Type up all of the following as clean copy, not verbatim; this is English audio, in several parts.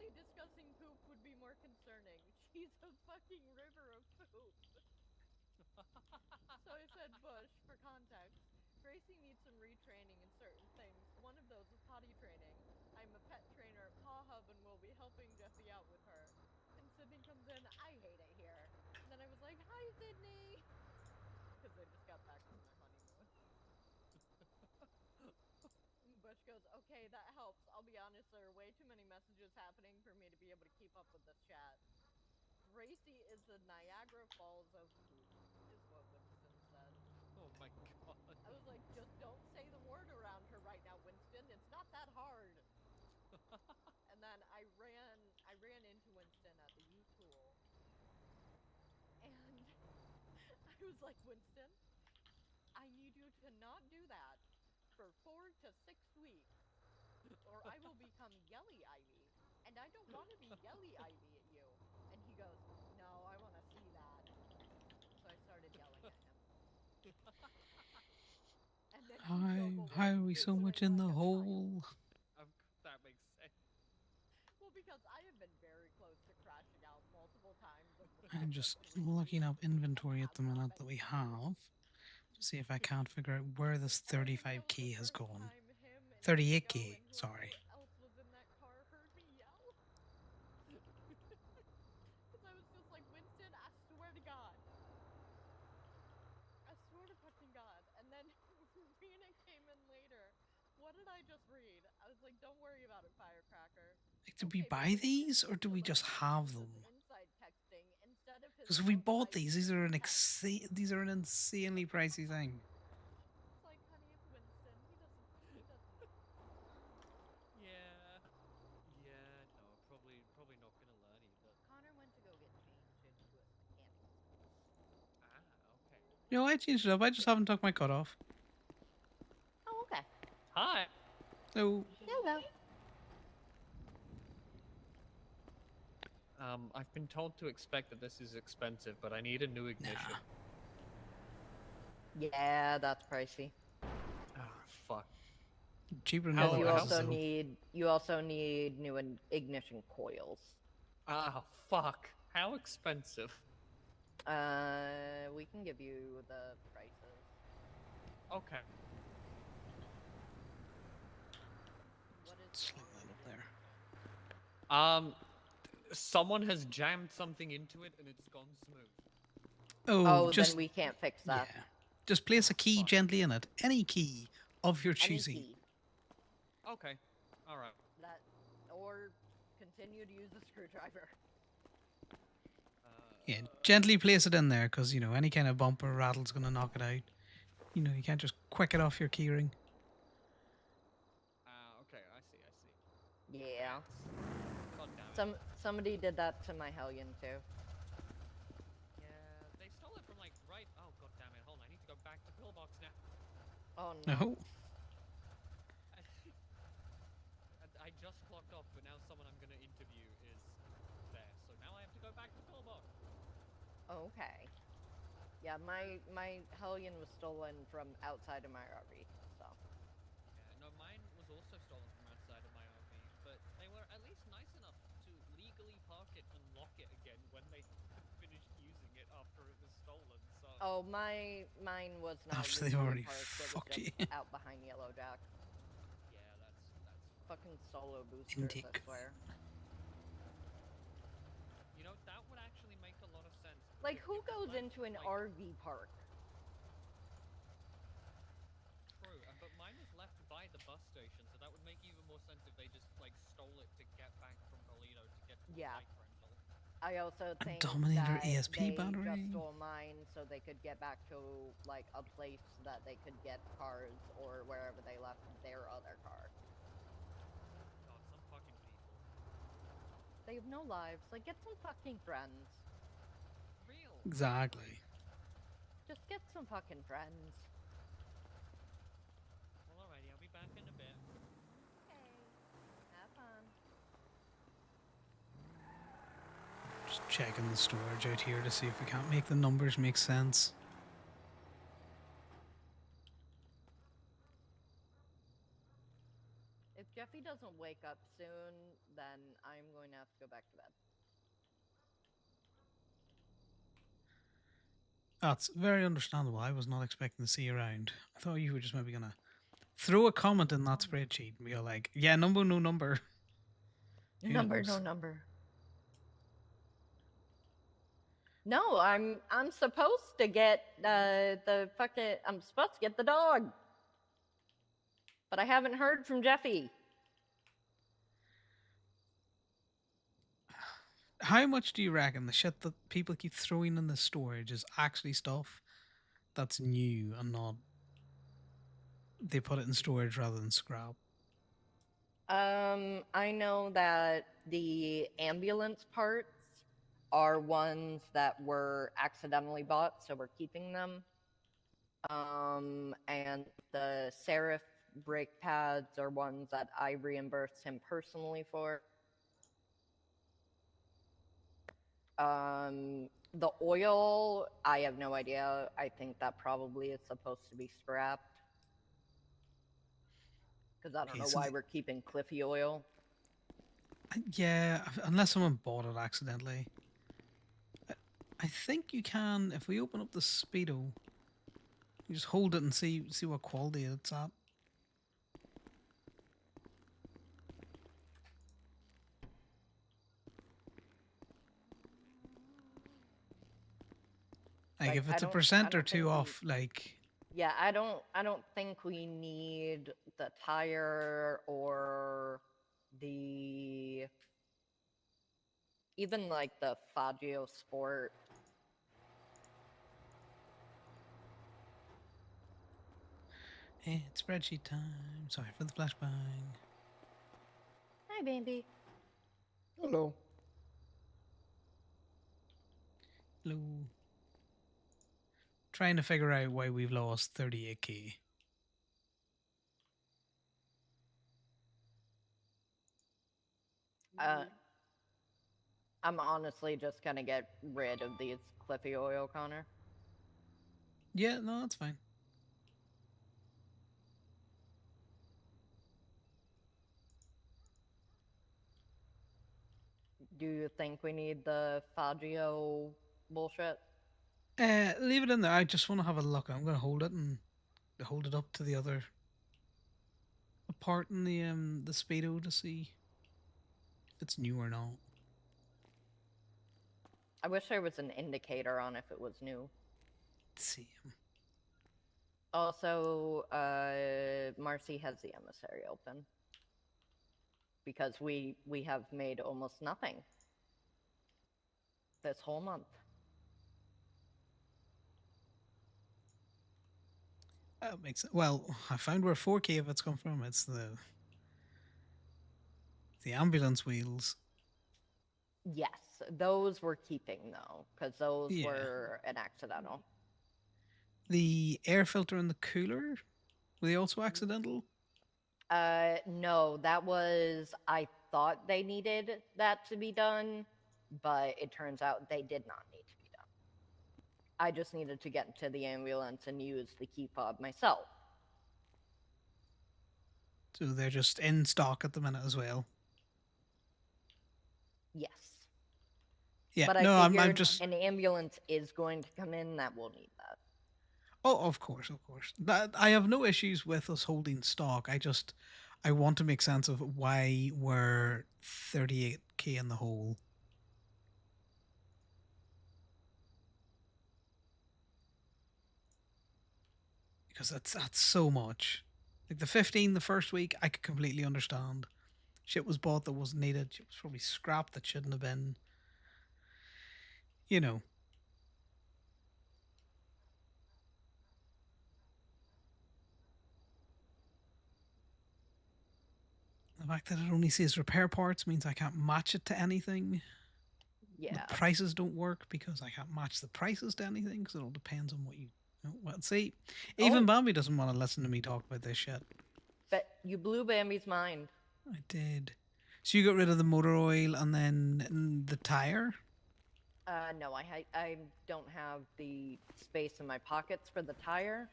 Gracie discussing poop would be more concerning. She's a fucking river of poop. So I said Bush, for context. Gracie needs some retraining in certain things. One of those is potty training. I'm a pet trainer at Paw Hub and will be helping Jessie out with her. And Sydney comes in, I hate it here. And then I was like, hi, Sydney! Because they just got back from their honeymoon. Bush goes, okay, that helps. I'll be honest, there are way too many messages happening for me to be able to keep up with this chat. Gracie is the Niagara Falls of poop, is what Winston said. Oh my god. I was like, just don't say the word around her right now, Winston. It's not that hard. And then I ran into Winston at the U Tool, and I was like, Winston, I need you to not do that for 4 to 6 weeks, or I will become Yelly Ivy, and I don't want to be Yelly Ivy at you. And he goes, no, I want to see that. So I started yelling at him. And then he drove How away are we so much whistling in like the a child. hole? That makes sense. Well, because I have been very close to crashing out multiple times over the I'm past like just 3 weeks looking up and inventory at have the not minute been that we cute. have to see if I can't figure out where this And I know the 35k has first gone. time him and Nico 38k, and sorry. whoever else was in that car heard me yell, because I was just like, Winston, I swear to God. I swear to fucking God. And then Rena came in later. What did I just read? I was like, don't worry about it, Firecracker. Like, did we Okay, but buy Winston these or needs do to we learn just how to have use his them? inside texting instead of his Because if we bought outside these, text. these are an insanely pricey thing. It's like, honey, it's Winston. He doesn't know. Yeah. Yeah, no, probably not gonna learn either. Connor went to go get changed into his mechanic suit. Okay. You know, I changed it up. I just haven't took my cut off. Oh, okay. Hi. So, Hello. I've been told to expect that this is expensive, but I need a new ignition. nah. Yeah, that's pricey. Ah, fuck. Cheaper than Because How all you the rest how also though. need new ignition coils. fuck. How expensive? We can give you the prices. Okay. What is Sling wrong that with up your there. ignition? Um someone has jammed something into it and it's gone smooth. Oh, Oh, then just, we can't fix that. yeah. Just place a key Fuck. gently in it. Any key of your Any choosing. key. Okay. All right. That, or continue to use a screwdriver. Yeah, Uh gently place it in there because, you know, any kind of bumper rattle's going to knock it out. You know, you can't just quick it off your keyring. okay, I see. Yeah. That's God damn it. Somebody did that to my Hellion too. Yeah, they stole it from like right. Oh god damn it! Hold on, I need to go back to pillbox now. Oh no. Oh, I, I just clocked off, but now someone I'm gonna interview is there, so now I have to go back to pillbox. Okay. Yeah, my Hellion was stolen from outside of my RV. So. Yeah, no, mine was also stolen from outside of my RV, but they were at least nice enough to legally park it and lock it again when they finished using it after it was stolen. So Oh, mine was not after they've legally already parked. It was fucked you. just out behind Yellow Jack. yeah, that's fine. Fucking solo boosters, I Intake. swear. You know, that would actually make a lot of sense Like, because who it was goes left into an like RV park? true, but mine was left by the bus station, so that would make even more sense if they just like stole it to get back from Toledo to get to a Yeah. bike rental. I also A think Dominator that ASP they just battery. stole mine so they could get back to, like, a place that they could get cars or wherever they left their other car. God, some fucking people. They have no lives. Like, get some fucking friends. Real. Exactly. Just get some fucking friends. Well, alrighty, I'll be back in a bit. Okay. Have fun. Just checking the storage out here to see if we can't make the numbers make sense. If Jeffy doesn't wake up soon, then I'm going to have to go back to bed. That's very understandable. I was not expecting to see you around. I thought you were just maybe gonna throw a comment in that spreadsheet and be like, "Yeah, number, no number." Who Number, knows? no number. No, I'm supposed to get I'm supposed to get the dog. But I haven't heard from Jeffy. How much do you reckon the shit that people keep throwing in the storage is actually stuff that's new and not they put it in storage rather than scrap? I know that the ambulance parts are ones that were accidentally bought, so we're keeping them. And the Serif brake pads are ones that I reimbursed him personally for. The oil, I have no idea. I think that probably is supposed to be scrapped. Because I don't Okay, know so why we're keeping Cliffy oil. yeah, unless someone bought it accidentally. I think you can if we open up the speedo. You just hold it and see what quality it's at. Like if it's a percent or two off, like yeah, I don't think we need the tire or the even like the Faggio Sport. it's spreadsheet time. Sorry for the flashbang. Hi, baby. Hello. Hello. Trying to figure out why we've lost 38k. I'm honestly just gonna get rid of these Cliffy oil, Connor. Yeah, no, that's fine. Do you think we need the Faggio bullshit? Leave it in there. I just want to have a look. I'm gonna hold it and hold it up to the other part in the speedo to see if it's new or not. I wish there was an indicator on if it was new. Let's see. Also, Marcy has the emissary open because we have made almost nothing this whole month. That makes it. Well, I found where 4k of it's come from. It's the ambulance wheels. Yes, those we're keeping though, because those Yeah. were an accidental. The air filter and the cooler, were they also accidental? No, that was I thought they needed that to be done, but it turns out they did not need to be done. I just needed to get into the ambulance and use the key fob myself. So they're just in stock at the minute as well. Yes. Yeah, But no, I I'm figured just. an ambulance is going to come in that will need that. Oh, of course, of course. That I have no issues with us holding stock. I want to make sense of why we're 38k in the hole. Because that's so much. Like the 15 the first week, I could completely understand. Shit was bought that wasn't needed. Shit was probably scrapped that shouldn't have been. You know. The fact that it only says repair parts means I can't match it to anything. Yeah. The prices don't work because I can't match the prices to anything because it all depends on what you. Well, see, even Bambi doesn't want to listen to me talk about this shit. But you blew Bambi's mind. I did. So you got rid of the motor oil and then the tire? No, I don't have the space in my pockets for the tire,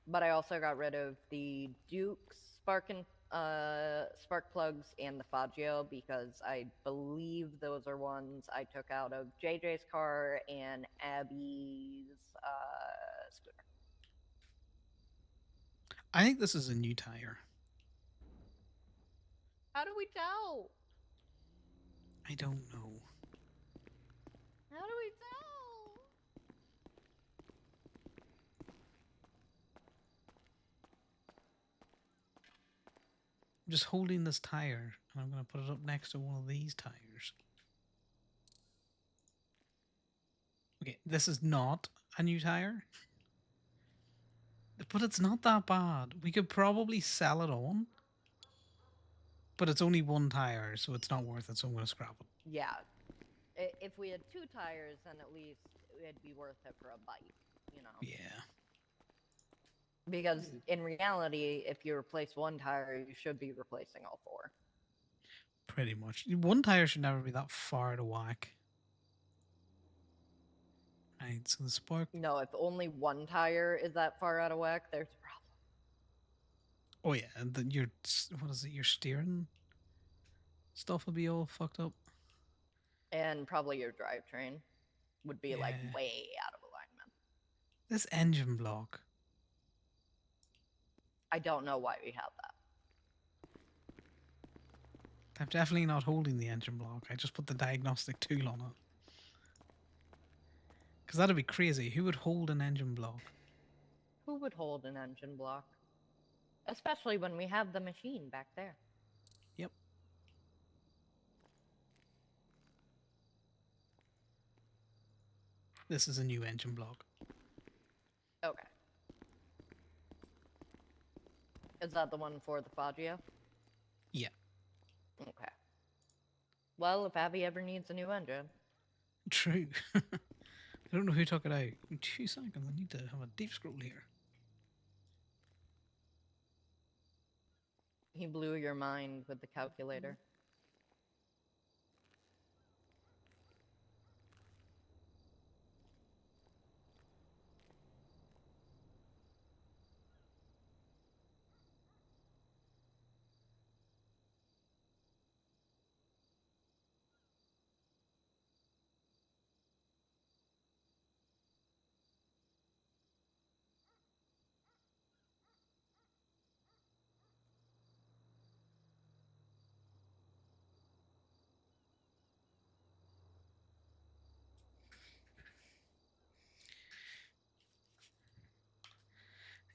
but I also got rid of the Duke's spark and spark plugs and the Faggio because I believe those are ones I took out of JJ's car and Abby's scooter. I think this is a new tire. How do we tell? I don't know. How do we tell? I'm just holding this tire and I'm going to put it up next to one of these tires. Okay, this is not a new tire. But it's not that bad. We could probably sell it on. But it's only one tire, so it's not worth it, so I'm going to scrap it. Yeah. If we had 2 tires, then at least it'd be worth it for a bite, you know? Yeah. Because in reality, if you replace 1 tire, you should be replacing all 4. Pretty much. One tire should never be that far out of whack. Right, so the spark. No, if only 1 tire is that far out of whack, there's a problem. Oh, yeah, and then your. What is it? Your steering stuff will be all fucked up. And probably your drivetrain would be like Yeah. way out of alignment. This engine block. I don't know why we have that. I'm definitely not holding the engine block. I just put the diagnostic tool on it. Because that'd be crazy. Who would hold an engine block? Who would hold an engine block? Especially when we have the machine back there. Yep. This is a new engine block. Okay. Is that the one for the Faggio? Yeah. Okay. Well, if Abby ever needs a new engine. True. I don't know who took it out. In 2 seconds, I need to have a deep scroll here. He blew your mind with the calculator.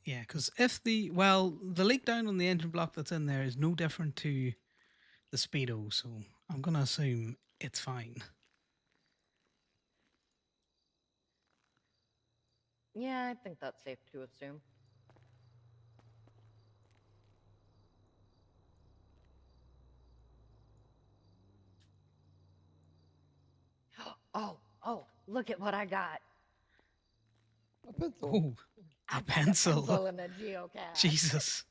Yeah, because if the leak down on the engine block that's in there is no different to the Speedo, so I'm gonna assume it's fine. Yeah, I think that's safe to assume. Oh, look at what I got. A pencil. Oh, I a got pencil. A pencil and a geocache. Jesus.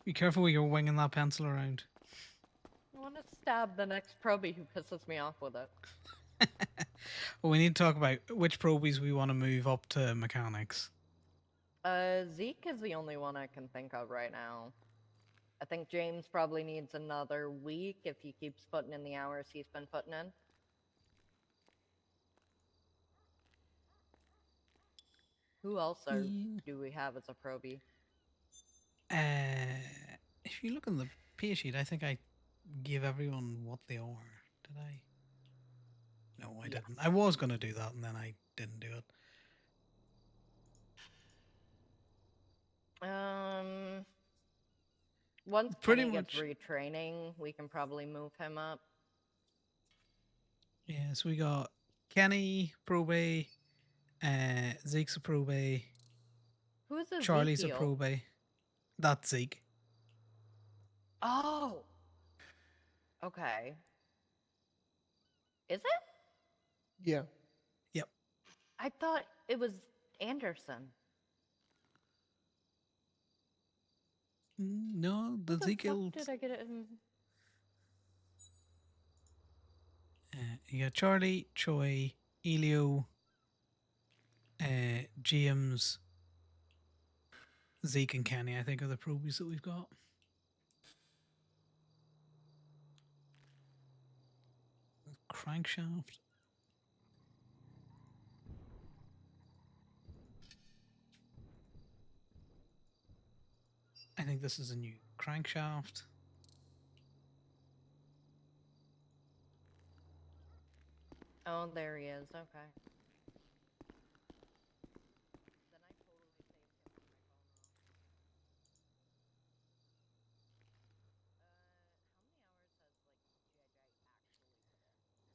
Be careful when you're winging that pencil around. I want to stab the next probie who pisses me off with it. Well, we need to talk about which probies we want to move up to mechanics. Zeke is the only one I can think of right now. I think James probably needs another week if he keeps putting in the hours he's been putting in. Who else do we have as a probie? If you look on the pay sheet, I think I give everyone what they are. Did I? No, I didn't. I was going to do that and then I didn't do it. Once Pretty Kenny much. gets retraining, we can probably move him up. Yeah, so we got Kenny, Probe, Zeke's a Probe. Who's Ezekiel? Charlie's a Probe. That's Zeke. Oh! Okay. Is it? Yeah. Yep. I thought it was Anderson. No, the Ezekiel. Did I get it? You got Charlie, Choi, Elio, James, Zeke and Kenny, I think, are the probies that we've got. Crankshaft. I think this is a new crankshaft. Oh, there he is. Okay. Then I totally saved him on my phone wrong. How many hours has JJ actually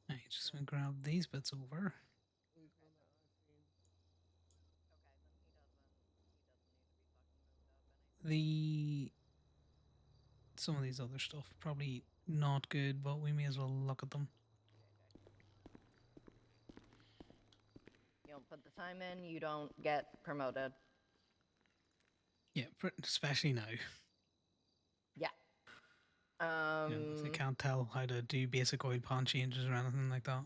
put in? I just gonna grab these bits over. He's none that I've seen. Okay, then he doesn't need to be fucking moved up any. The some of these other stuff probably not good, but we may as well look at them. You don't put the time in, you don't get promoted. Yeah, especially now. Yeah. If they can't tell how to do basic oil pan changes or anything like that.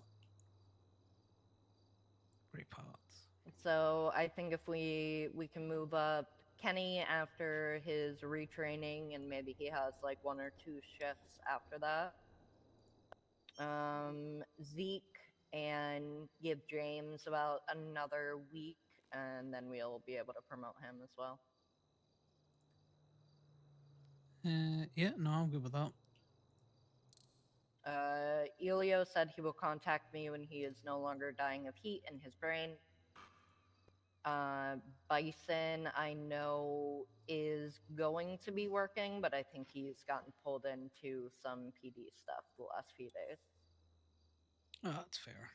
Brake pads. So I think if we can move up Kenny after his retraining, and maybe he has like 1 or 2 shifts after that. Zeke, and give James about another week, and then we'll be able to promote him as well. Yeah, no, I'm good with that. Elio said he will contact me when he is no longer dying of heat in his brain. Bison, I know, is going to be working, but I think he's gotten pulled into some PD stuff the last few days. Oh, that's fair.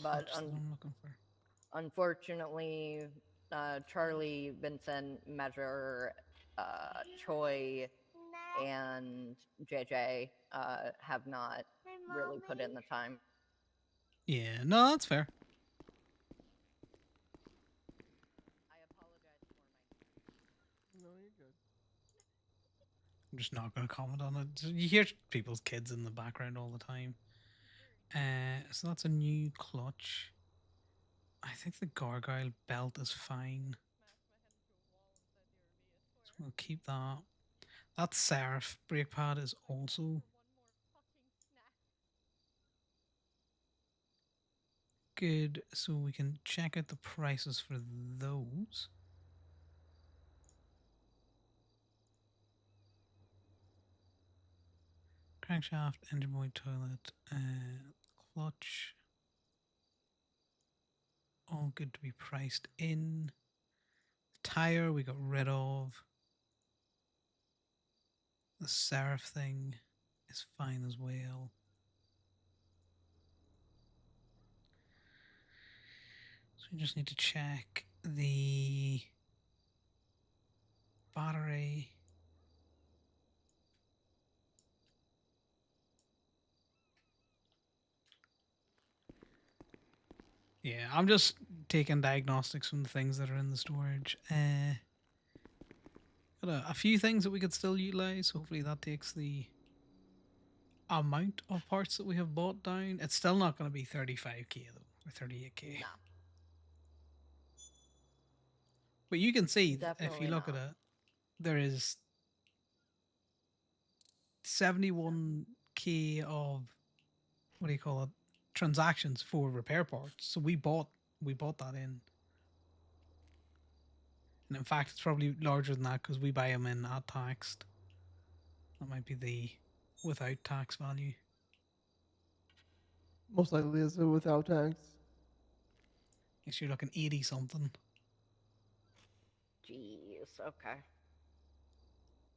But Clutch that I'm looking for. Unfortunately, Charlie, Vincent, Measure, Choi, and JJ have not really put in the time. Yeah, no, that's fair. I apologize for my. No, you're good. I'm just not going to comment on it. You hear people's kids in the background all the time. So that's a new clutch. I think the gargoyle belt is fine. So we'll keep that. That Seraph brake pad is also good. So we can check out the prices for those. Crankshaft, engine boy, toilet, clutch. All good to be priced in. Tire we got rid of. The Seraph thing is fine as well. So we just need to check the battery. Yeah, I'm just taking diagnostics from the things that are in the storage. Got a few things that we could still utilize. Hopefully that takes the amount of parts that we have bought down. It's still not going to be 35k though, or 38k. No. But you can see, if Definitely you look not. at it, there is 71k of, what do you call it, transactions for repair parts. So we bought that in. And in fact, it's probably larger than that because we buy them in at taxed. That might be the without tax value. Most likely is without tax. Guess you're looking 80 something. Jeez, okay.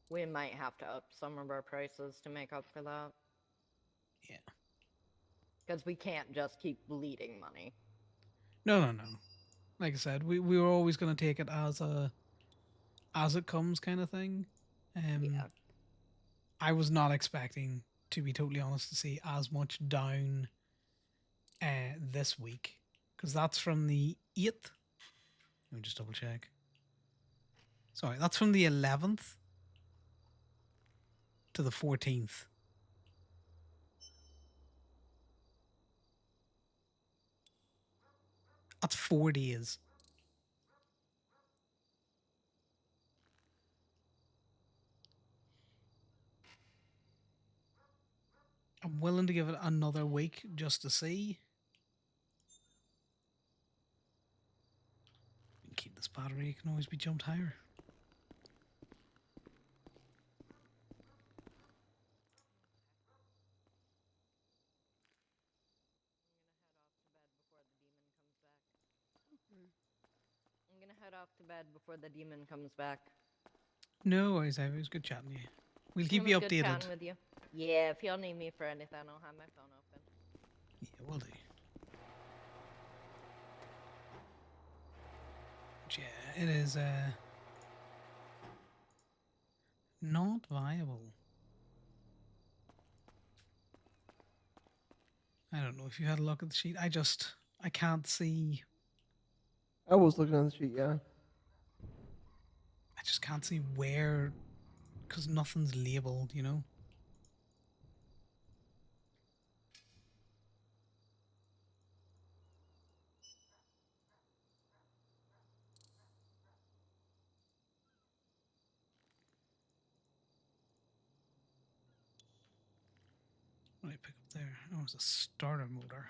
We might have to up some of our prices to make up for that. Yeah. Because we can't just keep bleeding money. No. Like I said, we were always going to take it as it comes kind of thing. Yeah. I was not expecting, to be totally honest, to see as much down this week. Because that's from the 8th. Let me just double check. Sorry, that's from the 11th to the 14th. That's 4 days. I'm willing to give it another week just to see. We can keep this battery, it can always be jumped higher. I'm gonna head off to bed before the demon comes back. No worries, Ivy. It was good chatting to you. We'll It keep was you good updated. chatting with you. Yeah, if y'all need me for anything, I'll have my phone open. Yeah, will do. But yeah, it is not viable. I don't know if you had a look at the sheet. I can't see. I was looking at the sheet, yeah. I just can't see where, because nothing's labeled, you know? What did I pick up there? Oh, it was a starter motor.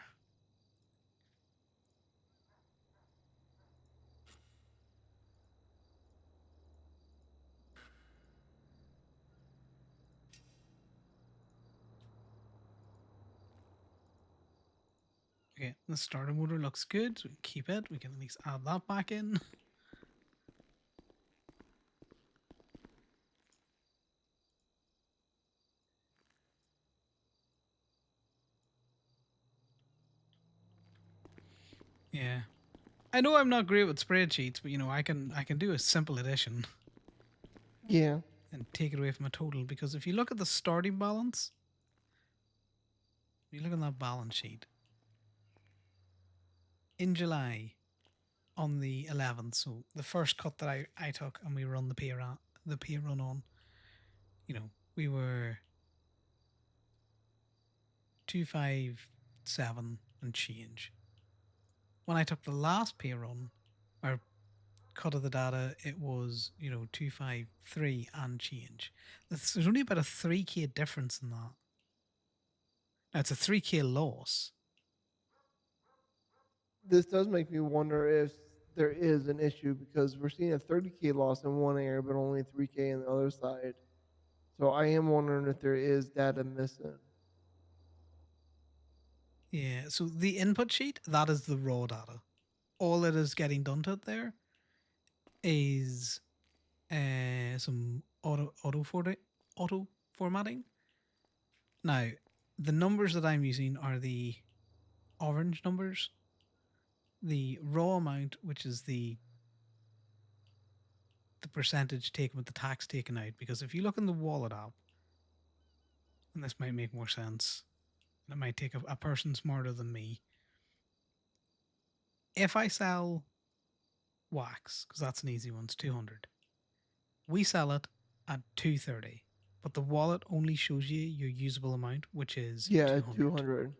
Okay, the starter motor looks good, so we can keep it. We can at least add that back in. Yeah. I know I'm not great with spreadsheets, but you know, I can do a simple addition Yeah. and take it away from a total, because if you look at the starting balance, you look at that balance sheet, in July on the 11th, so the first cut that I took and we run the pay run on, you know, we were 257 and change. When I took the last pay run, or cut of the data, it was, you know, 253 and change. There's only about a 3k difference in that. Now it's a 3k loss. This does make me wonder if there is an issue because we're seeing a 30K loss in one area, but only 3K in the other side. So I am wondering if there is data missing. Yeah, so the input sheet, that is the raw data. All it is getting done to it there is some auto formatting. Now, the numbers that I'm using are the orange numbers. The raw amount, which is the percentage taken with the tax taken out, because if you look in the wallet app, and this might make more sense, and it might take a person smarter than me. If I sell wax, because that's an easy one, it's 200. We sell it at 230, but the wallet only shows you your usable amount, which is Yeah, 200. 200.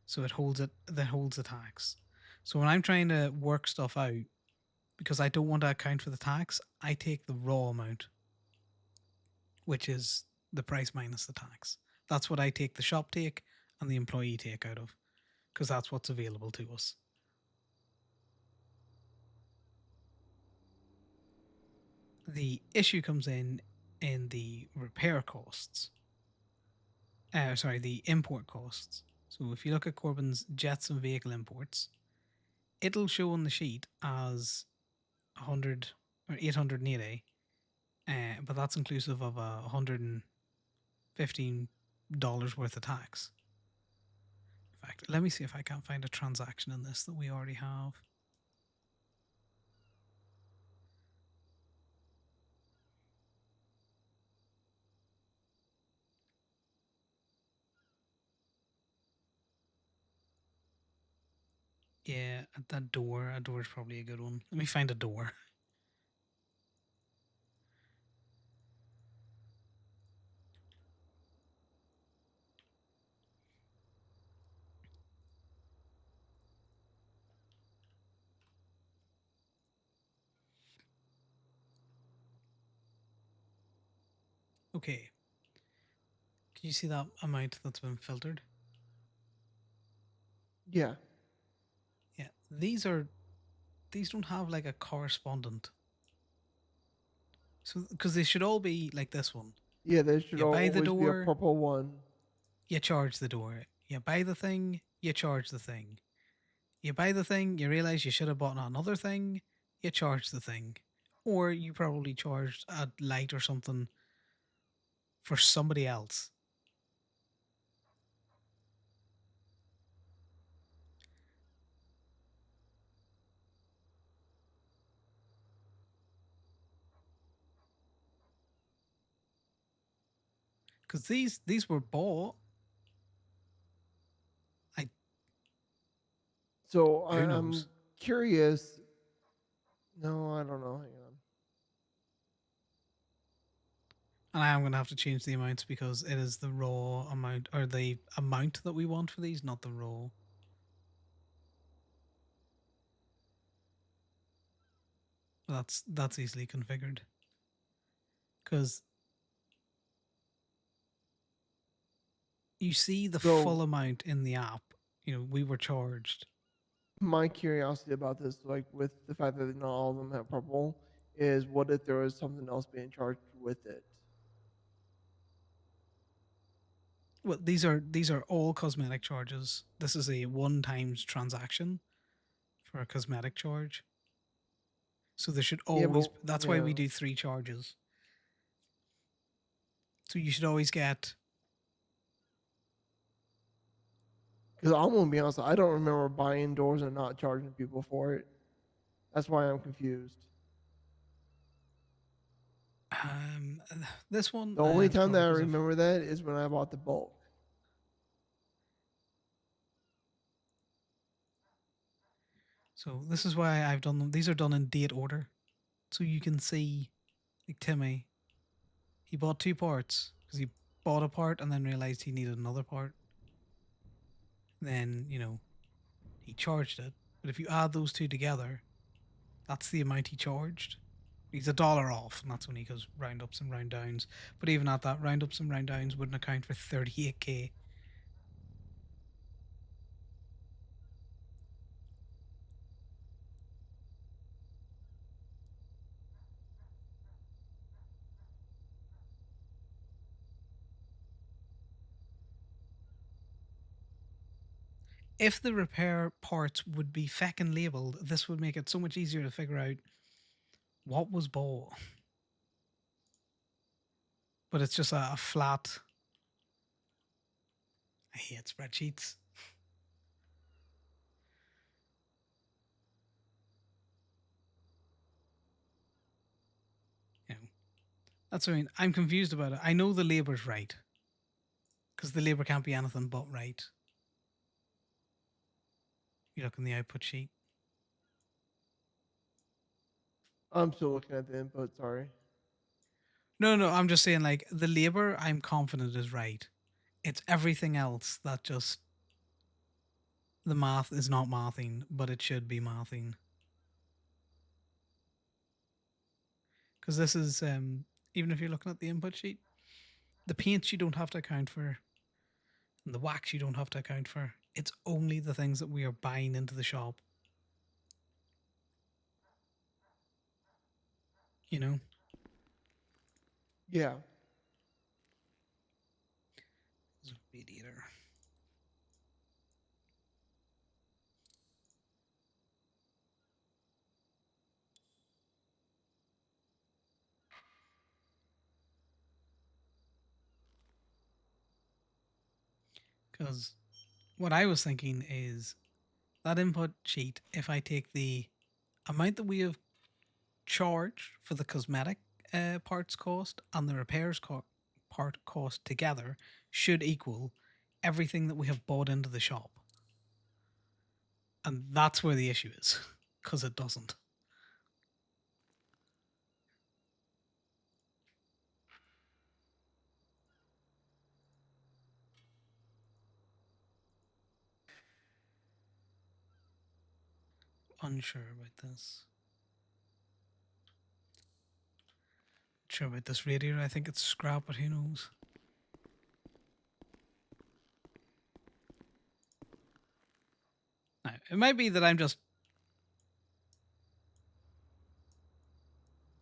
So it holds the tax. So when I'm trying to work stuff out, because I don't want to account for the tax, I take the raw amount, which is the price minus the tax. That's what I take the shop take and the employee take out of, because that's what's available to us. The issue comes in the repair costs. Sorry, the import costs. So if you look at Corbin's jets and vehicle imports, it'll show on the sheet as 100 or 880, but that's inclusive of $115 worth of tax. In fact, let me see if I can find a transaction in this that we already have. Yeah, a door is probably a good one. Let me find a door. okay. Can you see that amount that's been filtered? Yeah. Yeah. These don't have like a correspondent. So because they should all be like this one. Yeah, there should You buy the always be a door, purple one. you charge the door. You buy the thing, you charge the thing. You buy the thing, you realize you should have bought another thing, you charge the thing. Or you probably charged a light or something for somebody else. Because these were bought. I So Who I'm knows? curious. No, I don't know. Hang on. And I am gonna have to change the amounts because it is the raw amount or the amount that we want for these, not the raw. That's easily configured. Because you see the So full amount in the app. You know, we were charged. my curiosity about this, like with the fact that not all of them have purple, is what if there was something else being charged with it? Well, these are all cosmetic charges. This is a one times transaction for a cosmetic charge. So there should Yeah, always. but That's why yeah, we do 3 charges. So you should always get. because I'm gonna be honest, I don't remember buying doors and not charging people for it. That's why I'm confused. Um, this one The only time probably that I because of. remember that is when I bought the bulk. So this is why I've done them. These are done in date order, so you can see, like Timmy, he bought 2 parts because he bought a part and then realized he needed another part. Then he charged it. But if you add those two together, that's the amount he charged. He's $1 off, and that's when he goes round ups and round downs. But even at that, round ups and round downs wouldn't account for 38k. If the repair parts would be feckin' labeled, this would make it so much easier to figure out what was bought. But it's just a flat. I hate spreadsheets. You know, that's what I mean. I'm confused about it. I know the labour's right because the labour can't be anything but right. You look in the output sheet. I'm still looking at the input. Sorry. No, I'm just saying like the labour. I'm confident is right. It's everything else that just the math is not mathing, but it should be mathing. Because this is even if you're looking at the input sheet, the paints you don't have to account for, and the wax you don't have to account for. It's only the things that we are buying into the shop. You know, Yeah. radiator. Because what I was thinking is that input sheet. If I take the amount that we have charged for the cosmetic parts cost and the repairs part cost together should equal everything that we have bought into the shop. And that's where the issue is, because it doesn't. Unsure about this. sure about this radiator. I think it's scrap, but who knows? Now, it might be that I'm just.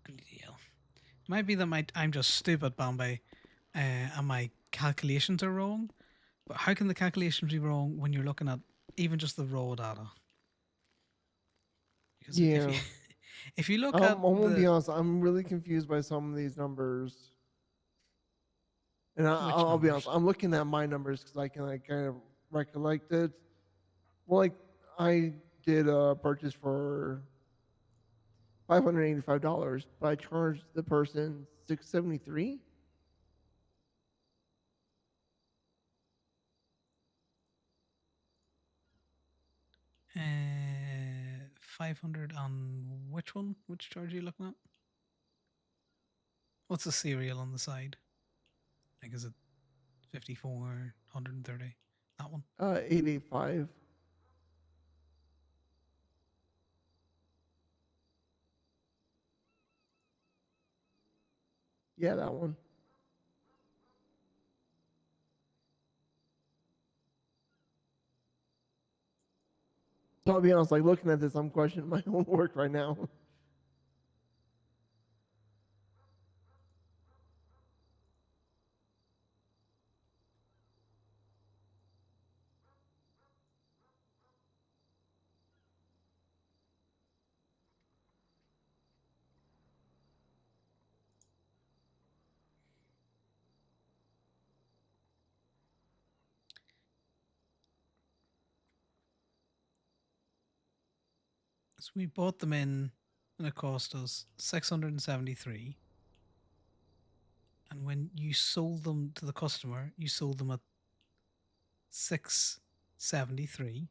Yeah. It might be that I'm just stupid, Bombay, and my calculations are wrong. But how can the calculations be wrong when you're looking at even just the raw data? Because if you Yeah. if you look at I'm gonna be the honest. I'm really confused by some of these numbers, and which I'll be honest. numbers, I'm looking at my numbers because I can like kind of recollect it. Well, like I did a purchase for $585, but I charged the person $673. 500 on which one? Which charge are you looking at? What's the serial on the side? Like, is it 54, 130? That one. 885. Yeah, that one. So I'll be honest. Like looking at this, I'm questioning my own work right now. So we bought them in, and it cost us 673. And when you sold them to the customer, you sold them at 673,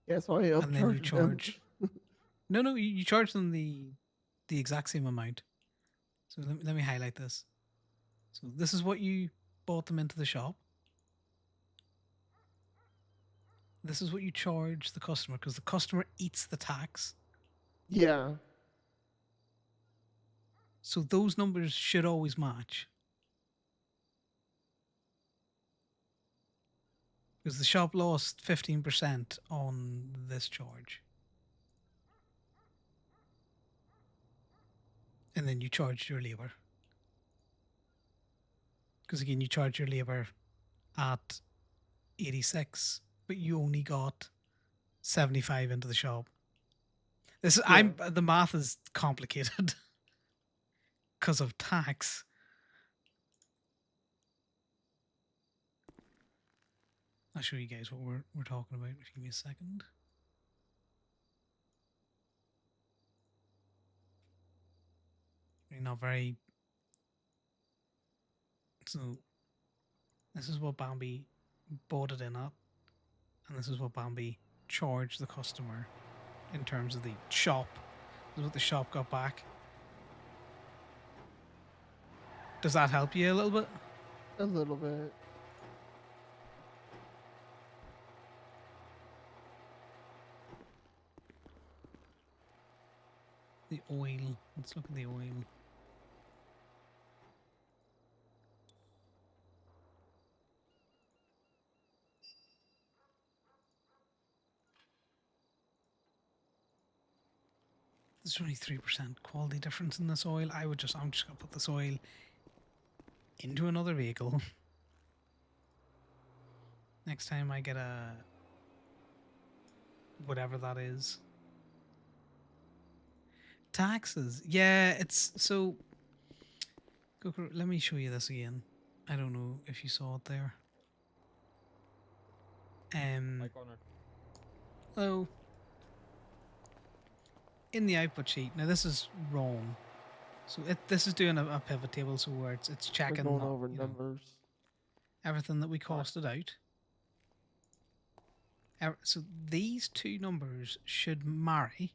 Yeah, so I and then you upcharged them. charge. No, you charge them the exact same amount. So let me highlight this. So this is what you bought them into the shop. This is what you charge the customer because the customer eats the tax. Yeah. So those numbers should always match. Because the shop lost 15% on this charge. And then you charged your labour. Because again, you charge your labour at 86, but you only got 75 into the shop. This is Yeah. the math is complicated because of tax. I'll show you guys what we're talking about. Give me a second. You're not very. So this is what Bambi bought it in at, and this is what Bambi charged the customer in terms of the shop. This is what the shop got back. Does that help you a little bit? A little bit. The oil. Let's look at the oil. There's only 3% quality difference in this oil. I'm just gonna put this oil into another vehicle. Next time I get a whatever that is. Taxes. Yeah, it's so let me show you this again. I don't know if you saw it there. Hi, Connor. Oh, in the output sheet. Now this is wrong. So this is doing a pivot table, so where it's We're checking going over numbers. everything that we costed out. So these two numbers should marry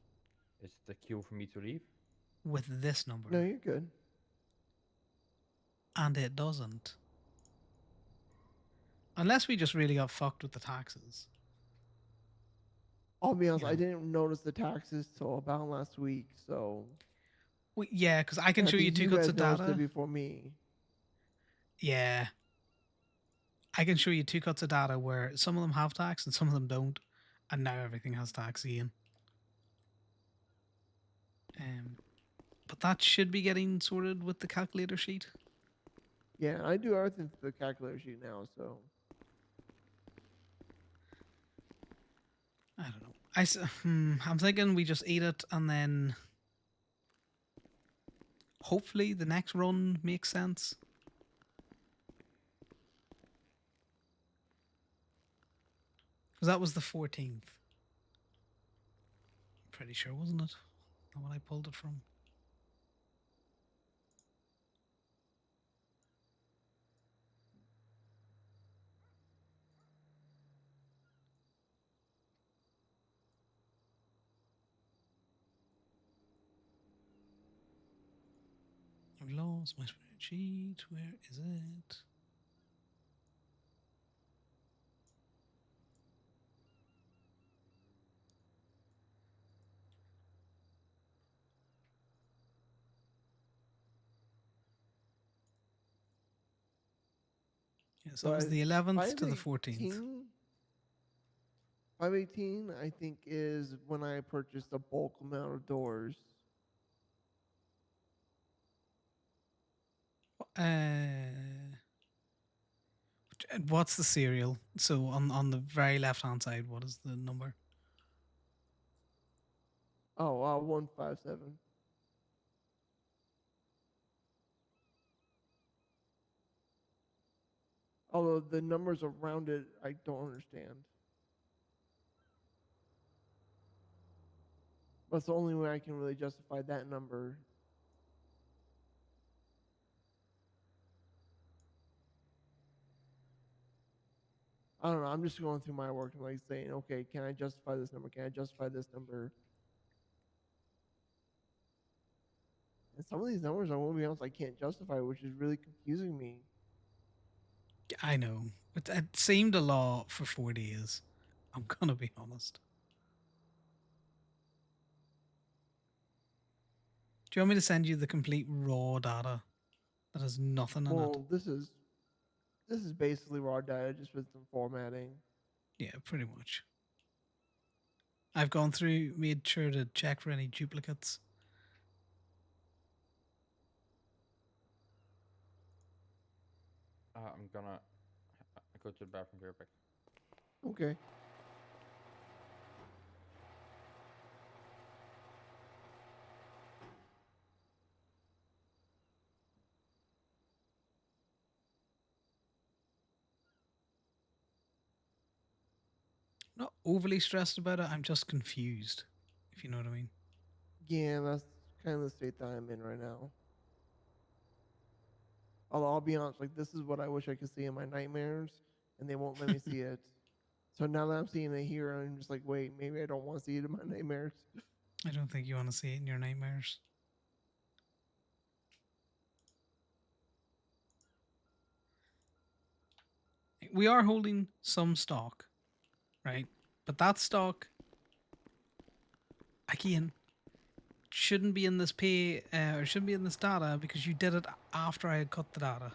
Is it the cue for me to leave? with this number, No, you're good. and it doesn't. Unless we just really got fucked with the taxes. I'll be honest. You I know. didn't notice the taxes till about last week. So Well, yeah, because I can And I show you think two you cuts guys of noticed it data. before me. Yeah, I can show you two cuts of data where some of them have tax and some of them don't, and now everything has tax again. Um, but that should be getting sorted with the calculator sheet. Yeah, I do everything through the calculator sheet now, so I don't know. I'm thinking we just eat it and then hopefully the next run makes sense. Because that was the 14th. Pretty sure, wasn't it? Not what I pulled it from. I've lost my spreadsheet. Where is it? Yes, that was but the 11th to the 14th. 518 518 I think is when I purchased a bulk amount of doors. What's the serial? So on the very left hand side, what is the number? Oh, 157. Although the numbers around it, I don't understand. That's the only way I can really justify that number. I don't know. I'm just going through my work and like saying, okay, can I justify this number? Can I justify this number? And some of these numbers, I won't be honest, I can't justify, which is really confusing me. I know. It seemed a lot for 4 days. I'm going to be honest. Do you want me to send you the complete raw data that has nothing in it? Well, this is basically raw data just with some formatting. Yeah, pretty much. I've gone through, made sure to check for any duplicates. I'm gonna go to the bathroom very quick. Okay. Not overly stressed about it. I'm just confused, if you know what I mean. Yeah, that's kind of the state that I'm in right now. Although I'll be honest, like this is what I wish I could see in my nightmares, and they won't let me see it. So now that I'm seeing it here, I'm just like, wait, maybe I don't want to see it in my nightmares. I don't think you want to see it in your nightmares. We are holding some stock, right? But that stock, again, shouldn't be in this pay or shouldn't be in this data because you did it after I had cut the data.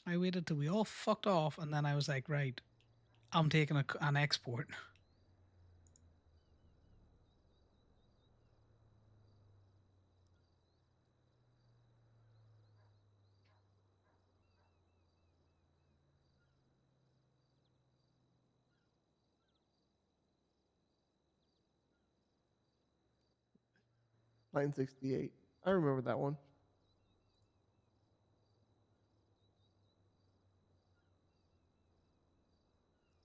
I waited till we all fucked off and then I was like, right, I'm taking an export. Line 68. I remember that one.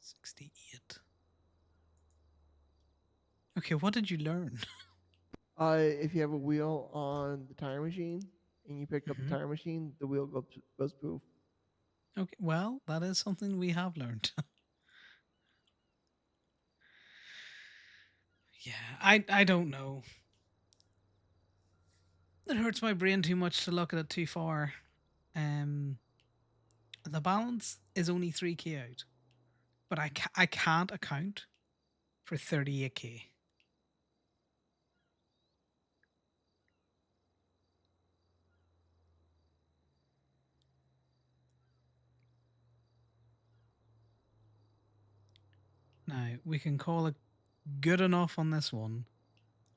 68. Okay, what did you learn? If you have a wheel on the tire machine and you pick up the Mhm. tire machine, the wheel goes poof. Okay, well, that is something we have learned. Yeah, I don't know. It hurts my brain too much to look at it too far. Um, the balance is only 3k out. But I can't account for 38k. Now, we can call it good enough on this one.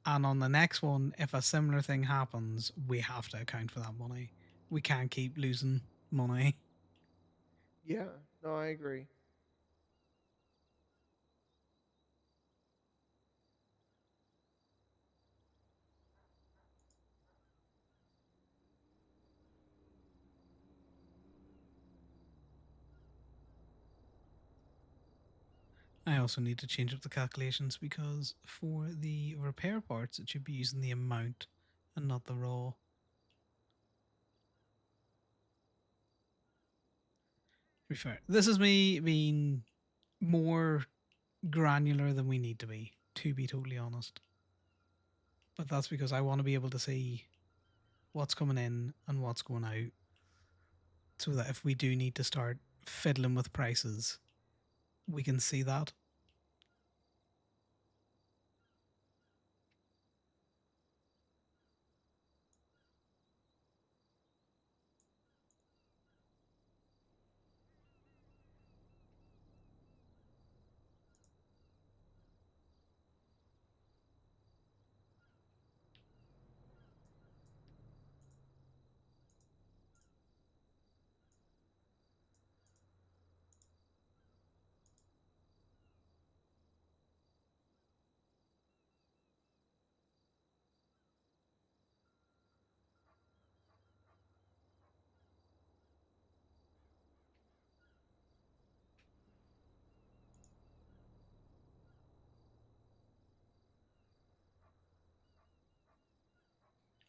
And on the next one, if a similar thing happens, we have to account for that money. We can't keep losing money. Yeah, no, I agree. I also need to change up the calculations because for the repair parts, it should be using the amount and not the raw. To be fair, this is me being more granular than we need to be totally honest. But that's because I want to be able to see what's coming in and what's going out, so that if we do need to start fiddling with prices, we can see that.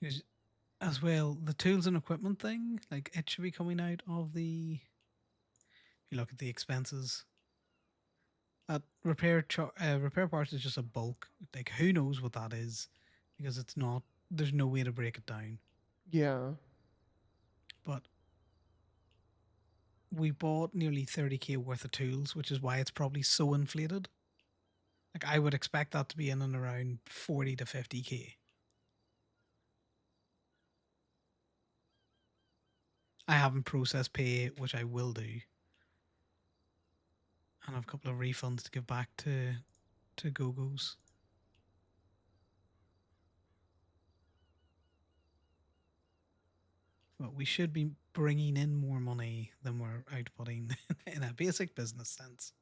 Because as well, the tools and equipment thing, like it should be coming out of the. If you look at the expenses, that repair parts is just a bulk. Like who knows what that is, because it's not. There's no way to break it down. Yeah. But we bought nearly 30k worth of tools, which is why it's probably so inflated. Like I would expect that to be in and around 40 to 50k. I haven't processed pay, which I will do. And I have a couple of refunds to give back to GoGos. But we should be bringing in more money than we're outputting in a basic business sense.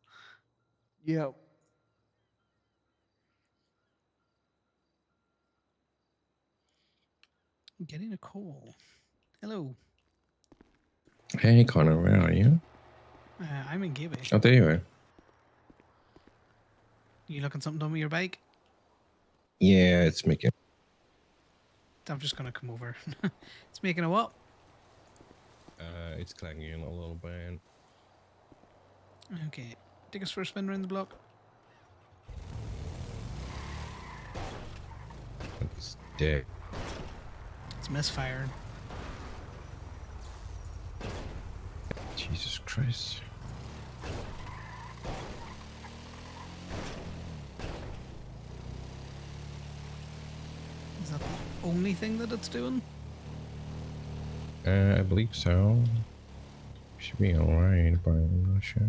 Yep. I'm getting a call. Hello. Hey Connor, where are you? I'm in Gibby. Oh, there you are. You looking something done with your bike? Yeah, it's making. I'm just gonna come over. It's making a what? It's clanging a little bit. Okay. Take us for a spin around the block. It's dead. It's misfiring. Jesus Christ. Is that the only thing that it's doing? I believe so. Should be alright, but I'm not sure.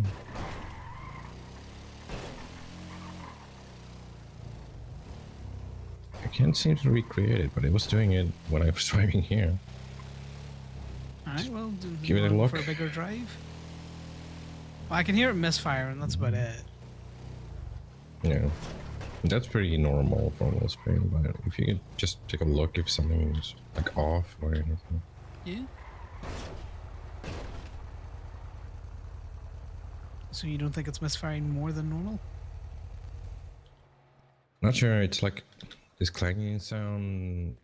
I can't seem to recreate it, but it was doing it when I was driving here. Alright, well, Give it a wanna go look. for a bigger drive. Well, I can hear it misfiring, that's about it. Yeah. That's pretty normal for this thing, but if you could just take a look if something's like off or anything. Yeah. So you don't think it's misfiring more than normal? Not sure, it's like this clanging sound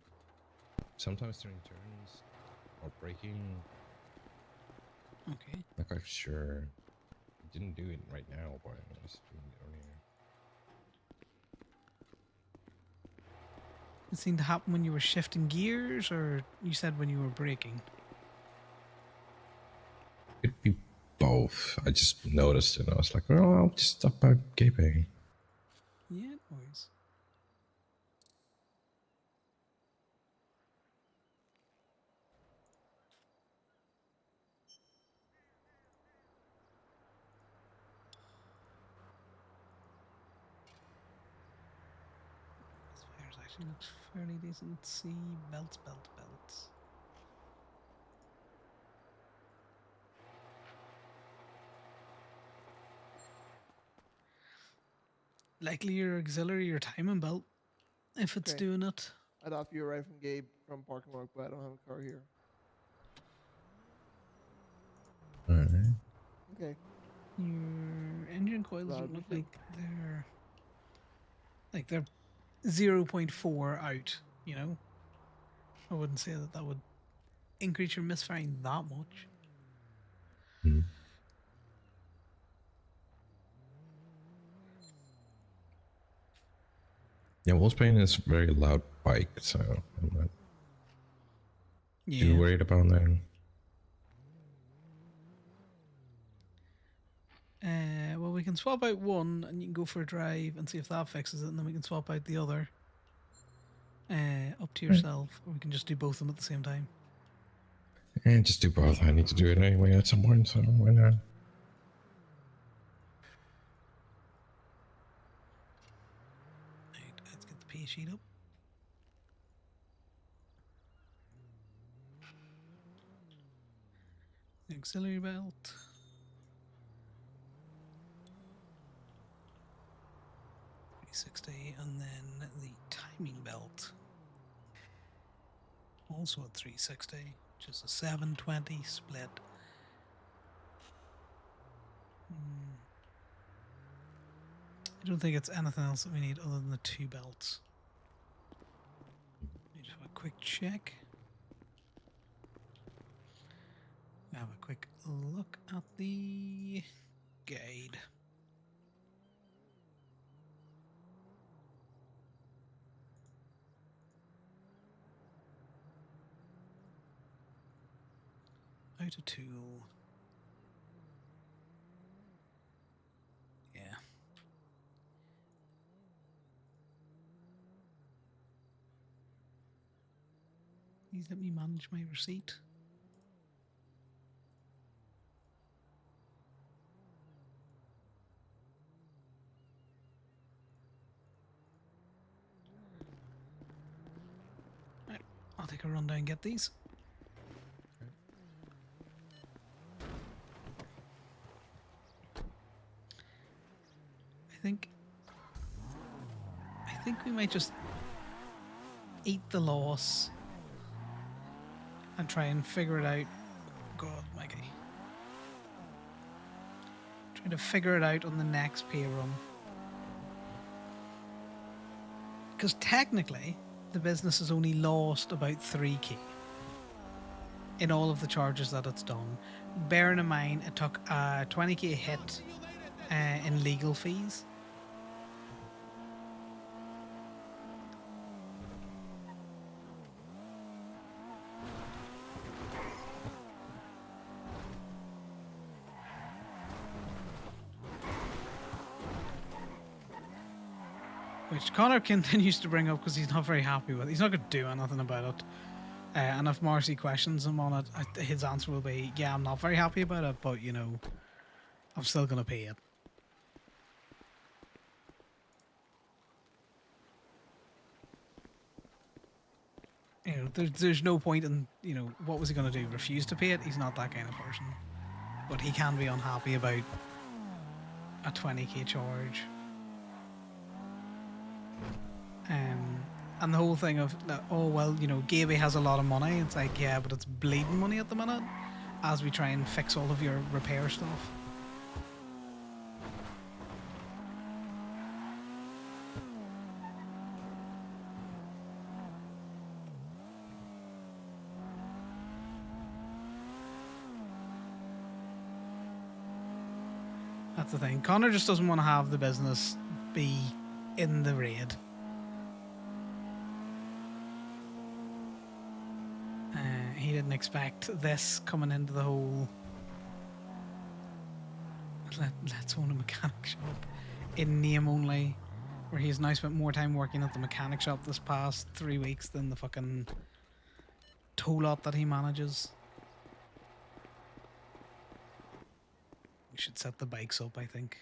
sometimes during turns or braking. Okay. Like I'm sure it didn't do it right now, but I was doing it earlier. It seemed to happen when you were shifting gears, or you said when you were braking? It'd be both. Oh, I just noticed it. I was like, well, I'll just stop by gaping. Yeah, boys. This fire's actually looks fairly decent. See, belts, belts. Likely your auxiliary, your timing belt, if it's Okay. doing it. I thought you were right from Gabe from Parking Lot, but I don't have a car here. All right. Okay. Your engine coils That'll don't be look two. like they're 0.4 out. You know, I wouldn't say that would increase your misfiring that much. Hmm. Yeah, Wolfsbane is a very loud bike, so I'm not too worried about that. Well, we can swap out one, and you can go for a drive and see if that fixes it, and then we can swap out the other. Up to yourself, or we can just do both of them at the same time. And just do both. I need to do it anyway at some point, so why not? Right, let's get the pay sheet up. The auxiliary belt. $360, and then the timing belt. Also at $360, which is a 720 split. I don't think it's anything else that we need other than the two belts. Let me just have a quick check. Have a quick look at the guide. Out of tool. Yeah. Please let me manage my receipt. Right, I'll take a run down and get these. I think we might just eat the loss and try and figure it out. God, Mikey. Trying to figure it out on the next pay run. Because technically, the business has only lost about 3k in all of the charges that it's done. Bearing in mind, it took a 20k hit in legal fees. Which Connor continues to bring up because he's not very happy with it. He's not going to do anything about it. And if Marcy questions him on it, his answer will be, yeah, I'm not very happy about it, but, you know, I'm still going to pay it. You know, there's no point in, you know, what was he going to do? Refuse to pay it? He's not that kind of person. But he can be unhappy about a 20k charge. And the whole thing of, oh, well, you know, Gaby has a lot of money. It's like, yeah, but it's bleeding money at the minute as we try and fix all of your repair stuff. That's the thing. Connor just doesn't want to have the business be in the raid. He didn't expect this coming into the whole let's own a mechanic shop in name only, where he's now spent more time working at the mechanic shop this past 3 weeks than the fucking tow lot that he manages. We should set the bikes up, I think.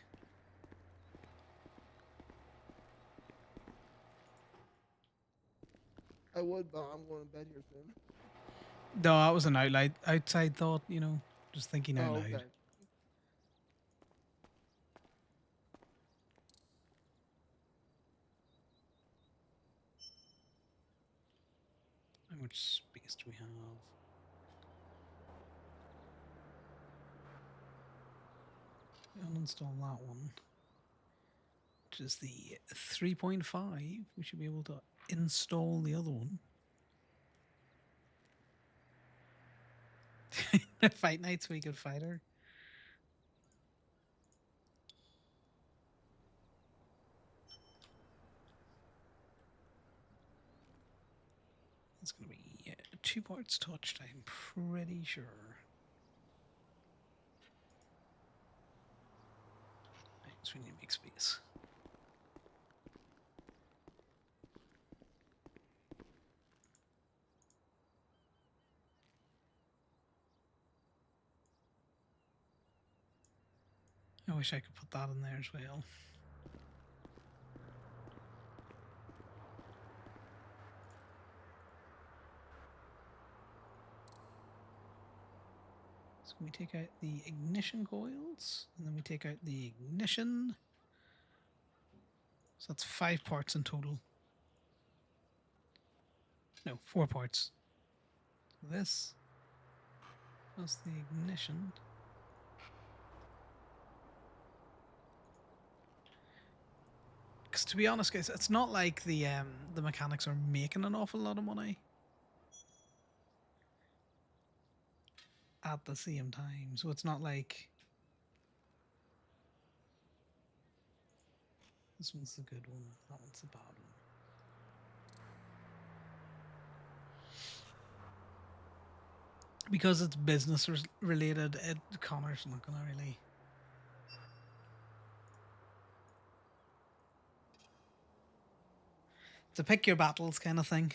I would, but I'm going to bed here soon. No, that was an outside thought, you know, just thinking out Oh, loud. okay. How much space do we have? Uninstall that one, which is the 3.5. We should be able to install the other one. Fight Night's Weekend Fighter. It's going to be 2 parts touched, I'm pretty sure. Right, so we need to make space. I wish I could put that in there as well. So we take out the ignition coils, and then we take out the ignition. So that's 5 parts in total. No, 4 parts. This plus the ignition. Because to be honest, guys, it's not like the mechanics are making an awful lot of money at the same time. So it's not like this one's the good one, that one's the bad one. Because it's business related, Connor's not gonna really. It's a pick your battles kind of thing.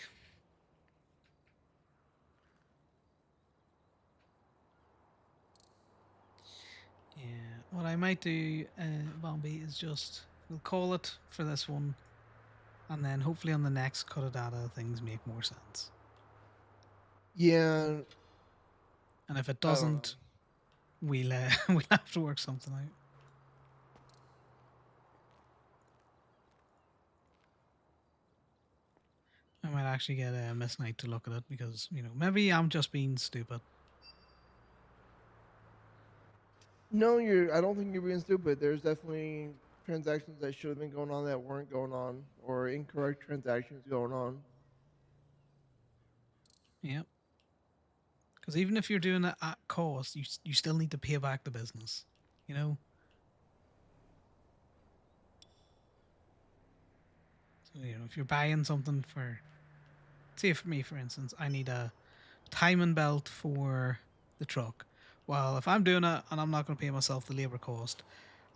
Yeah, what I might do, Bombi, is just we'll call it for this one, and then hopefully on the next cut of data things make more sense. Yeah. And if it I don't doesn't, we'll we'll have to work something out. I might actually get Miss Knight to look at it because, you know, maybe I'm just being stupid. No, I don't think you're being stupid. There's definitely transactions that should have been going on that weren't going on, or incorrect transactions going on. Yep. Because even if you're doing it at cost, you still need to pay back the business. You know. So, you know, if you're buying something for, say for me, for instance, I need a timing belt for the truck. Well, if I'm doing it and I'm not going to pay myself the labor cost,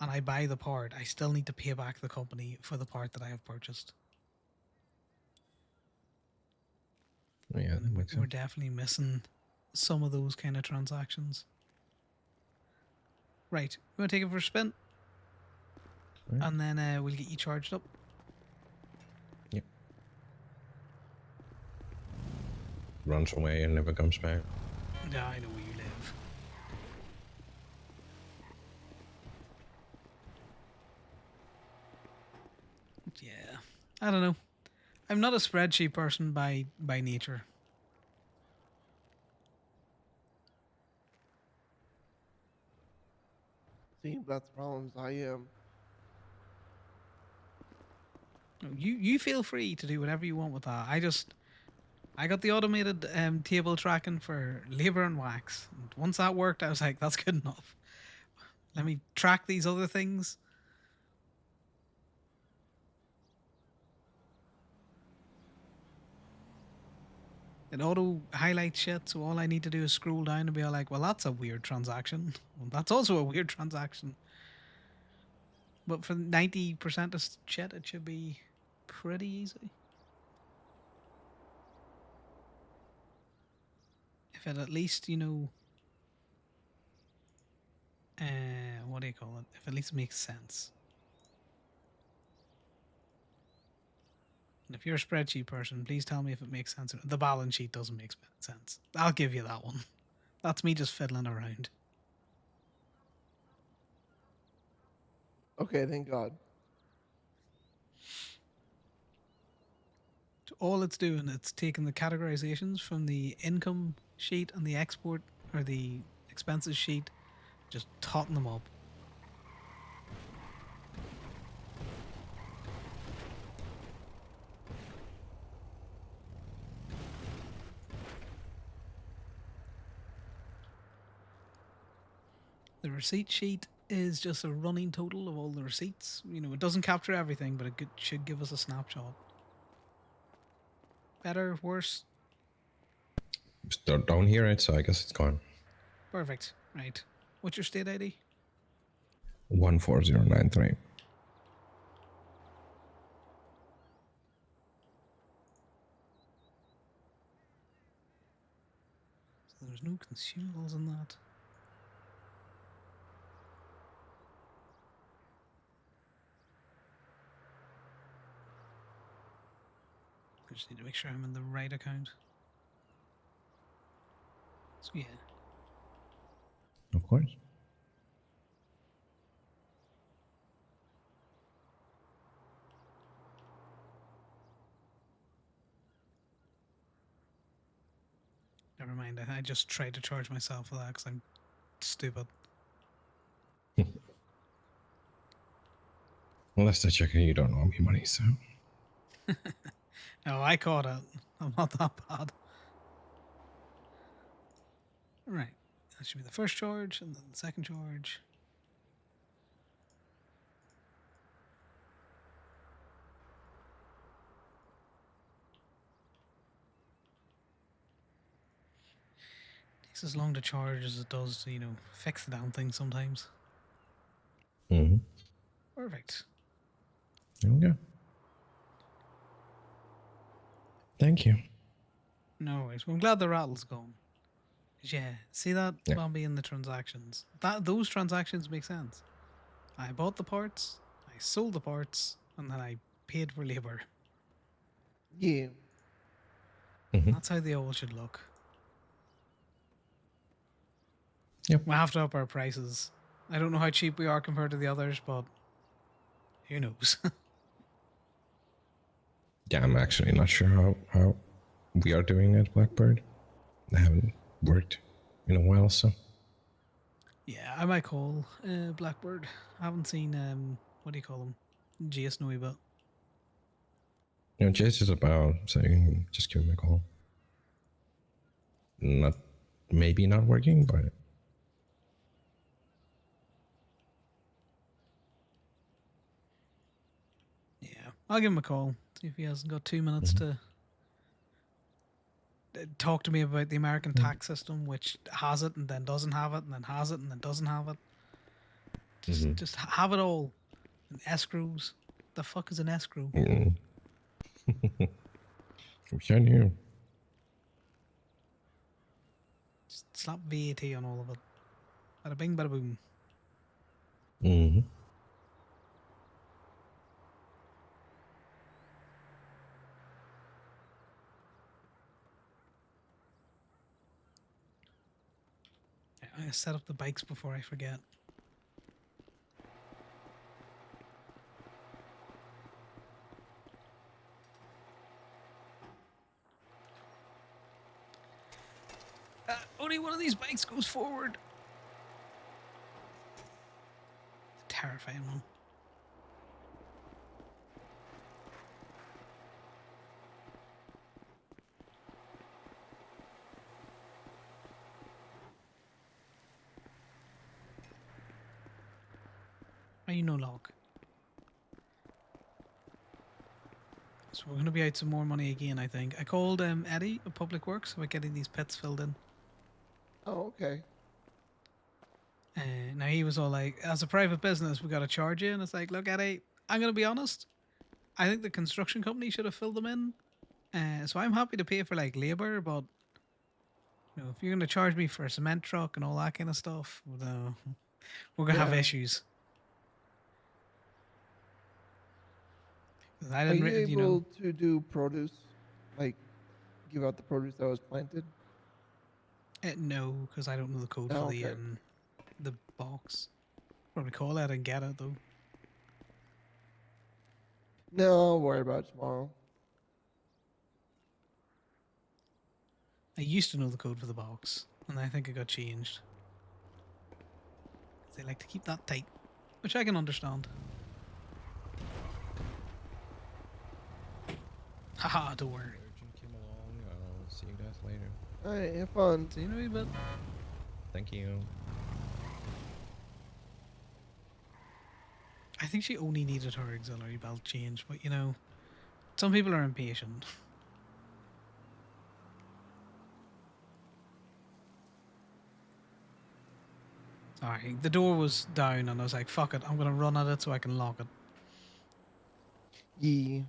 and I buy the part, I still need to pay back the company for the part that I have purchased. Yeah, that makes We're sense. definitely missing some of those kind of transactions. Right, you want to take it for a spin? Right. And then we'll get you charged up. Yep. Runs away and never comes back. Yeah, I know where you live. Yeah, I don't know. I'm not a spreadsheet person by nature. See, that's the problems I am. No, you feel free to do whatever you want with that. I got the automated table tracking for labor and wax. And once that worked, I was like, that's good enough. Let me track these other things. It auto highlights shit, so all I need to do is scroll down and be like, well, that's a weird transaction. Well, that's also a weird transaction. But for 90% of shit, it should be pretty easy. If it at least, what do you call it? If it at least makes sense. And if you're a spreadsheet person, please tell me if it makes sense. The balance sheet doesn't make sense. I'll give you that one. That's me just fiddling around. Okay, thank God. So all it's doing, it's taking the categorizations from the income sheet and the export or the expenses sheet, just totting them up. The receipt sheet is just a running total of all the receipts. It doesn't capture everything, but it should give us a snapshot. Better, worse? Don't hear it, so I guess it's gone. Perfect. Right. What's your state ID? 14093. So there's no consumables in that. I just need to make sure I'm in the right account. So yeah. Of course. Never mind. I just tried to charge myself for that because I'm stupid. Unless they're checking you don't owe me money, so. No, I caught it. I'm not that bad. Right. That should be the first charge and then the second charge. Takes as long to charge as it does to, fix the damn thing sometimes. Mm-hmm. Perfect. There we go. Thank you. No worries. Well, I'm glad the rattle's gone. Yeah, see that, Yeah. Bambi, in the transactions? Those transactions make sense. I bought the parts, I sold the parts, and then I paid for labor. Yeah. Mm-hmm. That's how they all should look. Yep. We have to up our prices. I don't know how cheap we are compared to the others, but who knows? Yeah, I'm actually not sure how we are doing at Blackbird. I haven't worked in a while, so. Yeah, I might call Blackbird. I haven't seen, what do you call them? GS Nui, but Jace is about, so you can just give him a call. Maybe not working, but yeah, I'll give him a call. See if he hasn't got 2 minutes to talk to me about the American tax system, which has it and then doesn't have it, and then has it and then doesn't have it. Just have it all. And escrows. The fuck is an escrow? Which I knew. Just slap VAT on all of it. Bada bing, bada boom. Mm-hmm. I'm gonna set up the bikes before I forget. Only one of these bikes goes forward. It's a terrifying one. Are you no lock? So we're gonna be out some more money again, I think. I called Eddie of Public Works about getting these pits filled in. Oh, okay. Now he was all like, as a private business, we got to charge you. And it's like, look, Eddie, I'm going to be honest. I think the construction company should have filled them in. So I'm happy to pay for like labor, but if you're going to charge me for a cement truck and all that kind of stuff, well, we're going to have Yeah. issues. 'Cause I Are didn't, you you know, able to do produce, like give out the produce that was planted? no, because I don't know the code for Oh, okay. the box. Probably call that and get it though. No, I'll worry about it tomorrow. I used to know the code for the box, and I think it got changed. They like to keep that tight, which I can understand. Haha, don't worry. Urgent came along. I'll see you guys later. All right, have fun. See you in a wee bit. Thank you. I think she only needed her auxiliary belt changed, but some people are impatient. Sorry, the door was down and I was like, fuck it, I'm gonna run at it so I can lock it. Yeah.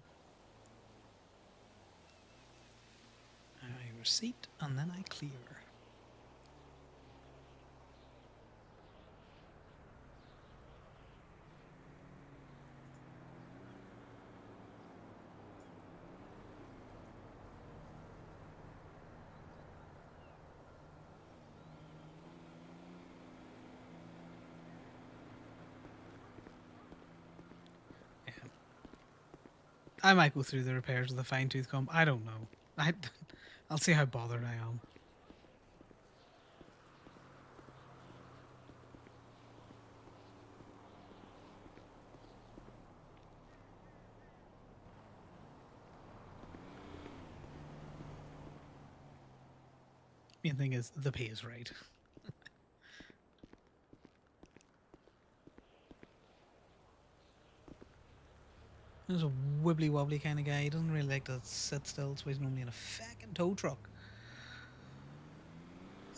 I receipt and then I clear. I might go through the repairs with a fine tooth comb. I don't know. I'll see how bothered I am. Main thing is the pay is right. He's a wibbly wobbly kind of guy. He doesn't really like to sit still, so he's normally in a fucking tow truck.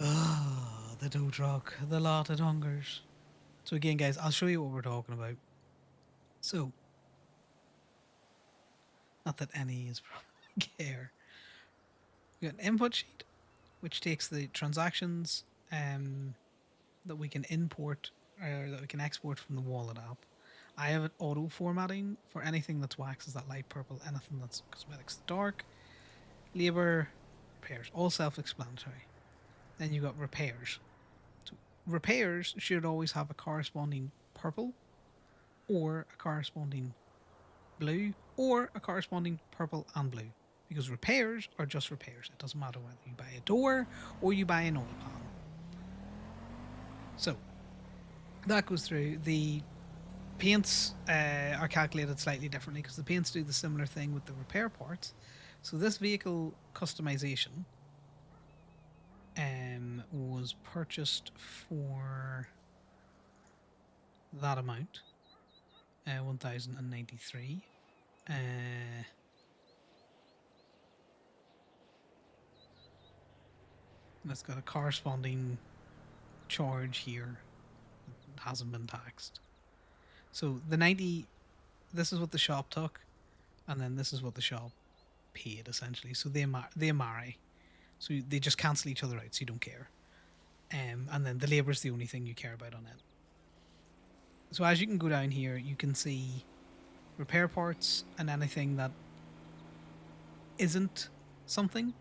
Ah, the tow truck, the lot of hungers. So again, guys, I'll show you what we're talking about. So, not that any is probably care. We got an input sheet, which takes the transactions that we can import or that we can export from the wallet app. I have it auto formatting for anything that's wax is that light purple, anything that's cosmetics dark, labor, repairs, all self-explanatory. Then you got repairs. So repairs should always have a corresponding purple, or a corresponding blue, or a corresponding purple and blue. Because repairs are just repairs. It doesn't matter whether you buy a door or you buy an oil pan. So that goes through. The paints are calculated slightly differently because the paints do the similar thing with the repair parts. So this vehicle customization was purchased for that amount, 1,093. And it's got a corresponding charge here that hasn't been taxed. So the 90, this is what the shop took, and then this is what the shop paid essentially. So they marry, so they just cancel each other out. So you don't care, and then the labor is the only thing you care about on it. So as you can go down here, you can see repair parts and anything that isn't something.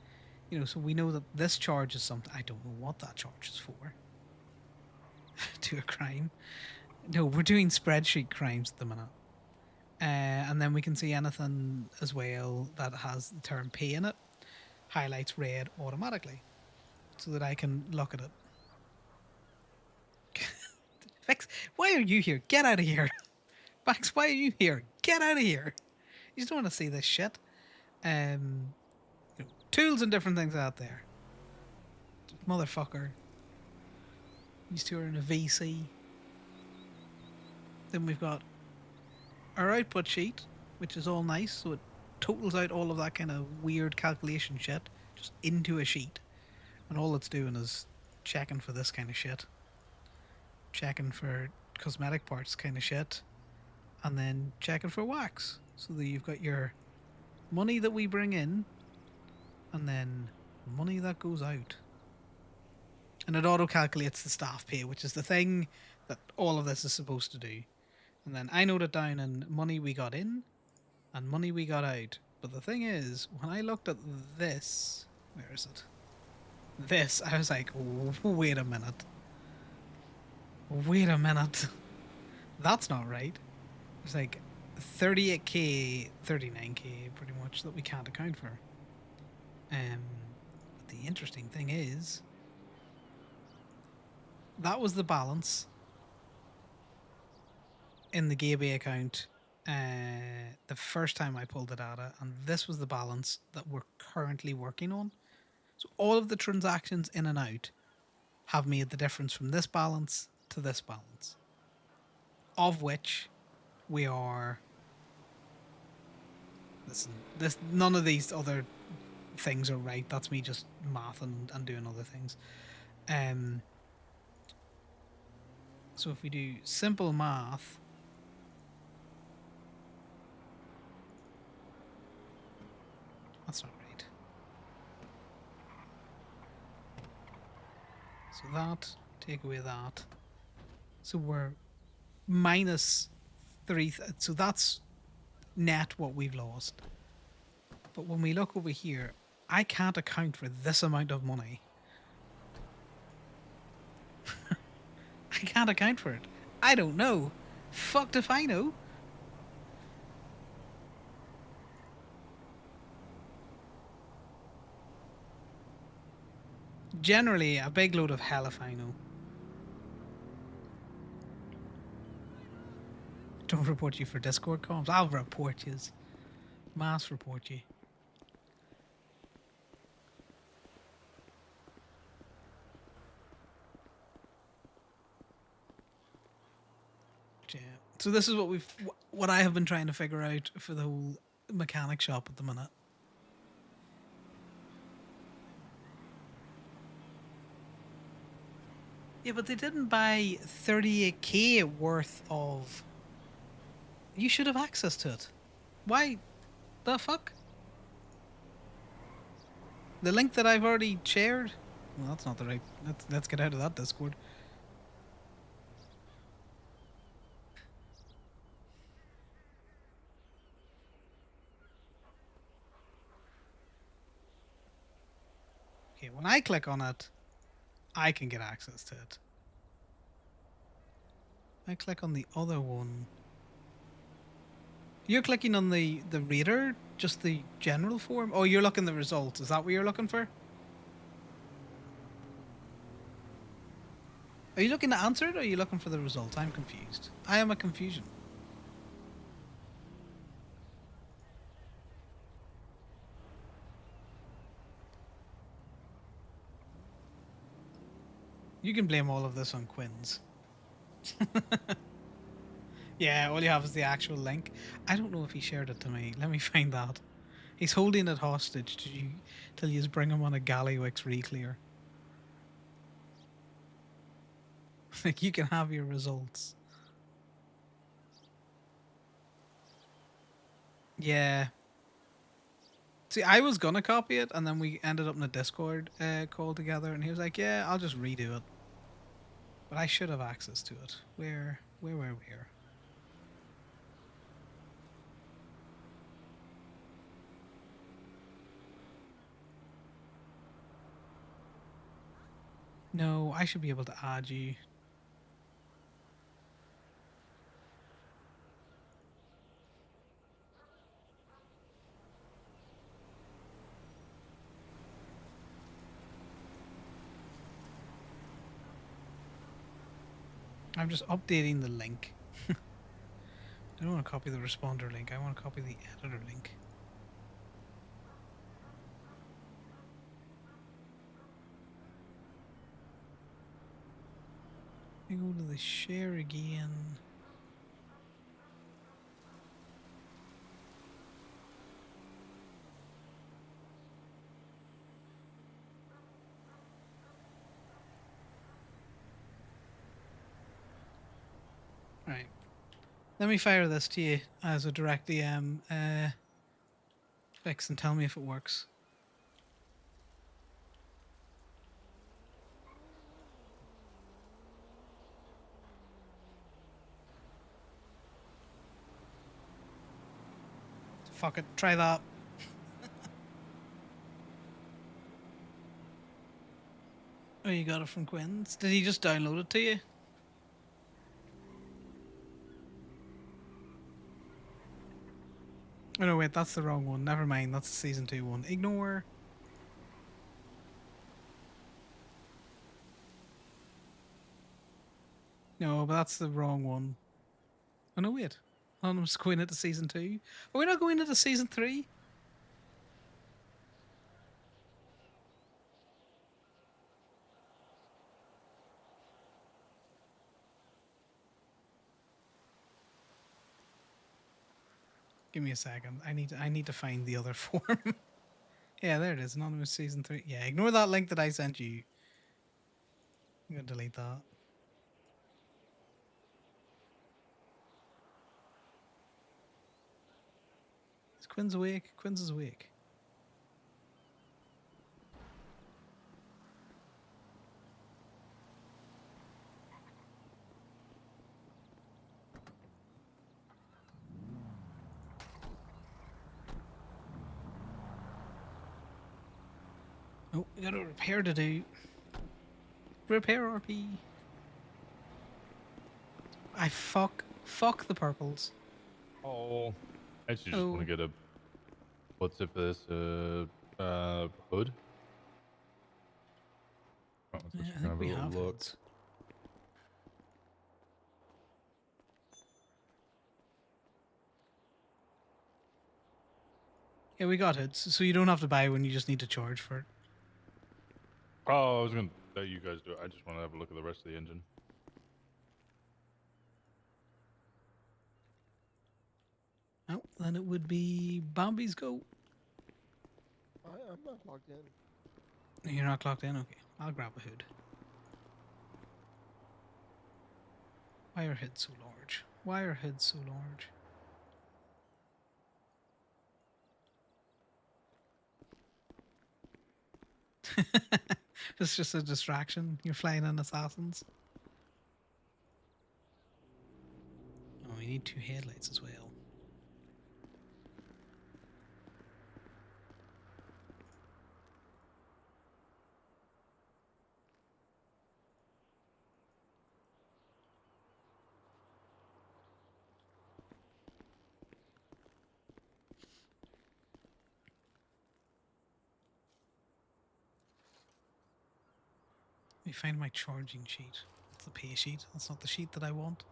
So we know that this charge is something. I don't know what that charge is for. To a crime. No, we're doing spreadsheet crimes at the minute. And then we can see anything as well that has the term pay in it. Highlights red automatically. So that I can look at it. Vex, why are you here? Get out of here. Vex, why are you here? Get out of here. You just don't want to see this shit. Tools and different things out there. Motherfucker. These two are in a VC. Then we've got our output sheet, which is all nice, so it totals out all of that kind of weird calculation shit just into a sheet. And all it's doing is checking for this kind of shit. checking for cosmetic parts kind of shit, and then checking for wax. So that you've got your money that we bring in, and then money that goes out. And it auto calculates the staff pay, which is the thing that all of this is supposed to do. And then I note it down in money we got in and money we got out. But the thing is, when I looked at this, where is it? This, I was like, wait a minute. Wait a minute. That's not right. It's like 38k, 39k pretty much that we can't account for. But the interesting thing is, that was the balance in the Gaby account the first time I pulled the data, and this was the balance that we're currently working on. So all of the transactions in and out have made the difference from this balance to this balance, of which we are. Listen, this none of these other things are right. That's me just math and doing other things. So if we do simple math, that's not right. So that, take away that. So we're minus 3. So that's net what we've lost. But when we look over here, I can't account for this amount of money. I can't account for it. I don't know. Fucked if I know. Generally, a big load of hell if I know. Don't report you for Discord comms. I'll report yous. Mass report you. Yeah. So this is what I have been trying to figure out for the whole mechanic shop at the minute. Yeah, but they didn't buy 38k worth of. You should have access to it. Why the fuck? The link that I've already shared? Well, that's not the right. Let's get out of that Discord. Okay, when I click on it, I can get access to it. I click on the other one. You're clicking on the reader, just the general form? Oh, you're looking at the results. Is that what you're looking for? Are you looking to answer it, or are you looking for the results? I'm confused. I am a confusion. You can blame all of this on Quinn's. Yeah, all you have is the actual link. I don't know if he shared it to me. Let me find that. He's holding it hostage till you bring him on a Gallywix reclear. Like, you can have your results. Yeah. See, I was gonna copy it, and then we ended up in a Discord call together, and he was like, "Yeah, I'll just redo it." But I should have access to it. Where were we here? No, I should be able to add you. I'm just updating the link. I don't want to copy the responder link. I want to copy the editor link. I go to the share again. Right. Let me fire this to you as a direct DM fix and tell me if it works. Fuck it, try that. Oh, you got it from Quinn's? Did he just download it to you? Oh no, wait, that's the wrong one. Never mind, that's the season 2 one. Ignore. No, but that's the wrong one. Oh no, wait. Anonymous going into season 2. Are we not going into season 3? Give me a second. I need to find the other form. Yeah, there it is. Anonymous season 3. Yeah, ignore that link that I sent you. I'm gonna delete that. Is Quinn's awake? Quinn's is awake. Oh, we got a repair to do. Repair RP. Fuck the purples. Oh, I actually just want Oh. to get a. What's it for this? Hood. Oh, let's Yeah, just I think have a we little have look. hoods. Yeah, we got hoods, so you don't have to buy one. You just need to charge for it. Oh, I was gonna let you guys do it. I just want to have a look at the rest of the engine. Oh, then it would be Bambi's go. I'm not logged in. You're not clocked in? Okay, I'll grab a hood. Why are hoods so large? Why are hoods so large? It's just a distraction. You're flying in assassins. Oh, we need 2 headlights as well. Let me find my charging sheet. That's the pay sheet. That's not the sheet that I want.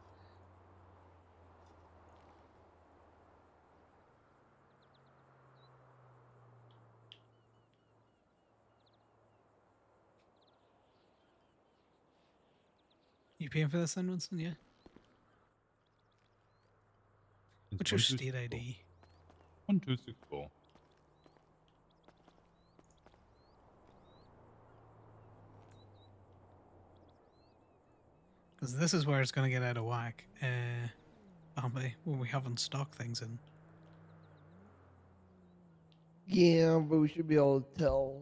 You paying for this then, Winston? Yeah. It's What's your state 1264. ID? 1264. Because this is where it's going to get out of whack. Bambi, when we haven't stock things in. Yeah, but we should be able to tell.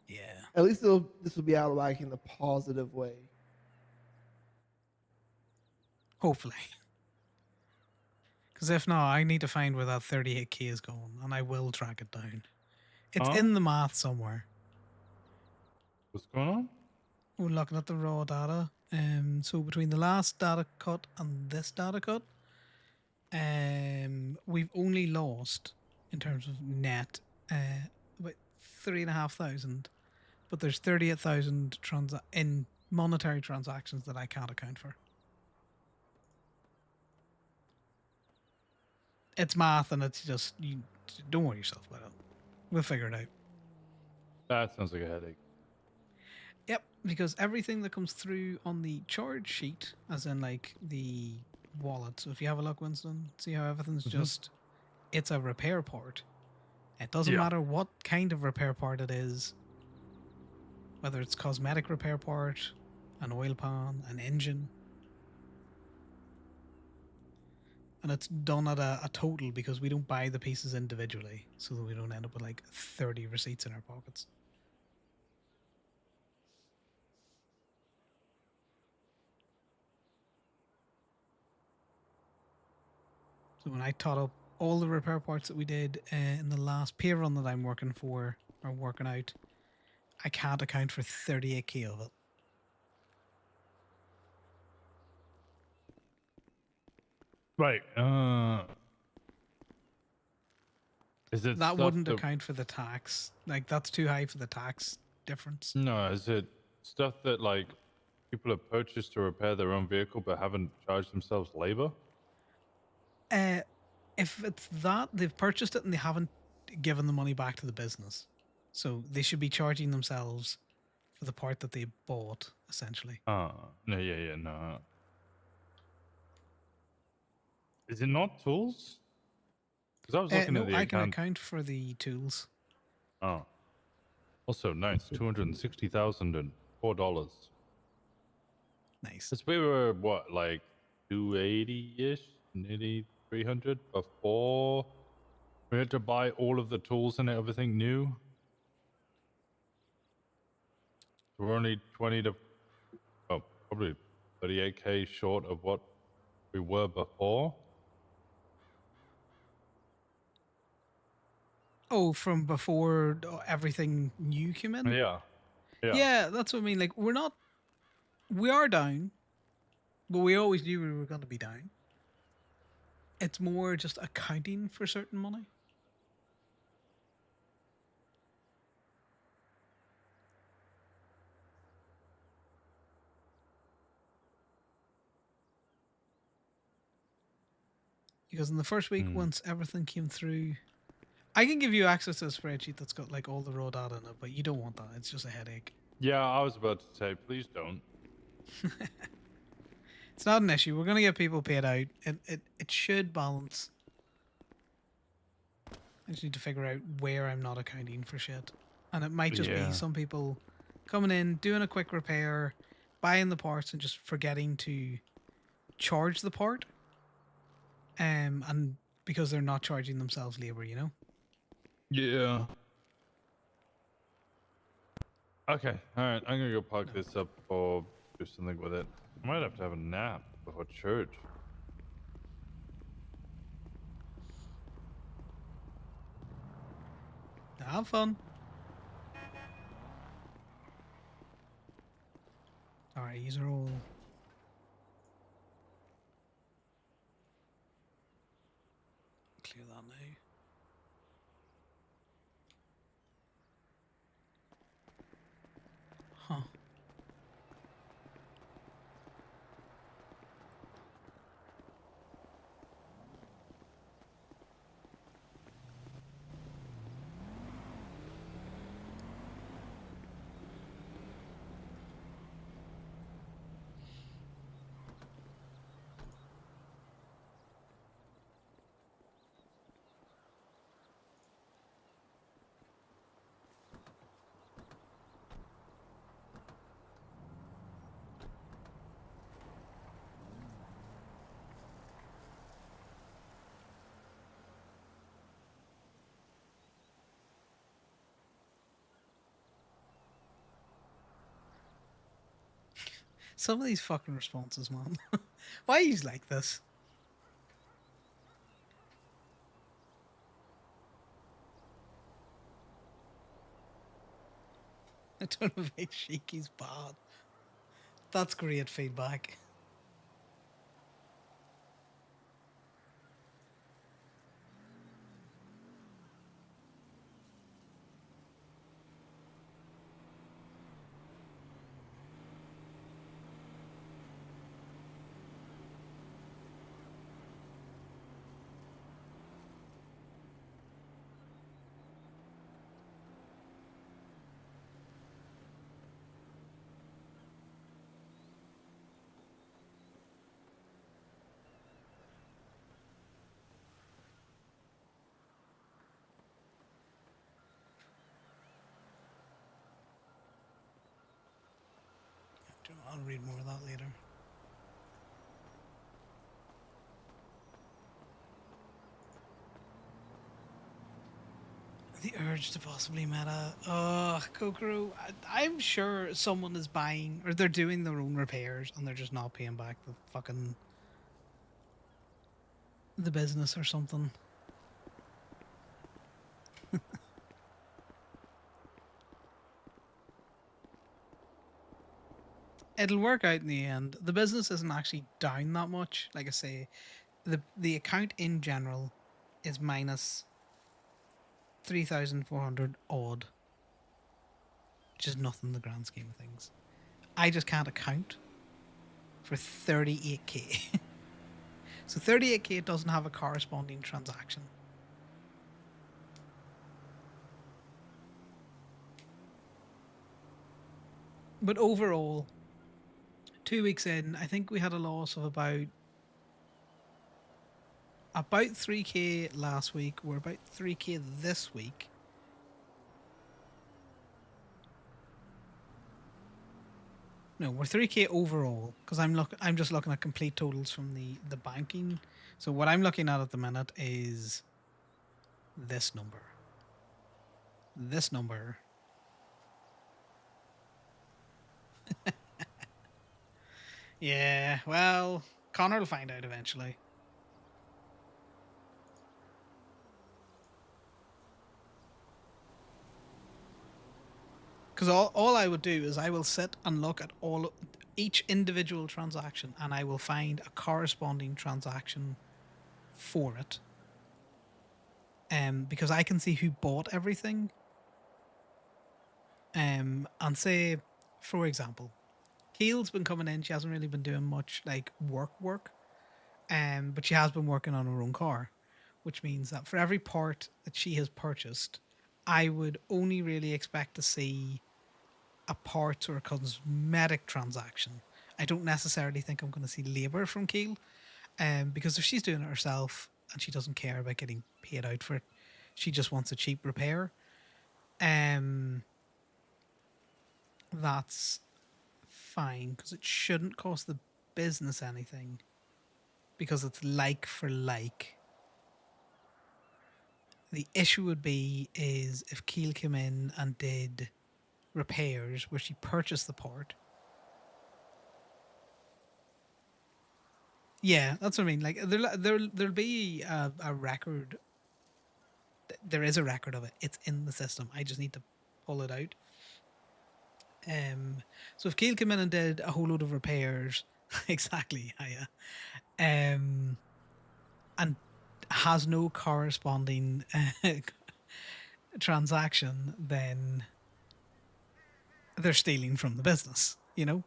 Yeah. At least this will be out of whack in the positive way. Hopefully. Because if not, I need to find where that 38k is going, and I will track it down. It's Huh? in the math somewhere. What's going on? We're looking at the raw data. So between the last data cut and this data cut, we've only lost in terms of net about 3,500. But there's 38,000 in monetary transactions that I can't account for. It's math, and it's just you don't worry yourself about it. We'll figure it out. That sounds like a headache. Yep, because everything that comes through on the charge sheet, as in like the wallet. So if you have a look, Winston, see how everything's just it's a repair part. It doesn't matter what kind of repair part it is, whether it's cosmetic repair part, an oil pan, an engine. and it's done at a total because we don't buy the pieces individually, so that we don't end up with like 30 receipts in our pockets. So when I tot up all the repair parts that we did in the last peer run that I'm working for or working out, I can't account for 38k of it. Right. Is it That stuff wouldn't that account for the tax. Like that's too high for the tax difference. no? Is it stuff that like people have purchased to repair their own vehicle but haven't charged themselves labor? If it's that, they've purchased it and they haven't given the money back to the business, so they should be charging themselves for the part that they bought, essentially. No, yeah, no. Is it not tools? Because I was looking at No, the I can account. account for the tools. Oh, also nice, $260,004. Nice. Because we were what, like 280-ish, nearly 300 before we had to buy all of the tools and everything new. So we're only 20 to, oh, probably 38k short of what we were before. Oh, from before everything new came in? Yeah, yeah. Yeah, that's what I mean. Like, we are down, but we always knew we were going to be down. It's more just accounting for certain money. Because in the first week, once everything came through, I can give you access to a spreadsheet that's got like all the raw data in it, but you don't want that. It's just a headache. Yeah, I was about to say, please don't. It's not an issue. We're going to get people paid out. It should balance. I just need to figure out where I'm not accounting for shit. And it might just be some people coming in, doing a quick repair, buying the parts, and just forgetting to charge the part. And because they're not charging themselves labor, you know? Yeah. Okay, alright, I'm gonna go park this up or do something with it. I might have to have a nap before church. Have fun. Alright, these are all. Clear that now. Huh. Some of these fucking responses, man. Why are you like this? I don't know if Shaky's bad. That's great feedback. I'll read more of that later. Urge to possibly meta. Kokoro. I'm sure someone is buying, or they're doing their own repairs, and they're just not paying back the fucking the business or something. It'll work out in the end. The business isn't actually down that much. Like I say, the account in general is minus 3,400 odd, which is nothing in the grand scheme of things. I just can't account for 38k. So 38k doesn't have a corresponding transaction. But overall, 2 weeks in, I think we had a loss of about 3k last week. We're about 3k this week. No, we're 3k overall because I'm just looking at complete totals from the banking. So what I'm looking at the minute is this number. This number. Yeah, well, Connor will find out eventually. Because all I would do is I will sit and look at each individual transaction, and I will find a corresponding transaction for it. Because I can see who bought everything. And say, for example, Keel's been coming in. She hasn't really been doing much like work. But she has been working on her own car, which means that for every part that she has purchased, I would only really expect to see a parts or a cosmetic transaction. I don't necessarily think I'm going to see labor from Keel, because if she's doing it herself and she doesn't care about getting paid out for it, she just wants a cheap repair. That's fine because it shouldn't cost the business anything because it's like for like. The issue would be is if Keel came in and did repairs where she purchased the part. Yeah, that's what I mean. Like there'll be a record. There is a record of it. It's in the system. I just need to pull it out. So if Keel came in and did a whole load of repairs, exactly, yeah, and has no corresponding transaction, then they're stealing from the business. You know,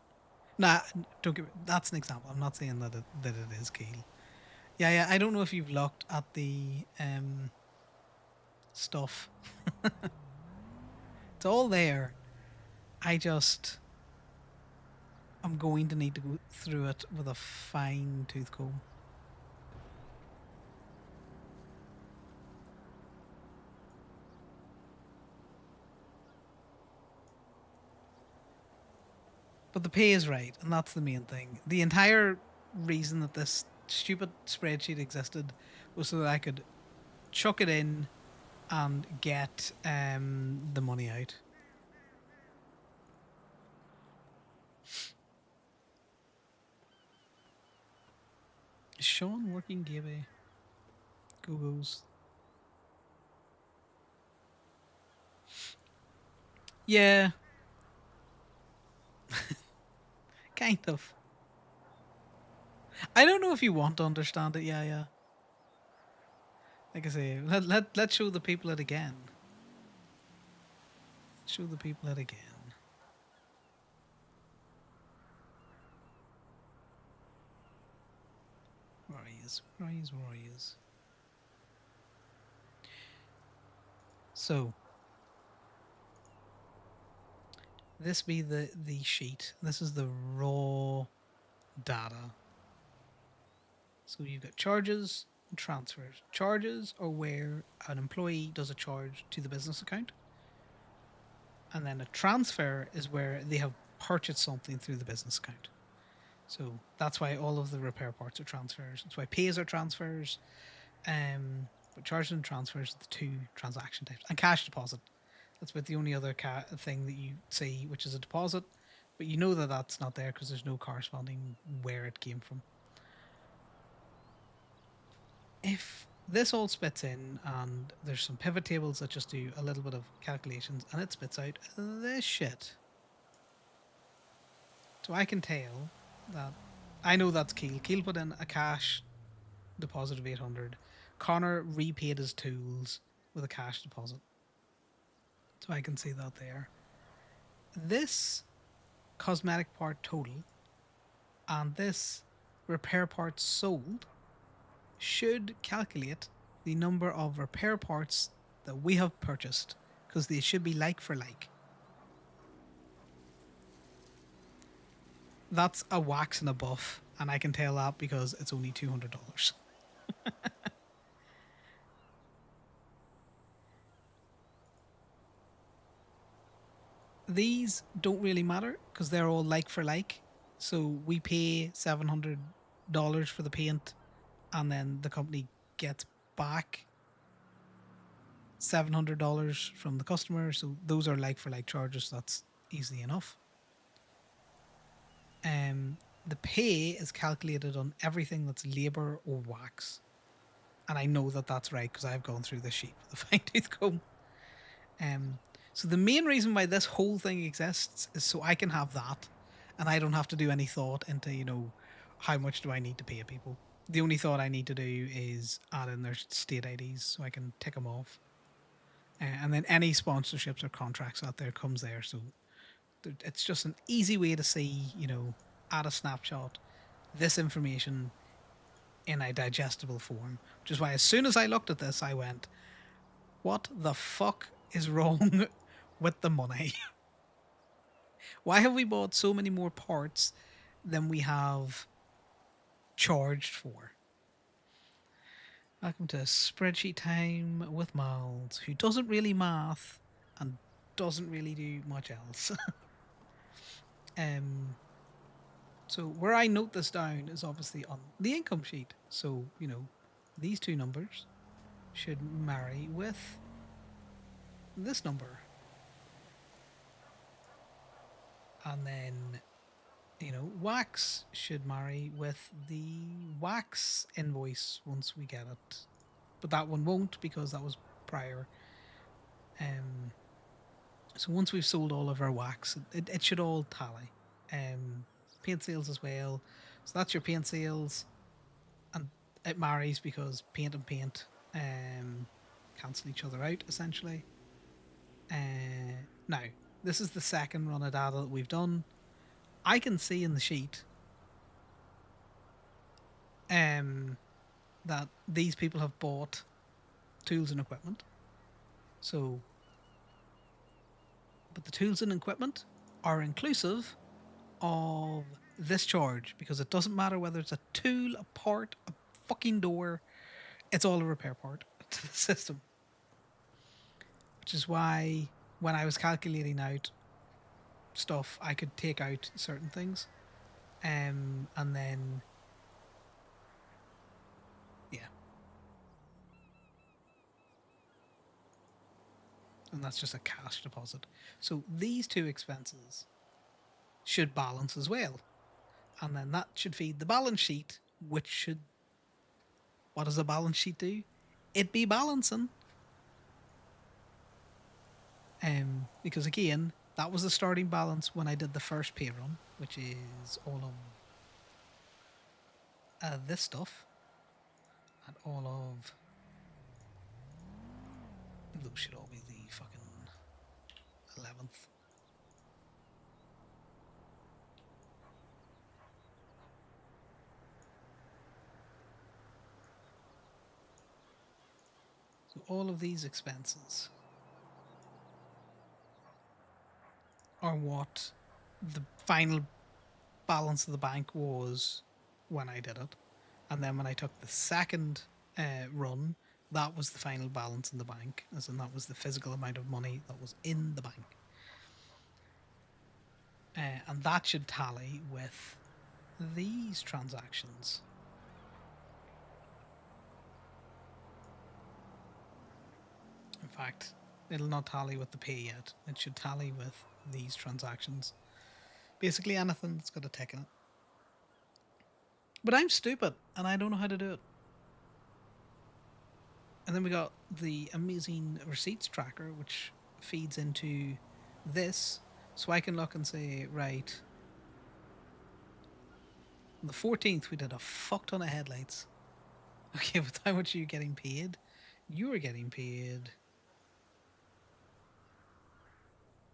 nah, don't give. That's an example. I'm not saying that it is Keel. Yeah. I don't know if you've looked at the stuff. It's all there. I'm going to need to go through it with a fine tooth comb. But the pay is right, and that's the main thing. The entire reason that this stupid spreadsheet existed was so that I could chuck it in and get the money out. Is Sean working Gaby? Go-Go's. Yeah. Kind of. I don't know if you want to understand it. Yeah. Like I say, let's show the people it again. Show the people it again. Where he is. So this be the sheet. This is the raw data. So you've got charges and transfers. Charges are where an employee does a charge to the business account. And then a transfer is where they have purchased something through the business account. So that's why all of the repair parts are transfers. That's why pays are transfers. but charges and transfers are the two transaction types. And cash deposit. That's about the only other thing that you see, which is a deposit. But you know that that's not there because there's no corresponding where it came from. If this all spits in and there's some pivot tables that just do a little bit of calculations and it spits out this shit. So I can tell that I know that's Keel. Keel put in a cash deposit of 800. Connor repaid his tools with a cash deposit. So I can see that there. This cosmetic part total and this repair parts sold should calculate the number of repair parts that we have purchased, because they should be like for like. That's a wax and a buff, and I can tell that because it's only $200. These don't really matter because they're all like for like. So we pay $700 for the paint, and then the company gets back $700 from the customer. So those are like for like charges. That's easy enough. The pay is calculated on everything that's labor or wax, and I know that that's right because I've gone through this sheet with a fine tooth comb. So the main reason why this whole thing exists is so I can have that, and I don't have to do any thought into how much do I need to pay people. The only thought I need to do is add in their state IDs so I can tick them off, and then any sponsorships or contracts out there comes there. So it's just an easy way to see, add a snapshot, this information in a digestible form, which is why as soon as I looked at this, I went, what the fuck is wrong with the money? Why have we bought so many more parts than we have charged for? Welcome to spreadsheet time with Miles, who doesn't really math and doesn't really do much else. So where I note this down is obviously on the income sheet. So, these two numbers should marry with this number. And then, wax should marry with the wax invoice once we get it. But that one won't because that was prior. So once we've sold all of our wax, it should all tally. Paint sales as well. So that's your paint sales. And it marries because paint and paint cancel each other out, essentially. Now, this is the second run of data that we've done. I can see in the sheet that these people have bought tools and equipment. So, but the tools and equipment are inclusive of this charge because it doesn't matter whether it's a tool, a part, a fucking door, it's all a repair part to the system. Which is why when I was calculating out stuff, I could take out certain things. And then, yeah. And that's just a cash deposit. So these two expenses should balance as well. And then that should feed the balance sheet, which should... What does a balance sheet do? It be balancing. Because again, that was the starting balance when I did the first pay run, which is all of this stuff. And all of... Those should all be the fucking 11th. So all of these expenses are what the final balance of the bank was when I did it. And then when I took the second run, that was the final balance in the bank, as in that was the physical amount of money that was in the bank. And that should tally with these transactions. In fact, it'll not tally with the pay yet. It should tally with these transactions. Basically anything that's got a tick in it. But I'm stupid and I don't know how to do it. And then we got the amazing receipts tracker, which feeds into this. So I can look and say, right, on the 14th, we did a fuck ton of headlights. Okay, but how much are you getting paid? You were getting paid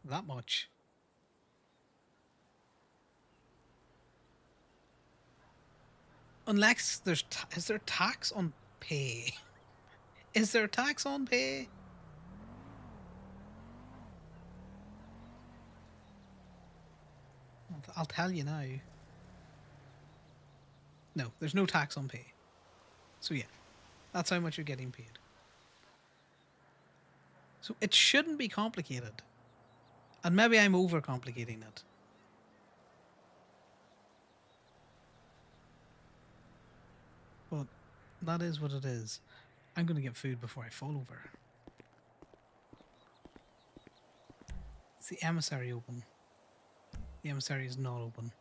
that much. Unless there's is there tax on pay? Is there tax on pay? I'll tell you now. No, there's no tax on pay. So yeah, that's how much you're getting paid. So it shouldn't be complicated. And maybe I'm overcomplicating it. But that is what it is. I'm going to get food before I fall over. Is the emissary open? The emissary is not open.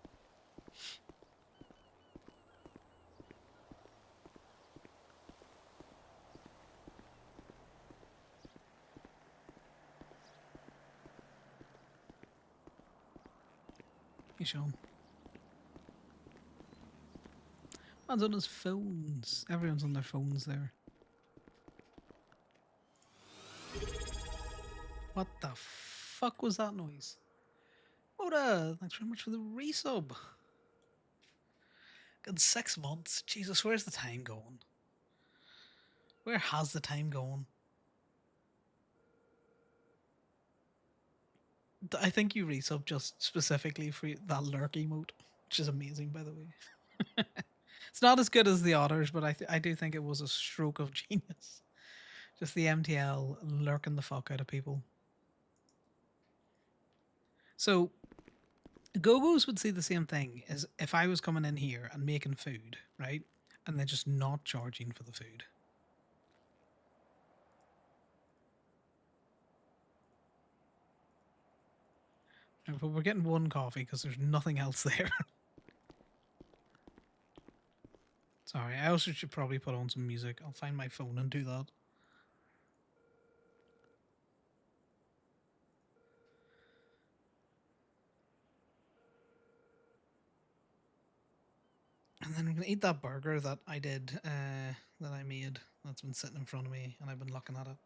Hey, Sean. Man's on his phones. Everyone's on their phones there. What the fuck was that noise? Oda, thanks very much for the resub. Good 6 months. Jesus, where's the time going? Where has the time gone? I think you resub just specifically for that lurk emote, which is amazing, by the way. It's not as good as the others, but I do think it was a stroke of genius. Just the MTL lurking the fuck out of people. So, Go-Go's would see the same thing as if I was coming in here and making food, right? And they're just not charging for the food. But we're getting one coffee because there's nothing else there. Sorry, I also should probably put on some music. I'll find my phone and do that. And then I'm going to eat that burger that I did, that I made. That's been sitting in front of me and I've been looking at it.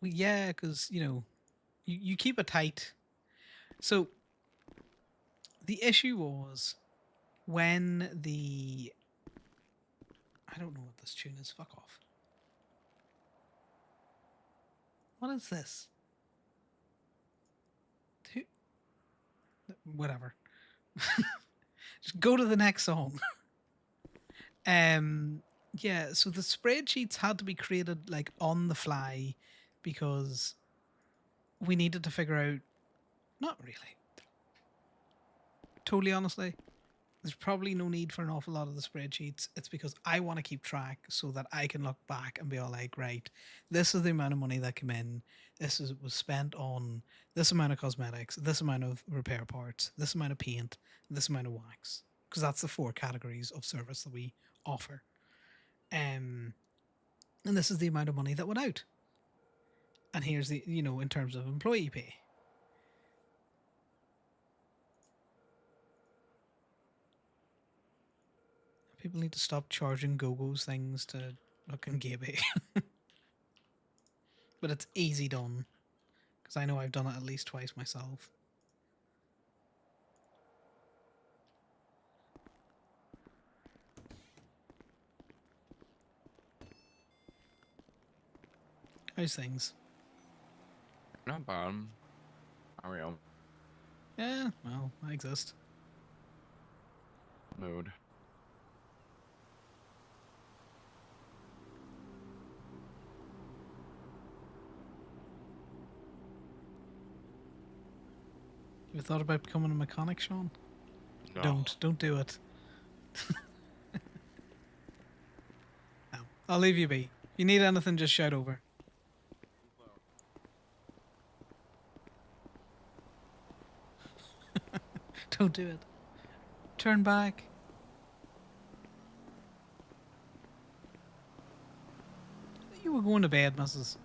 Well, yeah, because, you know, you keep it tight. So, the issue was when the... I don't know what this tune is. Fuck off. What is this? Who? Whatever. Just go to the next song. Yeah, so the spreadsheets had to be created like on the fly because we needed to figure out... Not really. Totally honestly, there's probably no need for an awful lot of the spreadsheets. It's because I want to keep track so that I can look back and be all like, right, this is the amount of money that came in. This was spent on this amount of cosmetics, this amount of repair parts, this amount of paint, this amount of wax. Because that's the 4 categories of service that we offer. And this is the amount of money that went out. And here's the, you know, in terms of employee pay. People need to stop charging Go-Go's things to look in Gaby. But it's easy done. Because I know I've done it at least twice myself. How's things? Not bad. How are you? Yeah, well, I exist. Mood. You thought about becoming a mechanic, Sean? No. Don't do it. No, I'll leave you be. If you need anything, just shout over. Don't do it. Turn back. You were going to bed, Mrs.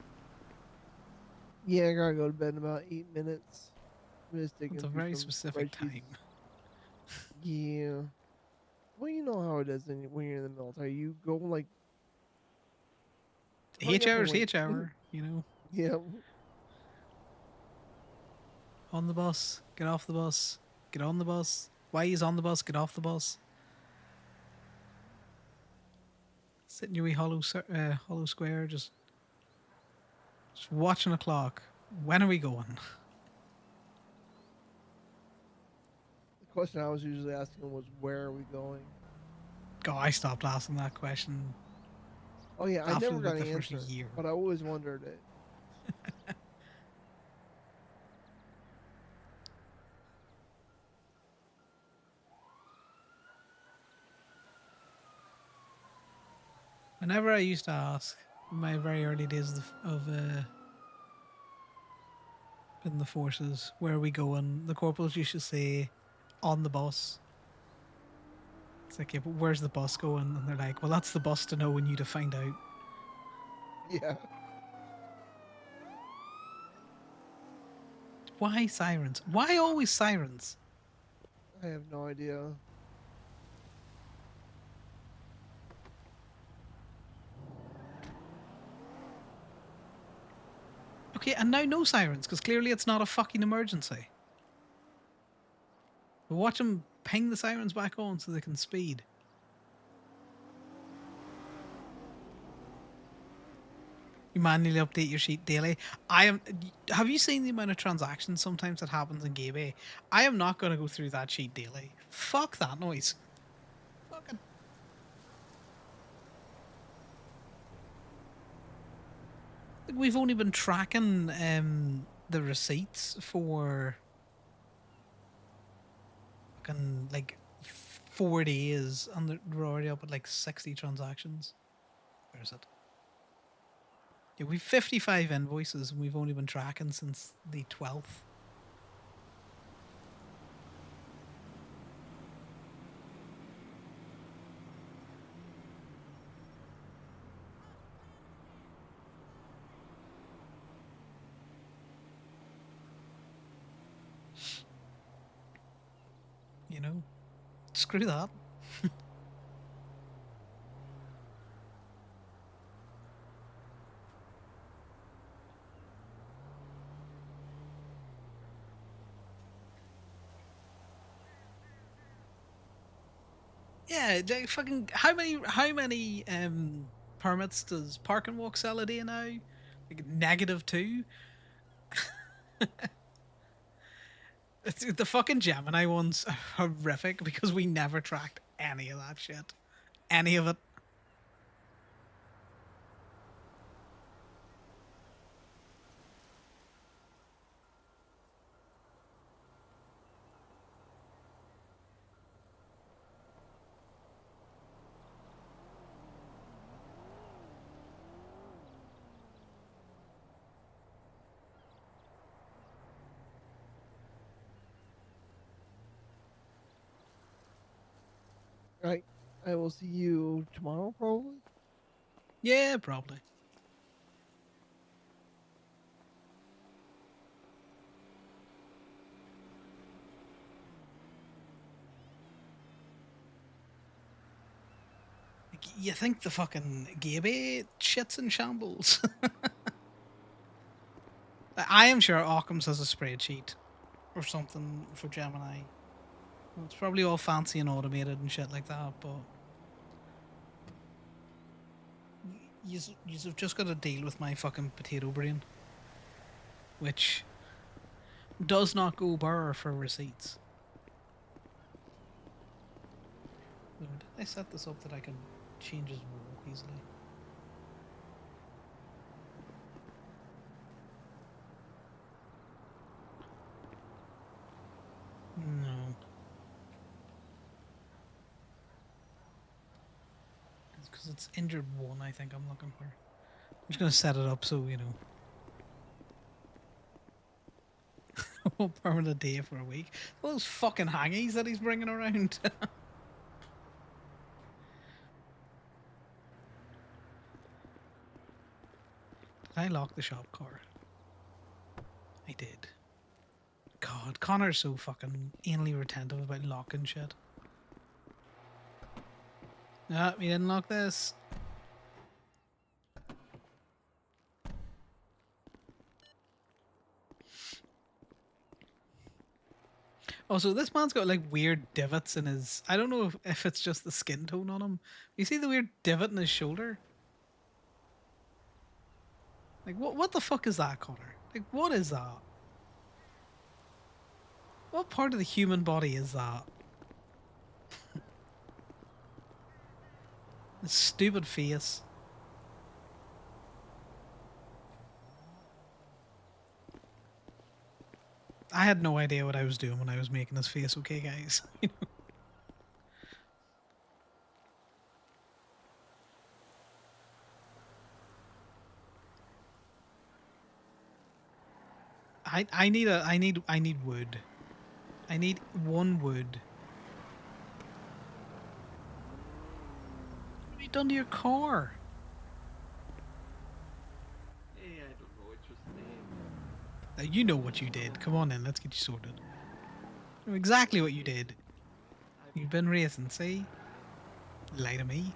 Yeah, I gotta go to bed in about 8 minutes. I'm just digging It's a through very some specific spreadsheets. time. Yeah. Well, you know how it is when you're in the military. You go like hurry H up and hours, wait. H hour. You know, Yeah. on the bus, get off the bus, get on the bus. Why is on the bus? Get off the bus. Sit in your wee hollow square, just watching the clock. When are we going? The question I was usually asking was, "Where are we going?" God, I stopped asking that question Oh yeah, I after never got like an the first answer, year. but I always wondered it. Whenever I used to ask in my very early days of in the forces, where are we going? The corporals used to say, on the bus. It's like, yeah, but where's the bus going? And they're like, well, that's the bus to know and you to find out. Yeah. Why sirens? Why always sirens? I have no idea. Okay, and now no sirens, because clearly it's not a fucking emergency. But watch them ping the sirens back on so they can speed. You manually update your sheet daily. Have you seen the amount of transactions sometimes that happens in Gabe? I am not going to go through that sheet daily. Fuck that noise. Fucking. Like, we've only been tracking the receipts for fucking like 4 days, and we're already up at like 60 transactions. Where is it? Yeah, we've 55 invoices, and we've only been tracking since the 12th. You know, screw that. Yeah, like fucking how many permits does Park and Walk sell a day now? Like -2. The fucking Gemini one's horrific because we never tracked any of that shit. Any of it. Right. I will see you tomorrow, probably. Yeah, probably. Like, you think the fucking Gabe shit's in shambles? I am sure Occam's has a spreadsheet or something for Gemini. It's probably all fancy and automated and shit like that, but you've just got to deal with my fucking potato brain, which does not go burr for receipts. So did I set this up that I can change his role easily? No. Because it's injured one, I think I'm looking for. I'm just going to set it up so, you know. Permanent day for a week. All those fucking hangies that he's bringing around. Did I lock the shop car? I did. God, Connor's so fucking anally retentive about locking shit. Ah, we didn't lock this. Also, this man's got like weird divots in his. I don't know if it's just the skin tone on him. You see the weird divot in his shoulder? Like, what the fuck is that, Connor? Like, what is that? What part of the human body is that? This stupid face. I had no idea what I was doing when I was making his face, okay, guys? I need wood. I need one wood. What have you done to your car? Hey, I don't know, it's just Now, you know what you did. Come on in, let's get you sorted. You know exactly what you did. You've been racing, see? Lie to me.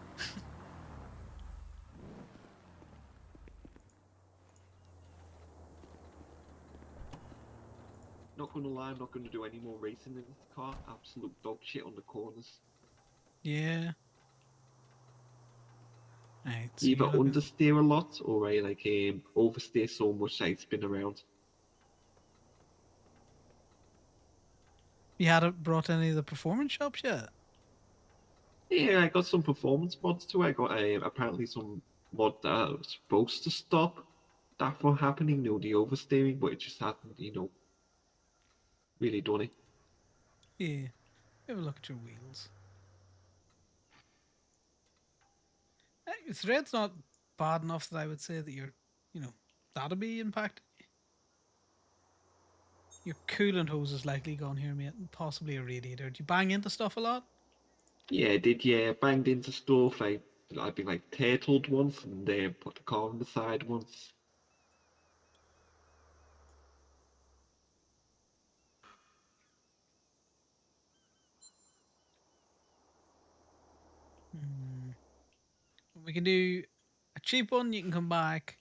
not gonna lie, I'm not gonna do any more racing in this car. Absolute dog shit on the corners. Yeah. Right, so Either you're looking... understeer a lot or I oversteer so much that I spin around. You hadn't brought any of the performance shops yet? Yeah, I got some performance mods too. I got apparently some mod that was supposed to stop that from happening, the oversteering, but it just hasn't, really done it. Yeah. Have a look at your wheels. Thread's not bad enough that I would say that you're, you know, that'll be impacted. Your coolant hose is likely gone here, mate, and possibly a radiator. Do you bang into stuff a lot? Yeah, I did. Yeah, banged into stuff. I've been like turtled once and put the car on the side once. We can do a cheap one, you can come back,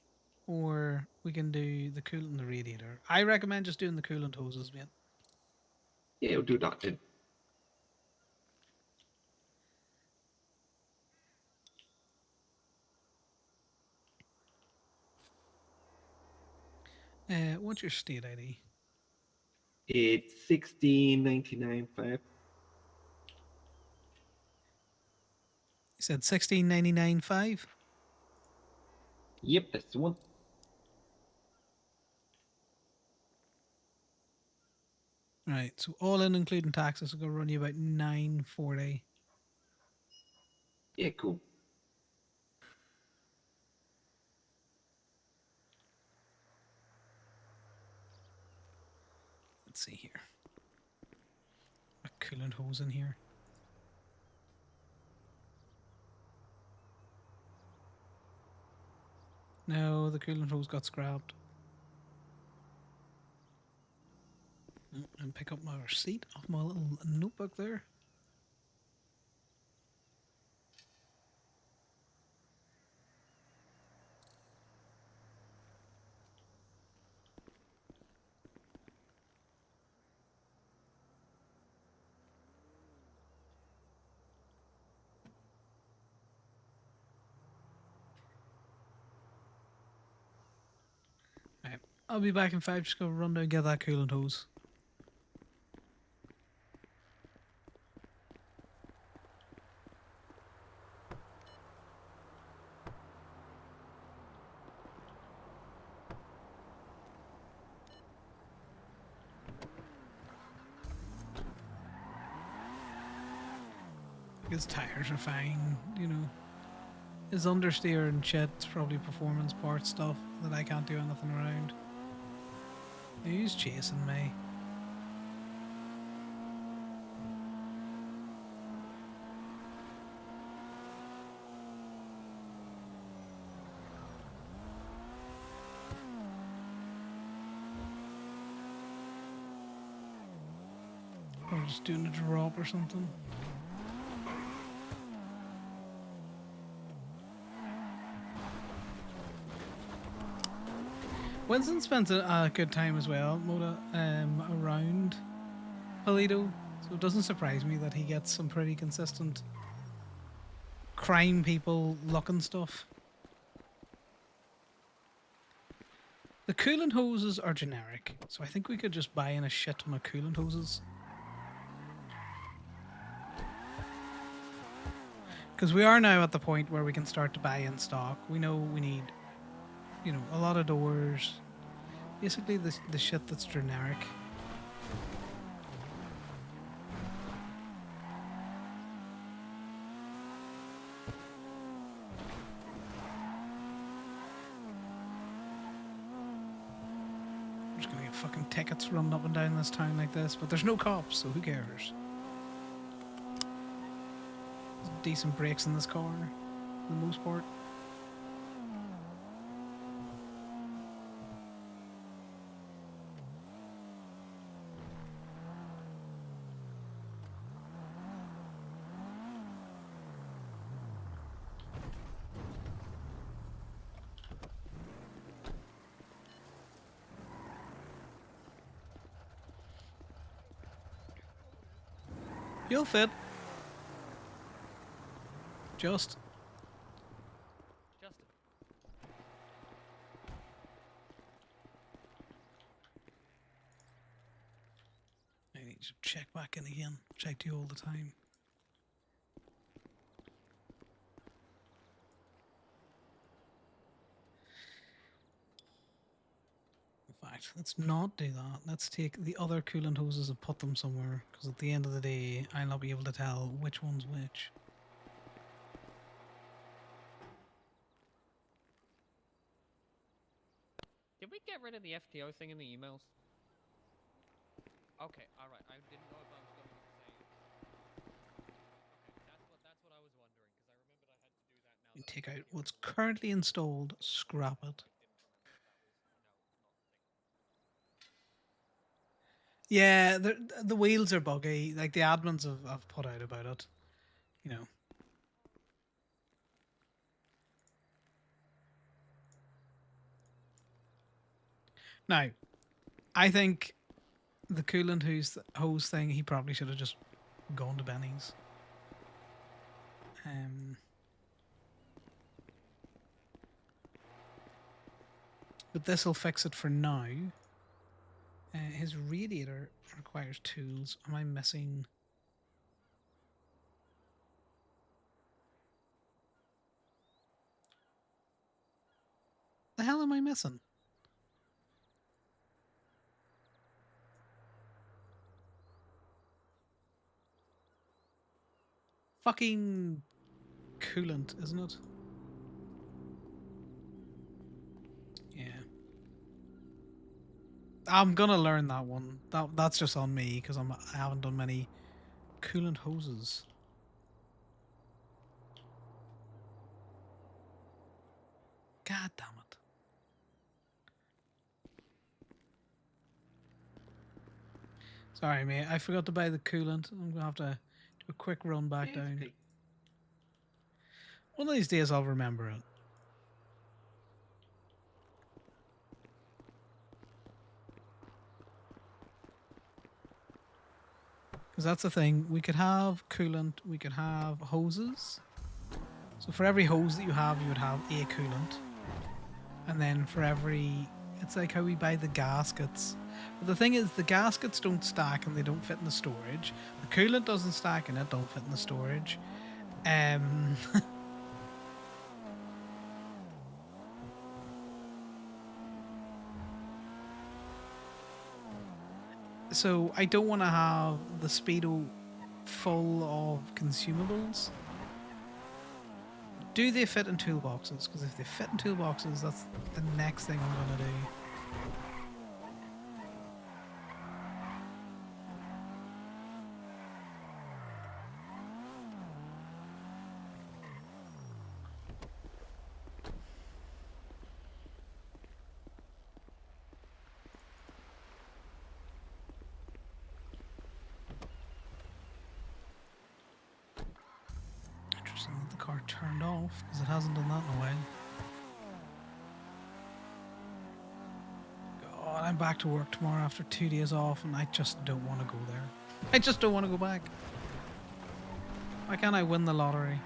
or we can do the coolant and the radiator. I recommend just doing the coolant hoses, mate. Yeah, we'll do that then. What's your state ID? It's 1699.5. You said 1699.5? Yep, that's the one. Right, so all in including taxes will go run you about 940. Yeah, cool. Let's see here. A coolant hose in here. No, the coolant hose got scrapped. And pick up my receipt off my little notebook there. Right, I'll be back in 5. Just go run down and get that coolant hose. His tires are fine, you know. His understeer and shit's probably performance part stuff that I can't do anything around. Who's chasing me? Or just doing a drop or something. Winston spends a good time as well, Moda, around Polito, so it doesn't surprise me that he gets some pretty consistent crime people looking stuff. The coolant hoses are generic, so I think we could just buy in a shit ton of coolant hoses. Because we are now at the point where we can start to buy in stock. We know we need, you know, a lot of doors. Basically the shit that's generic. We're just gonna get fucking tickets running up and down this town like this, but there's no cops, so who cares? There's decent brakes in this car, for the most part. You'll fit. Just. Justin. I need to check back in again, which I do all the time. In fact, let's not do that. Let's take the other coolant hoses and put them somewhere, because at the end of the day, I'll not be able to tell which one's which. Did we get rid of the FTO thing in the emails? Okay, alright. I didn't know if I was going to be saying. Okay, that's what I was wondering, because I remembered I had to do that now. You That take out FTO what's was currently installed, scrap it. Yeah, the wheels are buggy. Like the admins have put out about it. You know. Now, I think the coolant hose thing, he probably should have just gone to Benny's. But this will fix it for now. His radiator requires tools. Am I missing? The hell am I missing? Fucking coolant, isn't it? Yeah. I'm gonna learn that one. That's just on me because I haven't done many coolant hoses. God damn it. Sorry, mate. I forgot to buy the coolant. I'm gonna have to do a quick run back down. Okay. One of these days I'll remember it. Because that's the thing. We could have coolant. We could have hoses. So for every hose that you would have a coolant. And then for every... It's like how we buy the gaskets. But the thing is, the gaskets don't stack and they don't fit in the storage. The coolant doesn't stack and it don't fit in the storage. So I don't want to have the Speedo full of consumables. do they fit in toolboxes? Because if they fit in toolboxes, that's the next thing I'm gonna do. Interesting that the car turned off, because it hasn't done that in a while. God, I'm back to work tomorrow after 2 days off, and I just don't want to go there. I just don't want to go back. Why can't I win the lottery?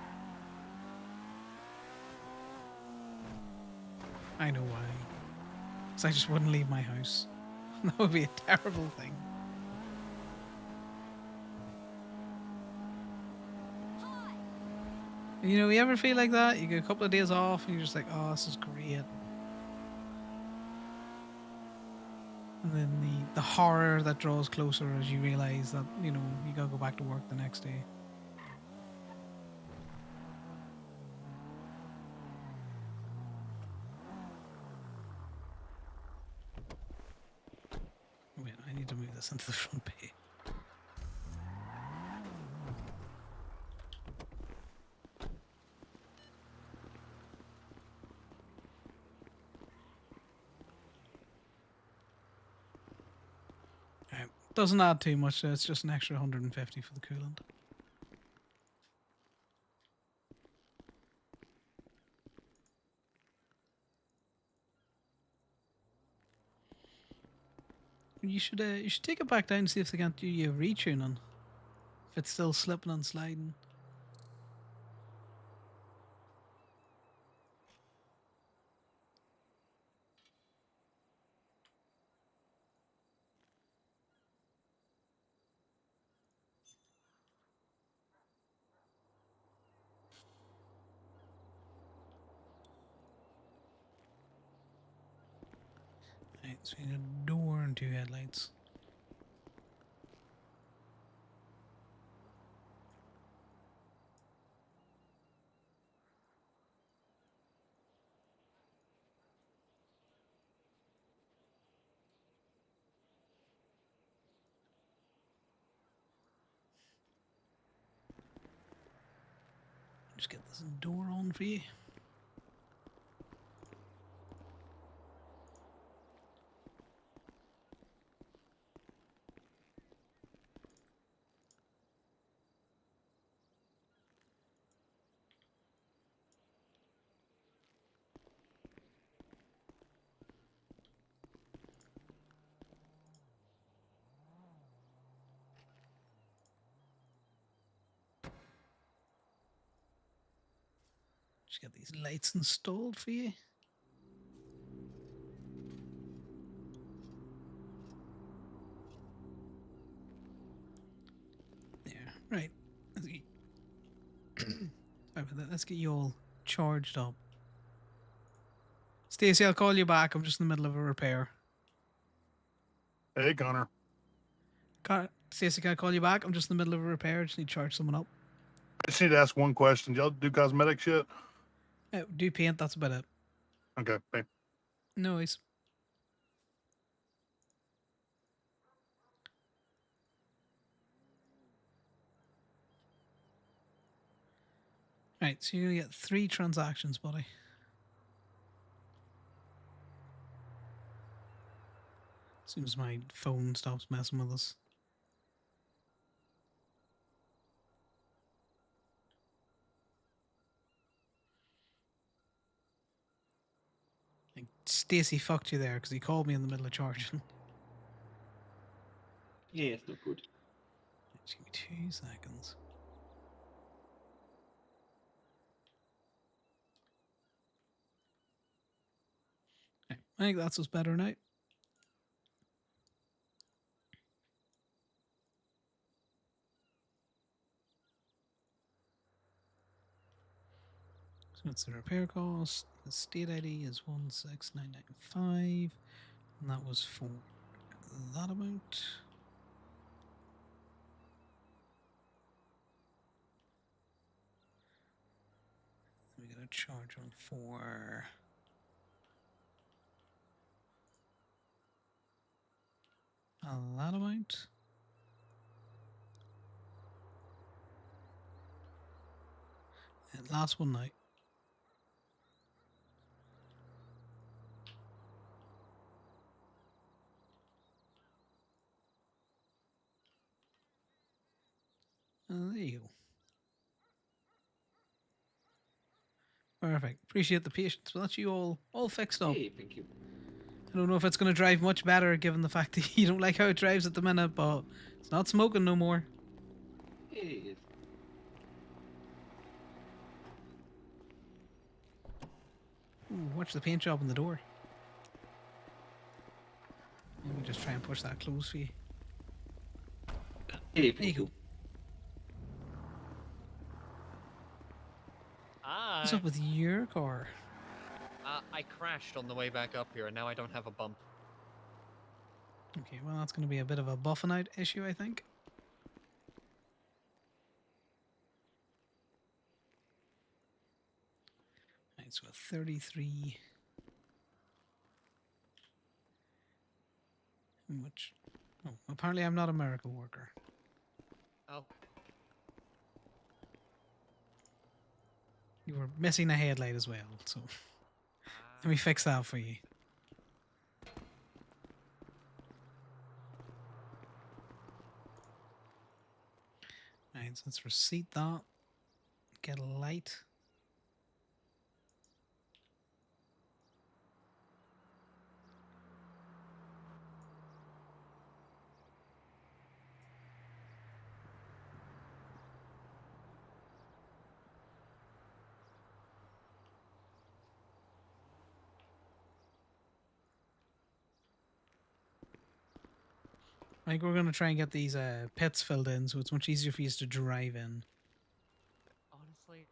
I know why. Because I just wouldn't leave my house. That would be a terrible thing. You know, you ever feel like that? You get a couple of days off and you're just like, oh, this is great. And then the horror that draws closer as you realize that, you know, you gotta go back to work the next day. Wait, I need to move this into the front page. Doesn't add too much, it's just an extra 150 for the coolant. You should take it back down and see if they can't do you a retuning. If it's still slipping and sliding. Right, so we need a door and 2 headlights. Just get this door on for you. Just get these lights installed for you. There, right. Sorry about that. Let's get you all charged up. Stacey, I'll call you back. I'm just in the middle of a repair. Hey, Connor. Stacey, can I call you back? I'm just in the middle of a repair. I just need to charge someone up. I just need to ask one question. Do y'all do cosmetic shit? Do paint, that's about it. Okay, bye. No worries. Right, so you're going to get 3 transactions, buddy. As soon as my phone stops messing with us. Like, Stacey fucked you there because he called me in the middle of charging. Yeah, it's not good. Just give me 2 seconds. Okay, I think that's us better now. So it's the repair cost. The state ID is 16995, and that was for that amount. We got a charge them for. A that amount. It lasts one night. There you go. Perfect. Appreciate the patience. Well, that's you all fixed up. Hey, thank you. I don't know if it's going to drive much better given the fact that you don't like how it drives at the minute, but it's not smoking no more. Hey, Ooh, watch the paint job on the door. Let me just try and push that close for you. hey, There you go. What's Hi. up with your car? I crashed on the way back up here, and now I don't have a bump. Okay, well, that's going to be a bit of a buffing out issue, I think. Right, so a 33. Which. Oh, apparently I'm not a miracle worker. Oh. You were missing a headlight as well, so let me fix that for you. Right, so let's receipt that. Get a light. I think we're going to try and get these pits filled in so it's much easier for you to drive in. Honestly,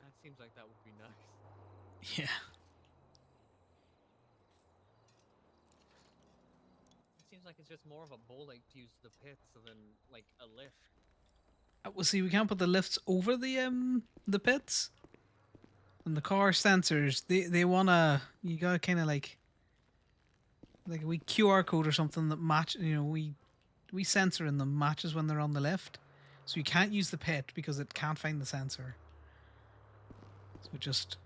that seems like that would be nice. Yeah. It seems like it's just more of a ball ache to use the pits than like a lift. Well, see, we can't put the lifts over the pits. And the car sensors, they wanna, you gotta kind of like a wee QR code or something that match, we sensor in them matches when they're on the lift. So you can't use the pit because it can't find the sensor. So just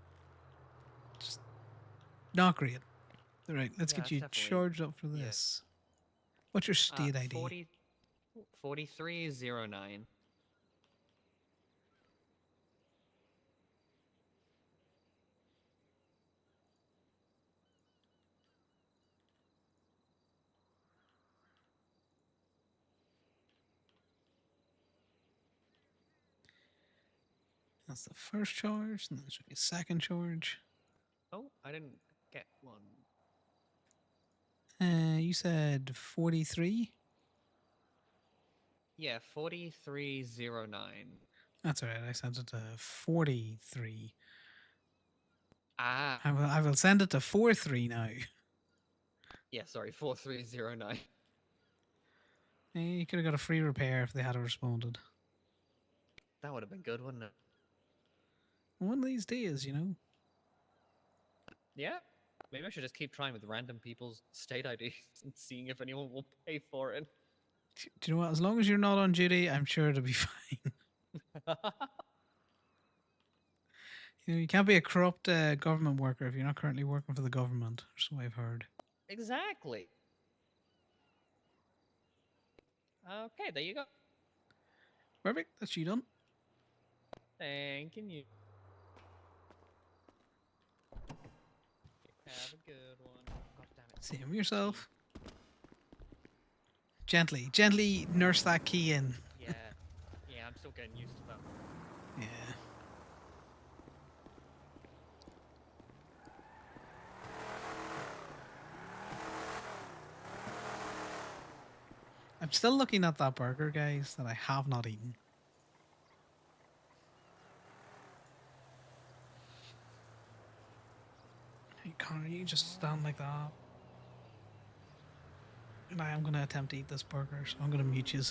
not great. All right, let's Yeah, get you that's definitely- charged up for yeah. this. What's your state ID? 4309. That's the first charge, and then there should be a second charge. Oh, I didn't get one. You said 43? Yeah, 4309. That's all right. I sent it to 43. Ah, I will send it to 43 now. yeah, sorry, 4309. You could have got a free repair if they had responded. That would have been good, wouldn't it? One of these days, Yeah. Maybe I should just keep trying with random people's state IDs and seeing if anyone will pay for it. Do you know what? As long as you're not on duty, I'm sure it'll be fine. You can't be a corrupt government worker if you're not currently working for the government, or so I've heard. Exactly. Okay, there you go. Perfect. That's you done. Thank you. Have a good one. God damn it. Same yourself. Gently nurse that key in. Yeah. Yeah, I'm still getting used to that. Yeah. I'm still looking at that burger, guys, that I have not eaten. Hey, Connor, you just stand like that. And I am going to attempt to eat this burger, so I'm going to mute you.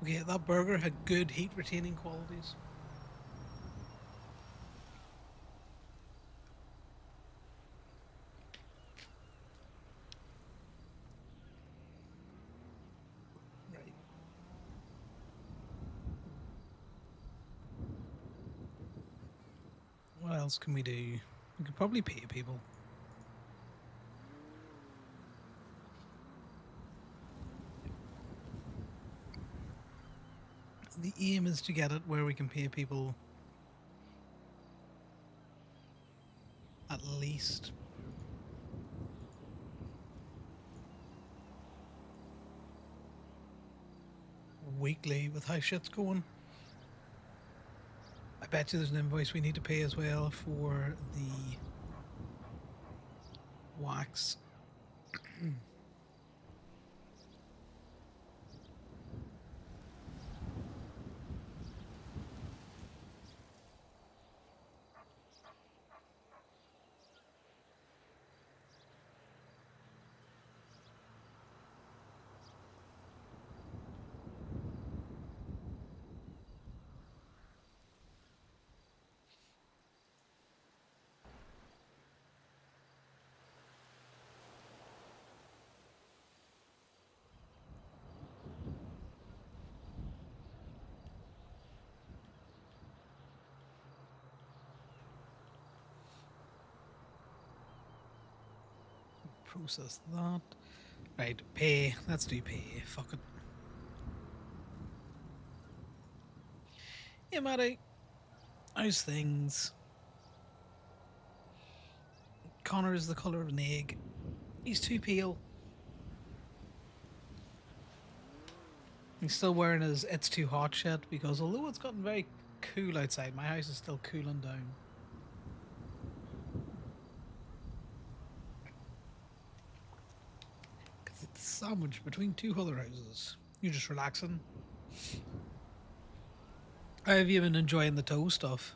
Okay, that burger had good heat retaining qualities. Right. What else can we do? We could probably pay people. The aim is to get it where we can pay people at least weekly with how shit's going. I bet you there's an invoice we need to pay as well for the wax. Process that. Right, pay. Let's do pay. Fuck it. Yeah, Matty. How's things? Connor is the colour of an egg. He's too pale. He's still wearing his It's Too Hot shit because although it's gotten very cool outside, my house is still cooling down. Because it's sandwiched between two other houses. You're just relaxing. How have you been enjoying the tow stuff?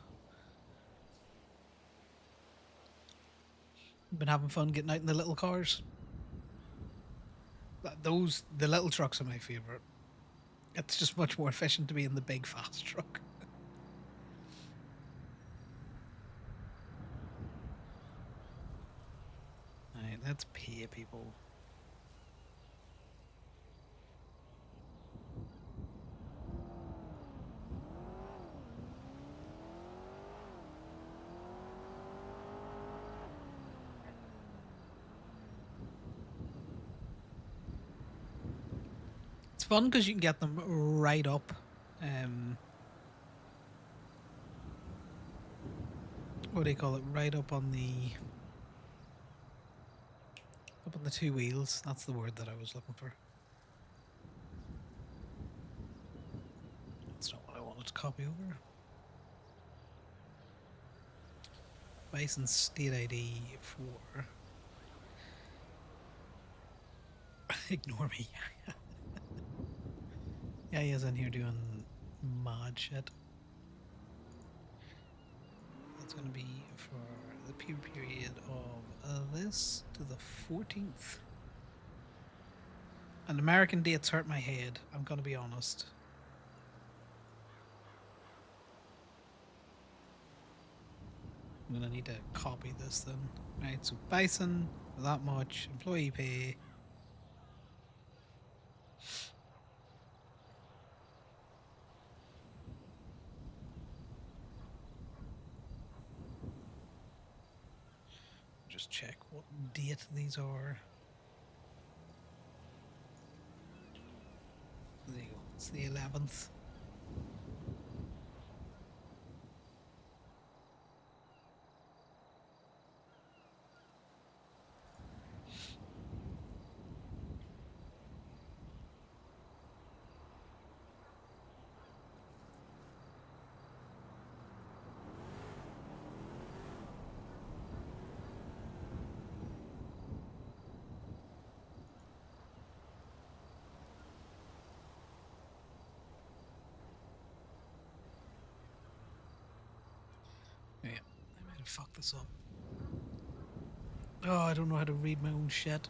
Been having fun getting out in the little cars? The little trucks are my favourite. It's just much more efficient to be in the big fast truck. Alright, let's pay people. It's fun because you can get them right up. What do you call it? Right up on the two wheels. That's the word that I was looking for. That's not what I wanted to copy over. License state ID for. Ignore me. Yeah, he is in here doing mod shit. That's going to be for the period of this to the 14th. And American dates hurt my head, I'm going to be honest. I'm going to need to copy this then. Right, so Bison, that much, employee pay. Just check what date these are. There you go, it's the 11th. Yeah, I might have fucked this up. Oh, I don't know how to read my own shit.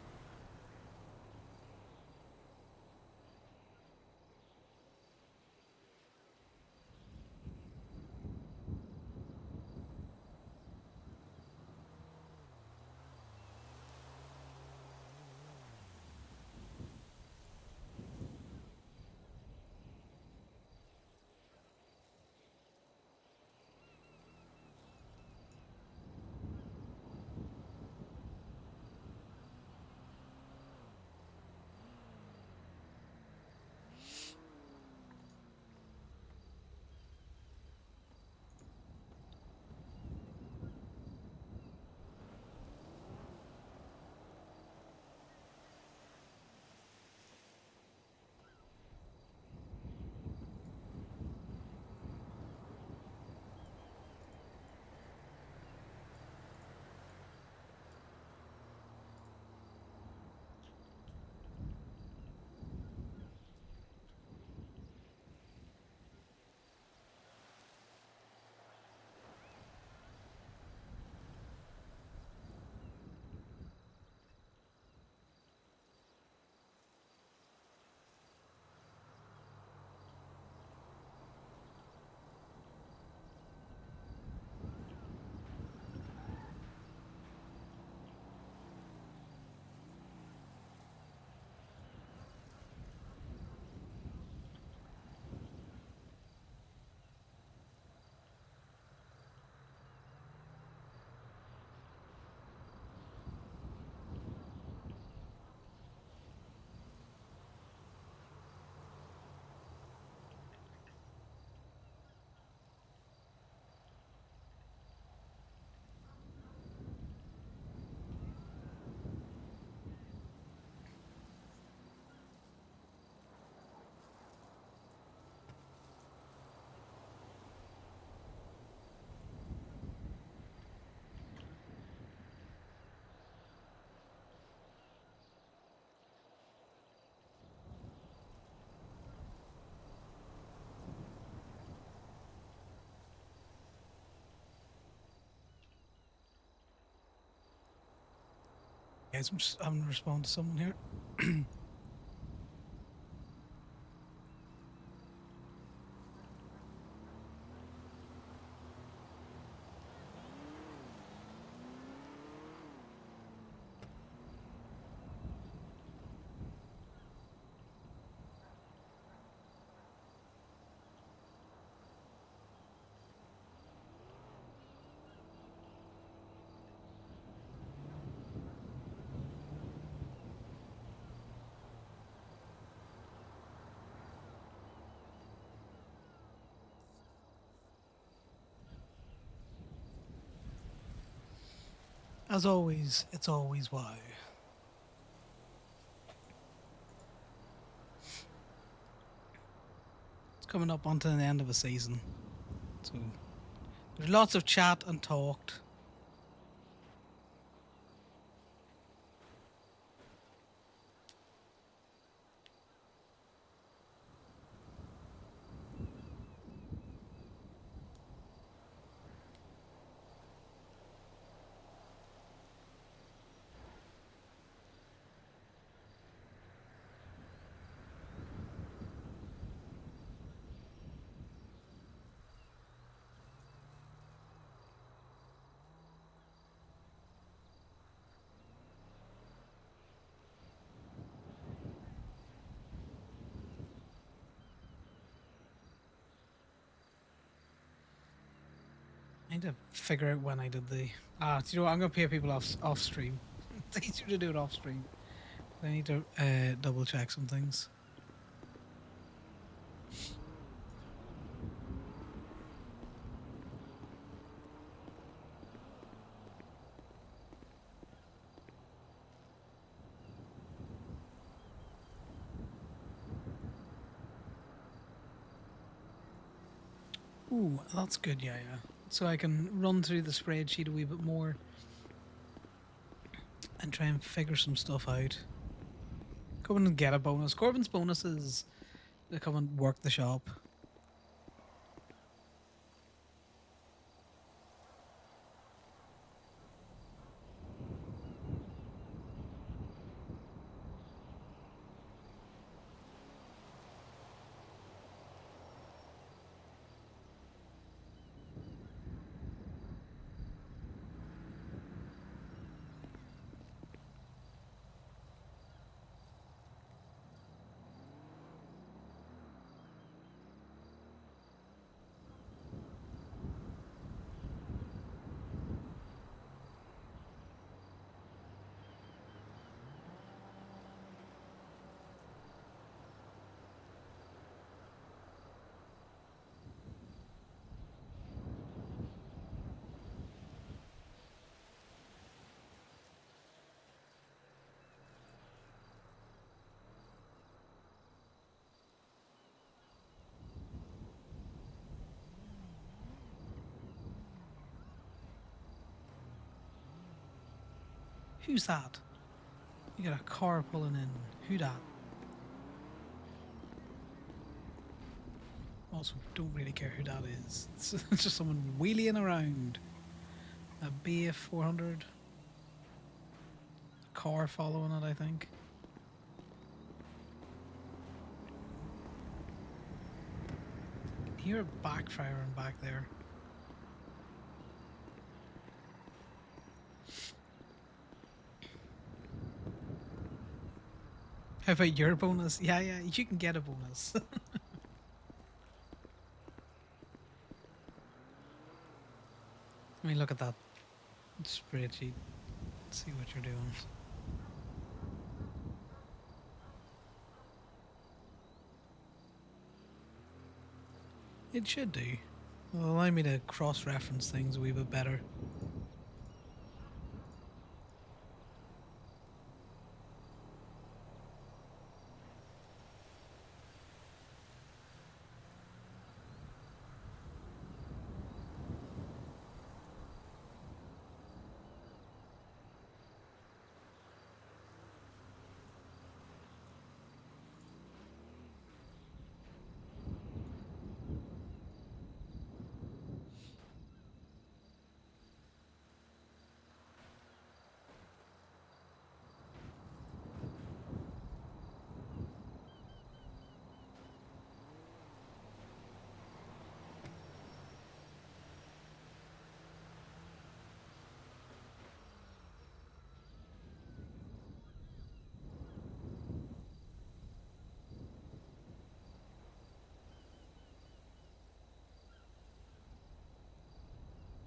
Guys, I'm just having to respond to someone here. As always, it's always why. It's coming up onto the end of a season. So there's lots of chat and talked. I need to figure out when I did the. Do you know what? I'm gonna pay people off stream. It's easier to do it off stream. I need to double check some things. Ooh, that's good, yeah. So I can run through the spreadsheet a wee bit more and try and figure some stuff out. Come and get a bonus. Corbin's bonus is to come and work the shop. Who's that? You got a car pulling in. Who that? Also, don't really care who that is. It's just someone wheeling around. A BF 400. A car following it, I think. I hear it backfiring back there. How about your bonus? Yeah, you can get a bonus. Let me look at that spreadsheet. See what you're doing. It should do. It'll allow me to cross-reference things a wee bit better.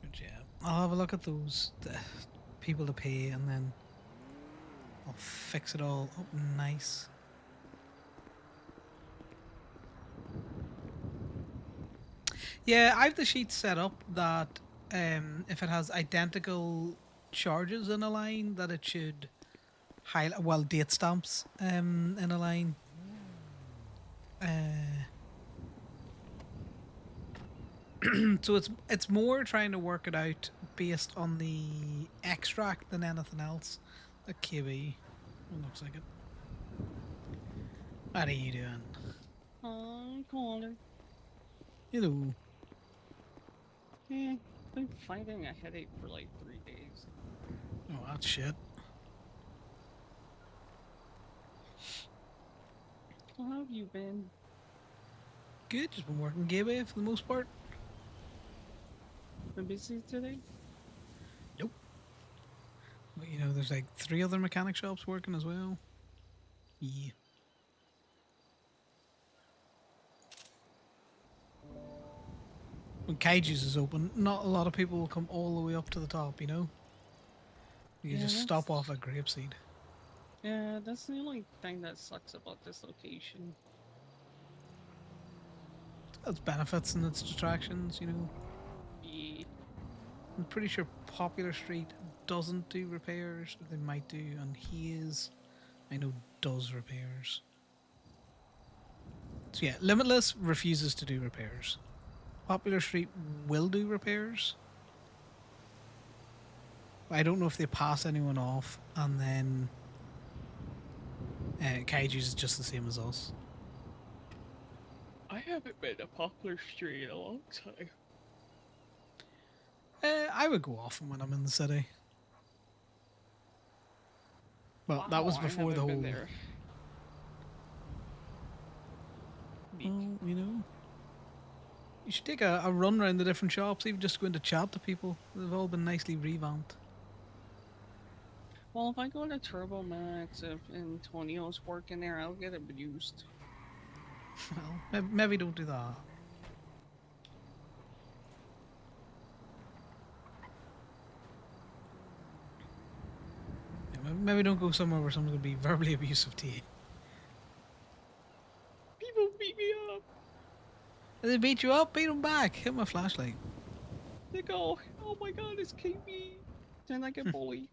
But yeah, I'll have a look at those people to pay, and then I'll fix it all up nice. Yeah, I have the sheet set up that if it has identical charges in a line, that it should highlight, well, date stamps in a line. So it's more trying to work it out based on the extract than anything else. The KB, it looks like it. What are you doing? Oh, Connor. Hello. Been fighting a headache for like 3 days. Oh, that's shit. How have you been? Good. Just been working gateway for the most part. Been busy today? Nope. But you know, there's like 3 other mechanic shops working as well. Yeah. When Kaiju's is open, not a lot of people will come all the way up to the top, you know? You Yeah, just stop that's- off at Grapeseed. Yeah, that's the only thing that sucks about this location. Its benefits and its detractions, you know? Yeah. I'm pretty sure Popular Street doesn't do repairs, or they might do, and Hayes, I know, does repairs. So yeah, Limitless refuses to do repairs. Popular Street will do repairs. I don't know if they pass anyone off, and then Kaiju's is just the same as us. I haven't been to Poplar Street in a long time. I would go often when I'm in the city. Well, that was Wow, I before the haven't whole. been there. Oh, you know. You should take a run around the different shops, even just going to chat to people. They've all been nicely revamped. Well, if I go to Turbo Max, if Antonio's working there, I'll get abused. Well, maybe don't do that. Yeah, maybe don't go somewhere where someone's going to be verbally abusive to you. People beat me up. If they beat you up, beat them back. Hit my flashlight. They go, oh my god, it's KB. Then I get bullied.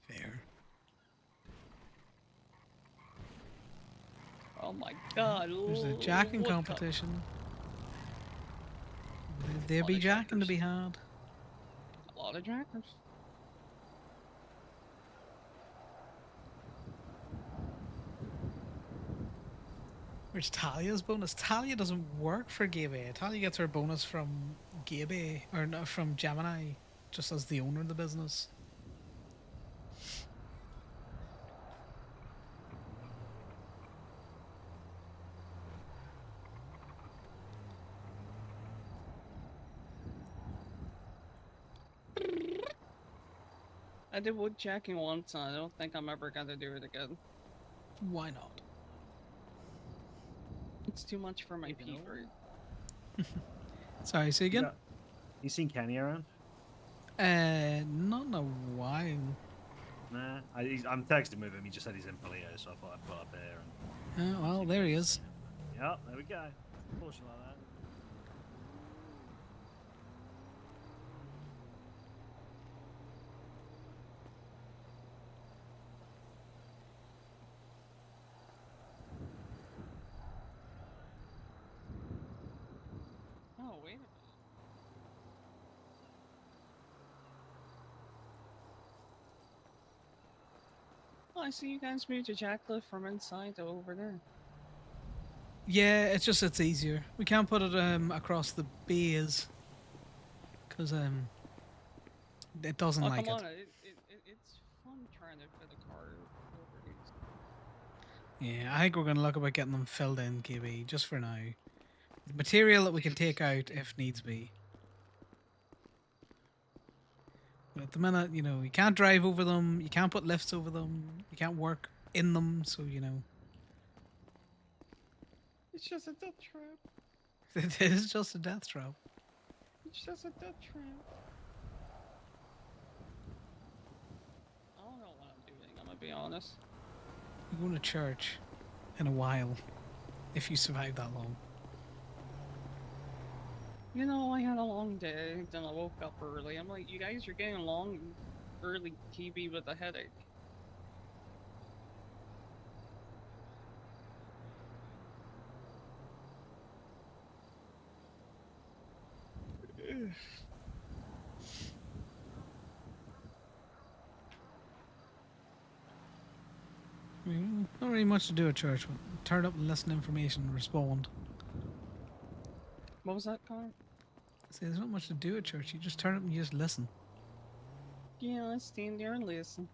Fair. Oh my god. There's a jacking look up. competition. There Lot be of jacking to jackers. be had. A lot of jackers. Where's Talia's bonus? Talia doesn't work for Gabe. Talia gets her bonus from Gabe, or no, from Gemini, just as the owner of the business. I did wood jacking once, and I don't think I'm ever gonna do it again. Why not? It's too much for my P grade. Sorry, say again? You seen Kenny around? Not in a while. Nah, I'm texting with him. He just said he's in Paleo, so I thought I'd pull up here. And Well, there he is. yep, there we go. Portion like that. Oh, wait a minute. Oh, I see you guys moved your jacklift from inside to over there. Yeah, it's easier. We can't put it across the bays because it doesn't Oh, like come it. on. It's fun trying to fit a car over these. Yeah, I think we're gonna look about getting them filled in, KB, just for now. The material that we can take out if needs be. But at the minute, you know, you can't drive over them, you can't put lifts over them, you can't work in them, so you know. It's just a death trap. It is just a death trap. You It's just a death trap. I don't know what I'm doing, I'm gonna be honest. You're going to church in a while, if you survive that long. You know, I had a long day, then I woke up early. I'm like, you guys are getting along early TV with a headache. I mean, not really much to do at church. But turn up and listen to information, respond. What was that, Connor? See, there's not much to do at church. You just turn up and you just listen. Yeah, I stand there and listen.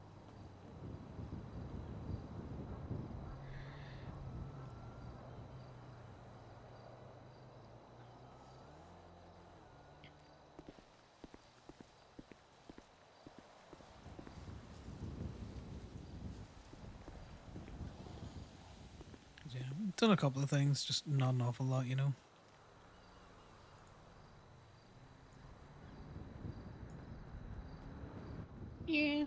Yeah, done a couple of things, just not an awful lot, you know. Yeah.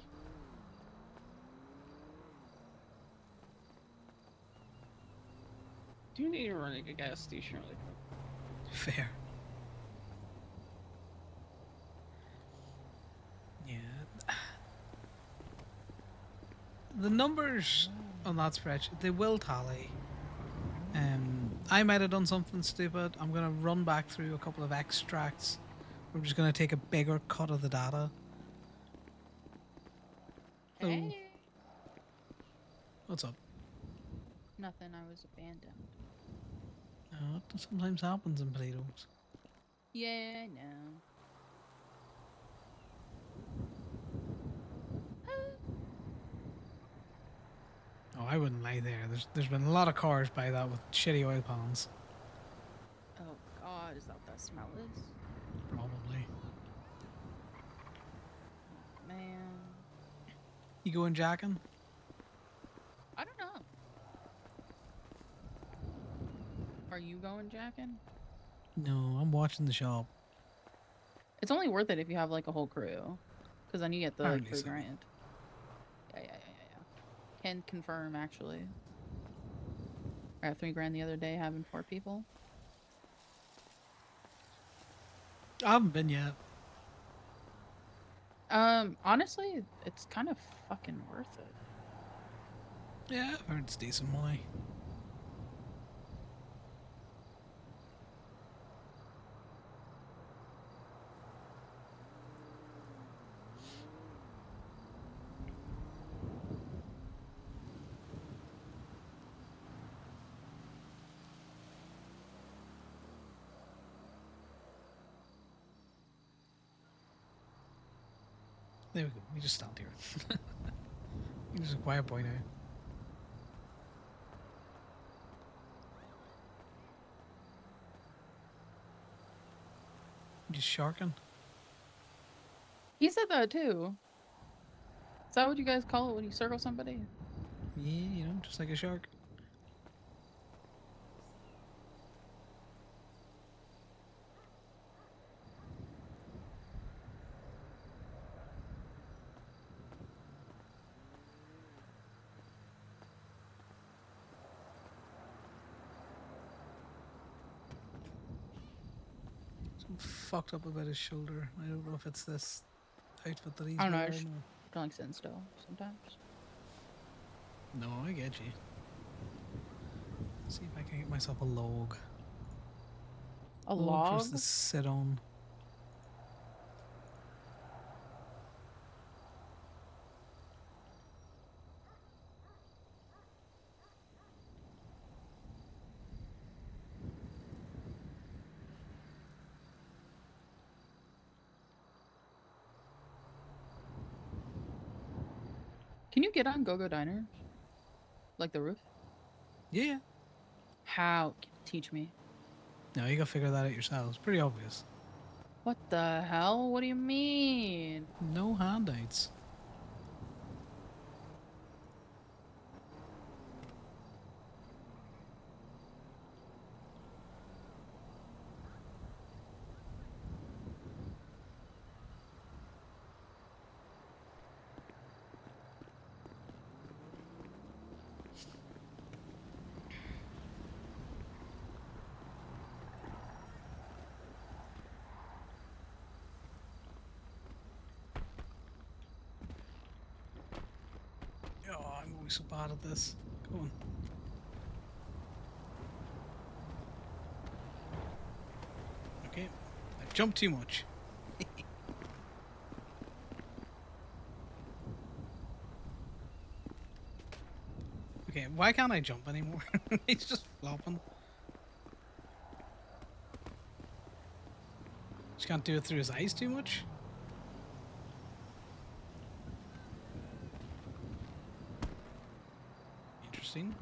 Do you need to run a gas station really quick? Fair. Yeah. The numbers on that spreadsheet, they will tally. I might have done something stupid. I'm going to run back through a couple of extracts. I'm just going to take a bigger cut of the data. So, Hey. what's up? Nothing, I was abandoned. It sometimes happens in potatoes. Yeah, I know. Oh, I wouldn't lie there. There's been a lot of cars by that with shitty oil pans. Oh god, is that what that smell is? Probably. Oh, man. You going jacking? I don't know. Are you going jacking? No, I'm watching the shop. It's only worth it if you have like a whole crew. Because then you get the Apparently 3 so. grand. Yeah. Can confirm actually. I got 3 grand the other day having 4 people. I haven't been yet. Honestly, it's kind of fucking worth it. Yeah, I've heard it's decent money. There we go. We just stand here. You're just a quiet boy now. Just sharking. He said that too. Is that what you guys call it when you circle somebody? Yeah, you know, just like a shark. Something fucked up about his shoulder. I don't know if it's this outfit that he's I don't know. I wearing. just Or... don't like sitting still sometimes. No, I get you. See if I can get myself a log. A log for us log? to sit on. Can you get on Go-Go Diner? Like the roof? Yeah. How? Teach me. No, you gotta figure that out yourself. It's pretty obvious. What the hell? What do you mean? No handouts. always so bad at this. Go on. Okay. I've jumped too much. Okay, why can't I jump anymore? He's just flopping. Just can't do it through his eyes too much? Interesting.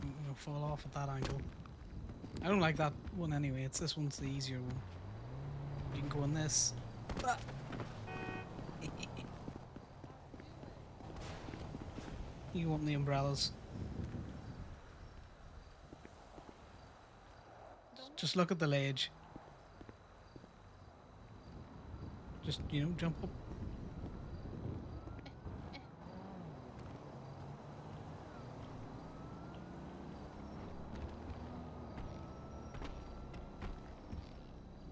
I'm gonna fall off at that angle. I don't like that one anyway. It's this one's the easier one. You can go on this. Ah. You want the umbrellas. Just look at the ledge. Just, you know, jump up.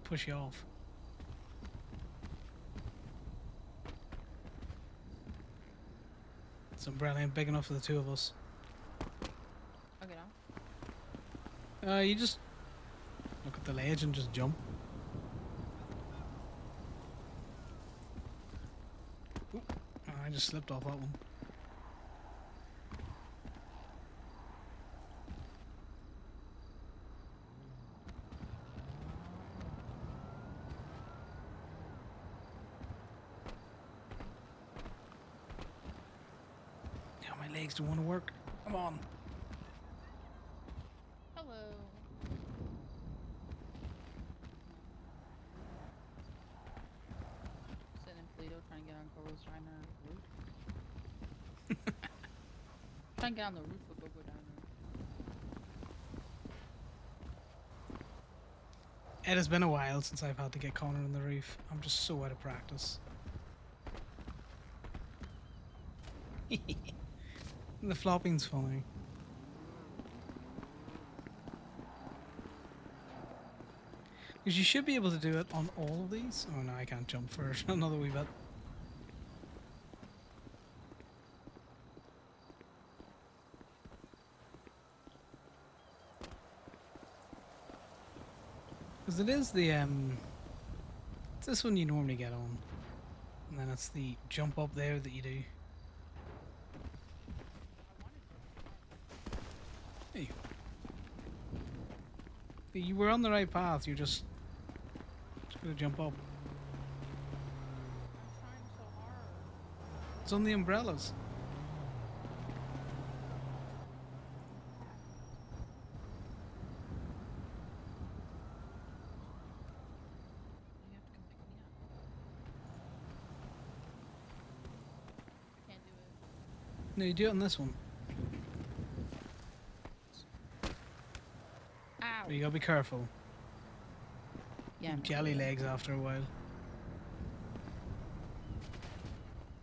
Push you off. This umbrella ain't big enough for the two of us. Okay, now. You just look at the ledge and just jump. Ooh, I just slipped off that one. Yeah, my legs don't want to work. Come on. Hello. Sitting in Toledo trying to get on Cora's Diner roof. Trying to get on the roof of Gogo Diner. It has been a while since I've had to get Conor on the roof. I'm just so out of practice. The flopping's funny. Because you should be able to do it on all of these. Oh no, I can't jump for another wee bit. Because it is the it's this one you normally get on, and then it's the jump up there that you do. Hey, you were on the right path. You're just gonna jump up. I'm trying so hard. It's on the umbrellas. You have to come pick me up. Can't do it. No, you do it on this one. Ow. But you gotta be careful. Yeah. I'm Jelly okay. legs after a while.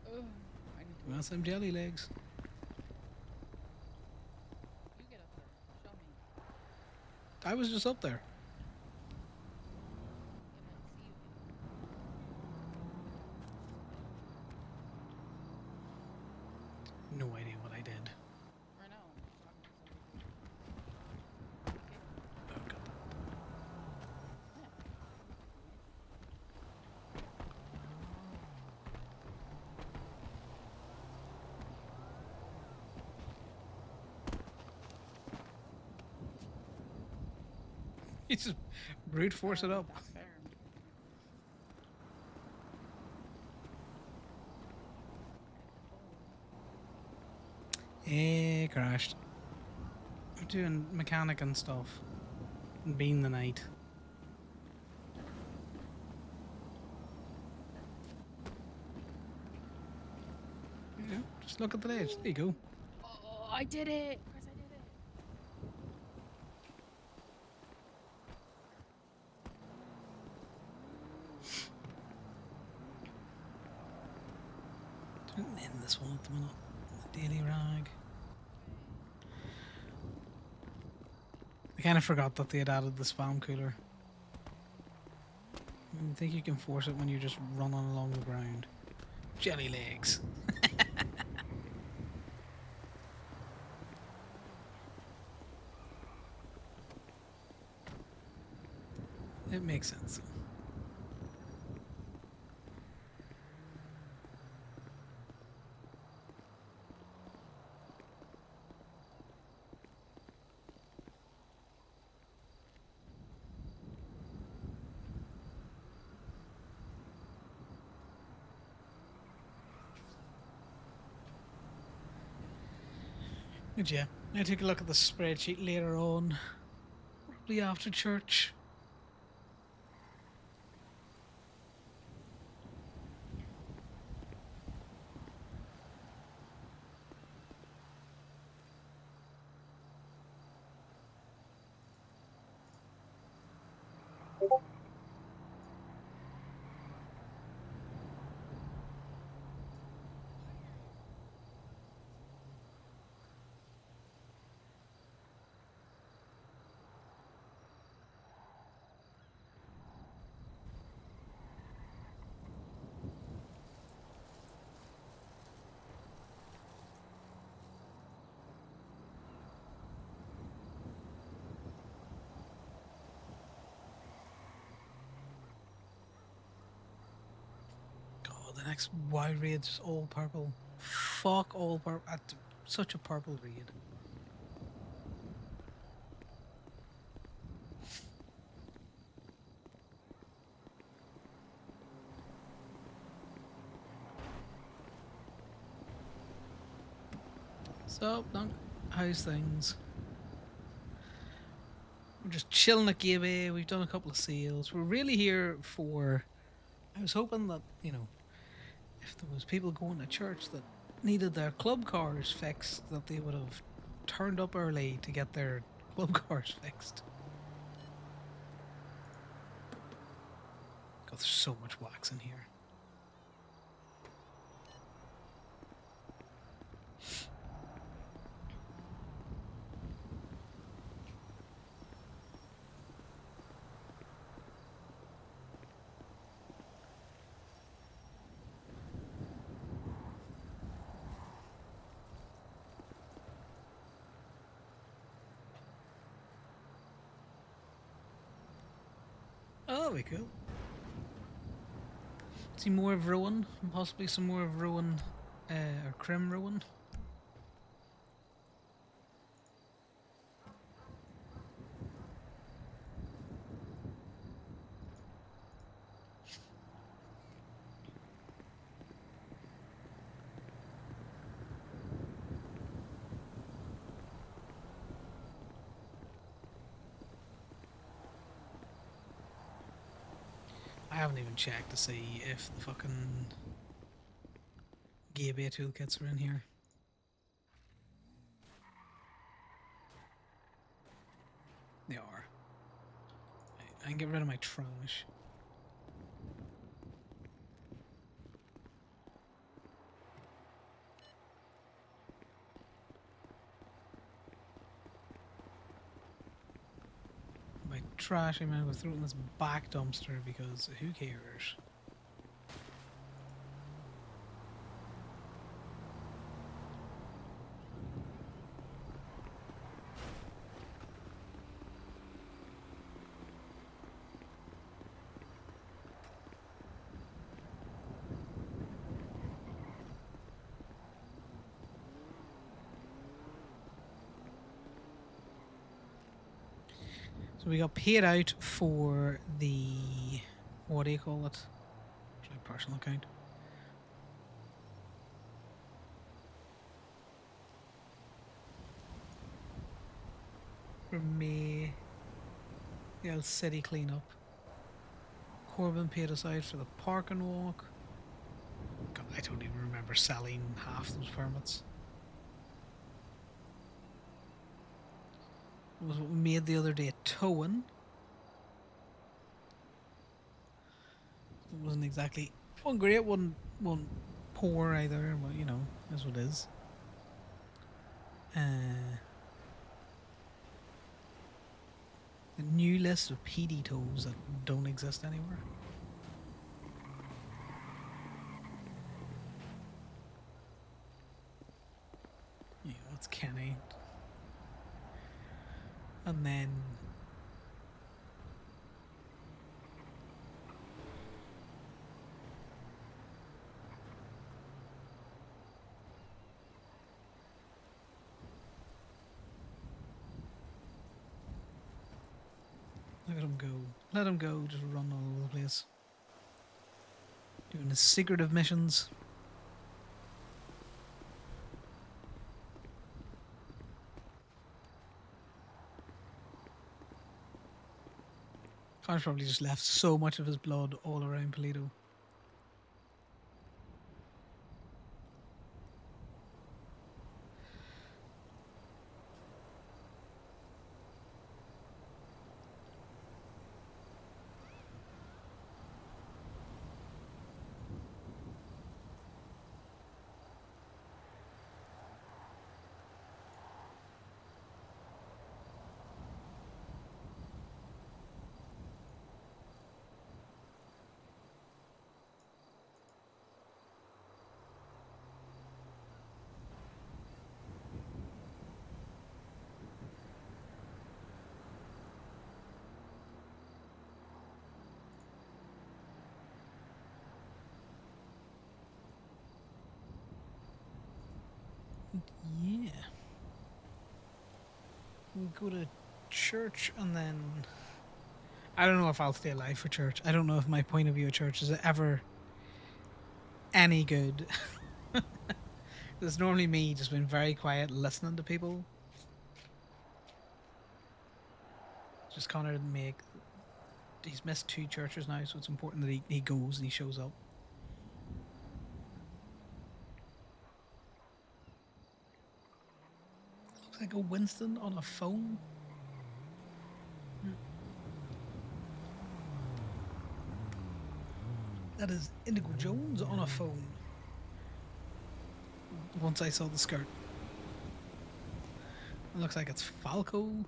Ugh, I need to Well, some jelly legs. You get up there. Show me. I was just up there. Yeah, I see you. No idea what I did. I know. I'm just talking to somebody. Okay. Oh god. Yeah. You just brute force it up. That's fair. Crashed. I'm doing mechanic and stuff. And being the night. Yeah, just look at the ledge. There you go. Oh, I did it! Chris, I did it! Didn't end this one at the minute. The daily rag. I kind of forgot that they had added the spam cooler. I think you can force it when you're just running along the ground. Jelly legs. It makes sense. But yeah, I take a look at the spreadsheet later on, probably after church. God, the next Y raid's all purple. Fuck all purple. Such a purple raid. So, how's things? We're just chilling at Gibby. We've done a couple of sales. We're really here for. I was hoping that, you know, if there was people going to church that needed their club cars fixed, that they would have turned up early to get their club cars fixed. God, there's so much wax in here. Oh, that'll be cool. See more of Rowan, and possibly some more of Rowan, or Crim Rowan. I haven't even checked to see if the fucking Gay Bay toolkits are in here. They are. I can get rid of my trash. My trash, I'm gonna go throw it in this back dumpster because who cares? So we got paid out for the, what do you call it? My personal account. For me, the old city cleanup. Corbin paid us out for the park and walk. God, I don't even remember selling half those permits. It was what we made the other day at Towing. It wasn't exactly one great, one poor either, but you know, that's what it is. A new list of PD tools that don't exist anywhere. And then let him go. Let him go. Just run all over the place. Doing his secretive missions. Connor's probably just left so much of his blood all around Polito. Yeah. We go to church and then I don't know if I'll stay alive for church. I don't know if my point of view of church is ever any good. It's normally me just being very quiet, listening to people. Just Connor didn't make. He's missed 2 churches now, so it's important that he goes and he shows up. Looks like a Winston on a phone. That is Indigo Jones on a phone. Once I saw the skirt. It looks like it's Falcone.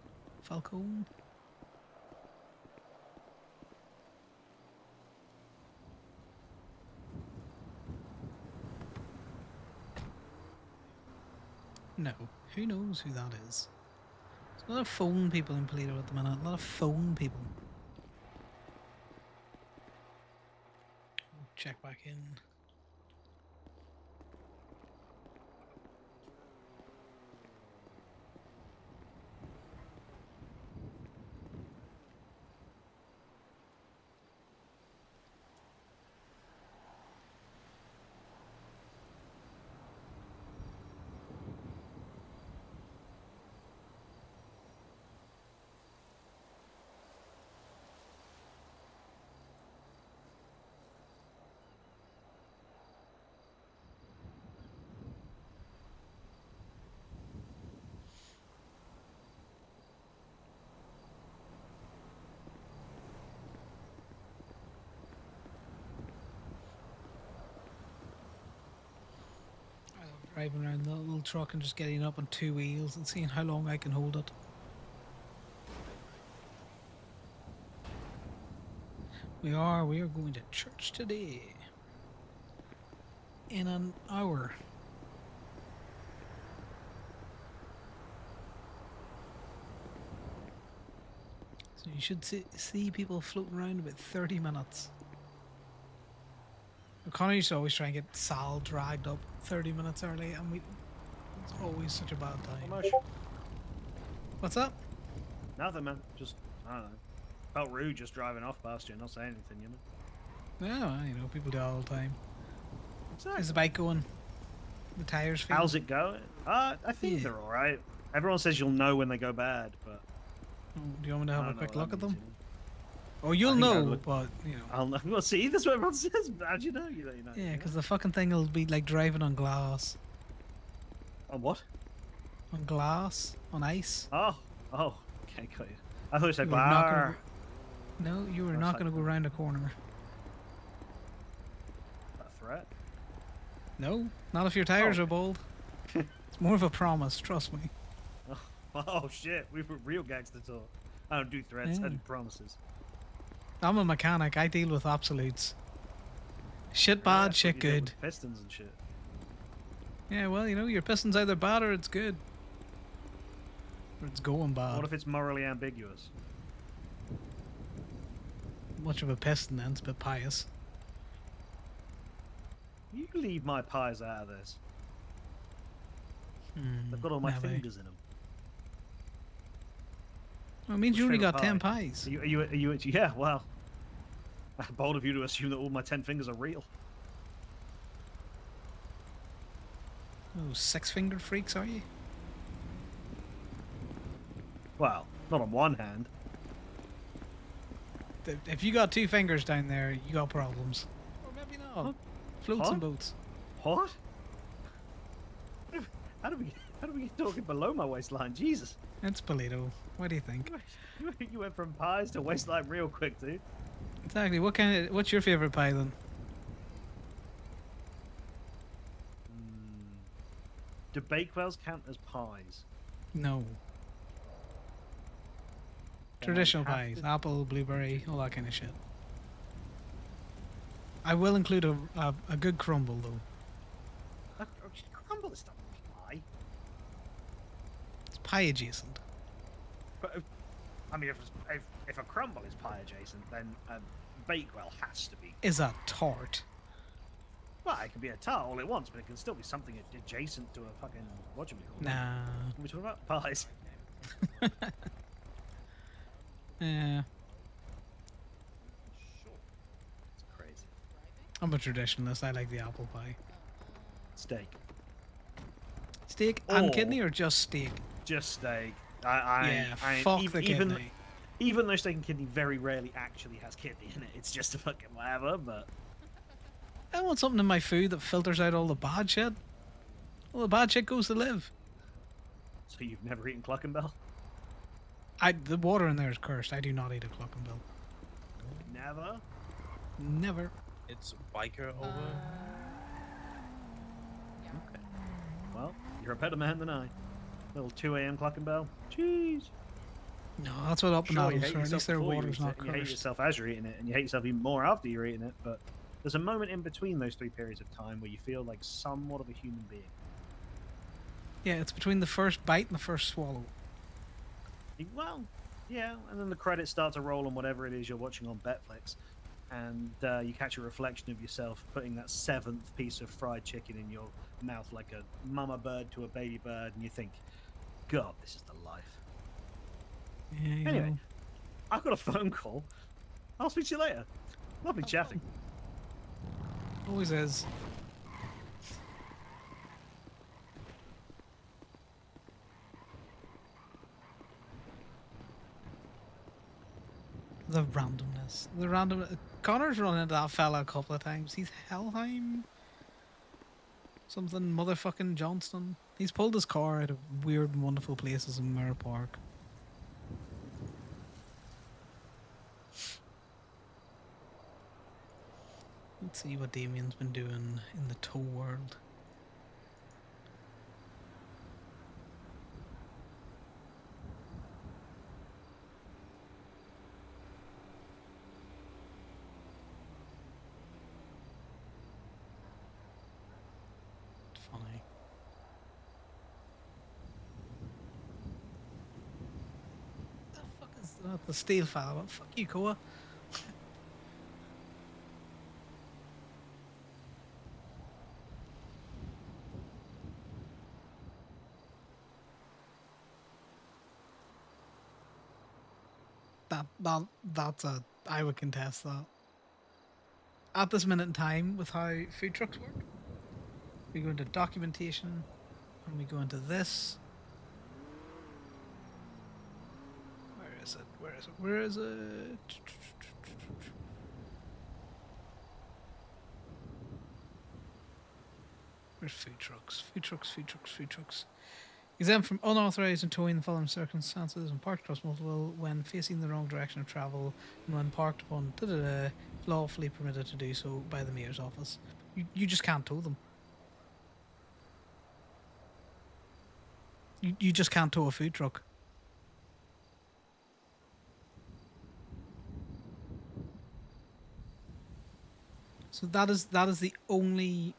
No, who knows who that is? There's a lot of phone people in Polito at the minute. A lot of phone people. Check back in. Driving around the little truck and just getting up on 2 wheels and seeing how long I can hold it. We are going to church today. In an hour. So you should see people floating around about 30 minutes. Connor used to always try and get Sal dragged up 30 minutes early, and it's always such a bad time. How much? What's up? Nothing, man. Just, I don't know. Felt rude just driving off past you and not saying anything, you know? Yeah, well, you know, people do it all the time. Exactly. How's the bike going? The tires feeling? How's it going? I think they're alright. Everyone says you'll know when they go bad, but... Oh, do you want me to have I a don't know quick what look that at them? means, you know? Oh, you'll know, look, but, you know. I'll know. Well, see, that's what everyone says. How'd you know? You know. Yeah, because the fucking thing will be like driving on glass. On what? On glass? On ice? Oh, okay, got you. I thought you said You were not gonna bar. No, you were That's not like- going to go round a corner. A threat? No, not if your tires are bald. It's more of a promise, trust me. Oh shit, we were real gangster talk. I don't do threats, I Yeah. do promises. I'm a mechanic, I deal with absolutes. Shit Yeah, bad, that's what shit you deal good. with Pistons and shit. Yeah, well, you know, your piston's either bad or it's good. Or it's going bad. What if it's morally ambiguous? Much of a piston then, it's a bit pious. You leave my pies out of this. They've got all my maybe. fingers in them. Well, it means What's you only your got favourite 10 pie? pies. Are you? Yeah. Well, bold of you to assume that all my 10 fingers are real. Oh, 6-fingered freaks, are you? Well, not on one hand. If you got 2 fingers down there, you got problems. Or maybe not. Floats and boats. What? How do we get talking below my waistline? Jesus. It's Polito. What do you think? You went from pies to waistline real quick, dude. Exactly. What's your favorite pie then? Do bakewells count as pies? No. Traditional pies. Apple, blueberry, all that kind of shit. I will include a good crumble though. Crumble is not pie. It's pie adjacent. But I mean, if a crumble is pie adjacent, then a bakewell has to be. Is a tart. Well, it can be a tart all it wants, but it can still be something adjacent to a fucking whatchamacallit. Nah. We're talking about pies. Yeah. It's crazy. I'm a traditionalist. I like the apple pie. Steak. Steak and kidney, or just steak? Just steak. Fuck the kidney. Even though steak and kidney very rarely actually has kidney in it, it's just a fucking whatever. But I want something in my food that filters out all the bad shit. All the bad shit goes to live. So you've never eaten Cluckenbell? The water in there is cursed. I do not eat a Cluckenbill. Never? Never. It's biker over. Okay. Well, you're a better man than I. Little 2 a.m. Cluckenbell. Jeez. No, that's what up and Sure, you out hate is for. At yourself least their before you water's eat not it, and you hate cursed. yourself as you're eating it, and you hate yourself even more after you're eating it, but there's a moment in between those 3 periods of time where you feel like somewhat of a human being. Yeah, it's between the first bite and the first swallow. Well, yeah, and then the credits start to roll on whatever it is you're watching on Betflix, and you catch a reflection of yourself putting that 7th piece of fried chicken in your mouth like a mama bird to a baby bird, and you think, God, this is the life. Yeah, you Anyway, know. I've got a phone call. I'll speak to you later. Lovely chatting. Always is. The randomness. The random. Connor's run into that fella a couple of times. He's Helheim. Something motherfucking Johnston. He's pulled his car out of weird and wonderful places in Mirror Park. Let's see what Damien's been doing in the tow world. Funny. The fuck is that? The steel fella. Well, fuck you, Koa. I would contest that. At this minute in time, with how food trucks work, we go into documentation, and we go into this. Where is it? Where is it? Where is it? Where's food trucks? Food trucks, food trucks, food trucks. Exempt from unauthorized and towing the following circumstances when parked across multiple, when facing the wrong direction of travel, and when parked upon lawfully permitted to do so by the mayor's office. You just can't tow them. You just can't tow a food truck. So that is the only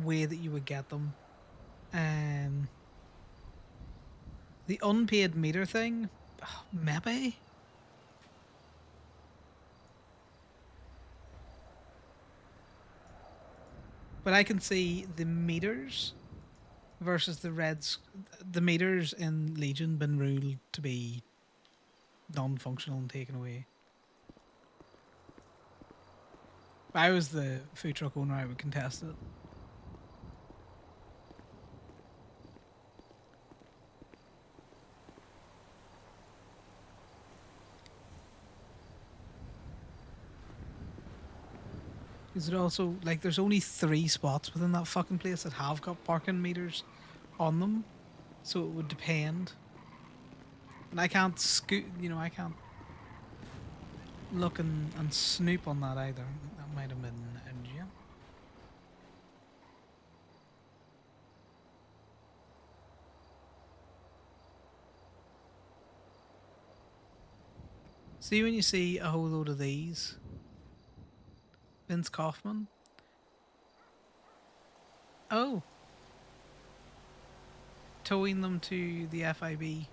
way that you would get them. The unpaid meter thing, maybe. But I can see the meters versus the Reds. The meters in Legion been ruled to be non-functional and taken away. If I was the food truck owner, I would contest it. Is it also like there's only 3 spots within that fucking place that have got parking meters on them, so it would depend. And I can't I can't look and snoop on that either. That might have been NG. See when you see a whole load of these, Vince Kaufman. Oh, towing them to the FIB.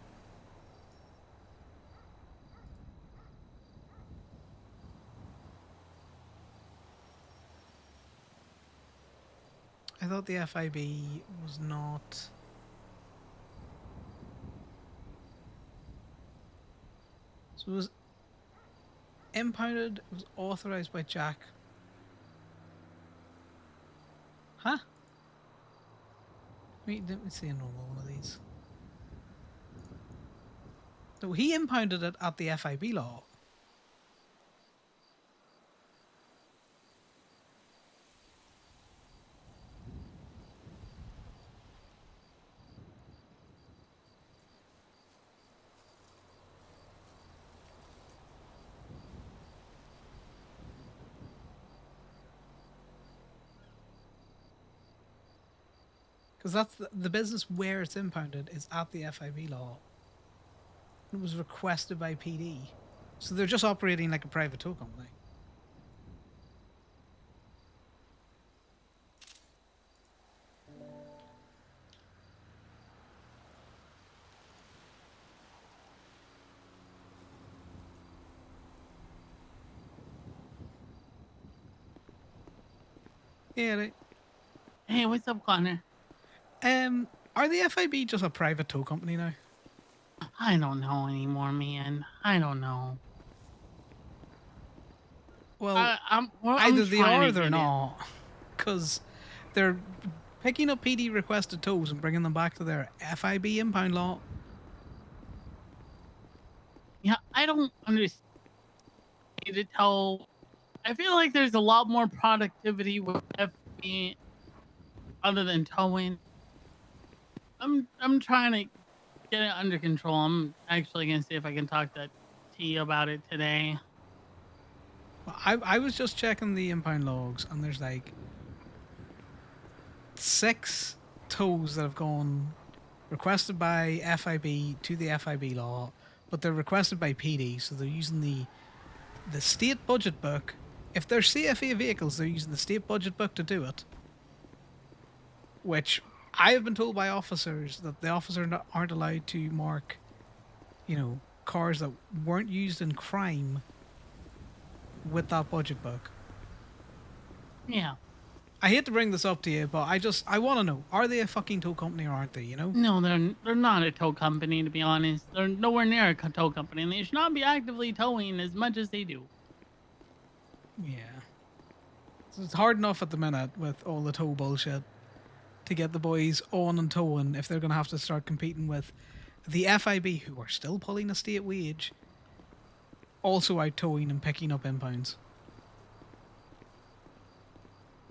I thought the FIB was not. So it was impounded. It was authorized by Jack. Huh? Wait, let me see a normal one of these. So he impounded it at the FIB law. Because that's the business where it's impounded is at the FIB law. It was requested by PD. So they're just operating like a private tow company. Yeah, right. Hey, what's up, Connor? Are the FIB just a private tow company now? I don't know anymore, man. I don't know. Well, I'm either they trying are to or they're get not. Because they're picking up PD requested tows and bringing them back to their FIB impound lot. Yeah, I don't understand to tell. I feel like there's a lot more productivity with FB other than towing. I'm trying to get it under control. I'm actually gonna see if I can talk to T about it today. I was just checking the impound logs, and there's like 6 tows that have gone requested by FIB to the FIB law, but they're requested by PD, so they're using the state budget book. If they're CFA vehicles, they're using the state budget book to do it. Which I have been told by officers that the officers aren't allowed to mark, cars that weren't used in crime with that budget book. Yeah. I hate to bring this up to you, but I want to know, are they a fucking tow company or aren't they, No, they're not a tow company, to be honest. They're nowhere near a tow company, and they should not be actively towing as much as they do. Yeah. So it's hard enough at the minute with all the tow bullshit to get the boys on and towing if they're going to have to start competing with the FIB, who are still pulling a state wage, also out towing and picking up impounds.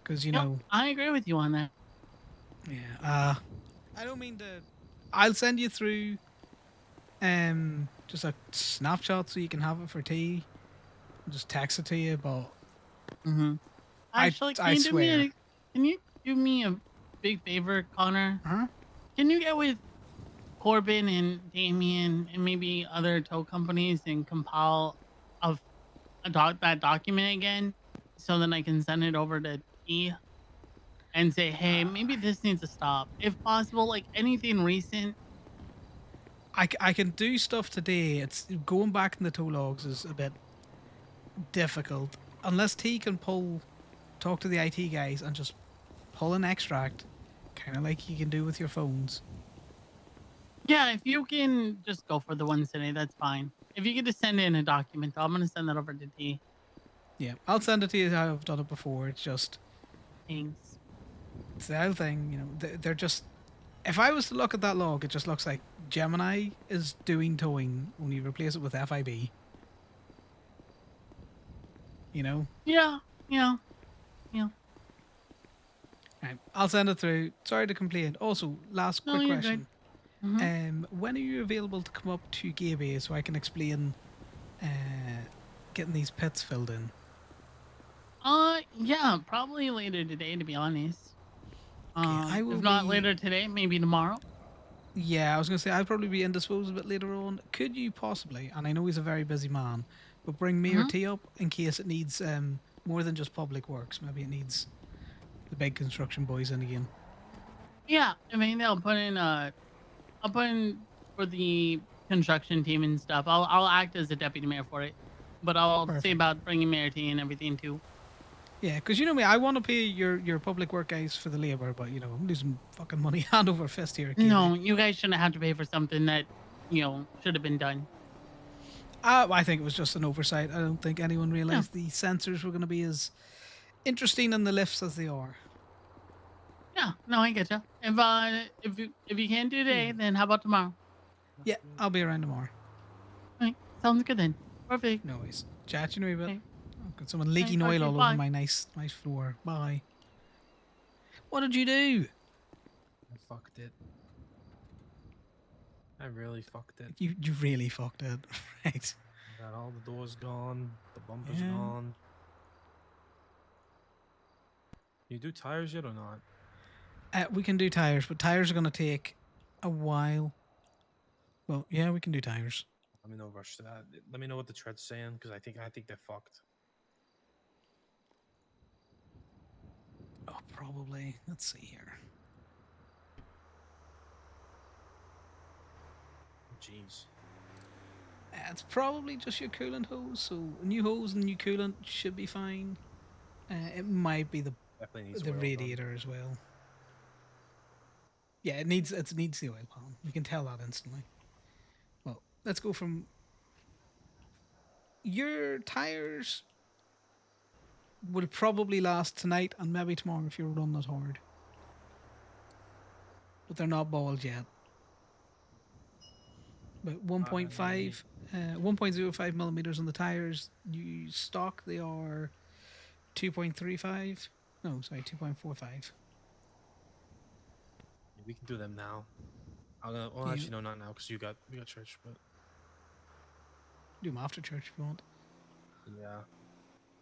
Because, I agree with you on that. Yeah. I don't mean to... I'll send you through just a snapshot so you can have it for tea. I'll just text it to you, but... Mm-hmm. Actually, can you do me a big favor, Connor? Huh? Can you get with Corbin and Damien and maybe other tow companies and compile that document again so then I can send it over to E and say, hey, maybe this needs to stop. If possible, like anything recent. I can do stuff today. It's going back in the tow logs is a bit difficult unless T can talk to the IT guys and just pull an extract, kind of like you can do with your phones. Yeah, if you can just go for the ones today, that's fine. If you could just send in a document, I'm gonna send that over to T. Yeah, I'll send it to you how I've done it before. It's just Thanks. it's the whole thing, you know. They're just. If I was to look at that log, it just looks like Gemini is doing towing when you replace it with FIB. You know. Yeah, yeah, yeah. Right, I'll send it through. Sorry to complain. Also, last No, quick you're good. question. Mhm. When are you available to come up to Gaby so I can explain getting these pits filled in? Yeah, probably later today, to be honest. I will If not be. later today, maybe tomorrow. Yeah, I was gonna say I'll probably be indisposed a bit later on. Could you possibly? And I know he's a very busy man, but bring me or Mhm. T up in case it needs more than just public works. Maybe it needs the big construction boys in again. Yeah, I mean, I'll put in for the construction team and stuff. I'll act as a deputy mayor for it, but I'll see Perfect. about bringing Mayor T and everything too. Yeah, because you know me, I want to pay your public work guys for the labour, but you know I'm losing fucking money hand over fist here at Gaby. No, you guys shouldn't have to pay for something that should have been done. I think it was just an oversight. I don't think anyone Yeah, realised the sensors were going to be as interesting in the lifts as they are. yeah. No, I get you. If you can't do today, then how about tomorrow? Yeah, I'll be around tomorrow. Right, sounds good then. Perfect. No worries. Chat you in a wee bit. Okay. I've got someone Right, leaking talk to oil you. all over Bye. my nice floor. Bye. What did you do? I fucked it. I really fucked it. You really fucked it. Right. I got all the doors gone, the bumpers Yeah. gone. You do tires yet or not? We can do tires, but tires are going to take a while. Well, yeah, we can do tires. Let me know rush to that. Let me know what the tread's saying because I think they're fucked. Oh, probably. Let's see here. Jeez. It's probably just your coolant hose. So a new hose and new coolant should be fine. It might be the Definitely needs the oil radiator done. as well. Yeah, it needs the oil pan. You can tell that instantly. Well, let's go from your tires will probably last tonight and maybe tomorrow if you run it hard. But they're not balled yet. But 1.05 millimeters on the tires. You stock they are 2.35. No, sorry, 2.45. Yeah, we can do them now. Well, Yeah. actually, no, not now because we got church. But Do them after church if you want.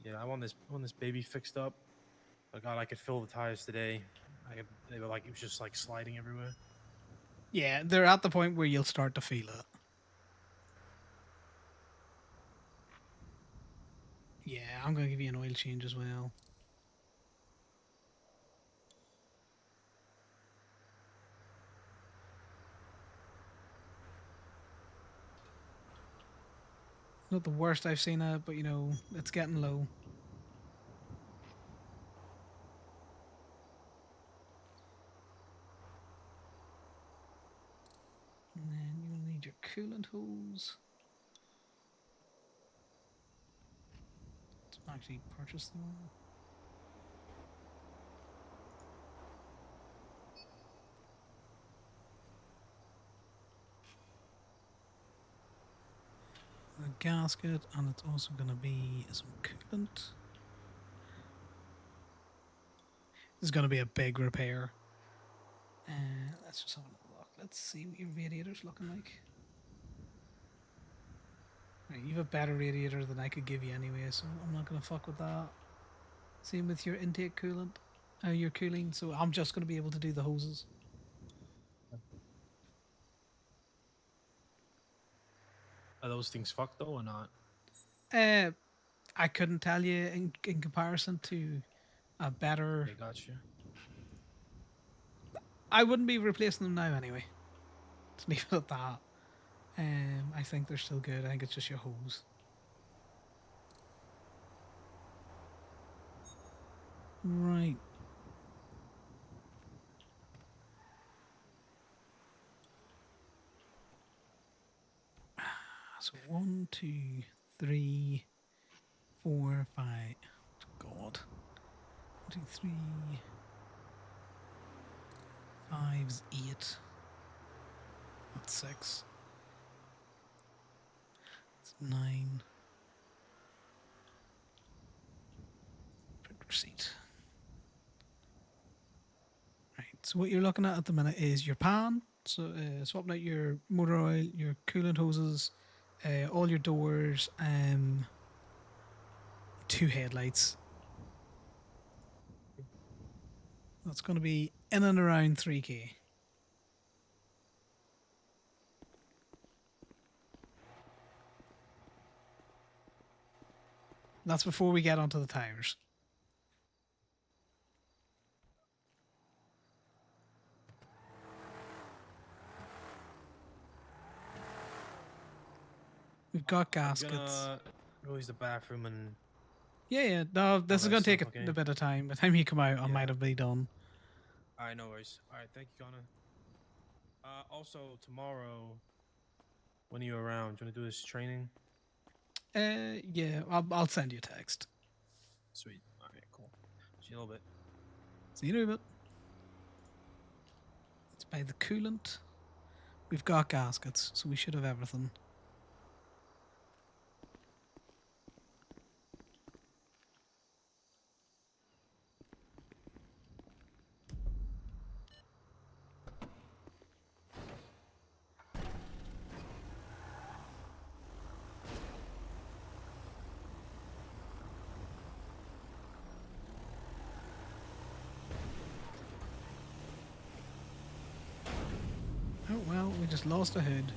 yeah, I want this baby fixed up. Oh God, I could fill the tires today. They were like it was just like sliding everywhere. Yeah, they're at the point where you'll start to feel it. Yeah, I'm going to give you an oil change as well. Not the worst I've seen it, but you know, it's getting low. And then you'll need your coolant hose. Let's actually purchase them all. A gasket, and it's also going to be some coolant. This is going to be a big repair. Let's just have a look. Let's see what your radiator's looking like. Right, you have a better radiator than I could give you anyway, so I'm not going to fuck with that. Same with your intake coolant, your cooling. So I'm just going to be able to do the hoses. Are those things fucked though or not? I couldn't tell you in comparison to a better. They got you. I wouldn't be replacing them now anyway. To leave it at that. I think they're still good. I think it's just your hose. Right. So 1, 2, 3, 4, 5. God. 1, 2, 3. 5's 8. That's 6. It's 9. Print receipt. Right. So what you're looking at the minute is your pan. So swapping out your motor oil, your coolant hoses, all your doors, 2 headlights. That's going to be in and around 3k. That's before we get onto the tires. We've got gaskets. I'm gonna go use the bathroom and. Yeah. No, this is that going to take stuff, okay? a bit of time. By the time you come out, I might Yeah. have been done. All right, no worries. All right, thank you, Connor. Also, tomorrow, when are you around? Do you want to do this training? Yeah, I'll send you a text. Sweet. All right, cool. See you in a little bit. See you in a bit. Let's buy the coolant. We've got gaskets, so we should have everything. Oh well, we just lost a hood.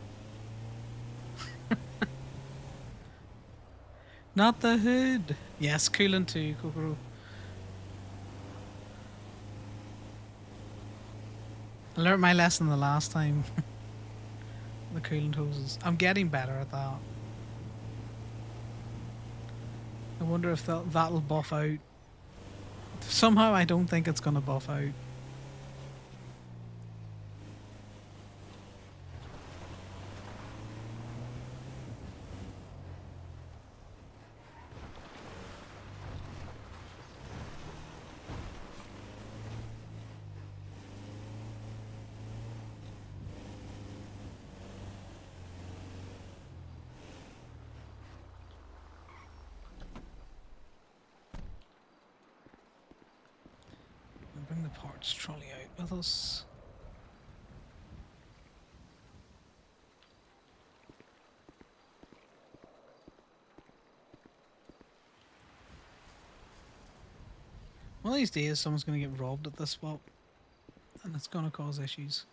Not the hood. Yes, coolant too, Kokoro. I learned my lesson the last time. The coolant hoses. I'm getting better at that. I wonder if that'll buff out. Somehow I don't think it's gonna buff out. We'll bring the parts trolley out with us. One of these days, someone's going to get robbed at this spot, and it's going to cause issues.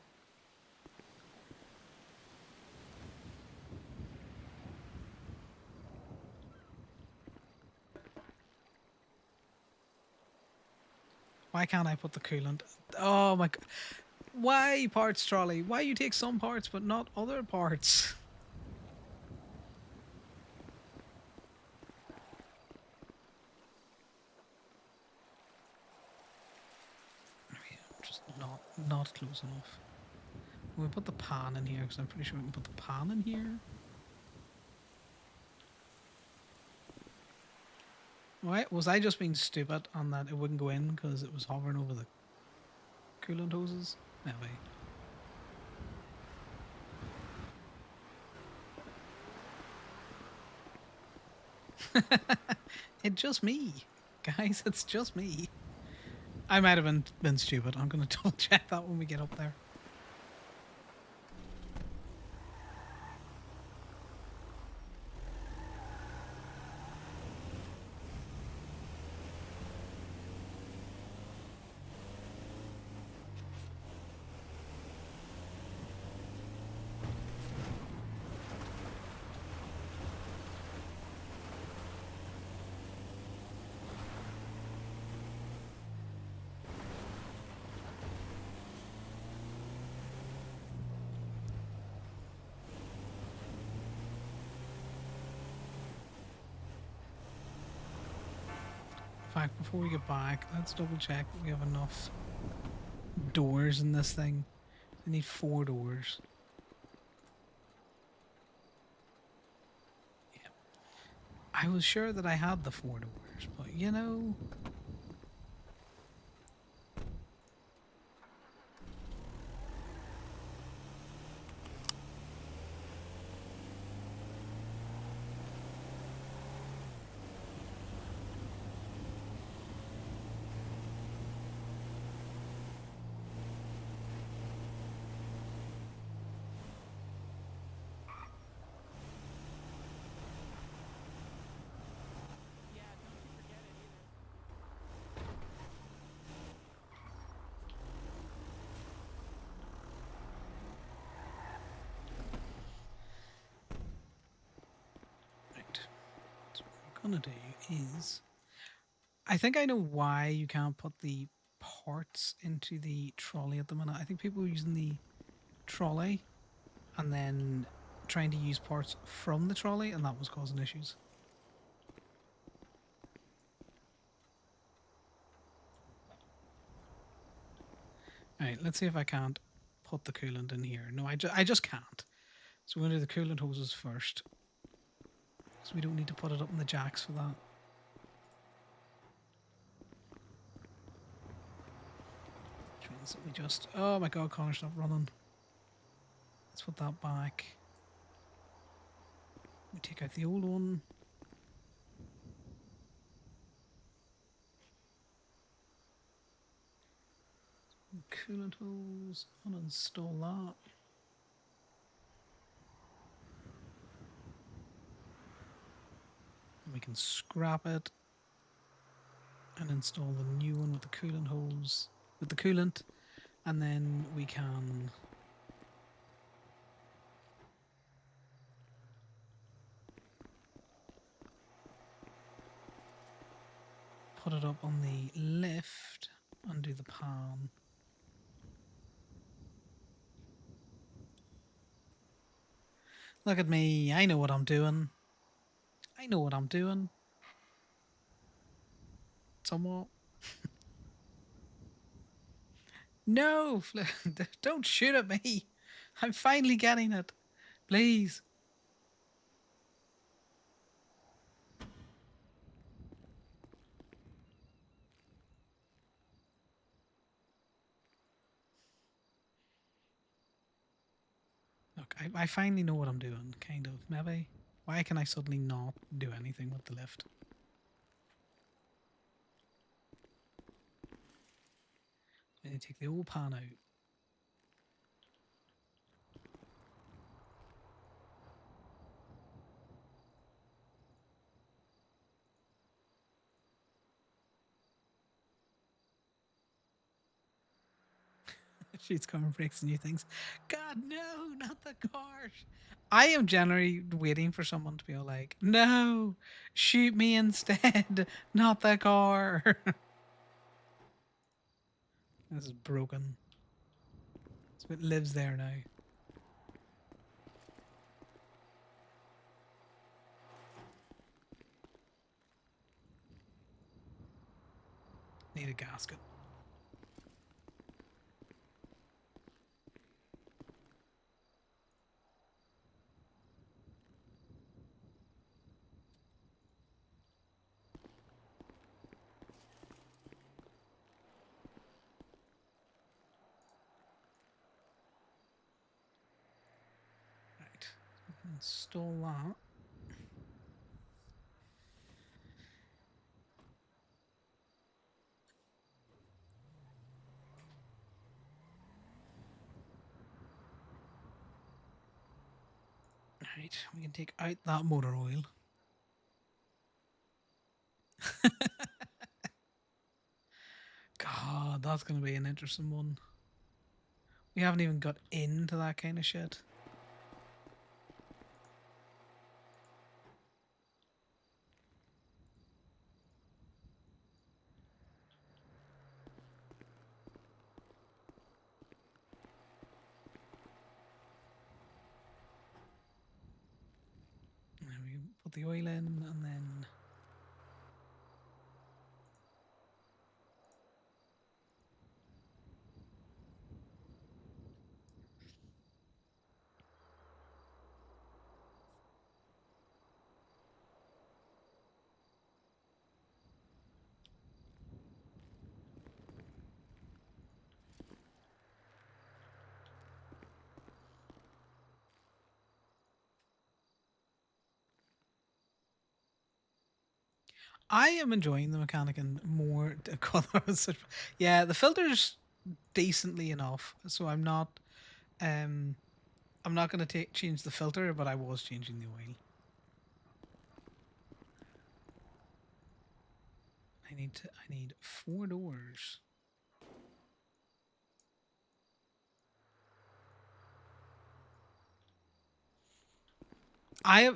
Why can't I put the coolant? Oh my god. Why parts trolley? Why you take some parts but not other parts? Just not close enough. We'll put the pan in here because I'm pretty sure we can put the pan in here. Why was I just being stupid on that it wouldn't go in because it was hovering over the coolant hoses? Maybe. It's just me. Guys, it's just me. I might have been stupid. I'm going to double check that when we get up there. fact, before we get back, let's double check that we have enough doors in this thing. We need 4 doors. Yeah. I was sure that I had the 4 doors, but you know... Gonna do is, I think I know why you can't put the parts into the trolley at the minute. I think people were using the trolley and then trying to use parts from the trolley, and that was causing issues. Alright, let's see if I can't put the coolant in here. No, I just can't. So we're going to do the coolant hoses first, so we don't need to put it up in the jacks for that. Which means that we just... Oh my god, Connor, stop running. Let's put that back. We take out the old one. Coolant hose, uninstall that. And we can scrap it and install the new one with the coolant hose, with the coolant, and then we can put it up on the lift, undo the pan. Look at me, I know what I'm doing. I know what I'm doing. Somewhat. No, don't shoot at me. I'm finally getting it. Please. Look, I finally know what I'm doing, kind of, maybe. Why can I suddenly not do anything with the lift? I need to take the old pan out. She's coming breaks new things. God, no, not the car. I am generally waiting for someone to be all like, no, shoot me instead, not the car. This is broken. So it lives there now. Need a gasket. Right, we can install that. Right, we can take out that motor oil. God, that's going to be an interesting one. We haven't even got into that kind of shit. And then we can put the oil in and then I am enjoying the mechanicing more. Yeah, the filter's decently enough, so I'm not going to change the filter, but I was changing the oil. I need 4 doors.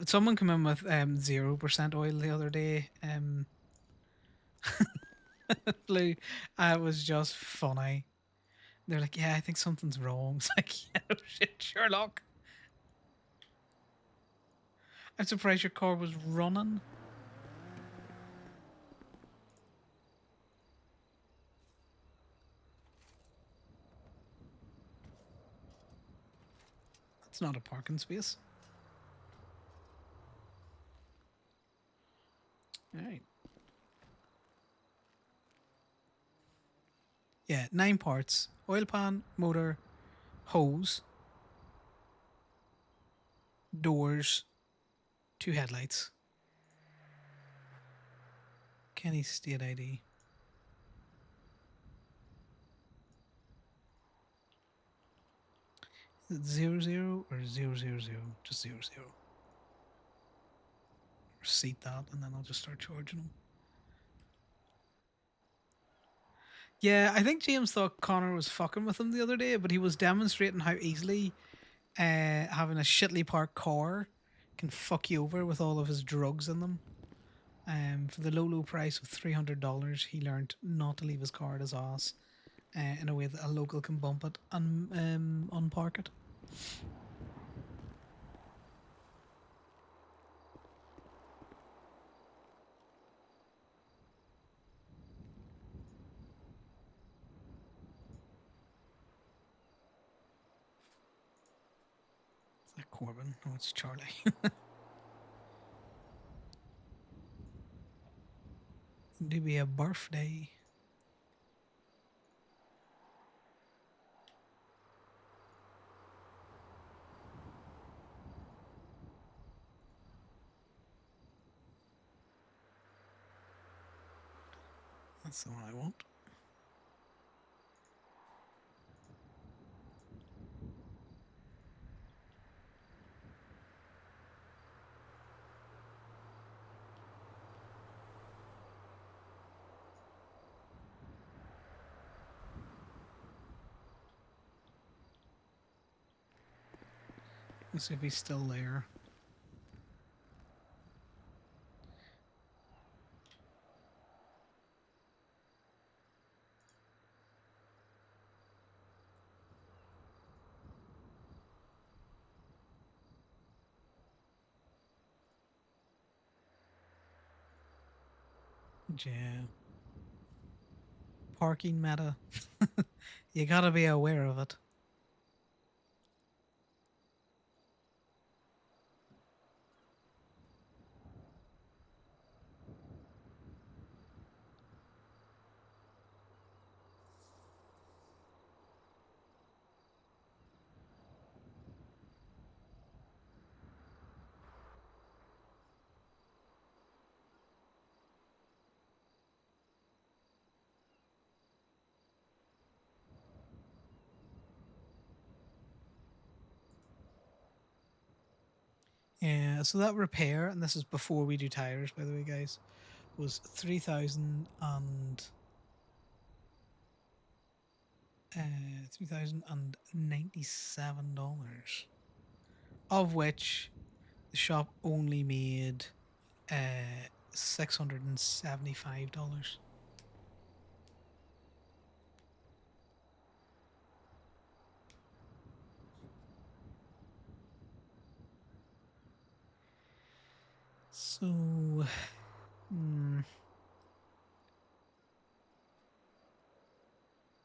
Someone come in with 0% oil the other day. Blue. It was just funny. They're like, yeah, I think something's wrong. It's like, yeah, no shit, Sherlock. I'm surprised your car was running. That's not a parking space. All right. Yeah, 9 parts. Oil pan, motor, hose, doors, 2 headlights. Kenny's state ID. Is it 00 or 000? Just 00. Receipt that, and then I'll just start charging them. Yeah, I think James thought Connor was fucking with him the other day, but he was demonstrating how easily having a shittily parked car can fuck you over with all of his drugs in them. For the low price of $300, he learned not to leave his car at his ass in a way that a local can bump it and unpark it. Is that Corbin? No, it's Charlie. Do be a birthday. That's the one I want. Let's see if he's still there. Yeah. Parking meta. You gotta be aware of it. Yeah, so that repair, and this is before we do tires, by the way, guys, was $3,097, of which the shop only made $675. So,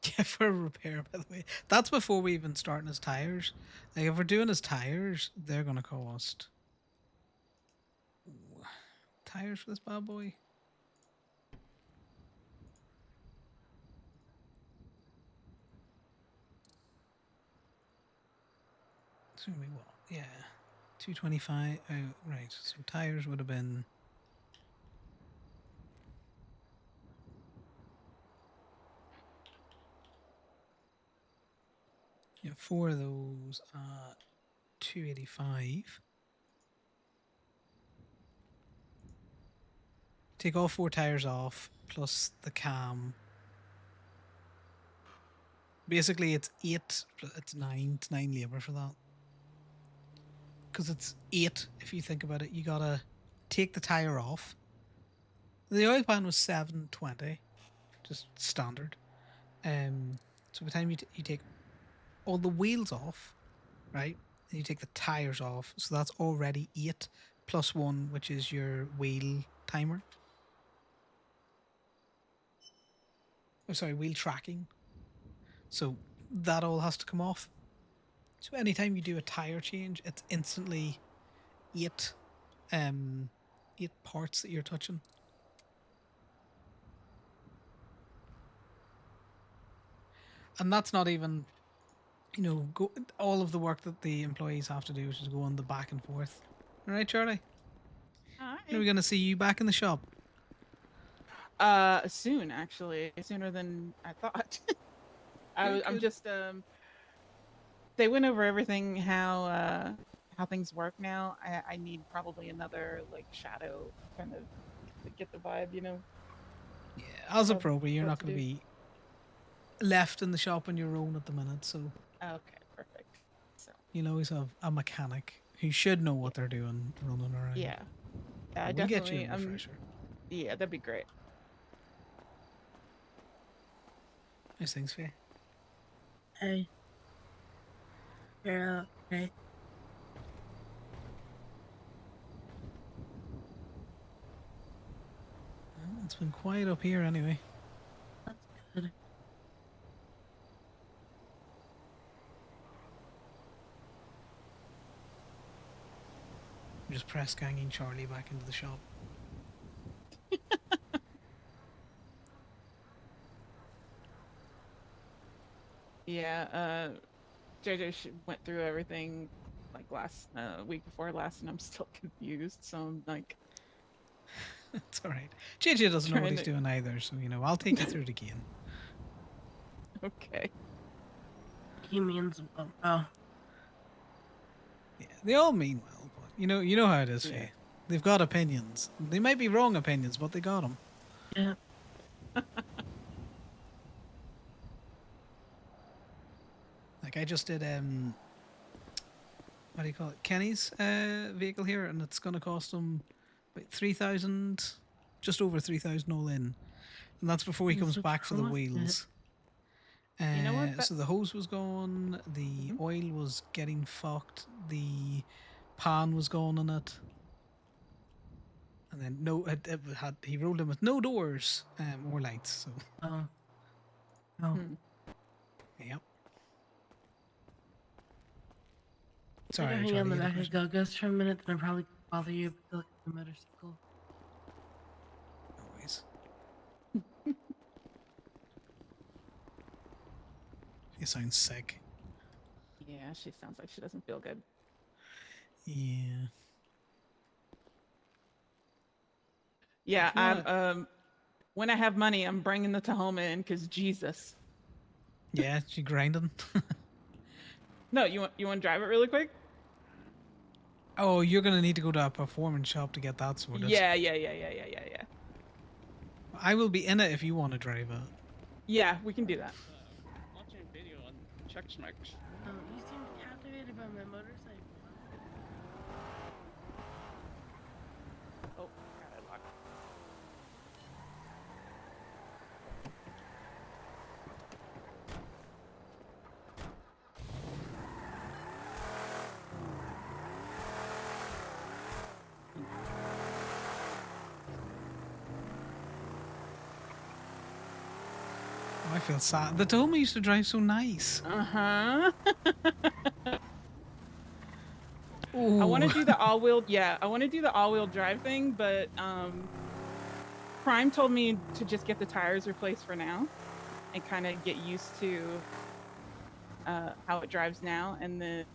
yeah, for a repair, by the way. That's before we even starting his tires. Like, if we're doing his tires, they're gonna cost. Ooh, tires for this bad boy. It's gonna be what? Yeah, 225. Oh, right. So tires would have been You have 4 of those at 285. Take all 4 tires off plus the cam. Basically, it's 8. It's 9. It's 9 labor for that. Because it's 8 if you think about it. You gotta take the tire off. The oil pan was 720, just standard. So by the time you take all the wheels off, right, and you take the tires off, so that's already 8 plus 1, which is your wheel timer. Oh, sorry, wheel tracking. So that all has to come off. So anytime you do a tire change, it's instantly 8 parts that you're touching. And that's not even, all of the work that the employees have to do, which is go on the back and forth. All right, Charlie? All When are we right. going to see you back in the shop? Soon, actually. Sooner than I thought. Very I'm good. just, they went over everything, how things work now. I need probably another, like, shadow kind of get the vibe, Yeah, as a of proby, you're what not to going to do. be left in the shop on your own at the minute, so Okay, perfect. So, you'll always have a mechanic who should know what they're doing running around. yeah. I We'll get you definitely, a refresher. yeah, that'd be great. Nice things, Faye. Hey. You're okay. Well, it's been quiet up here anyway. That's good. I'm just press ganging Charlie back into the shop. Yeah, JJ went through everything like last week before last, and I'm still confused. So I'm like, It's all right. JJ doesn't know what Trying he's to- doing either, so I'll take you through it again. okay. He means oh. Yeah, they all mean well, but you know how it is, Yeah. Faye. They've got opinions. They might be wrong opinions, but they got them. Yeah. Like I just did what do you call it? Kenny's vehicle here, and it's gonna cost him about 3,000, just over 3,000 all in, and that's before he comes back for the wheels. You know what? So the hose was gone, the oil was getting fucked, the pan was gone on it, and then he rolled in with no doors or lights. So Oh. Oh. yep. I Sorry, hang Charlie, on the you had a back of question? Go-Go's for a minute, then I probably bother you with the motorcycle. Always. You sound sick. Yeah, she sounds like she doesn't feel good. Yeah. Yeah, If you wanna- I'm when I have money, I'm bringing the Tahoma in because Jesus. Yeah, she grinding. No, you want to drive it really quick? Oh, you're gonna need to go to a performance shop to get that sorted. Yeah. I will be in it if you want to drive it. Yeah, we can do that. Watching a video on Chuck Schmecks. Oh, you seem captivated by my motorcycle. Oh, God, I locked. Oh, I feel sad. The Toma used to drive so nice. Uh-huh. Ooh. I want to do the all-wheel. Yeah, I want to do the all-wheel drive thing, but Prime told me to just get the tires replaced for now, and kind of get used to how it drives now, and then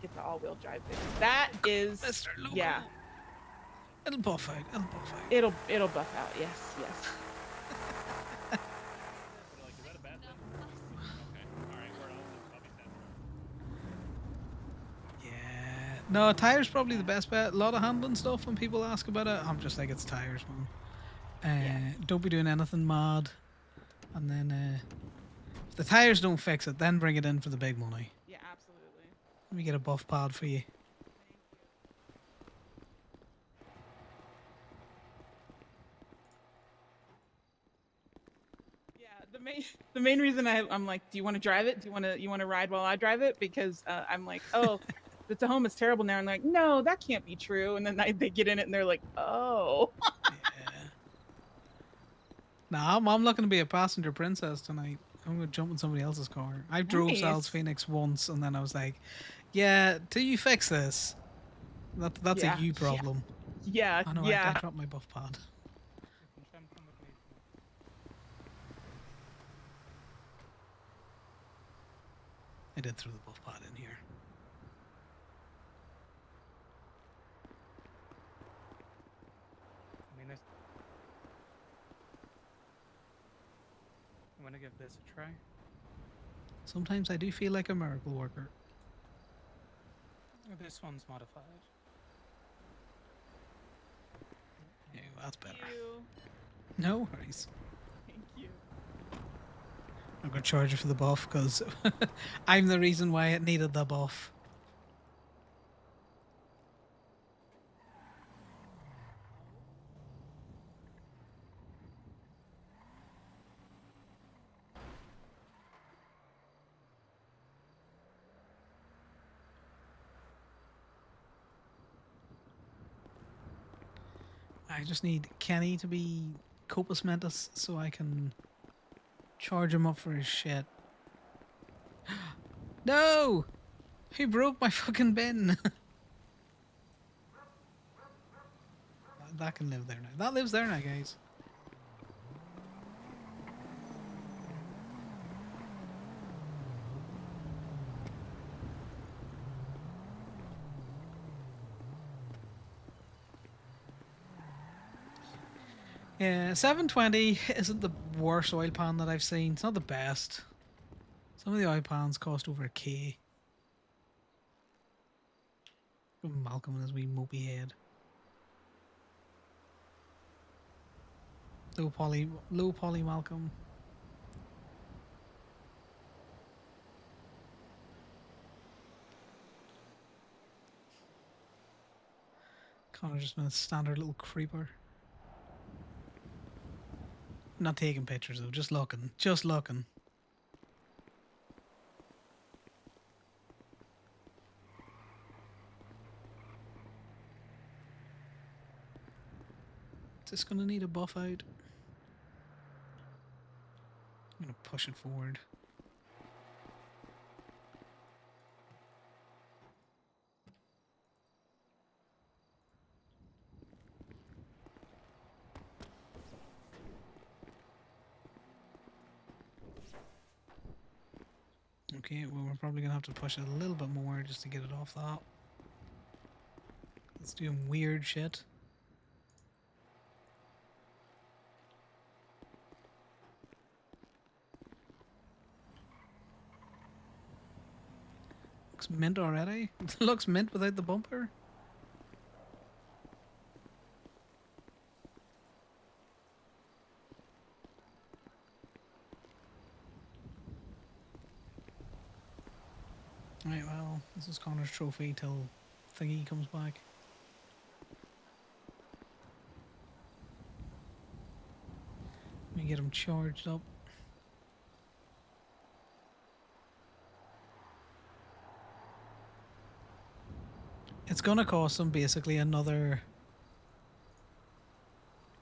get the all-wheel drive thing. That is, Mr. Loco. yeah. It'll buff out. It'll buff out. It'll buff out. Yes. Like, is that a bad thing? Okay. Alright, we're on. I'll be 10. No, tires probably the best bet. A lot of handling stuff when people ask about it. I'm just like, it's tires, man. Don't be doing anything mad. And then if the tires don't fix it, then bring it in for the big money. Yeah, absolutely. Let me get a buff pad for you. Yeah, the main reason I'm like, do you want to drive it? Do you want to ride while I drive it? Because I'm like, oh, the Tahoma's terrible now. And they're like, no, that can't be true. And then they get in it and they're like, oh. Nah, I'm looking to be a passenger princess tonight. I'm gonna jump in somebody else's car. I drove Sal's Nice. Phoenix once, and then I was like, "Yeah, till you fix this, that's Yeah, a you problem." Yeah, I know. yeah. I dropped my buff pad. I did throw the buff pad in here. I mean, I'm gonna give this a try. Sometimes I do feel like a miracle worker. This one's modified. Yeah, that's better. Thank you. No worries. Thank you. I'm gonna charge it for the buff because I'm the reason why it needed the buff. I just need Kenny to be Copus Mentis so I can charge him up for his shit. No! He broke my fucking bin. That can live there now. That lives there now, guys. Yeah, 720 isn't the worst oil pan that I've seen. It's not the best. Some of the oil pans cost over $1,000. Malcolm and his wee mopey head. Low poly Malcolm. Connor just been a standard little creeper. Not taking pictures though, just looking. Just looking. Is this gonna need a buff out? I'm gonna push it forward. Okay, well we're probably gonna have to push it a little bit more just to get it off that. It's doing weird shit. Looks mint already. It looks mint without the bumper. Right, well, this is Connor's trophy till thingy comes back. Let me get him charged up. It's gonna cost them basically another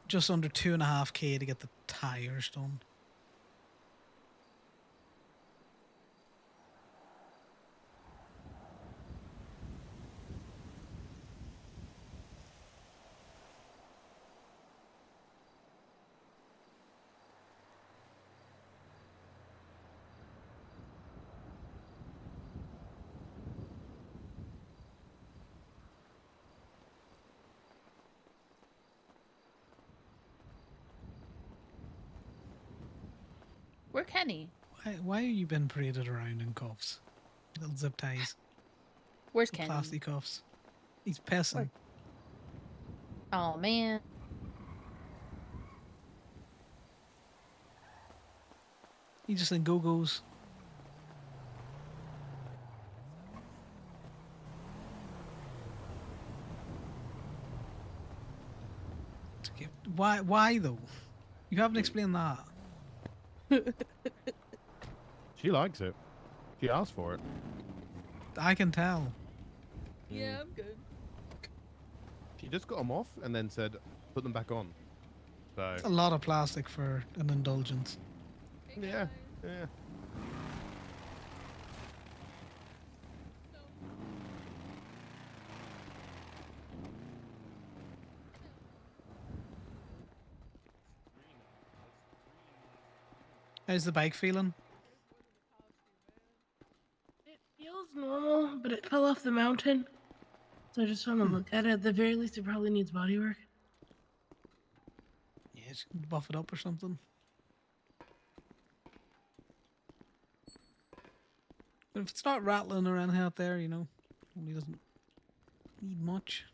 just under 2.5K to get the tires done. Where Kenny? Why have you been paraded around in cuffs? Little zip ties. Where's Little Kenny? plastic cuffs. He's pissing. Oh man. He just in go-go's. Why though? You haven't explained that. She likes it. She asked for it. I can tell. Yeah, I'm good. She just got them off and then said, put them back on. So. It's a lot of plastic for an indulgence. Yeah, yeah. How's the bike feeling? It feels normal, but it fell off the mountain. So I just want to look at it. At the very least, it probably needs body work. Yeah, just buff it up or something. But if it's not rattling or anything out there, you know, probably doesn't need much.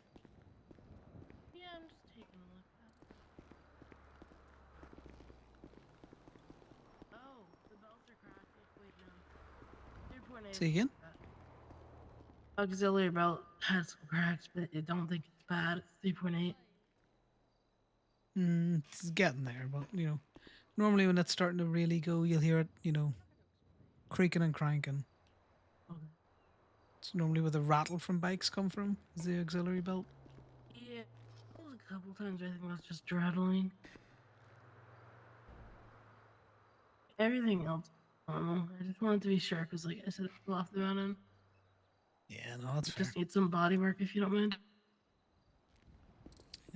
Yeah, I'm just taking a look at it. Oh, the belts are cracked. Wait, no. 3.8. Say again? Auxiliary belt has some cracks, but I don't think it's bad. It's 3.8. It's getting there, but you know, normally when it's starting to really go, you'll hear it, you know, creaking and cranking. Okay. It's normally where the rattle from bikes come from, is the auxiliary belt. Yeah, it was a couple times. I think that's just rattling. Everything else, normal. I just wanted to be sure because, like I said, it fell off the mountain. Yeah, no, that's It fair. just needs some body work if you don't mind.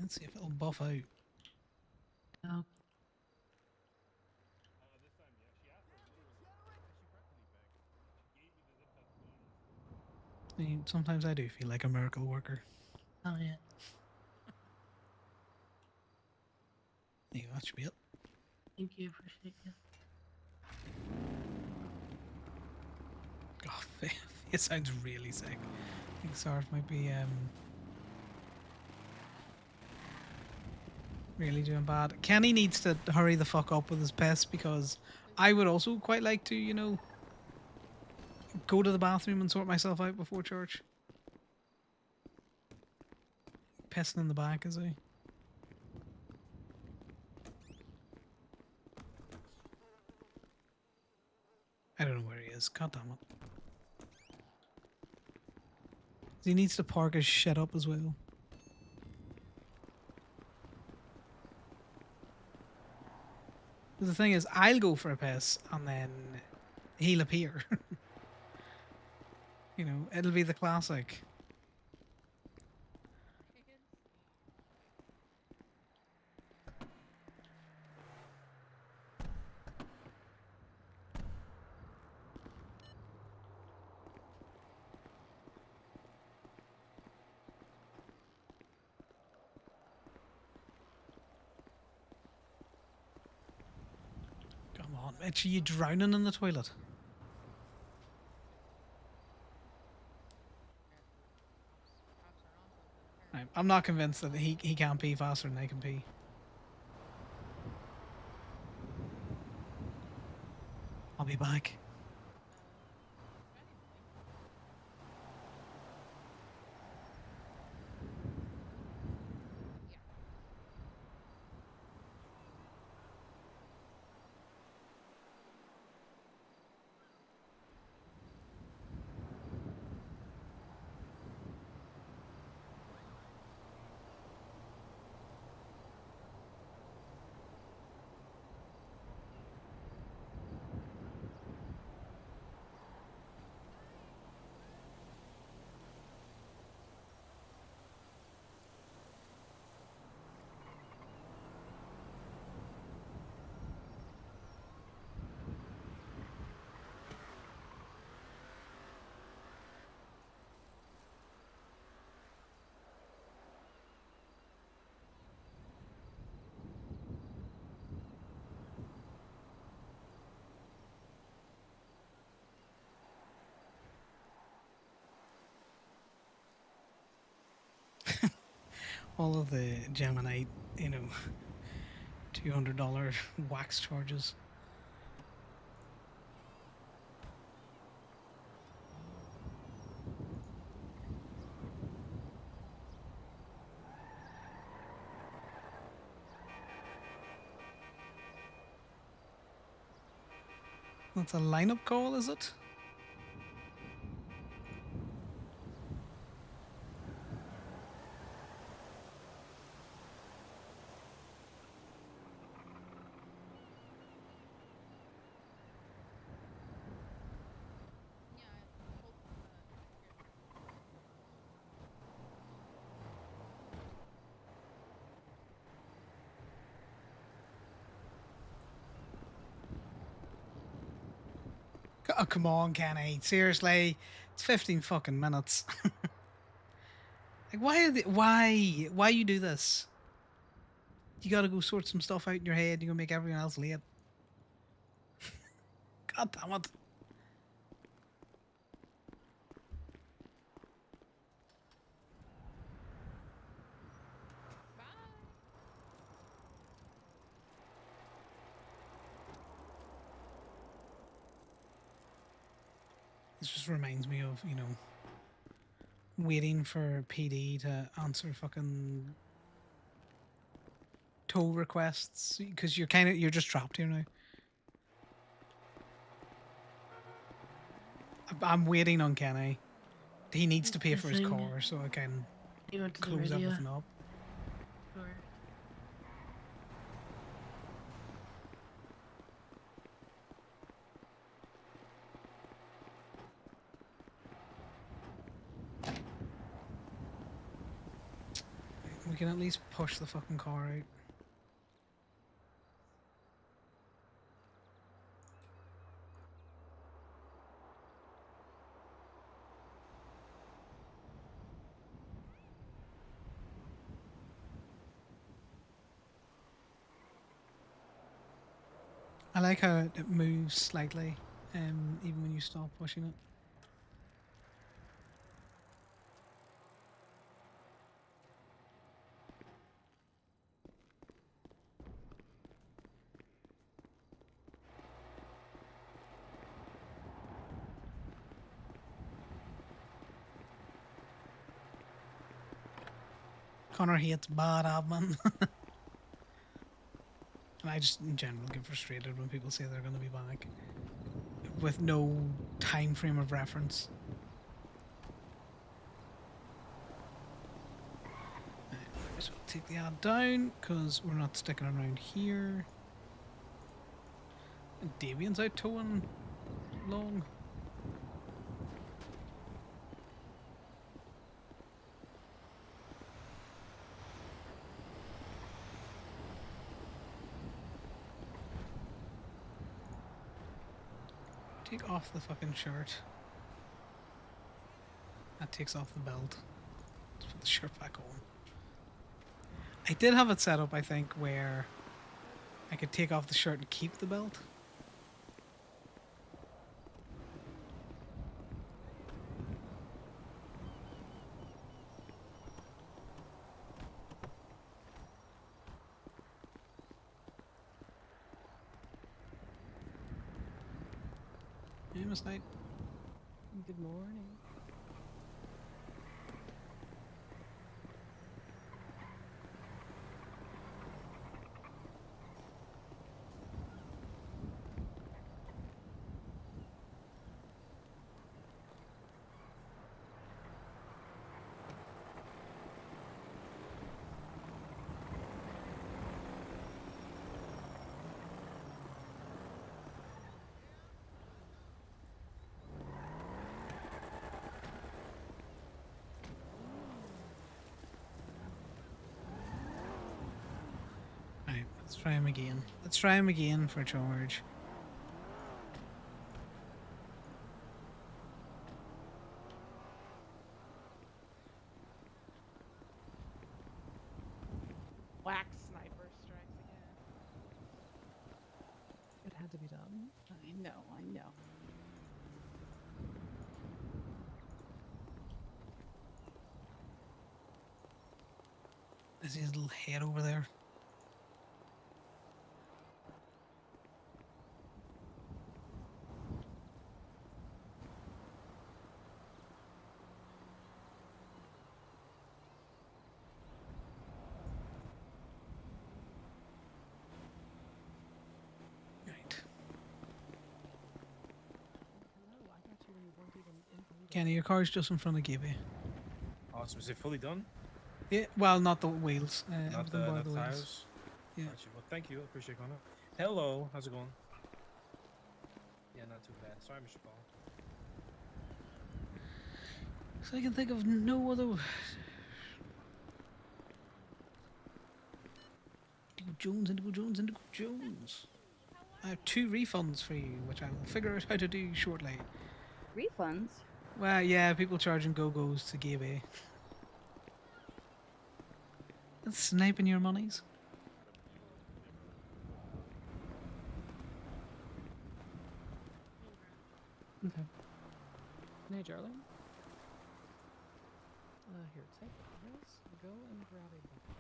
Let's see if it'll buff out. Oh. I mean, sometimes I do feel like a miracle worker. Oh yeah. Yeah, that should be it. Thank you. Appreciate you. Oh, it sounds really sick. I think Sarf might be really doing bad. Kenny needs to hurry the fuck up with his piss because I would also quite like to, you know, go to the bathroom and sort myself out before church. Pissing in the back, is he? I don't know where he is. God damn it. He needs to park his shit up as well. The thing is, I'll go for a piss and then he'll appear. You know, it'll be the classic. Come on, Mitch, are you drowning in the toilet? I'm not convinced that he can't pee faster than I can pee. I'll be back. all of the Gemini, $200 wax charges. That's a lineup call, is it? Oh, come on, Kenny. Seriously, it's 15 fucking minutes. Like, why you do this? You gotta go sort some stuff out in your head. You're gonna make everyone else late. God damn it. This just reminds me of, waiting for PD to answer fucking toll requests because you're just trapped here now. I'm waiting on Kenny. He needs to pay for his Missing. car so I can He went to the close radio. everything up. Sure. We can at least push the fucking car out. I like how it moves slightly, even when you stop pushing it. Connor hates bad admin. And I just, in general, get frustrated when people say they're going to be back with no time frame of reference. So we'll take the ad down, because we're not sticking around here. And Damien's out towing long. Take off the fucking shirt. That takes off the belt. Let's put the shirt back on. I did have it set up, I think, where I could take off the shirt and keep the belt. Hey, Miss Knight. Good morning. Right, let's try him again. Let's try him again for a charge. Wax sniper strikes again. It had to be done. I know, I know. There's his little head over there. Kenny, your car's just in front of Gibby. Awesome. Is it fully done? Yeah, well, not the wheels. Not Everything the, bar not the the wheels. tires? Yeah. Gotcha. Well, thank you. Appreciate it, Connor. Hello. How's it going? Yeah, not too bad. Sorry, Mr. Paul. So I can think of no other. Indigo Jones, Indigo Jones, Indigo Jones. I have 2 refunds for you, which I will figure out how to do shortly. Refunds? Well, yeah, people charging go-go's to Gibby. That's sniping your monies. Okay. Hey, Charlie. Here, take this. Go and grab a bucket.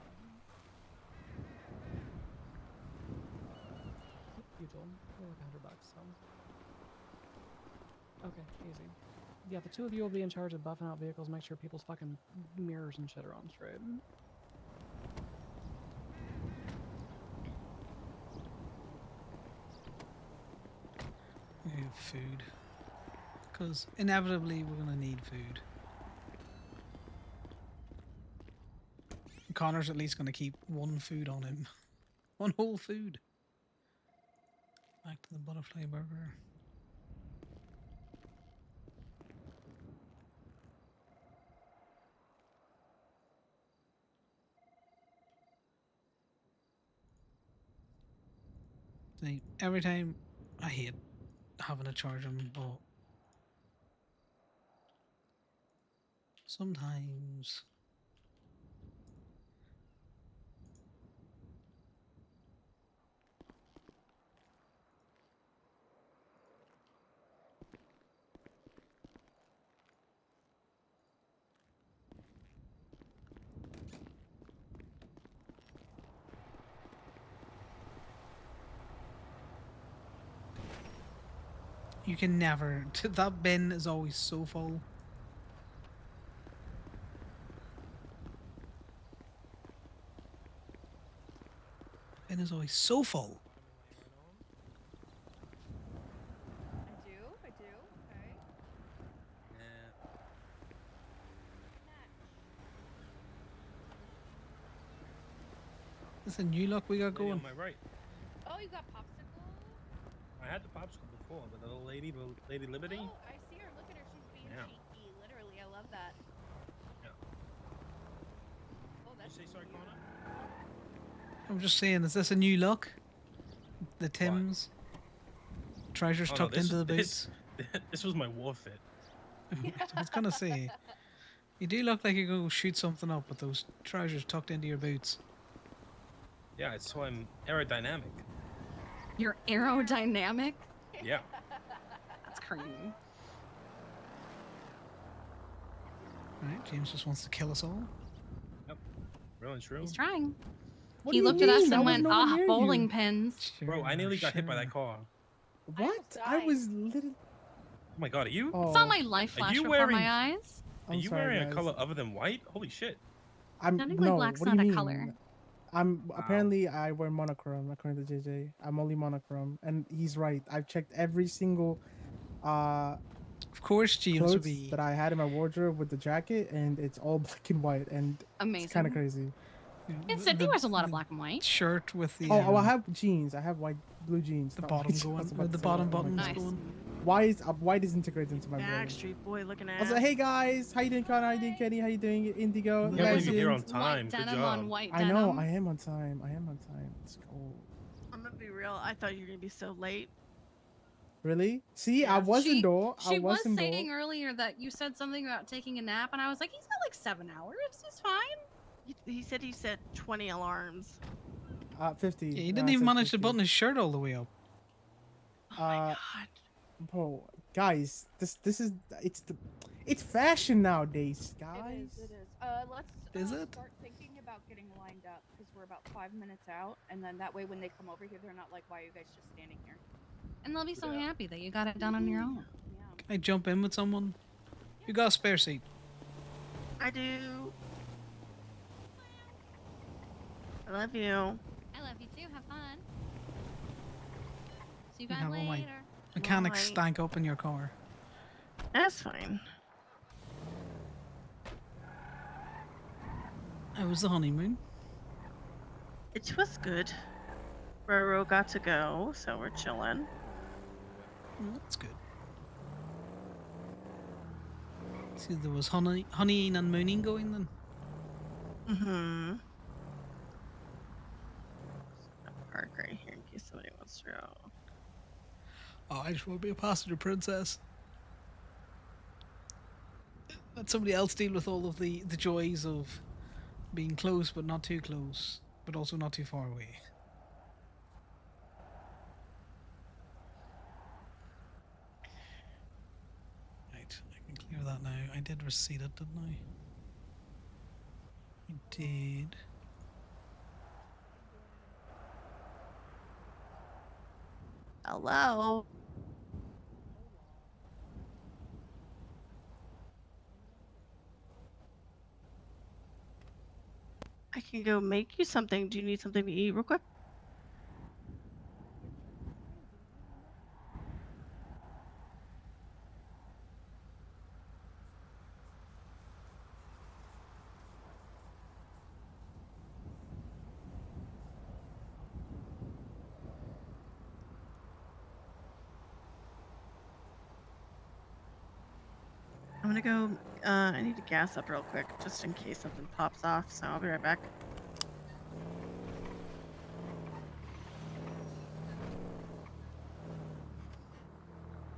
You told him. They're like $100, so. Okay, easy. Yeah, the 2 of you will be in charge of buffing out vehicles, make sure people's fucking mirrors and shit are on straight. We have food. Because inevitably we're going to need food. Connor's at least going to keep 1 food on him. 1 whole food. Back to the butterfly burger. See, every time I hate having to charge them, but sometimes you can never. That bin is always so full. Bin is always so full. I do. Okay. This a new look we got Lady going. on my right. Oh, you got popsicle? I had the popsicle before, but the little lady, Lady Liberty. Oh, I see her. Look at her. She's being cheeky. Literally, I love that. Yeah. Oh, that's. Did you say sorry, Connor? I'm just saying, is this a new look? The Tims? Treasures Oh, no, tucked this into the is- boots? This was my war fit. I was gonna say, you do look like you're gonna go shoot something up with those trousers tucked into your boots. Yeah, it's so I'm aerodynamic. You're aerodynamic? Yeah. That's crazy. Right, James just wants to kill us all. Yep. Real and true. He's trying. What He do you looked at us mean? I and was went, nowhere ah, near bowling you." pins. Bro, I nearly got hit by that car. What? I was literally. Oh my god, are you? Oh. Saw my life Are flash you before wearing? my eyes. Are I'm you sorry, wearing a guys. color other than white? Holy shit. I'm Technically, no. black's What do you not a mean? color. I'm apparently I wear monochrome according to JJ. I'm only monochrome, and he's right. I've checked every single of course James would clothes be that I had in my wardrobe with the jacket, and it's all black and white, and Amazing. it's kind of crazy. And Sydney wears a lot of black and white. shirt with the Oh, I have jeans. I have blue jeans. the not bottom white. I going, was about or to the say bottom that. Oh my buttons God. going. White is integrated into my brain. Backstreet Boy looking I at. was like, hey guys, how you doing, Connor? How you doing, Kenny? How you doing, Indigo? I You can't guys believe you're here on in? time. Good denim job. on white I know. denim. I am on time. I am on time. Let's go. I'm gonna be real. I thought you were gonna be so late. Really? See, I wasn't though. I She was wasn't though. saying earlier that you said something about taking a nap, and I was like, he's got like 7 hours. He's fine. He said he set 20 alarms. 50. Yeah, he didn't even manage to button his shirt all the way up. Bro, guys, this is it's fashion nowadays, guys. It is. Let's Is it? start thinking about about getting lined up because we're about 5 minutes out, and then that way when they come over here, they're not like, "Why are you guys just standing here?" And they'll be so happy that you got it done on your own. Yeah. Can I jump in with someone? You got a spare seat? I do. I love you. I love you too. Have fun. See you You guys have all my later. mechanics Bye. stank up in your car. That's fine. How was the honeymoon? It was good. Roro got to go, so we're chilling. That's good. See, there was honeying and mooning going then. Mm-hmm. Park right here in case somebody wants to go. Oh, I just want to be a passenger princess. Let somebody else deal with all of the joys of being close but not too close, but also not too far away. Right, I can clear that now. I did receipt it, didn't I? I did. Hello. I can go make you something. Do you need something to eat real quick? I'm gonna go. I need to gas up real quick just in case something pops off, so I'll be right back.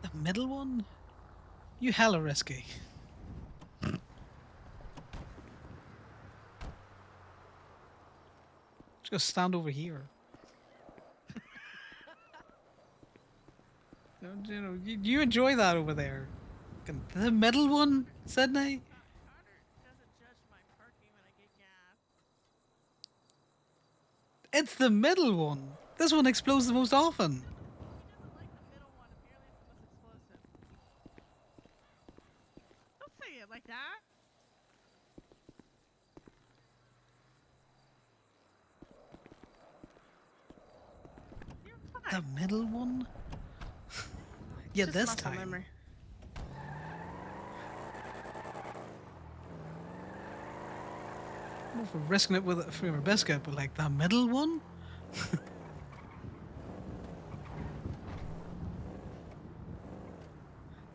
The middle one? You hella risky. Just stand over here. You enjoy that over there. The middle one, Sydney? It's the middle one. This one explodes the most often. Don't say it like that. The middle one? Yeah, Just this muscle time. memory. Well, for risking it with a for a biscuit, but like the middle one?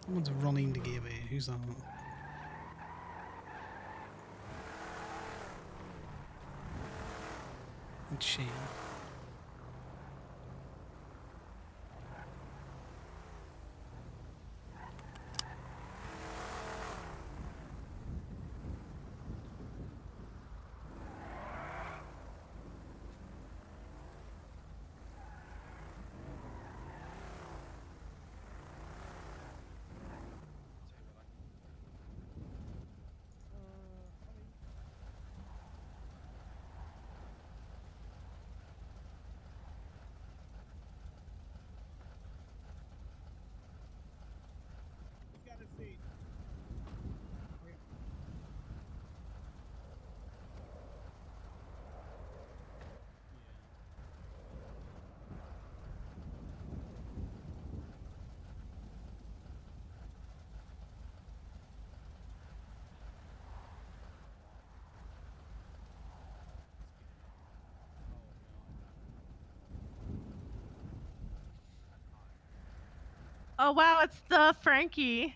Someone's running to give it. Who's that? It's Shane. Oh wow, it's the Frankie.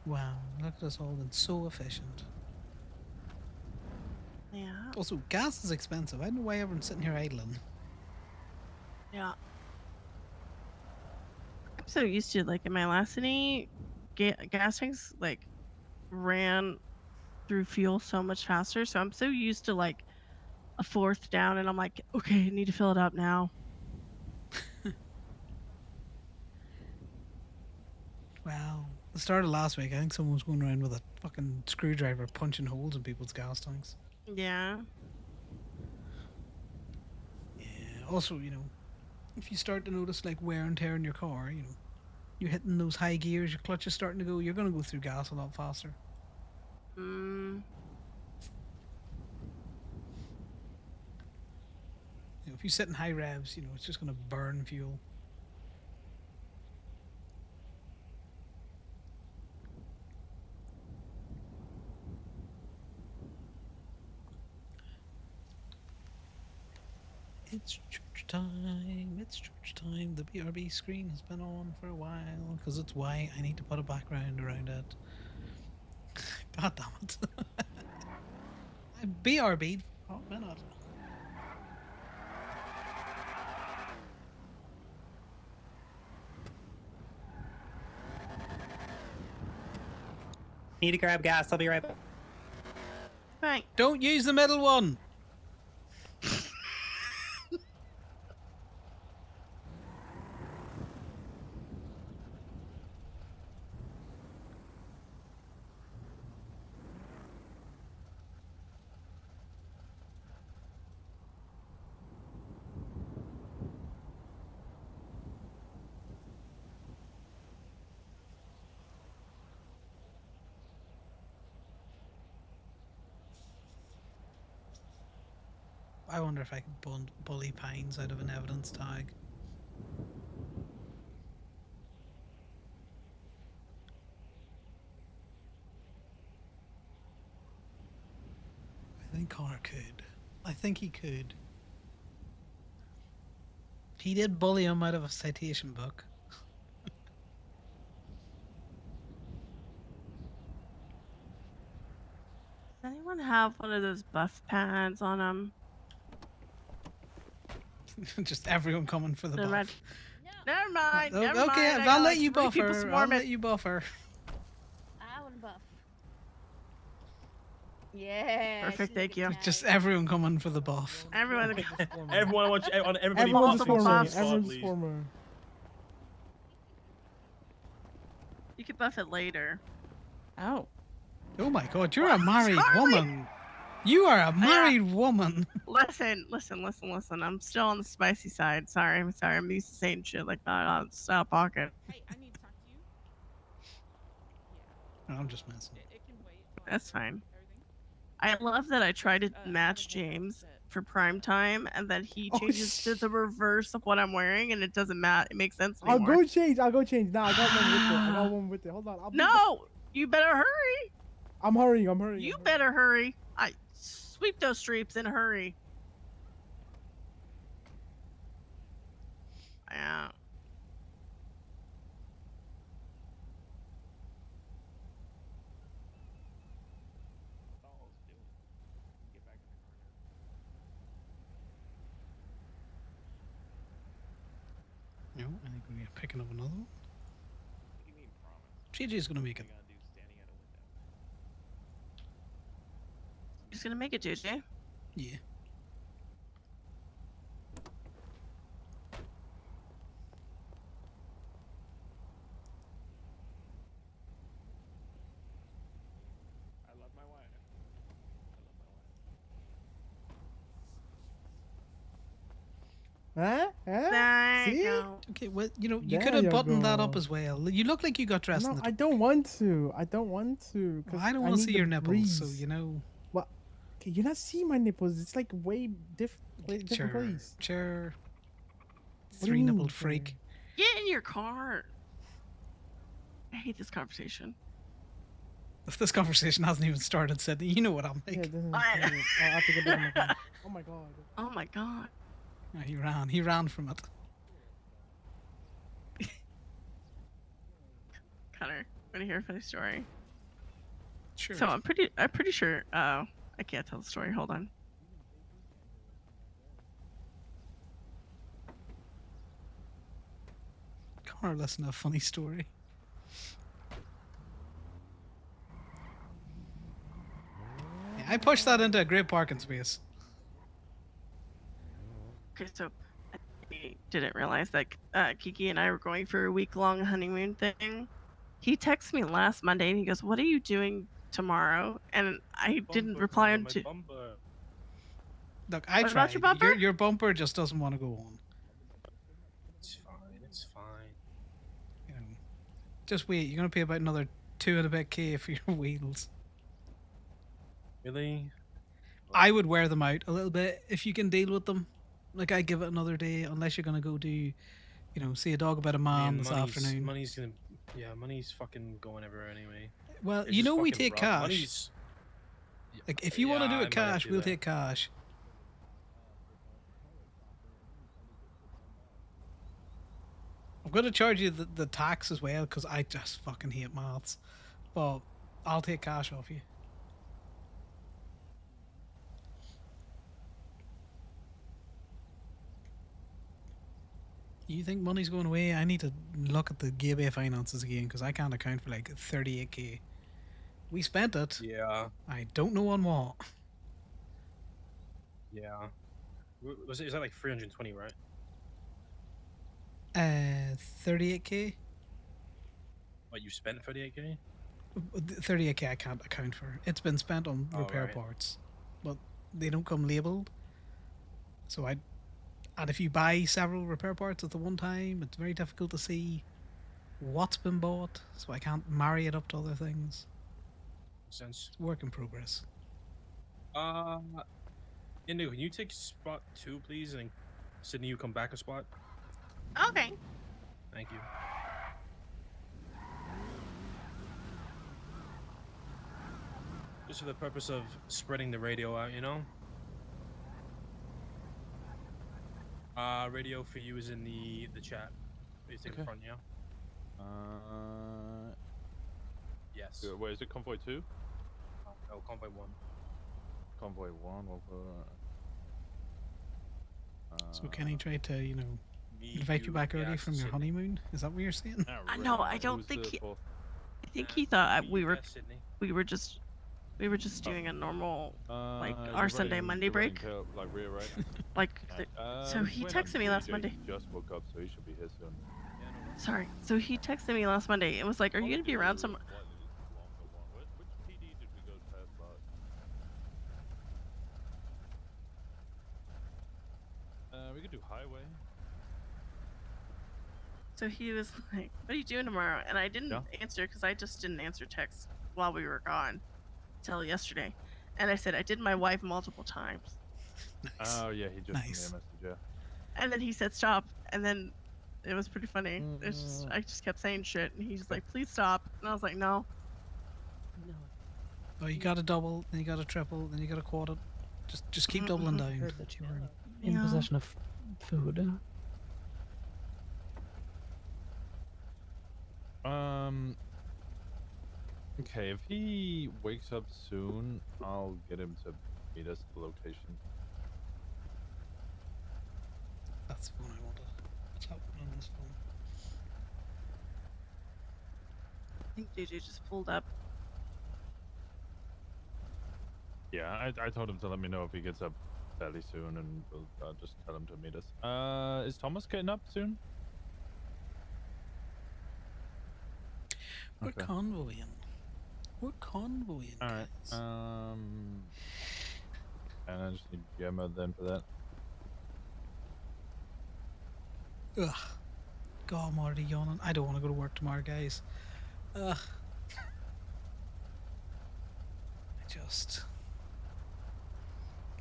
Wow, look at us all been so efficient. Yeah. Also, gas is expensive. I don't know why everyone's sitting here idling. Yeah. so used to, like, in my last city, gas tanks, like, ran through fuel so much faster. So I'm so used to, like, a fourth down, and I'm like, okay, I need to fill it up now. Well, the start of last week, I think someone was going around with a fucking screwdriver punching holes in people's gas tanks. Yeah. Yeah. Also, if you start to notice like wear and tear in your car, you're hitting those high gears, your clutch is starting to go, you're going to go through gas a lot faster. Mm. If you sit in high revs, it's just going to burn fuel. It's church time. It's church time. The BRB screen has been on for a while because it's white. I need to put a background around it. God damn it. I BRB'd for a hot minute. Need to grab gas. I'll be right back. Right. Don't use the middle one. I wonder if I could bully Pines out of an evidence tag. I think Conor could. I think he could. He did bully him out of a citation book. Does anyone have one of those buff pads on them? Just everyone coming for the buff. Never mind. Never Okay, mind. I'll let you buffer. I'll I'll let you buffer. I want to buff. Yeah. Perfect, thank you. Just everyone coming for the buff. Everyone. Everyone wants everybody Everyone buffing just for me. Sparks, Everyone please. just for me. You could buff it later. Oh. Oh my god, you're a married woman. You are a married woman. Listen. I'm still on the spicy side. Sorry. I'm used to saying shit like that. It's out of pocket. Hey, I need to talk to you. No, I'm just messing. It can wait. That's fine. I love that I tried to match James for prime time, and then he changes to the reverse of what I'm wearing, and it doesn't matter. It makes sense anymore. I'll go change. Nah, I got one with it. Hold on. No, you better hurry. I'm hurrying. You better hurry. I sweep those streets in a hurry. Yeah. No, I think we're picking up another one. JJ's gonna make it. He's gonna make it, JJ. Yeah. Huh? See? Okay, well, you There could have you buttoned that up go. as well. You look like you got dressed in No, the. I don't want to. Well, I don't want to see your nipples, so What? Okay, you're not seeing my nipples. It's like way different place. Sure. What do you mean, Three-nippled freak. Get in your car. I hate this conversation. If this conversation hasn't even started, Sydney, you know what I'm like. Yeah, this is I'll have to get back in my car. Oh my god. Oh my god. Oh, he ran from it. Connor, want to hear a funny story? Sure. So I'm pretty sure. I can't tell the story. Hold on. or listen to a funny story. Yeah, I pushed that into a great parking space. Okay, so I didn't realize that Kiki and I were going for a week-long honeymoon thing. He texted me last Monday and he goes, "What are you doing tomorrow?" And I didn't reply until. Look, I What about tried. your bumper? Your bumper just doesn't want to go on. It's fine. It's fine. You know, just wait. You're gonna pay about another 2 and a bit K for your wheels. Really? I would wear them out a little bit if you can deal with them. Like, I give it another day, unless you're gonna go do, you know, see a dog about a man this afternoon. Money's gonna. Yeah, money's fucking going everywhere anyway. Well, It's you just know we fucking take rough. cash. Money's. Like, if you want to Yeah, do I it might have cash, to do we'll that. take cash. I'm gonna charge you the tax as well because I just fucking hate maths. But I'll take cash off you. You think money's going away? I need to look at the Gay finances again because I can't account for like 38K. We spent it. Yeah. I don't know on what. Yeah. Was it? Is that like 320, right? 38K. What you spent 38K? 38K I can't account for. It's been spent on Oh, repair right. parts, but they don't come labeled. So and if you buy several repair parts at the one time, it's very difficult to see what's been bought. So I can't marry it up to other things. Makes sense. It's work in progress. Indu, can you take spot 2, please, and Sydney, you come back a spot. Okay. Thank you. Just for the purpose of spreading the radio out, you know? Radio for you is in the chat. You take the front, yeah? Yes. Wait, is it convoy 2? No, convoy 1. Convoy 1. We'll put, So Kenny tried to, you know, invite you back early from your honeymoon. Is that what you're saying? No, I don't think he. I think he thought we were just doing a normal like our Sunday Monday break. Like rear, right? Like, so he texted me last Monday. He just woke up, so he should be here soon. Sorry. So he texted me last Monday. It was like, "Are you gonna be around some?" Which PD did we go past last? We could do highway. So he was like, "What are you doing tomorrow?" And I didn't answer because I just didn't answer texts while we were gone till yesterday. And I said I did my wife multiple times. Nice. Oh yeah, he just sent me a message. Yeah. And then he said stop, and then it was pretty funny. It's just I just kept saying shit, and he's like, "Please stop," and I was like, "No." Oh, you got a double, then you got a triple, then you got a quarter. Just keep doubling down. Heard that you were in possession of food. Okay, if he wakes up soon, I'll get him to meet us at the location. That's the phone I wanted. What's happening on this phone? I think JJ just pulled up. Yeah, I told him to let me know if he gets up fairly soon, and we'll just tell him to meet us. Is Thomas getting up soon? We're convoying. We're convoying. All right. And I just need Gemma then for that. Ugh. God, I'm already yawning. I don't want to go to work tomorrow, guys. Ugh.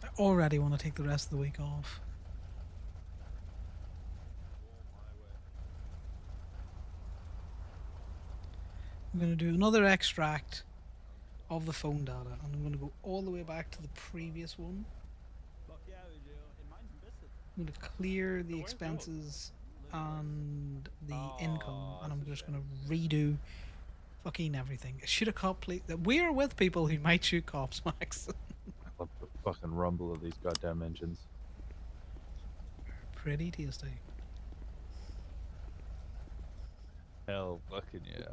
I already want to take the rest of the week off. I'm going to do another extract of the phone data, and I'm going to go all the way back to the previous one. I'm going to clear the expenses and the income, and I'm just going to redo fucking everything. Shoot a cop, please. We're with people who might shoot cops, Max. I love the fucking rumble of these goddamn engines. Pretty tasty. Hell fucking yeah.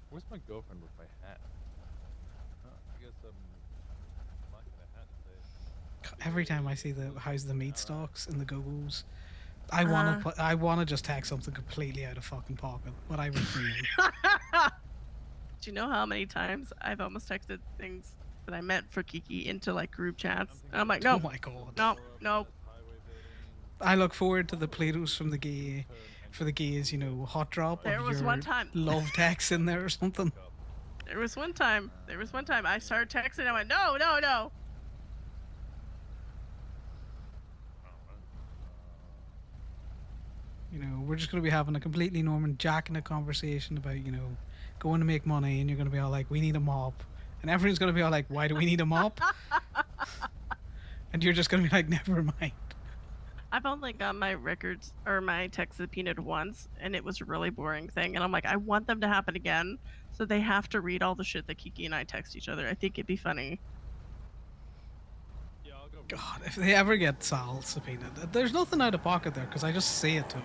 Where's my girlfriend with my hat? I guess I'm lacking a hat today. Every time I see the how's the meat stocks in the go-go's, I Uh-huh. wanna just text something completely out of fucking pocket, but I refrain. Do you know how many times I've almost texted things that I meant for Kiki into like group chats? And I'm like, Oh nope, my god. nope, nope. I look forward to the Play-Dohs from the gay for the gays, hot drop There of was your one time. love text in there or something. There was one time I started texting. I went, no, no, no. We're just going to be having a completely normal Jack in a conversation about, going to make money, and you're going to be all like, we need a mop. And everyone's going to be all like, why do we need a mop? And you're just going to be like, never mind. I've only got my records or my text subpoenaed once, and it was a really boring thing. And I'm like, I want them to happen again, so they have to read all the shit that Kiki and I text each other. I think it'd be funny. God, if they ever get Sal subpoenaed, there's nothing out of pocket there because I just say it to him.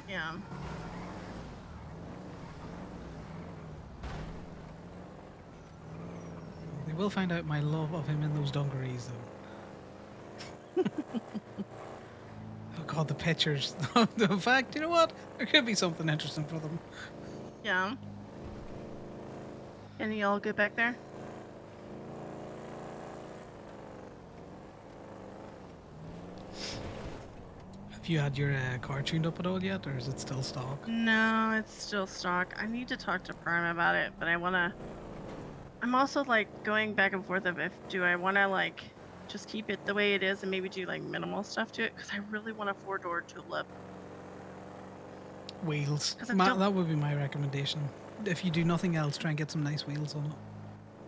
Yeah. They will find out my love of him in those dungarees, though. Oh God, the pictures. The fact, you know what? There could be something interesting for them. Yeah. Can you all get back there? Have you had your car tuned up at all yet, or is it still stock? No, it's still stock. I need to talk to Prime about it, but I'm also like going back and forth of do I wanna like just keep it the way it is and maybe do like minimal stuff to it, because I really want a 4-door tulip. Wheels. 'Cause I don't- That would be my recommendation. If you do nothing else, try and get some nice wheels on it.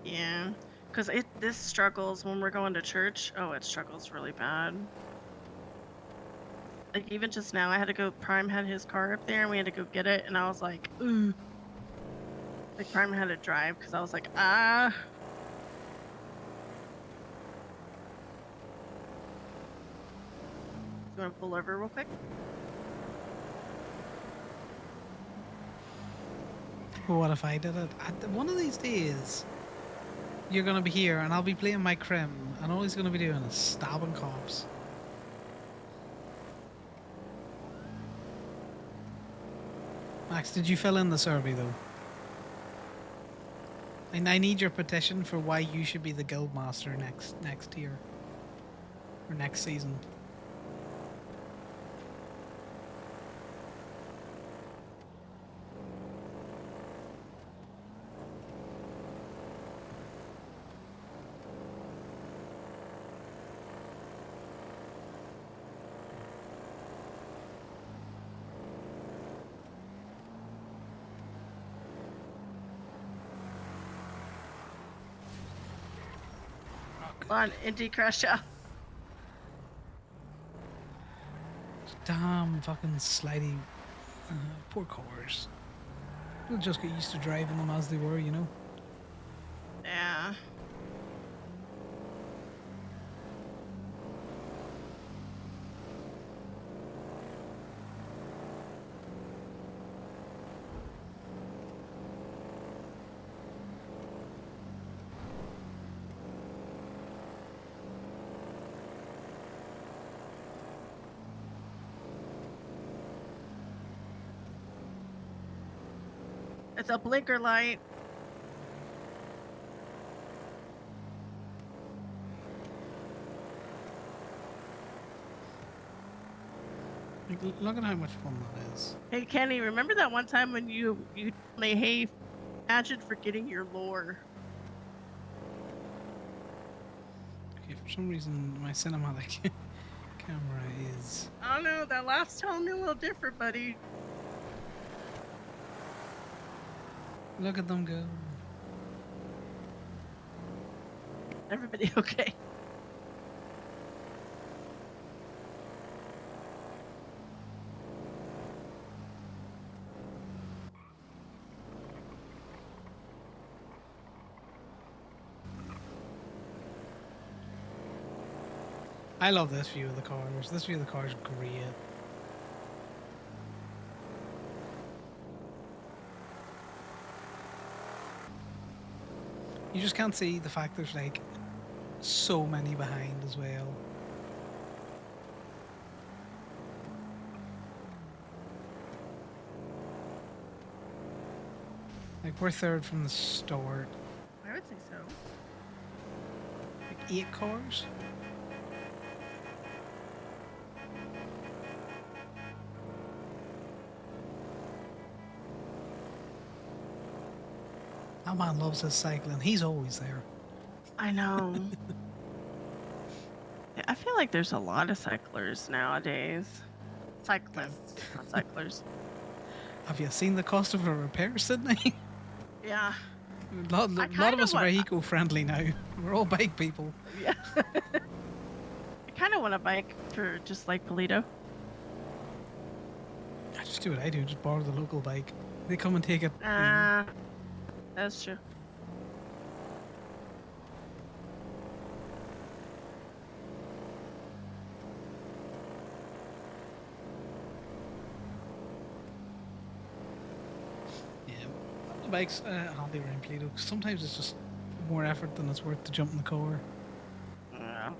Yeah, because this struggles when we're going to church. Oh, it struggles really bad. Like even just now, I had to go. Prime had his car up there, and we had to go get it, and I was like, ooh. Like Prime had to drive because I was like, ah. You want to pull over real quick? What if I did it? One of these days, you're gonna be here, and I'll be playing my crim, and all he's gonna be doing is stabbing cops. Max, did you fill in the survey though? And I need your petition for why you should be the guild master next year or next season. On Indy crash out. Damn fucking slidey poor cars. We'll just get used to driving them as they were, you know? Yeah. It's a blinker light. Like, look at how much fun that is. Hey Kenny, remember that one time when you told me, hey, imagine forgetting your lore? Okay, for some reason my cinematic camera is... I don't know, that laugh's telling me a little different, buddy. Look at them go. Everybody okay? I love this view of the cars. This view of the car is great. You just can't see the fact there's like so many behind as well. Like we're third from the start. I would say so. Like 8 cars. That man loves his cycling. He's always there. I know. Yeah, I feel like there's a lot of cyclers nowadays. Cyclists, not cyclers. Have you seen the cost of a repair, Sydney? Yeah. A lot of us are very eco-friendly now. We're all bike people. Yeah. I kind of want a bike for just like Polito. I just do what I do. Just borrow the local bike. They come and take it. That's true. Yeah, the bike's handy around Polito. Sometimes it's just more effort than it's worth to jump in the car. Yeah.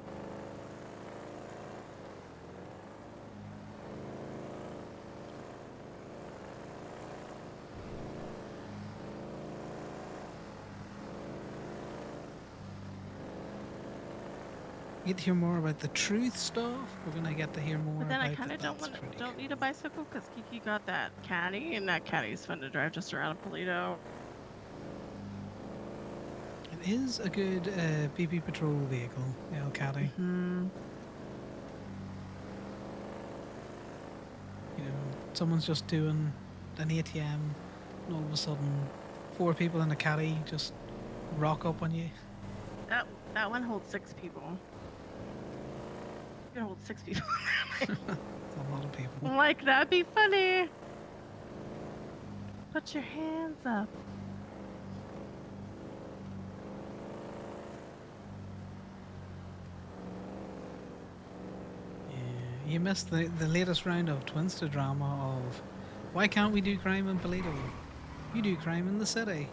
You get to hear more about the truth stuff. We're gonna get to hear more But then about I kind of don't need a bicycle because Kiki got that caddy, and that caddy's fun to drive just around Polito. It is a good BP patrol vehicle, the El Caddy. You know, someone's just doing an ATM, and all of a sudden, 4 people in a caddy just rock up on you. That one holds 6 people. You can hold 6 people. That's a lot of people. Like, that'd be funny. Put your hands up. Yeah, you missed the latest round of Twinster drama of why can't we do crime in Polito? You do crime in the city.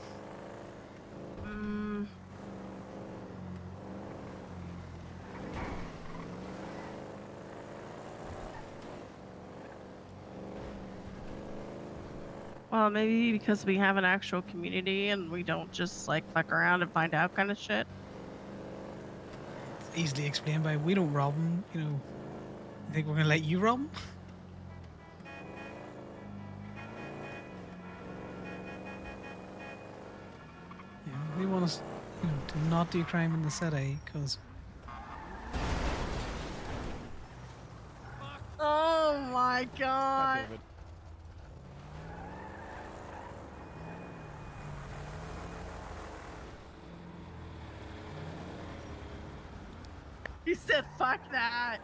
Well, maybe because we have an actual community and we don't just like fuck around and find out kind of shit. It's easily explained by we don't rob them. You know, you think we're gonna let you rob them? Yeah, they want us, you know, to not do crime in the city because. Oh my god. You said fuck that.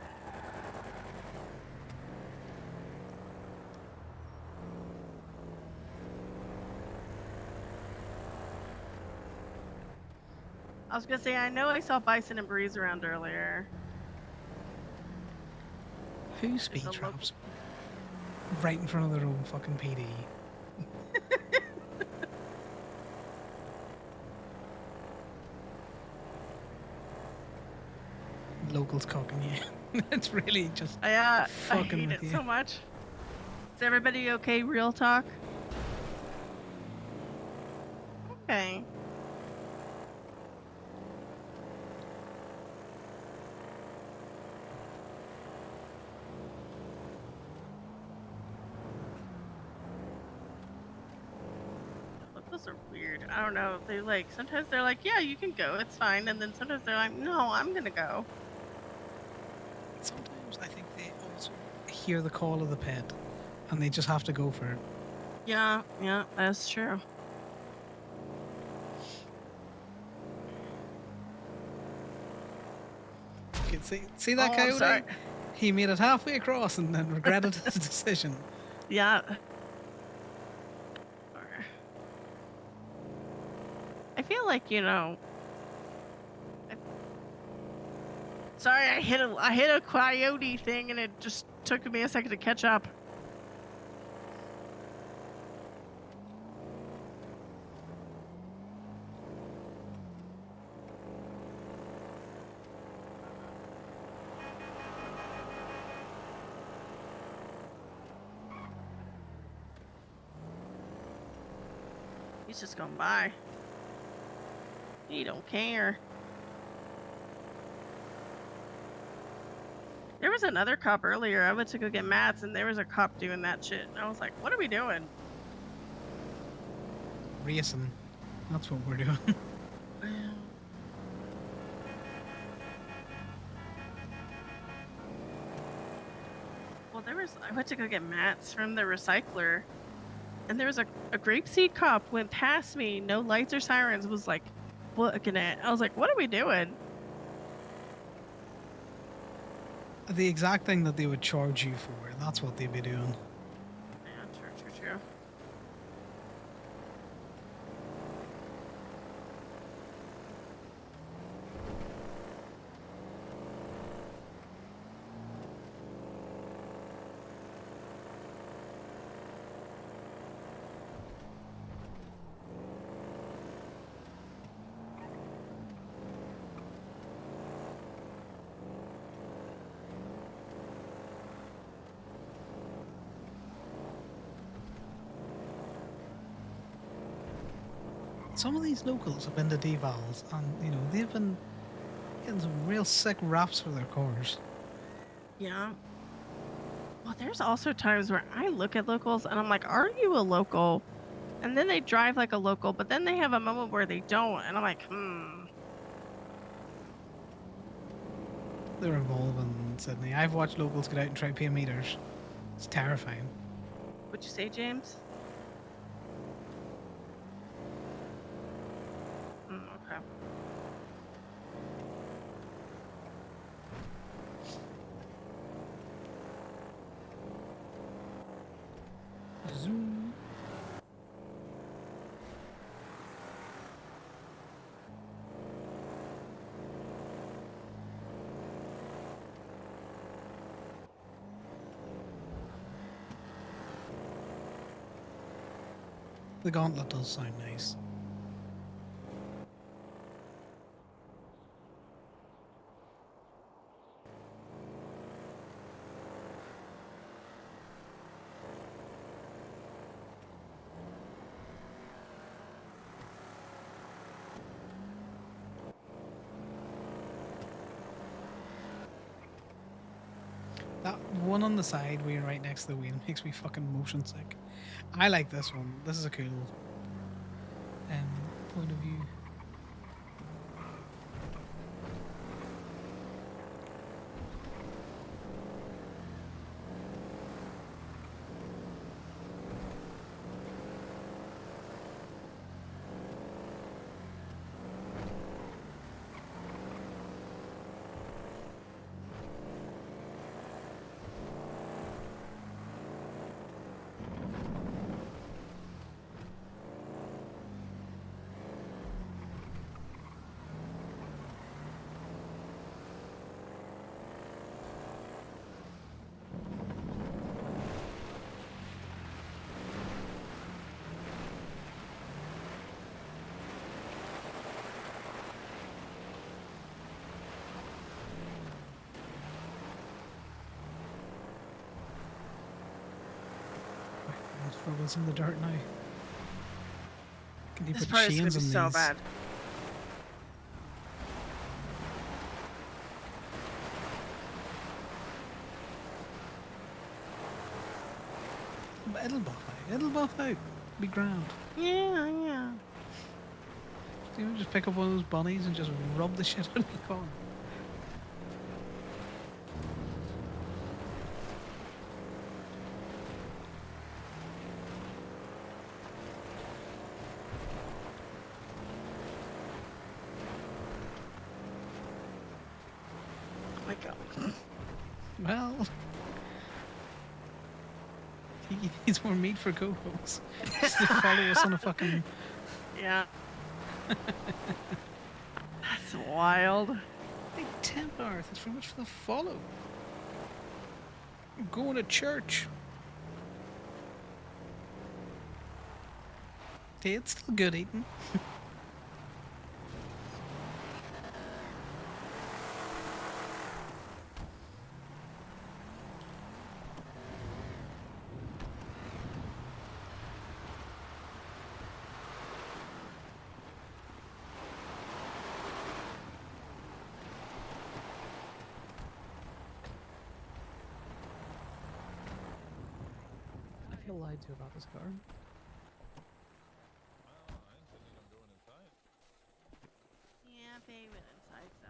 I was gonna say, I know I saw Bison and Breeze around earlier. Who speed traps right in front of their own fucking PD? Locals cocking you. It's really just I fucking hate with it you. so much. Is everybody okay? Real talk? Okay. Locals are weird. I don't know. They like, sometimes they're like, yeah, you can go, it's fine. And then sometimes they're like, no, I'm gonna go. Sometimes I think they also hear the call of the pet and they just have to go for it. Yeah, that's true. You can see that Oh, I'm coyote? sorry. He made it halfway across and then regretted his decision. Yeah. I feel like, you know. Sorry, I hit a coyote thing and it just took me a second to catch up. He's just going by. He don't care. There was another cop earlier. I went to go get mats, and there was a cop doing that shit. I was like, what are we doing? Racing. That's what we're doing. Well, I went to go get mats from the recycler, and there was a grapeseed cop went past me, no lights or sirens, was like looking at. I was like, what are we doing? The exact thing that they would charge you for, that's what they'd be doing. Yeah, true. Some of these locals have been to devals, and you know they've been getting some real sick raps for their cars. Yeah. Well, there's also times where I look at locals and I'm like, are you a local? And then they drive like a local, but then they have a moment where they don't, and I'm like, They're evolving in Sydney. I've watched locals get out and try pay meters. It's terrifying. What'd you say, James? Okay. Zoom. The gauntlet does sound nice. That one on the side where you're right next to the wheel makes me fucking motion sick. I like this one. This is a cool point of view. Struggles in the dirt now. Can you This put part is gonna chains be on so these? bad. But it'll buff out. It'll buff out. Be grand. Yeah. You know, just pick up one of those bunnies and just rub the shit out of the car. Oh my god. Well, he needs more meat for co-hosts. Just to follow us on a fucking... Yeah. That's wild. Big temp Arth. It's very much for the follow. I'm going to church. Hey, it's still good eating. feel lied to about this car. Yeah, they went inside, so.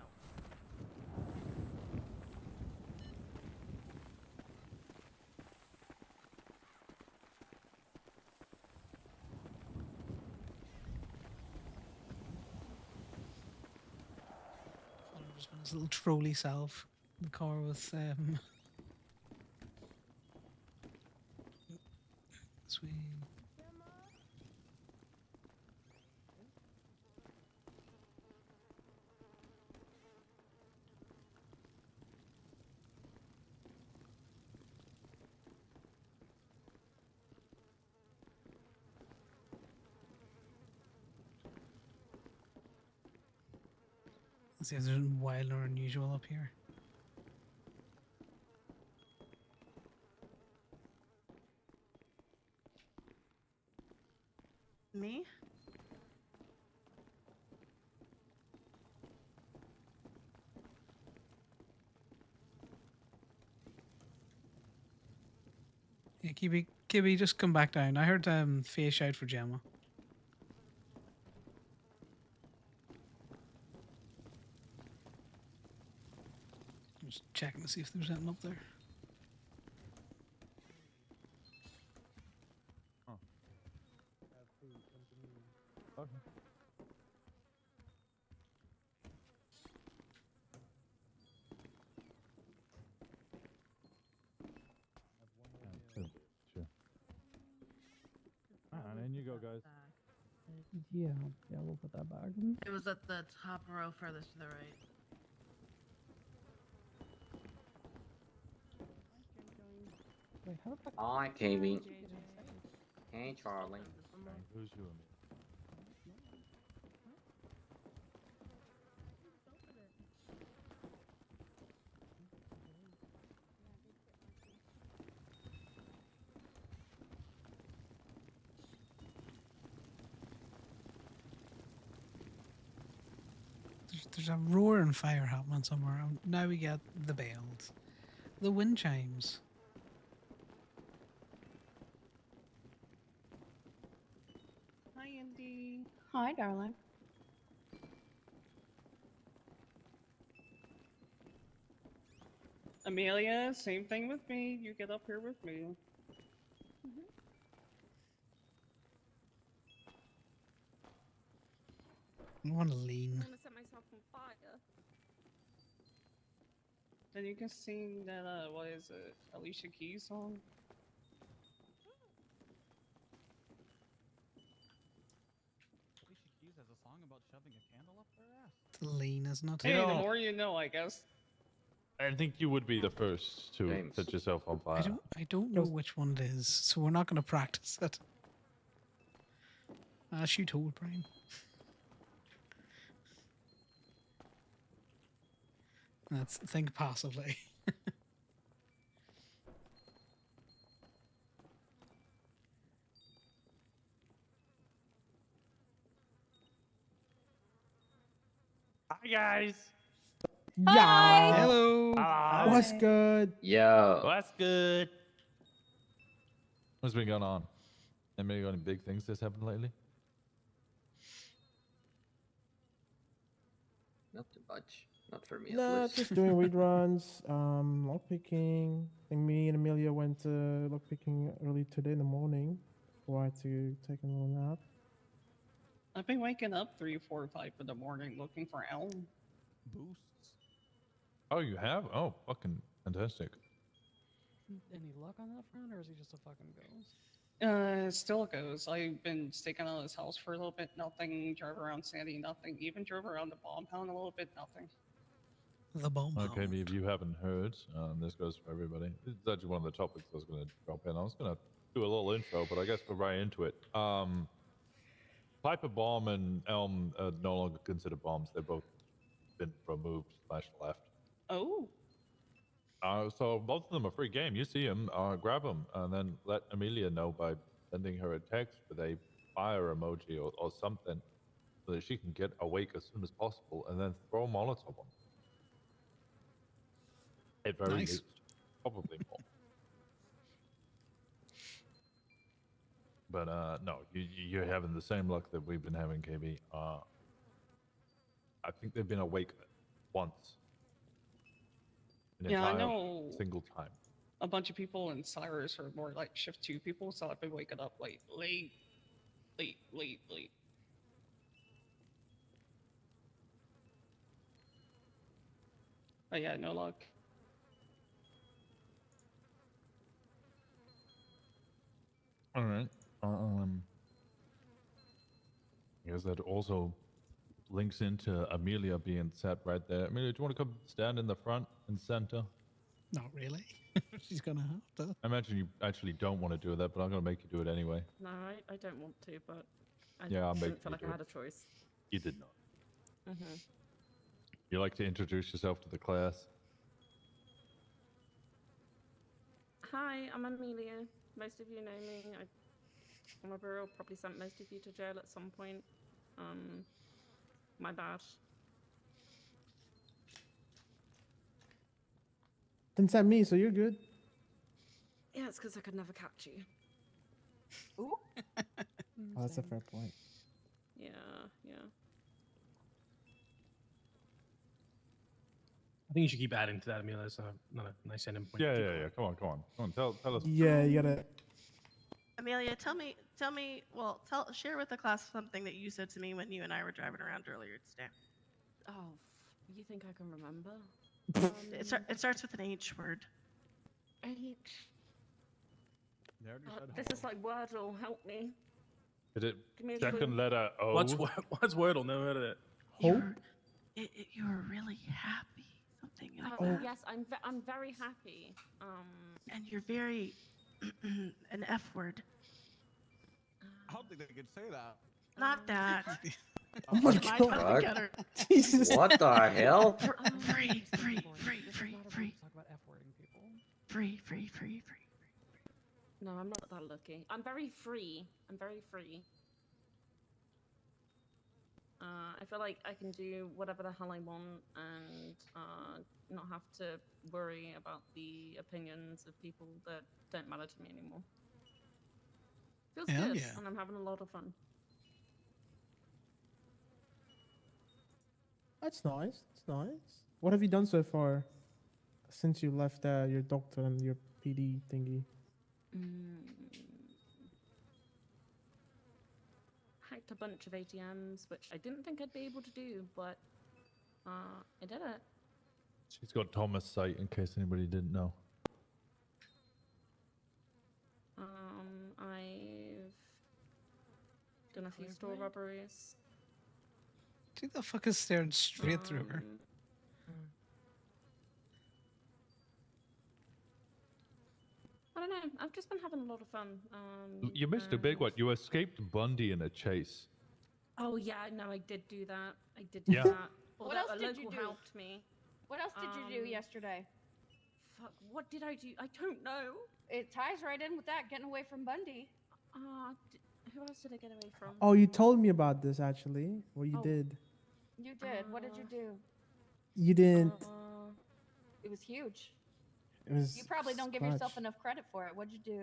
Connor just went his little trolley self. The car with sweet. See if there's anything wild or unusual up here. Me? Yeah, Kibby, just come back down. I heard Faye shout for Gemma. Just checking to see if there's anything up there. Okay. Sure. And in you go, guys. Yeah, we'll put that back. It was at the top row furthest to the right. Wait, how the fuck? Hi, KB. Hey, Charlie. Who's you? There's a roaring fire happening somewhere. Now we get the bells. The wind chimes. Hi, Andy. Hi, darling. Amelia, same thing with me. You get up here with me. I want to lean. I'm gonna set myself on fire. Then you can sing that, what is it, Alicia Keys song? Alicia Keys has a song about shoving a candle up their ass. To lean, isn't it? Hey, the more you know, I guess. I think you would be the first to set yourself on fire. I don't know which one it is, so we're not going to practice it. As you told, Brian. Let's think passively. Hi, guys. Yeah. Hello. What's good? Yo. What's good? What's been going on? Anybody got any big things that's happened lately? Not too much. Not for me, at Nah, least. just doing weed runs, lockpicking. I think me and Amelia went lockpicking early today in the morning before I had to take a little nap. I've been waking up 3, 4, 5 in the morning looking for elm. Boosts. Oh, you have? Oh, fucking fantastic. Any luck on that front, or is he just a fucking ghost? It still goes. I've been staking out his house for a little bit, nothing. Drove around Sandy, nothing. Even drove around the bomb pound a little bit, nothing. The bomb Okay, if you haven't heard, this goes for everybody. This is actually one of the topics I was going to drop in. I was going to do a little intro, but I guess go right into it. Piper Bomb and Elm are no longer considered bombs. They've both been removed / left. Oh. So both of them are free game. You see them, grab them, and then let Amelia know by sending her a text with a fire emoji or something so that she can get awake as soon as possible and then throw a Molotov on. At very Nice. least. Probably more. But no, you're having the same luck that we've been having, KB. I think they've been awake once. An Yeah, I entire know single time. a bunch of people in Cyrus are more like shift 2 people, so I've been waking up like late. But yeah, no luck. All right. I guess that also links into Amelia being sat right there. Amelia, do you want to come stand in the front and center? Not really. She's gonna have to. I imagine you actually don't want to do that, but I'm going to make you do it anyway. No, I don't want to, but I Yeah, I'll make didn't feel you like do I it. had a choice. You did not. Mm-hmm. You like to introduce yourself to the class? Hi, I'm Amelia. Most of you know me. I'm a borough, probably sent most of you to jail at some point. My bad. Didn't send me, so you're good. Yeah, it's because I could never catch you. Ooh. Oh, that's a fair point. Yeah. I think you should keep adding to that, Amelia. That's not a nice ending point. Yeah. Come on. Tell us. Yeah, you gotta. Amelia, share with the class something that you said to me when you and I were driving around earlier today. Oh, you think I can remember? It starts with an H word. H. They already said This is like Wordle. Help me. Is it Give me a second clue. letter O? What's Wordle? Never heard of it. Hope? You were really happy. Something like Oh, that. yes, I'm very happy. And you're very an F word. I don't think they could say that. Not that. Oh my Might god. finally get her. Jesus. What the hell? Free. Talk about F-wording people. Free. No, I'm not that lucky. I'm very free. I feel like I can do whatever the hell I want and not have to worry about the opinions of people that don't matter to me anymore. Feels Hell good, yeah. and I'm having a lot of fun. That's nice. What have you done so far since you left your doctor and your PD thingy? Hacked a bunch of ATMs, which I didn't think I'd be able to do, but I did it. She's got Thomas' sight, in case anybody didn't know. I've done a few store robberies. Who the fuck is staring straight through her? I don't know. I've just been having a lot of fun. You missed a big one. You escaped Bundy in a chase. Oh yeah, no, I did do that. Yeah. What What else did you local do? helped me. What else did you do yesterday? Fuck, what did I do? I don't know. It ties right in with that, getting away from Bundy. Who else did I get away from? Oh, you told me about this actually. What you did. You did. What did you do? You didn't. It was huge. It was. You probably don't give yourself enough credit for it. What'd you do?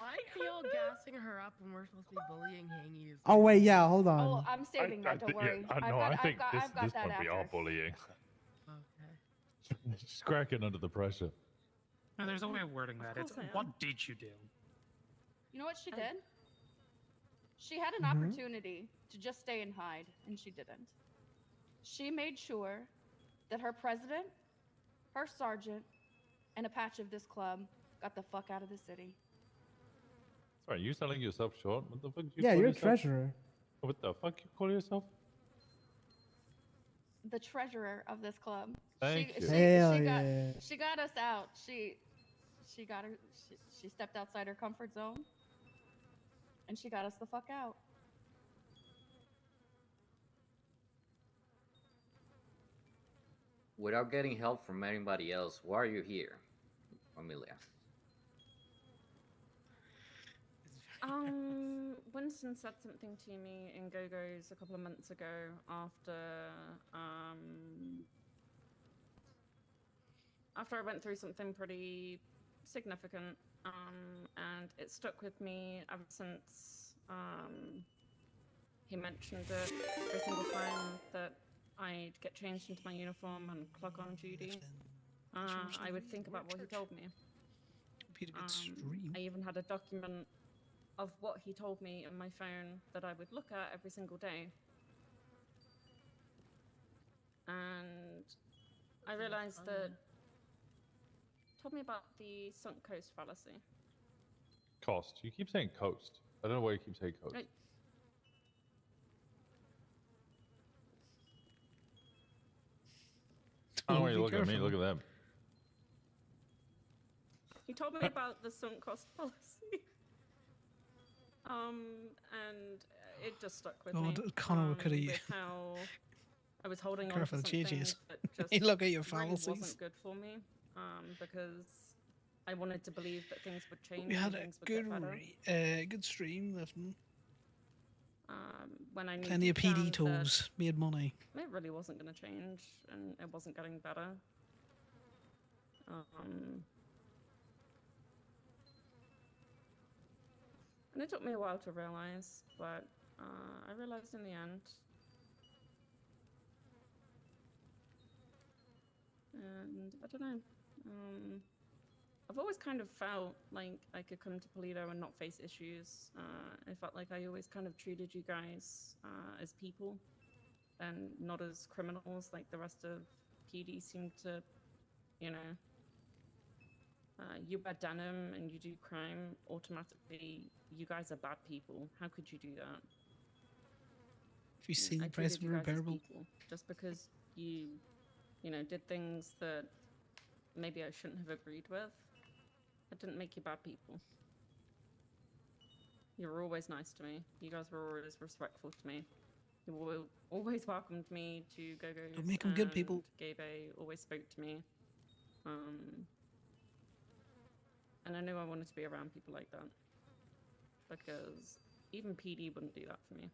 I feel gassing her up when we're supposed to be bullying Hangies. Oh wait, yeah. Hold on. Oh, I'm saving that. Don't worry. I think I've got this that one we after. are bullying. Okay. She's cracking under the pressure. No, there's a way of wording that. It's what did you do? You know what she did? She had an Mm-hmm. opportunity to just stay and hide, and she didn't. She made sure that her president, her sergeant, and a patch of this club got the fuck out of the city. Sorry, you selling yourself short? What the fuck? Yeah, you're a treasurer. What the fuck you call yourself? The treasurer of this club. Thank you. Hell yeah. She got us out. She stepped outside her comfort zone, and she got us the fuck out. Without getting help from anybody else, why are you here, Amelia? Winston said something to me in Go-Go's a couple of months ago after I went through something pretty significant. and it stuck with me ever since he mentioned it every single time that I'd get changed into my uniform and clock on duty. I would think about what he told me. I even had a document of what he told me in my phone that I would look at every single day. And I realized that told me about the sunk cost fallacy. Cost. You keep saying coast. I don't know why you keep saying coast. Right. I don't know why you look at me. Look at them. He told me about the sunk cost fallacy. And it just stuck with me. Conor, could he? With how I was holding on Careful, to the something cheese. that just You look at your really fallacies. wasn't good for me. Because I wanted to believe that things would change. We had and a things would good, get better. good stream, Lifton. When I knew Plenty of deep down PD that tools, made money. it really wasn't going to change, and it wasn't getting better. And it took me a while to realize, but I realized in the end. And I don't know. I've always kind of felt like I could come to Polito and not face issues. I felt like I always kind of treated you guys as people and not as criminals like the rest of PD seemed to, you know. You wear denim and you do crime, automatically you guys are bad people. How could you do that? Have you seen the I price treated of you guys as repairable? people. Just because you know, did things that maybe I shouldn't have agreed with, it didn't make you bad people. You were always nice to me. You guys were always respectful to me. You always welcomed me to Go-Go's. Don't make them good people. Gabe always spoke to me. And I knew I wanted to be around people like that. Because even PD wouldn't do that for me.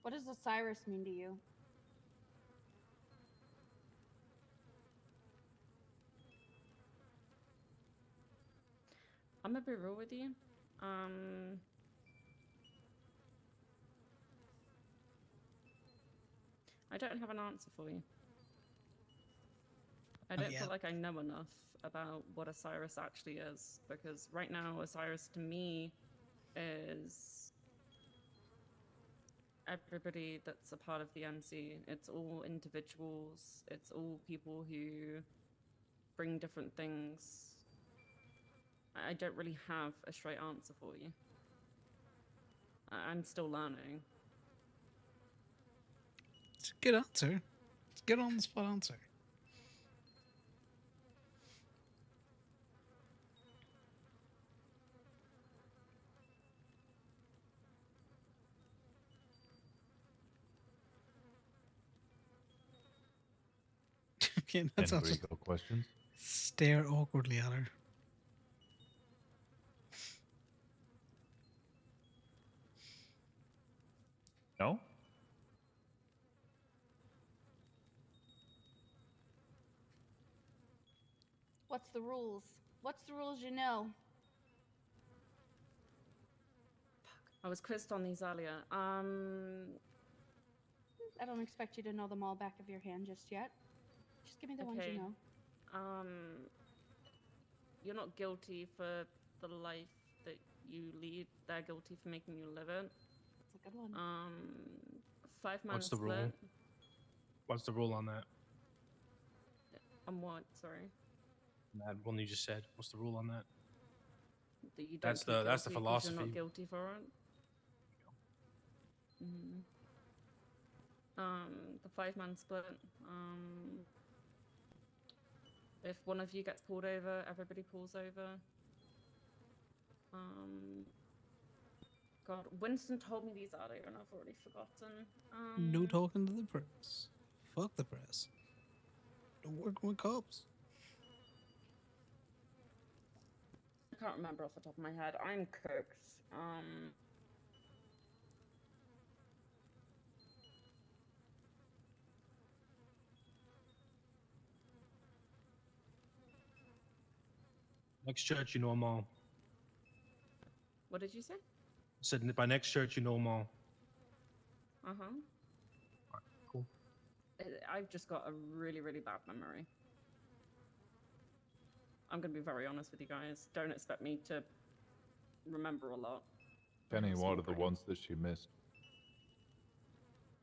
What does Osiris mean to you? I'm gonna be real with you. I don't have an answer for you. I don't feel like I know enough about what Osiris actually is, because right now Osiris to me is everybody that's a part of the MC. It's all individuals. It's all people who bring different things. I don't really have a straight answer for you. I'm still learning. It's a good answer. It's a good on the spot answer. Okay, that's also Enrico questions. Stare awkwardly at her. No? What's the rules? What's the rules you know? I was quizzed on these earlier. I don't expect you to know them all back of your hand just yet. Just give me the ones you know. You're not guilty for the life that you lead. They're guilty for making you live it. That's a good one. 5-man What's the split. rule? What's the rule on that? On what? Sorry. That one you just said. What's the rule on that? That you don't That's plead the guilty 'cause philosophy. You're not guilty for it. The 5-man split. If one of you gets pulled over, everybody pulls over. God, Winston told me these earlier and I've already forgotten. No talking to the press. Fuck the press. Don't work with cops. I can't remember off the top of my head. I'm cooked. Next church, you know them all. What did you say? I said by next church, you know them all. Uh huh. Cool. I've just got a really, really bad memory. I'm going to be very honest with you guys. Don't expect me to remember a lot. Kenny, Small what are the brain. ones that she missed?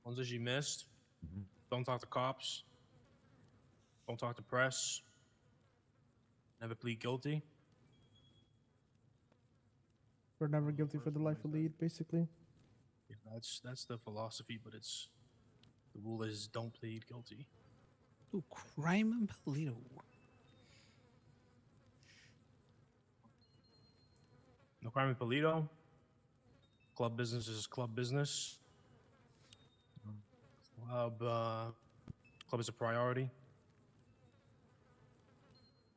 Ones that you missed. Mhm. Don't talk to cops. Don't talk to press. Never plead guilty. We're never guilty for the life we lead, basically. Yeah, that's the philosophy, but it's the rule is don't plead guilty. Ooh, crime and Polito. No crime in Polito. Club business is club business. Club is a priority.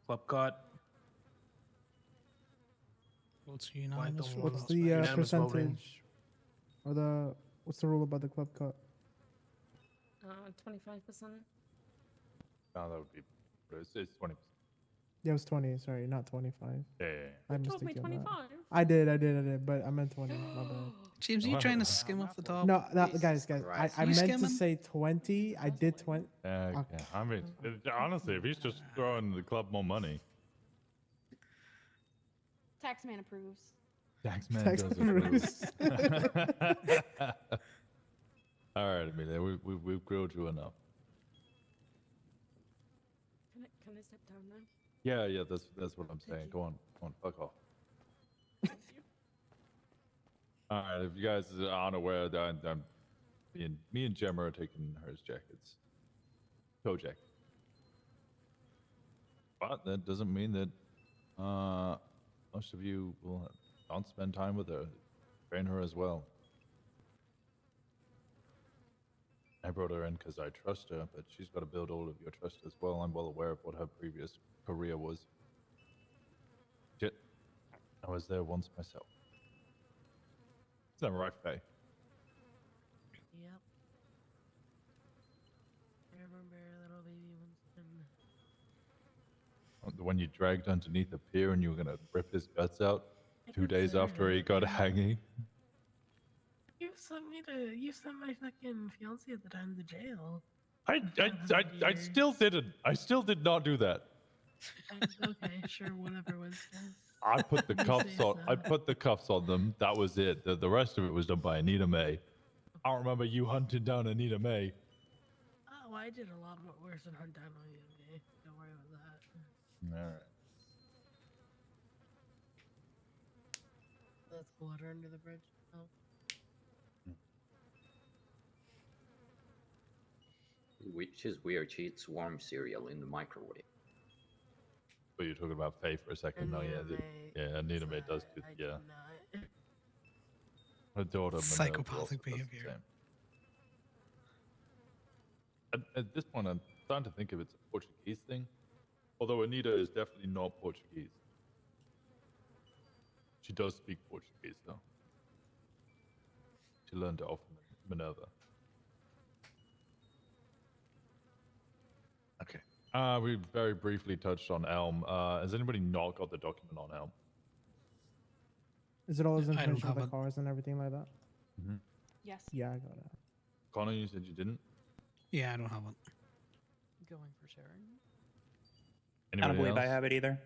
Club cut. What's unanimous for What's that? the Unanimous voting. percentage? Or what's the rule about the club cut? 25%. No, that would be. It's 20%. Yeah, it was 20. Sorry, not 25. Yeah. I You told me mistook you on that. 25. I did, but I meant 20. My bad. James, are you trying to skim off the top? No, guys. I You meant skimming? to say 20. I did 20. Okay. I mean, honestly, if he's just throwing the club more money, Taxman approves. Taxman Tax does man approve. All right, Amelia, we've grilled you enough. Can I step down now? Yeah, that's what I'm saying. Go on, fuck off. All right, if you guys aren't aware, that me and Gemma are taking hers jackets, toe jacket. But that doesn't mean that most of you will not spend time with her, train her as well. I brought her in because I trust her, but she's got to build all of your trust as well. I'm well aware of what her previous career was. Shit, I was there once myself. Is that right, Faye? Yep. I remember little baby Winston. The one you dragged underneath a pier and you were gonna rip his guts out I 2 days considered after he it, got yeah. hanging. You sent my fucking fiance at the time to jail. I still didn't. I still did not do that. Okay, sure, whatever, Winston. I put the You cuffs say on. so. I put the cuffs on them. That was it. The rest of it was done by Anita May. I don't remember you hunting down Anita May. Oh, I did a lot worse than hunt down on you, okay? Don't worry about that. All right. That's water under the bridge. Oh. Which is weird. She eats warm cereal in the microwave. But you're talking about Faye for a second. No, yeah, Anita May does do. Yeah. Her daughter. Psychopathic behavior. At this point, I'm starting to think if it's a Portuguese thing. Although Anita is definitely not Portuguese. She does speak Portuguese, though. She learned it off Minerva. Okay. We very briefly touched on Elm. Has anybody not got the document on Elm? Is it all his I don't information have with the it. cars and everything like that? Mm-hmm. Yes. Yeah, I got it. Connor, you said you didn't? Yeah, I don't have it. Going for sharing. I don't believe I have it either.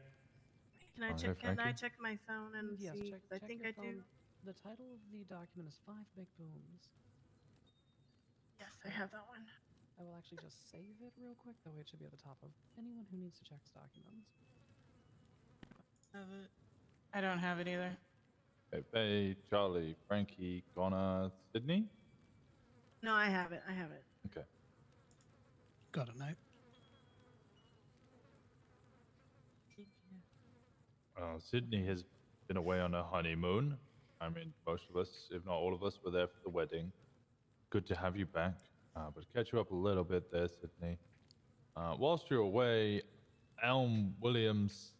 Can I check? Can I check my phone and Yes, see? check I think your I do. phone. The title of the document is 5 Big Booms. Yes, I have that one. I will actually just save it real quick. That way it should be at the top of anyone who needs to check documents. Have it. I don't have it either. Okay, Faye, Charlie, Frankie, Connor, Sydney? No, I have it. I have it. Okay. Got it now. Sydney has been away on a honeymoon. I mean, most of us, if not all of us, were there for the wedding. Good to have you back. But catch you up a little bit there, Sydney. Whilst you're away, Elm Williams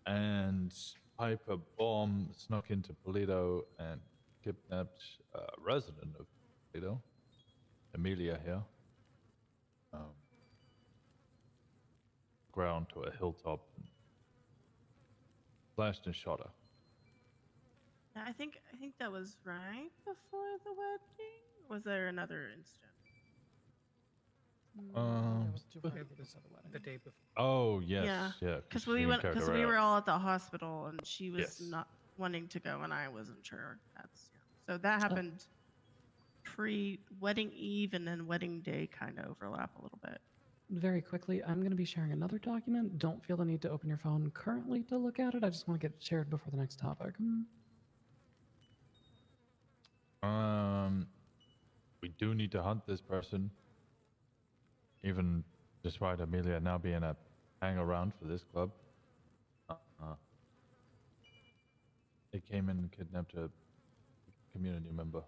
and Piper Bomb snuck into Polito and kidnapped a resident of Polito, Amelia here. Ground to a hilltop. slashed and shot her. Yeah, I think that was right before the wedding. Was there another incident? The day before. Oh yes, Yeah, yeah. because she carried because her we out. were all at the hospital and she was Yes. not wanting to go and I wasn't sure. That's so that happened pre-wedding eve and then wedding day kind of overlap a little bit. Very quickly, I'm going to be sharing another document. Don't feel the need to open your phone currently to look at it. I just want to get it shared before the next topic. We do need to hunt this person. Even despite Amelia now being a hang around for this club. They came in and kidnapped a community member.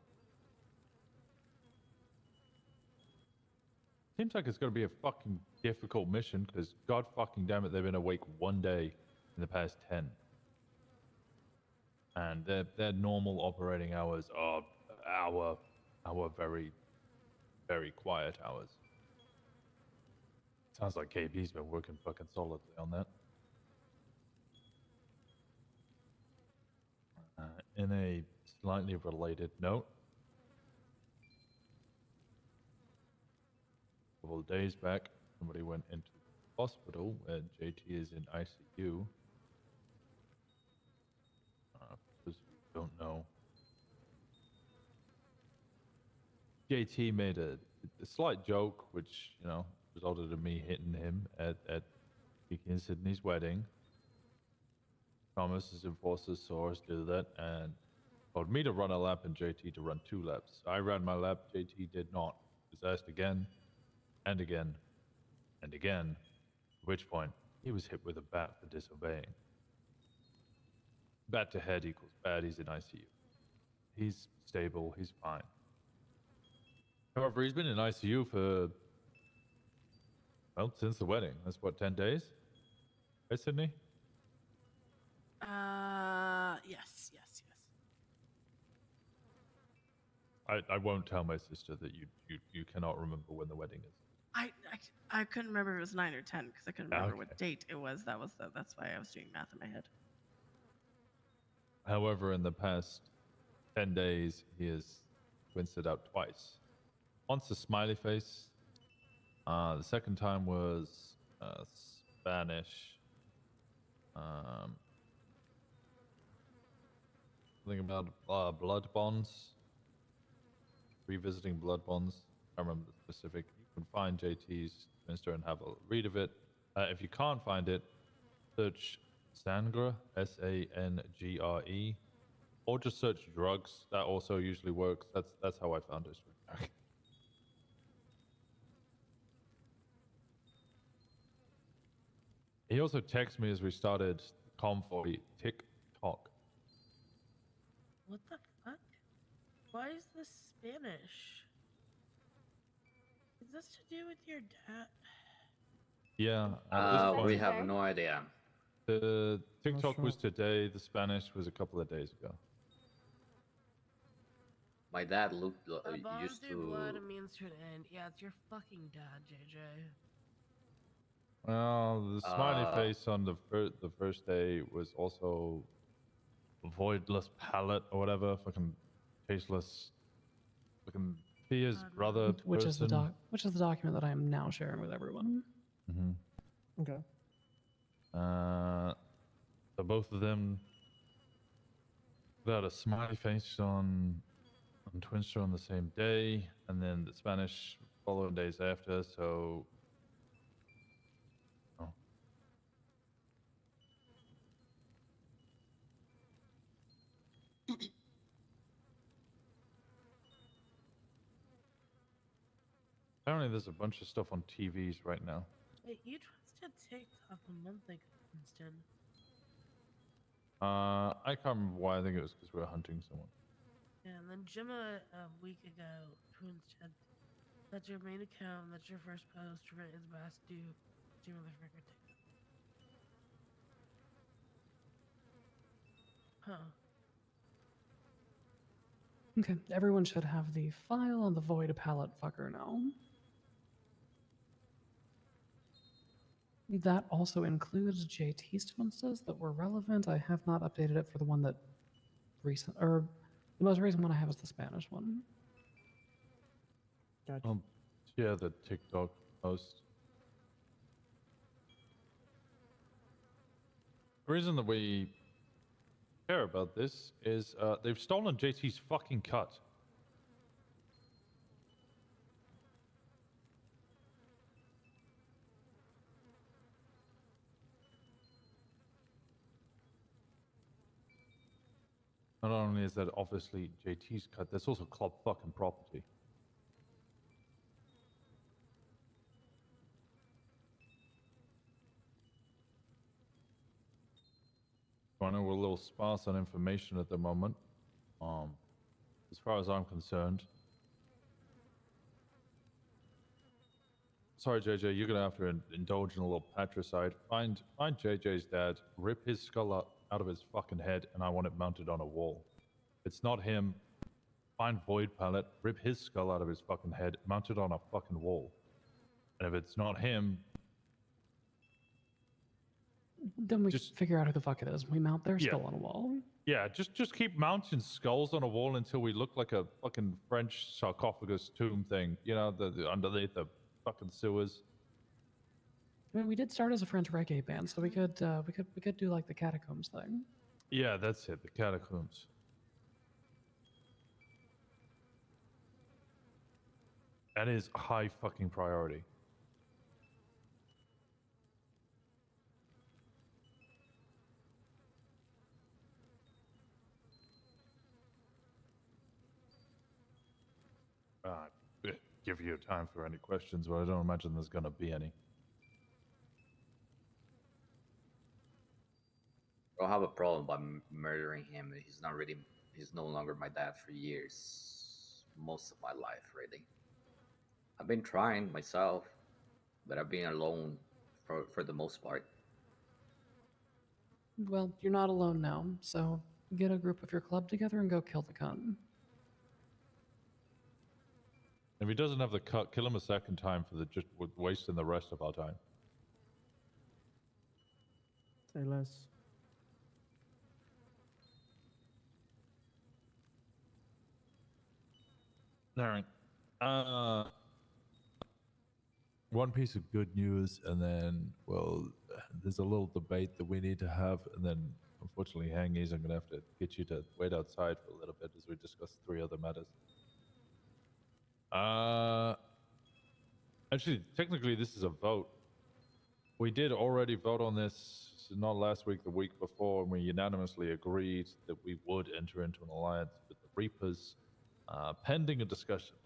Seems like it's going to be a fucking difficult mission because god fucking damn it, they've been awake one day in the past 10. And their normal operating hours are our very, very quiet hours. Sounds like KB's been working fucking solidly on that. In a slightly related note, a couple of days back, somebody went into the hospital where JT is in ICU. Because we don't know. JT made a slight joke, which, you know, resulted in me hitting him at Vicky and Sydney's wedding. Thomas's enforcers saw us do that and told me to run a lap and JT to run 2 laps. I ran my lap, JT did not. He was asked again and again and again, at which point he was hit with a bat for disobeying. Bat to head equals bad, he's in ICU. He's stable, he's fine. However, he's been in ICU for, well, since the wedding. That's what, 10 days? Right, Sydney? Yes. I won't tell my sister that you cannot remember when the wedding is. I couldn't remember if it was 9 or 10 because I couldn't remember Okay. what date it was. That's why I was doing math in my head. However, in the past 10 days, he has winced it out twice. Once a smiley face. The second time was Spanish. Something about blood bonds. Revisiting blood bonds. I remember the specific. You can find JT's Insta and have a read of it. If you can't find it, search Sangre, Sangre, or just search drugs. That also usually works. That's how I found it. He also texted me as we started convoy TikTok. What the fuck? Why is this Spanish? Is this to do with your dad? Yeah, at this point, we have no idea. The TikTok was today. The Spanish was a couple of days ago. My dad looked A bond used through blood, to. a means to an end. Yeah, it's your fucking dad, JJ. Well, the smiley face on the first day was also voidless palate or whatever, fucking tasteless, fucking Thea's brother. Which is the document that I am now sharing with everyone. Mm-hmm. Okay. So both of them got a smiley face on Twinster on the same day, and then the Spanish following days after. So. Oh. Apparently, there's a bunch of stuff on TVs right now. Wait, you twisted TikTok a month ago, Winston. I can't remember why. I think it was because we were hunting someone. Yeah, and then Gemma a week ago twisted. That's your main account. That's your first post. Rent is past due. Gemma the fricker TikTok. Huh. Okay, everyone should have the file on the void palette fucker now. That also includes JT stances that were relevant. I have not updated it for the one that recent, or the most recent one I have is the Spanish one. Yeah, the TikTok post. The reason that we care about this is they've stolen JT's fucking cut. Not only is that obviously JT's cut, that's also club fucking property. I know we're a little sparse on information at the moment. As far as I'm concerned. Sorry, JJ, you're gonna have to indulge in a little patricide. Find JJ's dad, rip his skull out of his fucking head, and I want it mounted on a wall. If it's not him, find Void Palette, rip his skull out of his fucking head, mount it on a fucking wall. And if it's not him, then we just figure out who the fuck it is. We mount their skull on a wall. Yeah, just keep mounting skulls on a wall until we look like a fucking French sarcophagus tomb thing. You know, the underneath the fucking sewers. I mean, we did start as a French reggae band, so we could do like the catacombs thing. Yeah, that's it. The catacombs. That is a high fucking priority. Give you time for any questions, but I don't imagine there's gonna be any. I don't have a problem by murdering him. He's no longer my dad for years. Most of my life, really. I've been trying myself, but I've been alone for the most part. Well, you're not alone now, so get a group of your club together and go kill the cunt. If he doesn't have the cut, kill him a second time for just wasting the rest of our time. Say less. All right. One piece of good news, and then, well, there's a little debate that we need to have, and then, unfortunately, Hangies, I'm going to have to get you to wait outside for a little bit as we discuss 3 other matters. Actually, technically, this is a vote. We did already vote on this, not last week, the week before, and we unanimously agreed that we would enter into an alliance with the Reapers, pending a discussion.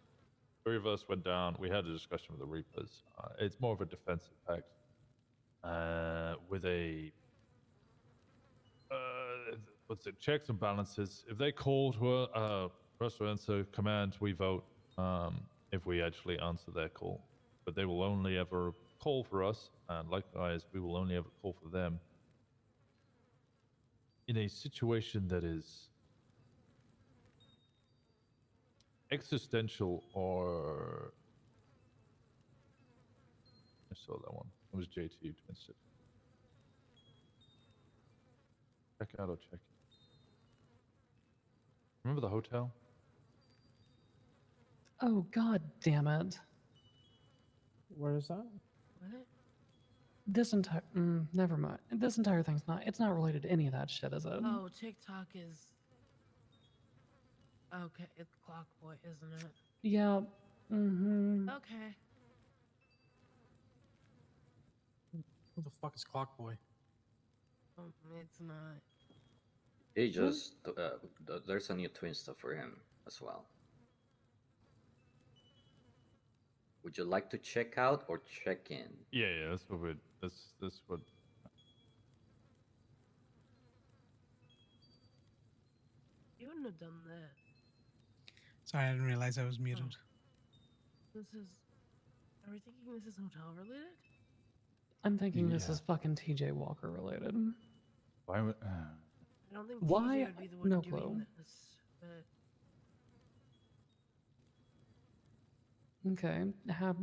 3 of us went down. We had a discussion with the Reapers. It's more of a defensive pact with a what's it? Checks and balances. If they call to us to answer command, we vote. If we actually answer their call, but they will only ever call for us, and likewise, we will only ever call for them in a situation that is existential or... I saw that one. It was JT who twins it. Check out or check in. Remember the hotel? Oh, god damn it. Where is that? What? This entire... never mind. This entire thing's not... It's not related to any of that shit, is it? Oh, TikTok is... Okay, it's Clockboy, isn't it? Yeah. Mm-hmm. Okay. Who the fuck is Clockboy? It's not. He just... there's a new twin stuff for him as well. Would you like to check out or check in? Yeah, that's what we'd... That's what... You wouldn't have done that. Sorry, I didn't realize I was muted. This is... Are we thinking this is hotel related? I'm thinking this is fucking TJ Walker related. Why would... I don't think Why? TJ would be the one No doing clue. this, but... Okay,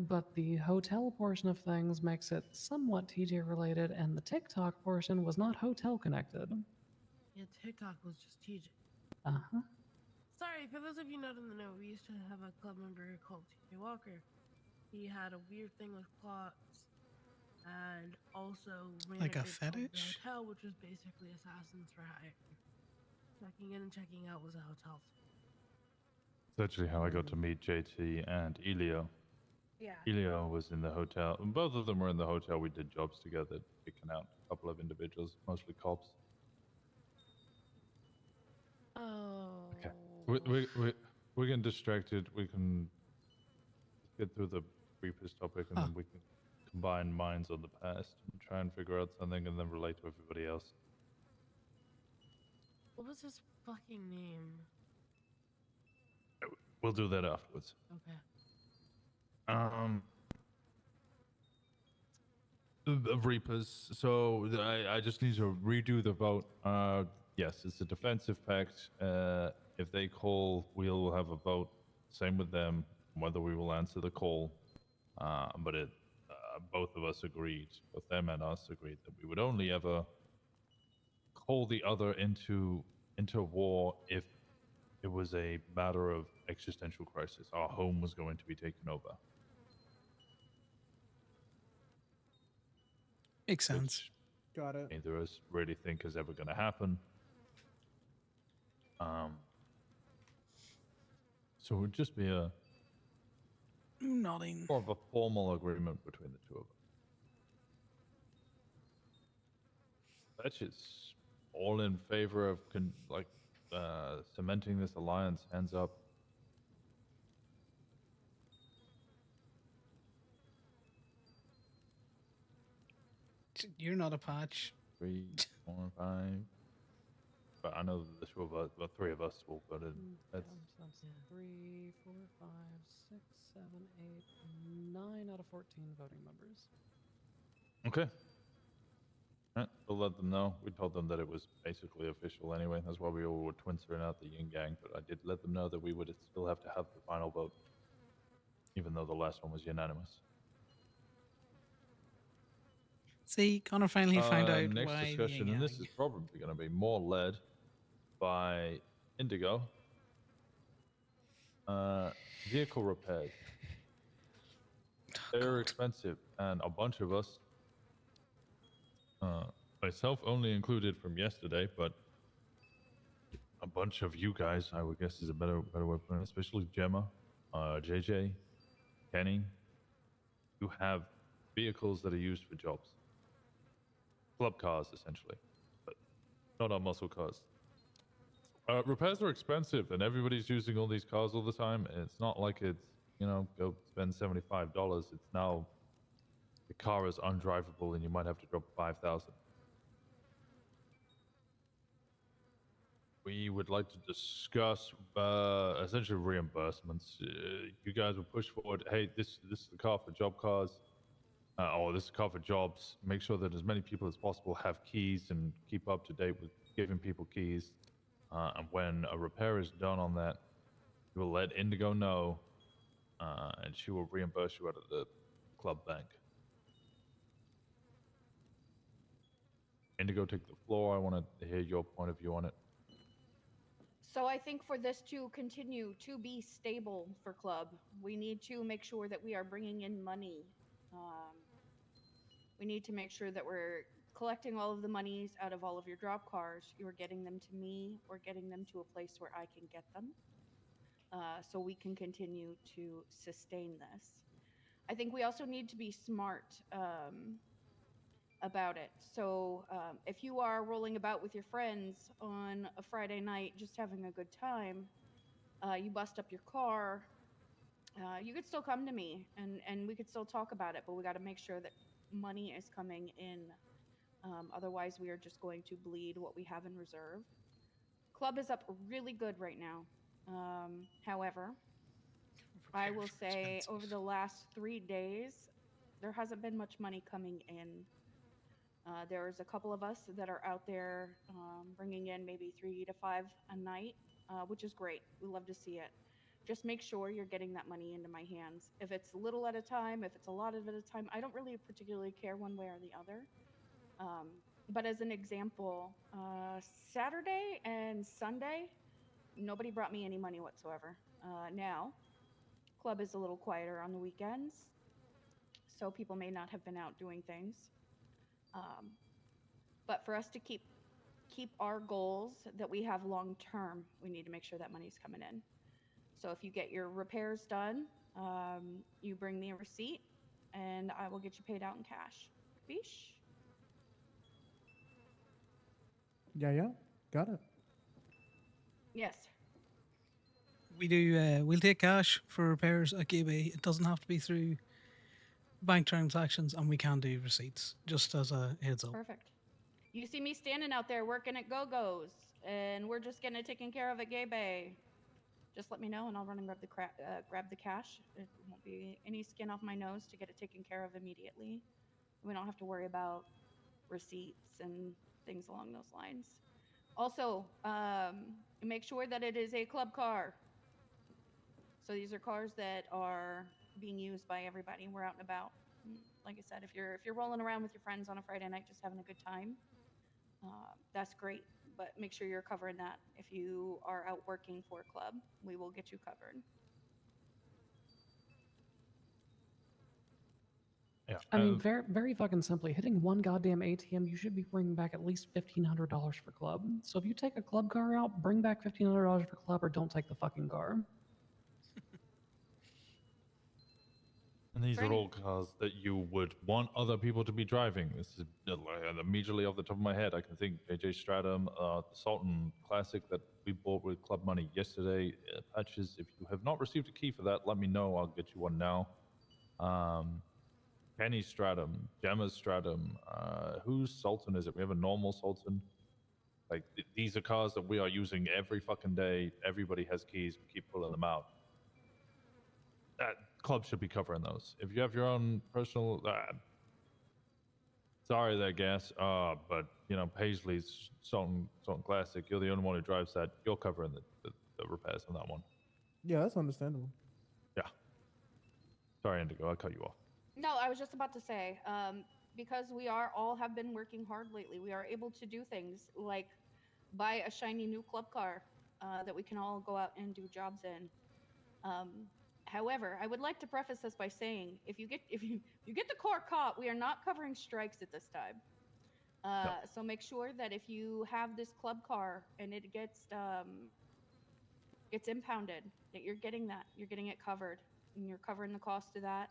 but the hotel portion of things makes it somewhat TJ related, and the TikTok portion was not hotel connected. Yeah, TikTok was just TJ. Uh huh. Sorry, for those of you not in the know, we used to have a club member called TJ Walker. He had a weird thing with clocks, and also ran Like a a bit called the fetish? hotel, which was basically assassins for hire. Checking in and checking out was a hotel. It's actually how I got to meet JT and Elio. Yeah. Elio was in the hotel. Both of them were in the hotel. We did jobs together, picking out a couple of individuals, mostly cops. Oh. Okay. We're getting distracted. We can get through the Reapers topic and then we can combine minds on the past and try and figure out something and then relate to everybody else. What was his fucking name? We'll do that afterwards. Okay. The Reapers. So I just need to redo the vote. Yes, it's a defensive pact. If they call, we'll have a vote. Same with them, whether we will answer the call. But both of us agreed, both them and us agreed that we would only ever call the other into war if it was a matter of existential crisis. Our home was going to be taken over. Makes sense. Got it. Neither of us really think is ever going to happen. So it would just be a nodding, more of a formal agreement between the two of us. That's just all in favor of cementing this alliance. Hands up. You're not a patch. 3, 4, 5. But I know the two of us, well, 3 of us will vote in. That's 3, 4, 5, 6, 7, 8, 9 out of 14 voting members. okay. Right, we'll let them know. We told them that it was basically official anyway. That's why we all were twinsering out the yin yang. But I did let them know that we would still have to have the final vote, even though the last one was unanimous. See, Connor finally found out Next why discussion, the and this is probably going to be more led by Indigo. Vehicle repairs. They're expensive, and a bunch of us, myself only included from yesterday, but a bunch of you guys, I would guess is a better way of putting it, especially Gemma, JJ, Kenny, you have vehicles that are used for jobs. Club cars, essentially, but not our muscle cars. Repairs are expensive, and everybody's using all these cars all the time. And it's not like it's, go spend $75. It's now the car is undrivable, and you might have to drop $5,000. We would like to discuss essentially reimbursements. You guys will push forward. Hey, this is the car for job cars, or this is the car for jobs. Make sure that as many people as possible have keys and keep up to date with giving people keys. And when a repair is done on that, you will let Indigo know, and she will reimburse you out of the club bank. Indigo, take the floor. I want to hear your point of view on it. So I think for this to continue to be stable for club, we need to make sure that we are bringing in money. We need to make sure that we're collecting all of the monies out of all of your drop cars. You are getting them to me or getting them to a place where I can get them, so we can continue to sustain this. I think we also need to be smart about it. So if you are rolling about with your friends on a Friday night just having a good time, you bust up your car, you could still come to me and we could still talk about it, but we got to make sure that money is coming in. Otherwise, we are just going to bleed what we have in reserve. Club is up really good right now. However, I will say over the last 3 days, there hasn't been much money coming in. There's a couple of us that are out there bringing in maybe 3 to 5 a night, which is great. We love to see it. just make sure you're getting that money into my hands. If it's little at a time, if it's a lot at a time, I don't really particularly care one way or the other. But as an example, Saturday and Sunday, nobody brought me any money whatsoever. Now, club is a little quieter on the weekends, so people may not have been out doing things. But for us to keep our goals that we have long term, we need to make sure that money's coming in. So if you get your repairs done, you bring me a receipt, and I will get you paid out in cash. Capiche? Yeah, got it. Yes. We do. We'll take cash for repairs at Gateway. It doesn't have to be through bank transactions, and we can do receipts. Just as a heads up. Perfect. You see me standing out there working at Go-Go's, and we're just getting it taken care of at Gay Bay. Just let me know, and I'll run and grab the cash. It won't be any skin off my nose to get it taken care of immediately. We don't have to worry about receipts and things along those lines. Also, make sure that it is a club car. So these are cars that are being used by everybody. We're out and about. Like I said, if you're rolling around with your friends on a Friday night just having a good time, that's great. But make sure you're covering that. If you are out working for a club, we will get you covered. Yeah. I mean, very, very fucking simply, hitting one goddamn ATM, you should be bringing back at least $1,500 for club. So if you take a club car out, bring back $1,500 for club, or don't take the fucking car. And these are all cars that you would want other people to be driving. This is immediately off the top of my head. I can think JJ Stratum, the Sultan Classic that we bought with club money yesterday. Patches, if you have not received a key for that, let me know. I'll get you one now. Penny Stratum, Gemma Stratum. Whose Sultan is it? We have a normal Sultan. Like, these are cars that we are using every fucking day. Everybody has keys. We keep pulling them out. That club should be covering those. If you have your own personal, sorry there, Gas. But you know, Paisley's Sultan Classic. You're the only one who drives that. You're covering the repairs on that one. Yeah, that's understandable. Yeah. Sorry, Indigo. I cut you off. No, I was just about to say, because we all have been working hard lately, we are able to do things like buy a shiny new club car that we can all go out and do jobs in. However, I would like to preface this by saying, if you get the car caught, we are not covering strikes at this time. No. So make sure that if you have this club car and it gets impounded, that you're getting it covered, and you're covering the cost of that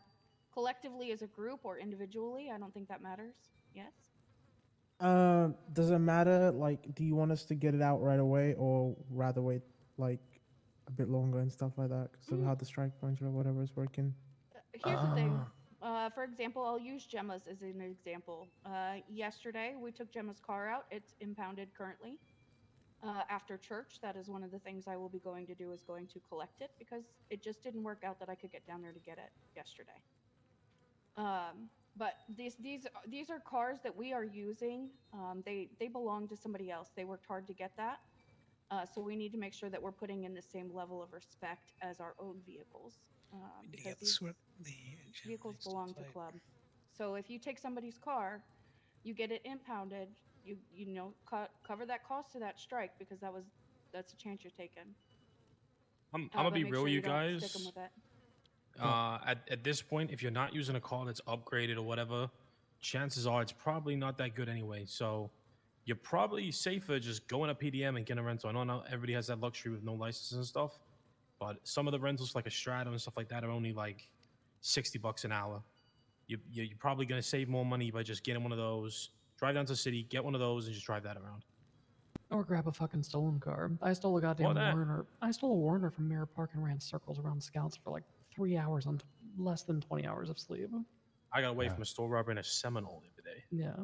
collectively as a group or individually. I don't think that matters. Yes. Does it matter? Like, do you want us to get it out right away, or rather wait like a bit longer and stuff like that because of how the strike points or whatever is working? Here's the thing. For example, I'll use Gemma's as an example. Yesterday, we took Gemma's car out. It's impounded currently. After church, that is one of the things I will be going to do, is going to collect it, because it just didn't work out that I could get down there to get it yesterday. But these are cars that we are using. They belong to somebody else. They worked hard to get that. So we need to make sure that we're putting in the same level of respect as our own vehicles. Because these vehicles belong to club. So if you take somebody's car, you get it impounded, you know, cover that cost of that strike, because that's a chance you're taking. I'm gonna be real, you guys. Stick 'em with it. At this point, if you're not using a car that's upgraded or whatever, chances are it's probably not that good anyway. So you're probably safer just going to PDM and getting a rental. I know not everybody has that luxury with no license and stuff, but some of the rentals like a Stratum and stuff like that are only like $60 an hour. You're probably gonna save more money by just getting one of those. Drive down to the city, get one of those, and just drive that around. Or grab a fucking stolen car. I stole a goddamn Warner. I stole a Warner from Mirror Park and ran circles around Scouts for like 3 hours on less than 20 hours of sleep. I got away from a store robber in a Seminole the other day. Yeah.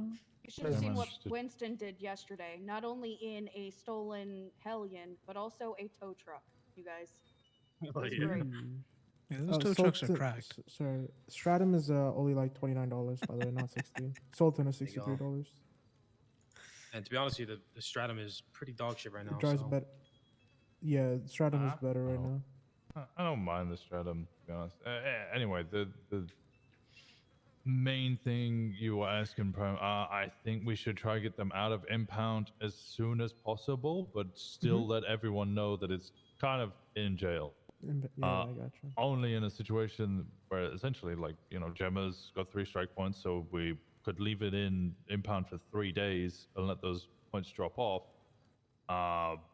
You should have seen what Winston did yesterday. Not only in a stolen Hellion, but also a tow truck, you guys. It was great. Yeah, those tow trucks are crack. Sorry, Stratum is only like $29, by the way, not $60. Sultan is $63. And to be honest with you, the Stratum is pretty dog shit right now. It drives so. better. Yeah, Stratum is better right now. I don't mind the stratum, to be honest. Anyway, the main thing you were asking, Prime, I think we should try to get them out of impound as soon as possible, but still let everyone know that it's kind of in jail. Yeah, I gotcha. Only in a situation where essentially, like, you know, Gemma's got 3 strike points, so we could leave it in impound for 3 days and let those points drop off.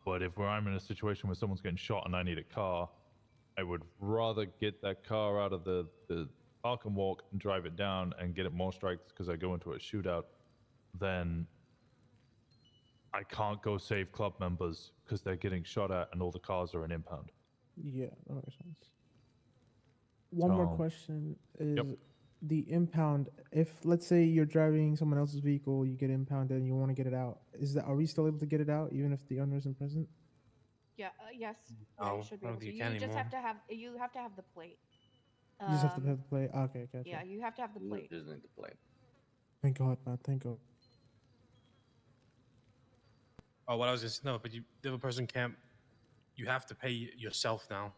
But if I'm in a situation where someone's getting shot and I need a car, I would rather get that car out of the park and walk and drive it down and get it more strikes because I go into a shootout than I can't go save club members because they're getting shot at and all the cars are in impound. Yeah, that makes sense. One more So, question is the impound. If let's say you're driving someone else's vehicle, you get impounded and you want to get it out, are we still able to get it out even if the owner isn't present? Yeah. Yes. Yeah, you No, should I be don't able to. think you You can just anymore. have to have the plate. You just have to have the plate. Okay, gotcha. Yeah, you have to have the plate. Just need the plate. Thank God, man. Thank God. Oh, what I was gonna say, no, but the other person can't. You have to pay yourself now.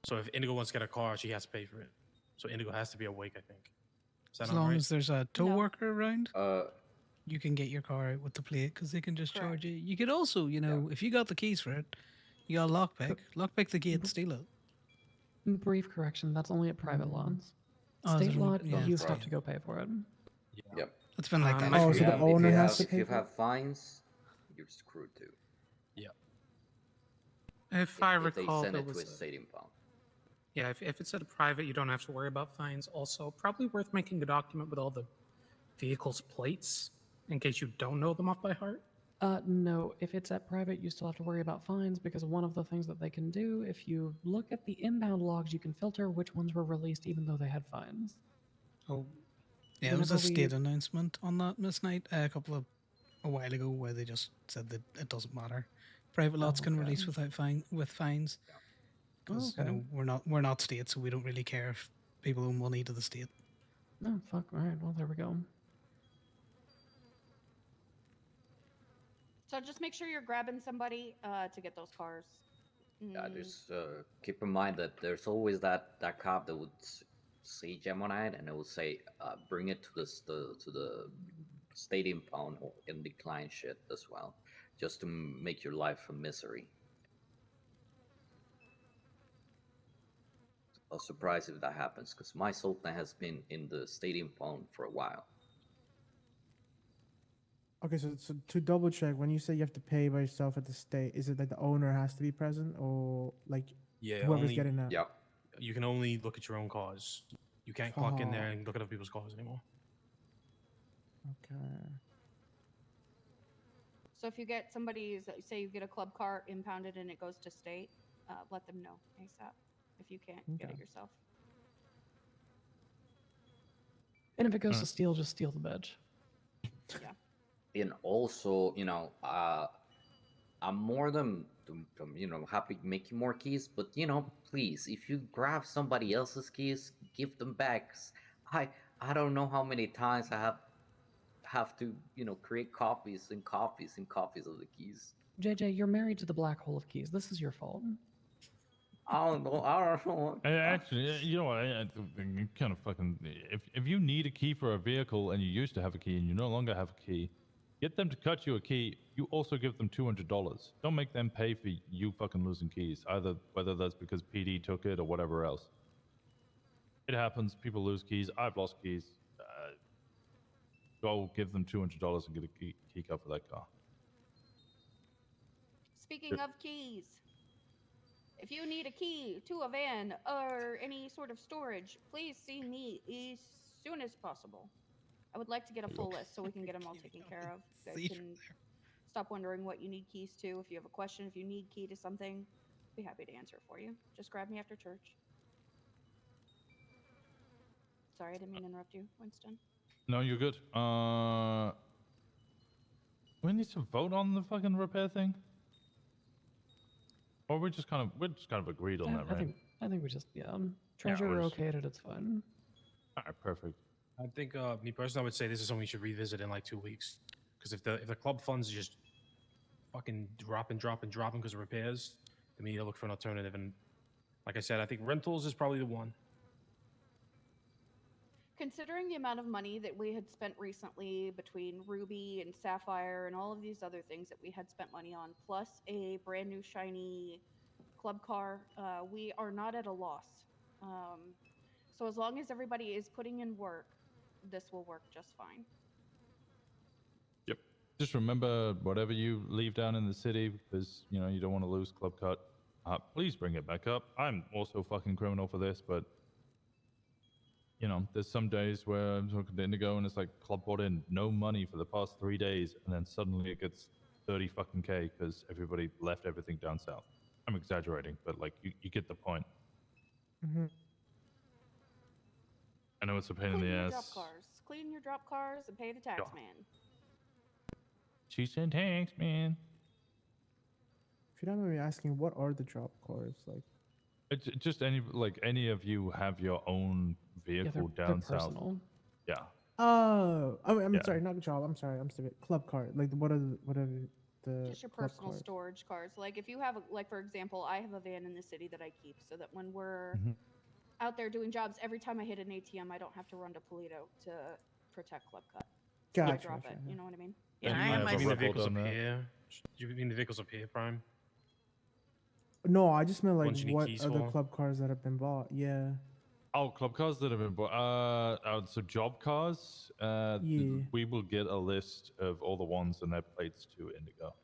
So if Indigo wants to get a car, she has to pay for it. So Indigo has to be awake, I think. Is that As not long right? as there's a tow worker around, Uh, you can get your car out with the plate because they can just Correct. charge you. You could also, you know, if you got the keys for it, you got a lockpick the gate, steal it. Brief correction, that's only at private lots. Oh, is State it only- lot, yeah. you have to go pay for it. Yep. It's been like that. Oh, If so you the have- owner if you has have, to pay If you for it? have fines, you're screwed too. Yeah. If I If they recall, send there it to was a state impound. yeah. If it's at a private, you don't have to worry about fines. Also, probably worth making a document with all the vehicle's plates in case you don't know them off by heart. No, if it's at private, you still have to worry about fines because one of the things that they can do, if you look at the inbound logs, you can filter which ones were released even though they had fines. Oh. Yeah, there was a Whenever we- state announcement on that, Miss Knight, a while ago where they just said that it doesn't matter. Private lots can okay. release with fines. Because okay. you know we're not state, so we don't really care if people owe money to the state. No, fuck. All right, well, there we go. So just make sure you're grabbing somebody to get those cars. Yeah, just keep in mind that there's always that cop that would see Gemmonite and it would say, bring it to the state impound or in decline shit as well, just to make your life a misery. I'll surprise if that happens because my Sultan has been in the state impound for a while. Okay, so to double check, when you say you have to pay by yourself at the state, is it that the owner has to be present or like Yeah, whoever's only, getting that? Yep. You can only look at your own cars. You can't clock in there and look at other people's cars anymore. Okay. So if you get somebody's, say you get a club car impounded and it goes to state, let them know ASAP if you can't get it yourself. And if it goes to steal, just steal the bitch. Yeah. And also, you know, I'm more than you know happy making more keys, but you know, please, if you grab somebody else's keys, give them back. I don't know how many times I have to create copies and copies and copies of the keys. JJ, you're married to the black hole of keys. This is your fault. I don't know. Actually, you know what? I kind of fucking. If you need a key for a vehicle and you used to have a key and you no longer have a key, get them to cut you a key. You also give them $200. Don't make them pay for you fucking losing keys, either whether that's because PD took it or whatever else. It happens. People lose keys. I've lost keys. Go give them $200 and get a key card for that car. Speaking of keys, if you need a key to a van or any sort of storage, please see me as soon as possible. I would like to get a full list so we can get them all taken care of. You guys can stop wondering what you need keys to. If you have a question, if you need key to something, I'd be happy to answer it for you. Just grab me after church. Sorry, I didn't mean to interrupt you, Winston. No, you're good. We need to vote on the fucking repair thing, or we're just kind of agreed on that, right? I think we just treasurer okayed it. It's fine. All right, perfect. I think me personally, I would say this is something we should revisit in like 2 weeks, because if the club funds are just fucking dropping because of repairs, then we need to look for an alternative. And Like I said, I think rentals is probably the one. Considering the amount of money that we had spent recently between Ruby and Sapphire and all of these other things that we had spent money on, plus a brand new shiny club car, we are not at a loss. So as long as everybody is putting in work, this will work just fine. Yep. Just remember, whatever you leave down in the city, because you know you don't want to lose Club Cut. Please bring it back up. I'm also fucking criminal for this, but you know, there's some days where I'm talking to Indigo and it's like Club brought in no money for the past 3 days, and then suddenly it gets 30 fucking K because everybody left everything down south. I'm exaggerating, but like you get the point. Mm-hmm. I know it's a pain in Clean the your ass. drop cars. Clean your drop cars and pay the tax Yeah. man. She said thanks, man. If you don't mind me asking, what are the drop cars like? It's just any of you have your own vehicle they're down south. personal. Yeah. Oh, I'm Yeah. sorry, not job. I'm sorry, I'm stupid. Club car. Like what are the Just your club personal cars? storage cars. Like if you have, like for example, I have a van in the city that I keep, so that when we're Mhm. out there doing jobs, every time I hit an ATM, I don't have to run to Polito to protect Club Cut. So I Gotcha, drop gotcha, it. You know what I mean? Yeah, And I I am have my. a You mean the Ripple vehicles up down there. here? Do you mean the vehicles up here, Prime? No, I just meant like Ones you need what keys are the for? club cars that have been bought? Yeah. Oh, club cars that have been bought. So job cars. Yeah. We will get a list of all the ones and their plates to Indigo.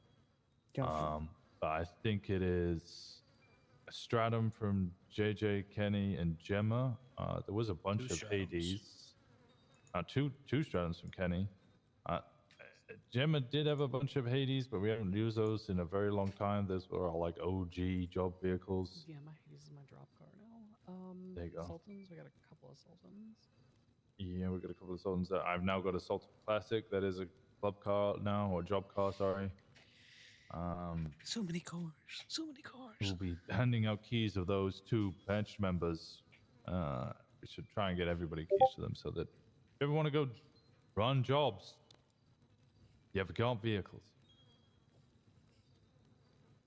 Gotcha. But I think it is a Stratum from JJ, Kenny, and Gemma. There was a bunch of Stratums. Hades. Two Stratums from Kenny. Gemma did have a bunch of Hades, but we haven't used those in a very long time. Those were all like OG job vehicles. Yeah, my Hades is my drop car now. There you go. Sultans, we got a couple of Sultans. Yeah, we got a couple of Sultans. I've now got a Sultan Classic that is a club car now, or job car, sorry. So many cars. So many cars. We'll be handing out keys of those to bench members. We should try and get everybody keys to them so that if you ever want to go run jobs, you have got vehicles.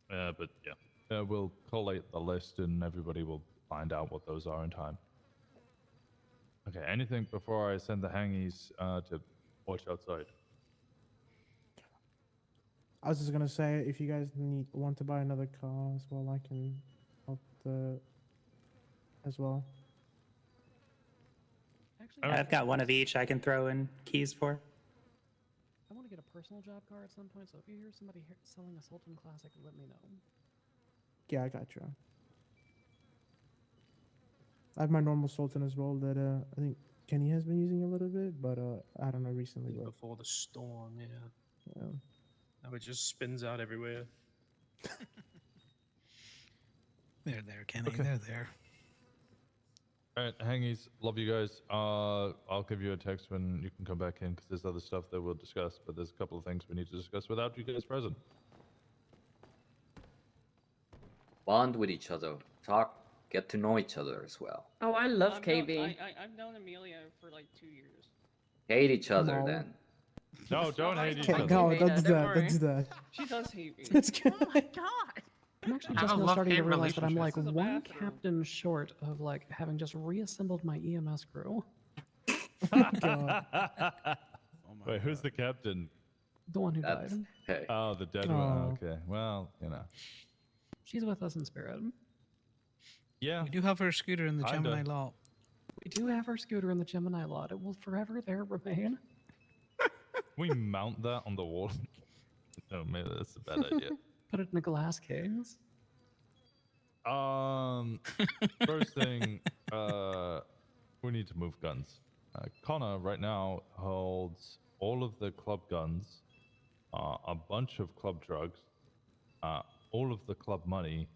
But yeah, we'll collate the list and everybody will find out what those are in time. Okay, anything before I send the hangies to watch outside? I was just gonna say, if you guys want to buy another car as well, I can help as well. Actually, I've got one of each I can throw in keys for. I want to get a personal job car at some point, so if you hear somebody selling a Sultan Classic, let me know. Yeah, I got you. I have my normal Sultan as well that I think Kenny has been using a little bit, but I don't know recently. But Before the storm, yeah. yeah. Now it just spins out everywhere. They're there, Kenny. Okay. They're there. All right, hangies, love you guys. I'll give you a text when you can come back in because there's other stuff that we'll discuss, but there's a couple of things we need to discuss without you guys present. Bond with each other. Talk. Get to know each other as well. Oh, I love KB. I've known Amelia for like 2 years. Hate each other No. then. No, don't hate each Okay, other. no, Veda, don't do don't that. Don't worry. do that. She does hate me. That's good. Oh my god. I'm actually Have just a now starting to love-hate realize that I'm like relationship. This is a one bathroom. captain short of like having just reassembled my EMS crew. God. Wait, who's the captain? The one who That's died. hey. Oh, the dead one. Oh. Okay, well, you know. She's with us in spirit. Yeah. We do have her scooter in the Kinda. Gemini lot. We do have her scooter in the Gemini lot. It will forever there remain. We mount that on the wall. Oh, maybe that's a bad idea. Put it in a glass case. First thing, we need to move guns. Connor right now holds all of the club guns, a bunch of club drugs, all of the club money,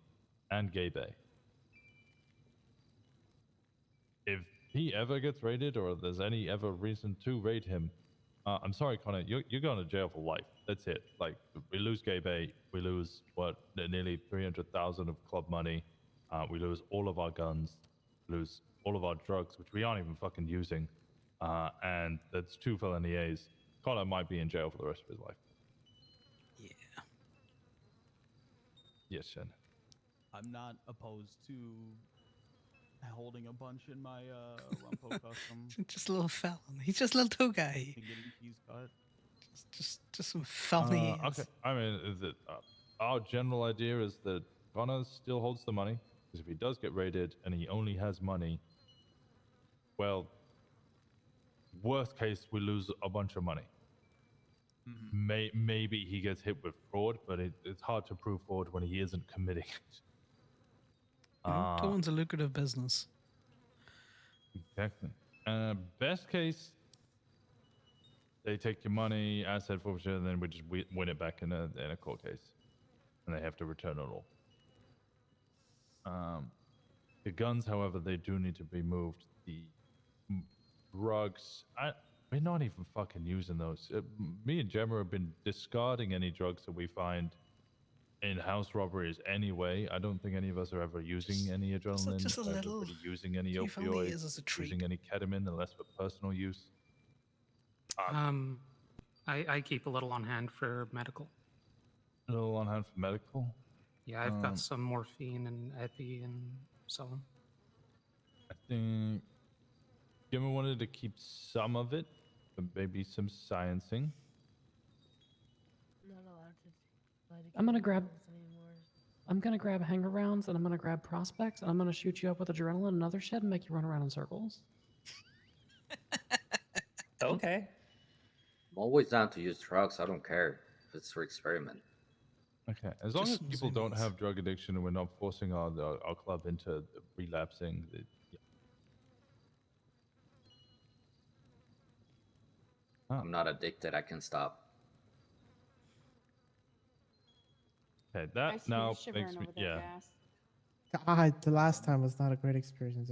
and gay bay. If he ever gets raided or there's any ever reason to raid him, I'm sorry, Connor, you're going to jail for life. That's it. Like, we lose gay bay, we lose, nearly 300,000 of club money, we lose all of our guns, lose all of our drugs, which we aren't even fucking using, and that's 2 felony A's. Connor might be in jail for the rest of his life. Yeah. Yes, Shen. I'm not opposed to holding a bunch in my Rumpo custom. Just a little felon. He's just a little tow guy. And getting keys cut. Just some felony. Okay. I mean, is it our general idea is that Connor still holds the money because if he does get raided and he only has money, well, worst case we lose a bunch of money. Maybe he gets hit with fraud, but it's hard to prove fraud when he isn't committing it. Towing's a lucrative business. Exactly. Best case, they take your money, asset forfeiture, and then we just win it back in a court case, and they have to return it all. The guns, however, they do need to be moved. The drugs, we're not even fucking using those. Me and Gemma have been discarding any drugs that we find in house robberies anyway. I don't think any of us are ever using any adrenaline. just a ever little. really using any If only opioids, is as a treat. using any ketamine unless for personal use. I keep a little on hand for medical. A little on hand for medical. Yeah, I've got some morphine and epi and so on. I think Gemma wanted to keep some of it, but maybe some sciencing. Not allowed to light I'm gonna grab. candles anymore. I'm gonna grab hanger rounds and I'm gonna grab prospects and I'm gonna shoot you up with adrenaline and another shit and make you run around in circles. Okay. I'm always down to use drugs. I don't care if it's for experiment. Okay, as long Just as some people don't zoomies. have drug addiction and we're not forcing our club into relapsing. I'm not addicted. I can stop. Okay, I that see you now shivering makes me over there, yeah. Gas. The last time was not a great experience.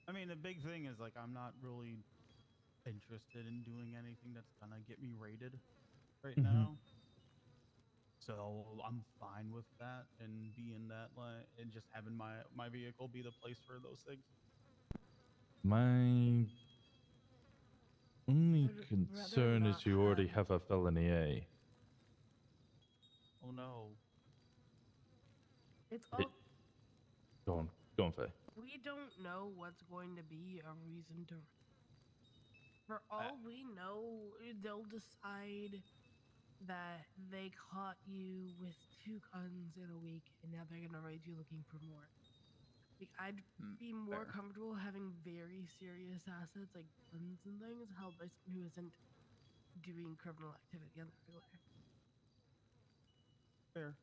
I mean, the big thing is like I'm not really interested in doing anything that's gonna get me rated right now. So I'm fine with that and being that like and just having my vehicle be the place for those things. My only I'd rather concern not is you already have a felony A. Oh no. It's all Go on, Faye. we don't know what's going to be a reason to. For all we know, they'll decide that they caught you with 2 guns in a week, and now they're gonna raid you looking for more. Like, I'd be more fair. comfortable having very serious assets like guns and things held by someone who isn't doing criminal activity on the regular. Fair.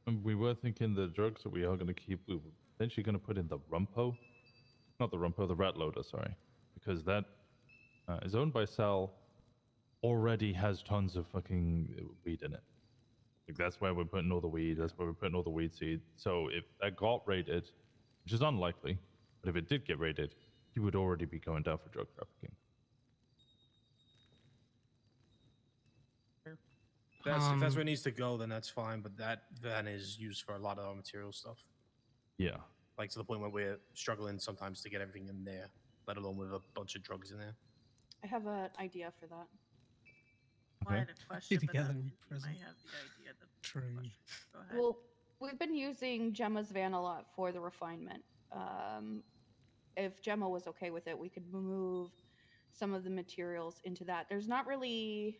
And we were thinking the drugs that we are going to keep, we were potentially going to put in the Rumpo. Not the Rumpo, the Rat Loader, sorry. Because that is owned by Sal, already has tons of fucking weed in it. Like, that's where we're putting all the weed, that's where we're putting all the weed seed. So if that got raided, which is unlikely, but if it did get raided, he would already be going down for drug trafficking. If that's where it needs to go, then that's fine. But that van is used for a lot of our material stuff. Yeah. Like to the point where we're struggling sometimes to get everything in there, let alone with a bunch of drugs in there. I have an idea for that. Well, I had a question, but together then in you prison. might have the idea that True. Go ahead. Well, we've been using Gemma's van a lot for the refinement. If Gemma was okay with it, we could move some of the materials into that. There's not really.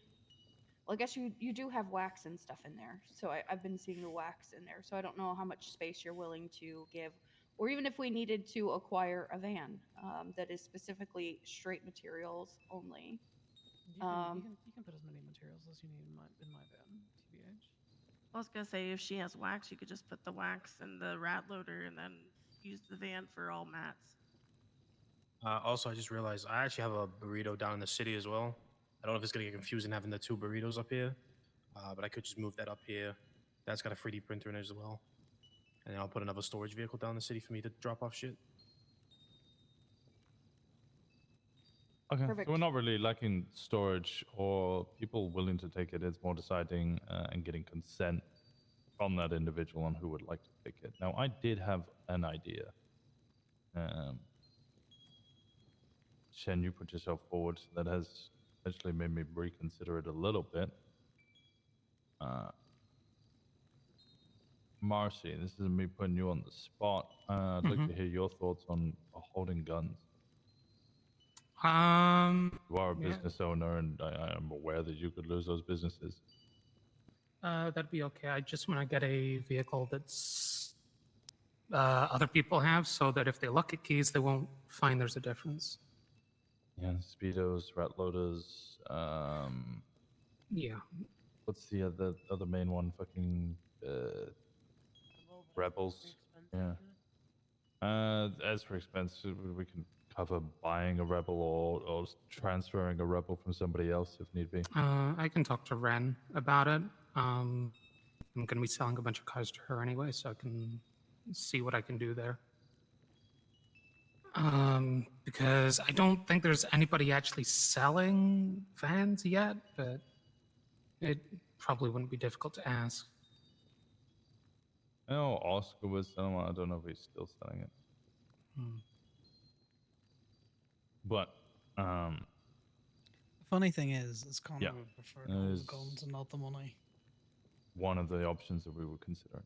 Well, I guess you do have wax and stuff in there. So I've been seeing the wax in there. So I don't know how much space you're willing to give. Or even if we needed to acquire a van that is specifically straight materials only. You can put as many materials as you need in my van, TBH. I was gonna say if she has wax, you could just put the wax in the rat loader and then use the van for all mats. Also, I just realized I actually have a burrito down in the city as well. I don't know if it's going to get confusing having the 2 burritos up here, but I could just move that up here. That's got a 3D printer in it as well. And then I'll put another storage vehicle down in the city for me to drop off shit. Okay, Perfect. so we're not really lacking storage or people willing to take it. It's more deciding and getting consent from that individual on who would like to take it. Now, I did have an idea. Shen, you put yourself forward. That has actually made me reconsider it a little bit. Marcy, this isn't me putting you on the spot. I'd like to hear your thoughts on holding guns. You are a business owner, and I am aware that you could lose those businesses. That'd be okay. I just want to get a vehicle that's other people have, so that if they look at keys, they won't find there's a difference. Yeah, speedos, rat loaders. Yeah. What's the other main one? Fucking rebels. Yeah. As for expense, we can cover buying a rebel or transferring a rebel from somebody else if need be. I can talk to Ren about it. I'm going to be selling a bunch of cars to her anyway, so I can see what I can do there. Because I don't think there's anybody actually selling vans yet, but it probably wouldn't be difficult to ask. I know Oscar was selling one. I don't know if he's still selling it. But The funny thing is Connor yeah, would prefer to hold the guns and not the money. One of the options that we would consider.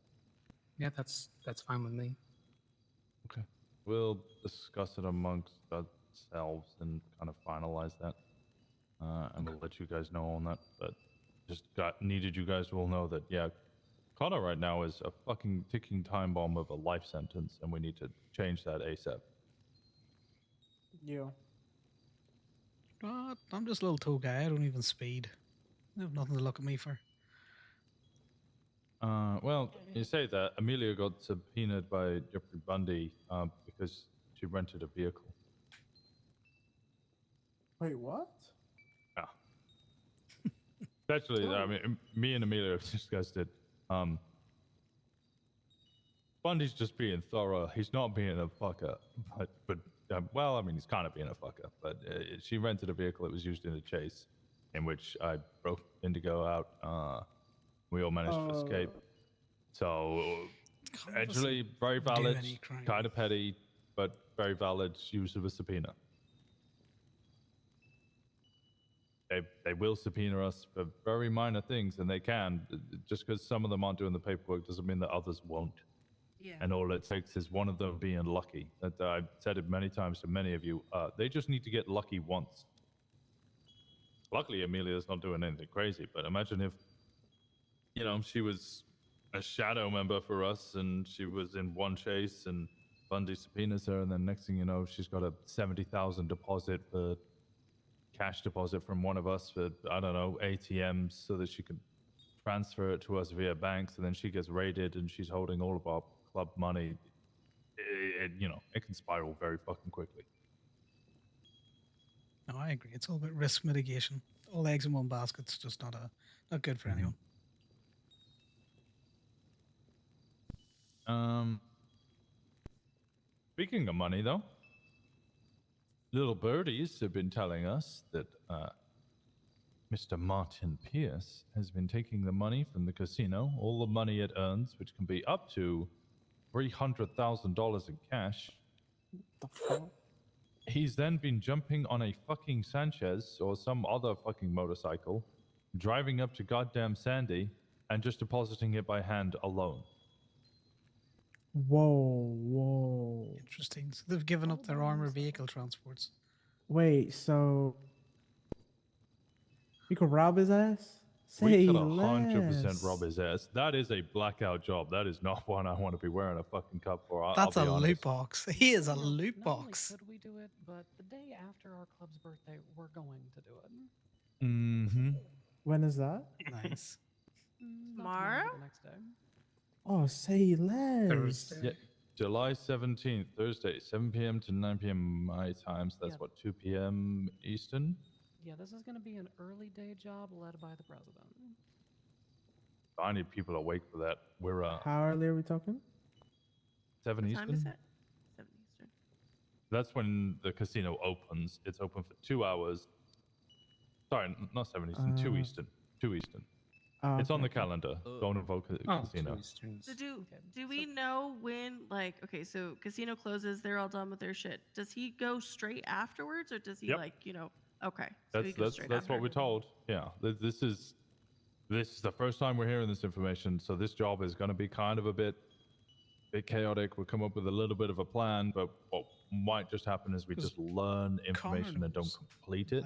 Yeah, that's fine with me. Okay. We'll discuss it amongst ourselves and kind of finalize that. And we'll let you guys know on that. But just needed you guys to all know that, yeah, Connor right now is a fucking ticking time bomb of a life sentence, and we need to change that ASAP. Yeah. I'm just a little tow guy. I don't even speed. I have nothing to look at me for. Well, you say that Amelia got subpoenaed by Jeffrey Bundy because she rented a vehicle. Wait, what? Yeah. Actually, I mean, me and Amelia have discussed it. Bundy's just being thorough. He's not being a fucker. But well, I mean, he's kind of being a fucker. But she rented a vehicle that was used in a chase in which I broke Indigo out. We all managed to escape. So, actually, very valid, kind of petty, but very valid use of a subpoena. They will subpoena us for very minor things, and they can. Just because some of them aren't doing the paperwork doesn't mean that others won't. Yeah. And all it takes is one of them being lucky. I've said it many times to many of you. They just need to get lucky once. Luckily, Amelia's not doing anything crazy, but imagine if, she was a shadow member for us, and she was in one chase, and Bundy subpoenas her, and then next thing you know, she's got a $70,000 deposit for cash deposit from one of us for, I don't know, ATMs, so that she can transfer it to us via banks, and then she gets raided, and she's holding all of our club money. It can spiral very fucking quickly. No, I agree. It's all about risk mitigation. All eggs in one basket's just not good for anyone. Speaking of money, though, little birdies have been telling us that Mr. Martin Pierce has been taking the money from the casino, all the money it earns, which can be up to $300,000 in cash. The fuck? He's then been jumping on a fucking Sanchez or some other fucking motorcycle, driving up to goddamn Sandy, and just depositing it by hand alone. Whoa. Interesting. So they've given up their armored vehicle transports. Wait, so you could rob his ass? We Say could less. 100% rob his ass. That is a blackout job. That is not one I want to be wearing a fucking cup for. That's I'll a be honest. loot box. He is a Not loot only box. could we do it, but the day after our club's birthday, we're going to do it. Mm-hmm. When is that? Nice. Not Tomorrow? the next day. Oh, say less. Thursday. Yeah, July 17th, Thursday, 7 p.m. to 9 p.m. my time. So that's Yeah. what, 2 p.m. Eastern? Yeah, this is going to be an early day job led by the president. I need people awake for that. We're How early are we talking? 7 What Eastern. time is it? 7 Eastern. That's when the casino opens. It's open for 2 hours. Sorry, not 7 Eastern, 2 Eastern. 2 Eastern. Oh, It's on the okay. calendar. Don't invoke the casino. So do we know when, like, okay, so casino closes, they're all done with their shit. Does he go straight afterwards, or does he Yep. okay? So he goes That's straight that's what after. we're told. Yeah, this is This is the first time we're hearing this information, so this job is going to be kind of a bit chaotic. We'll come up with a little bit of a plan, but what might just happen is we just learn information and don't complete it.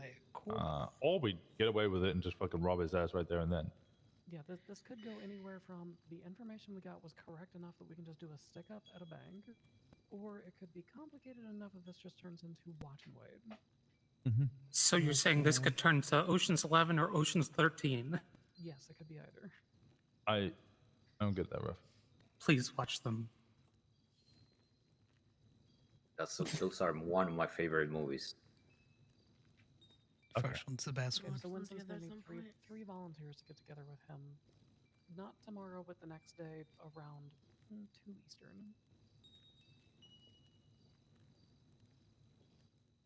Or we get away with it and just fucking rob his ass right there and then. Yeah, this could go anywhere from the information we got was correct enough that we can just do a stick up at a bank, or it could be complicated enough that this just turns into watch and wait. So you're saying this could turn to Ocean's 11 or Ocean's 13? Yes, it could be either. I don't get that reference. Please watch them. Those are one of my favorite movies. First one's the best one. So Winston's going to need three volunteers to get together with him. Not tomorrow, but the next day around 2 Eastern.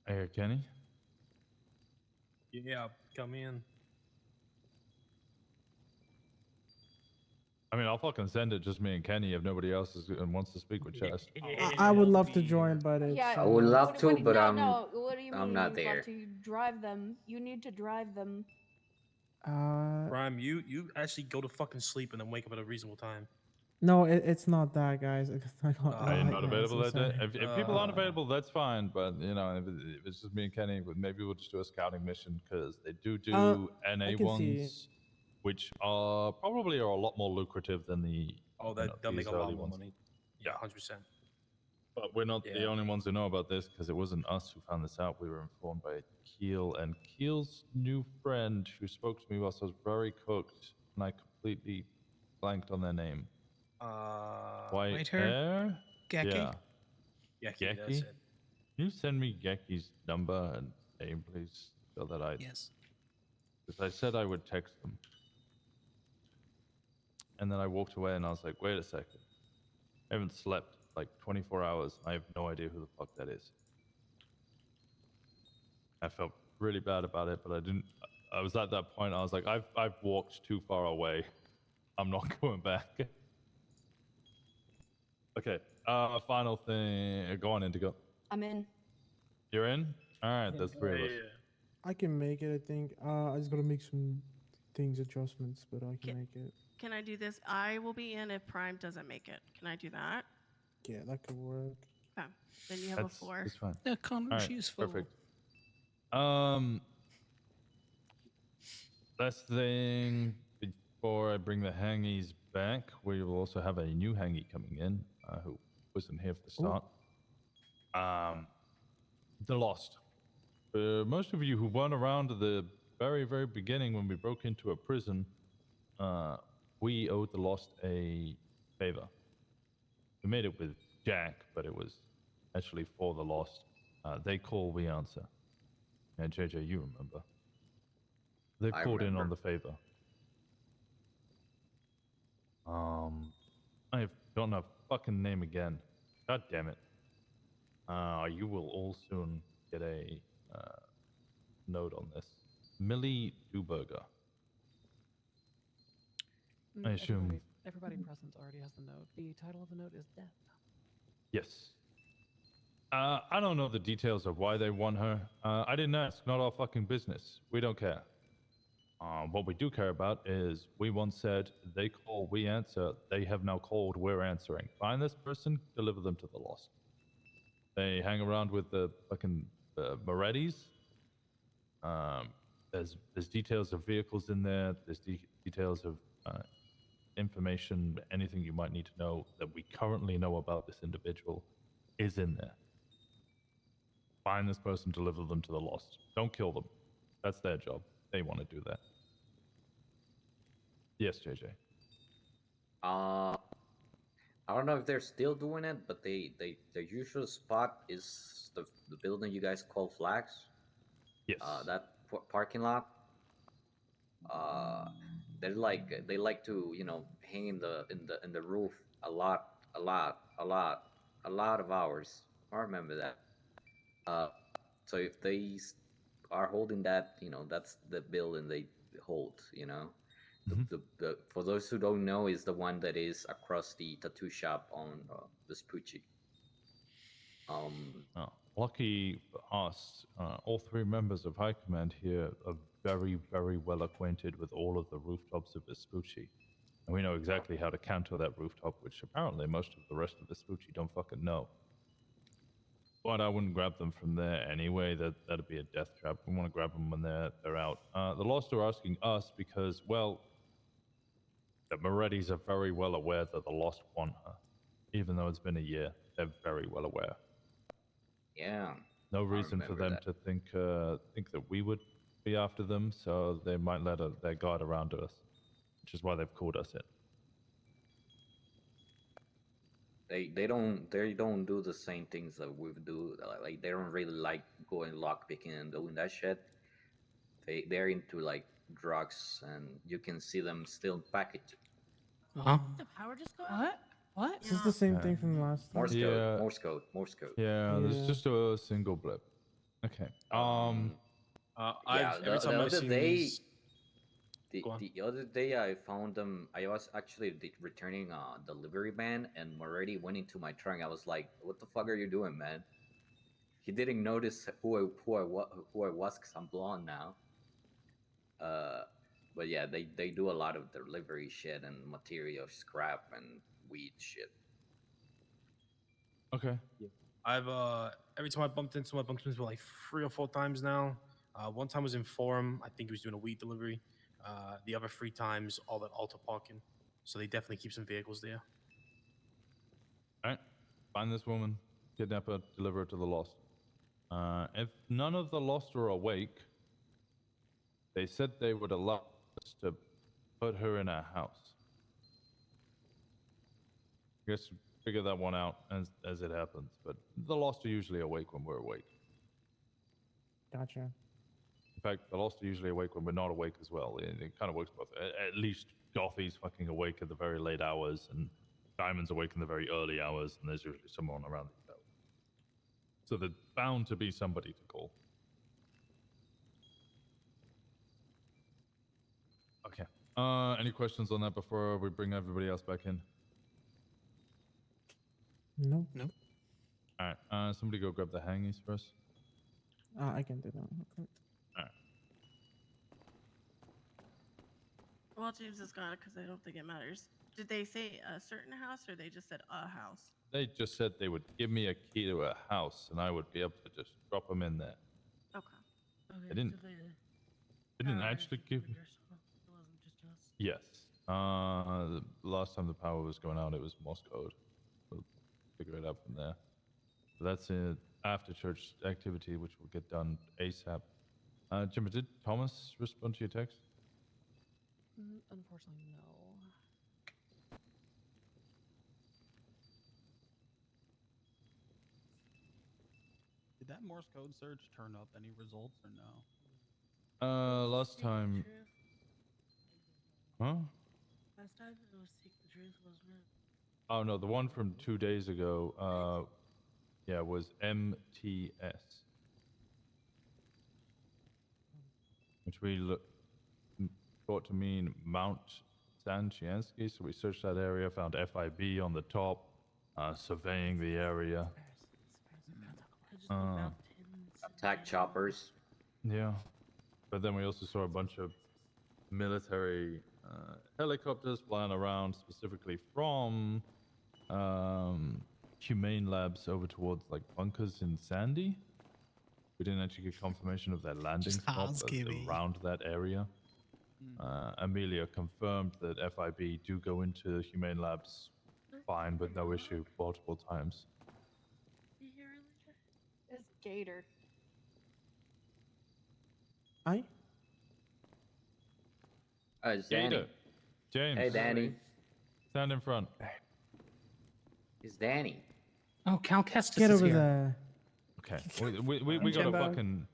Hey, Kenny? Yeah, come in. I mean, I'll fucking send it, just me and Kenny, if nobody else wants to speak with Chess. I would love to join, but it's, Yeah, I would love to, but no, I'm no. What do you mean? I'm not you'd love there. to drive them. You need to drive them. Prime, you actually go to fucking sleep and then wake up at a reasonable time. No, it's not that, guys. Are you not available that day? sorry. If people aren't available, that's fine. But you know, if it's just me and Kenny, maybe we'll just do a scouting mission because they do NA I can see. ones, which are probably a lot more lucrative than the. They'll make these a lot early more ones. money. Yeah, 100%. But we're not the only ones who know about this because it wasn't us who found this out. We were informed by Keel and Keel's new friend who spoke to me whilst I was very cooked, and I completely blanked on their name. White hair? Geki? Yeah. Geki, that's it. Can you send me Geki's number and name, please? So that I. Yes. Because I said I would text them. And then I walked away and I was like, wait a second. I haven't slept like 24 hours. I have no idea who the fuck that is. I felt really bad about it, but I didn't. I was at that point. I was like, I've walked too far away. I'm not going back. Okay. Final thing. Go on, Indigo. I'm in. You're in. All right. There's three of us. I can make it, I think. I just gotta make some adjustments, but I can make it. Can I do this? I will be in if Prime doesn't make it. Can I do that? Yeah, that could work. Okay. Then you have a floor. That's fine. Yeah, Connor's All right, useful. perfect. Last thing before I bring the hangies back, we will also have a new hangie coming in who wasn't here for the start. The Lost. For most of you who weren't around at the very, very beginning when we broke into a prison, we owed the Lost a favor. We made it with Jack, but it was actually for the Lost. They call, we answer. And JJ, you remember. They've I called in on remember. the favor. I've forgotten her fucking name again. God damn it. You will all soon get a note on this. Millie Duberger. I assume. Everybody present already has the note. The title of the note is Death. Yes. I don't know the details of why they want her. I didn't ask. Not our fucking business. We don't care. What we do care about is we once said they call, we answer. They have now called, we're answering. Find this person, deliver them to the Lost. They hang around with the fucking Morettis. There's details of vehicles in there. There's details of information, anything you might need to know that we currently know about this individual is in there. Find this person, deliver them to the Lost. Don't kill them. That's their job. They want to do that. Yes, JJ. I don't know if they're still doing it, but their usual spot is the building you guys call Flags. Yes. That parking lot. They like to hang in the roof a lot of hours. I remember that. So if they are holding that, that's the building they hold. The for those who don't know, is the one that is across the tattoo shop on Vespucci. Lucky for us, all three members of High Command here are very, very well acquainted with all of the rooftops of Vespucci. And we know exactly how to counter that rooftop, which apparently most of the rest of Vespucci don't fucking know. But I wouldn't grab them from there anyway. That'd be a death trap. We want to grab them when they're out. The Lost are asking us because, well, the Morettis are very well aware that the Lost want her. Even though it's been a year, they're very well aware. Yeah. No I reason for remember them that. to think that we would be after them, so they might let their guard around us, which is why they've called us in. They don't do the same things that we do. Like they don't really like going lockpicking and doing that shit. They're into like drugs, and you can see them still package. Huh? The power just go out? What? Is this the same thing from last time? Morse code, Morse code, Morse code. Yeah, there's Yeah. just a single blip. Okay. Yeah, every time the I've other seen day, these, the other day I found them. I was actually returning a delivery man, and Moretti went into my trunk. I was like, "What the fuck are you doing, man?" He didn't notice who I was because I'm blonde now. But yeah, they do a lot of delivery shit and material scrap and weed shit. Okay. I've every time I bumped into like 3 or 4 times now. One time was in Forum. I think he was doing a weed delivery. The other 3 times, all at Alta parking. So they definitely keep some vehicles there. All right. Find this woman, kidnap her, deliver her to the Lost. If none of the Lost are awake, they said they would allow us to put her in a house. I guess figure that one out as it happens. But the Lost are usually awake when we're awake. Gotcha. In fact, the Lost are usually awake when we're not awake as well. It kind of works both. At least Goffy's fucking awake at the very late hours, and Diamond's awake in the very early hours, and there's usually someone around these hours. So there's bound to be somebody to call. Okay. Any questions on that before we bring everybody else back in? No. No. All right. Somebody go grab the hangies for us. I can do that. Okay. All right. Well, James is gone because I don't think it matters. Did they say a certain house or they just said a house? They just said they would give me a key to a house, and I would be able to just drop them in there. Okay. They didn't. They didn't actually give me. It wasn't just us. Yes. The last time the power was going out, it was Morse code. We'll figure it out from there. So that's it. After church activity, which will get done ASAP. Jimmy, did Thomas respond to your text? Unfortunately, no. Did that Morse code search turn up any results or no? Last time. Huh? Last time it was Seek the Truth, wasn't it? Oh no, the one from 2 days ago. Yeah, was MTS, which we thought to mean Mount Sanchiansky. So we searched that area, found FIB on the top, surveying the area. Attack choppers. Yeah, but then we also saw a bunch of military helicopters flying around, specifically from humane labs over towards like bunkers in Sandy. We didn't actually get confirmation of their landing Just spot housekeeping. around that area. Amelia confirmed that FIB do go into humane labs fine with no issue multiple times. It's Gator. I? It's Danny. Gator. James. Hey, Danny. Stand in front. It's Danny. Oh, Cal Kestis Get is over here. there. Okay, we got a Jimbo. fucking,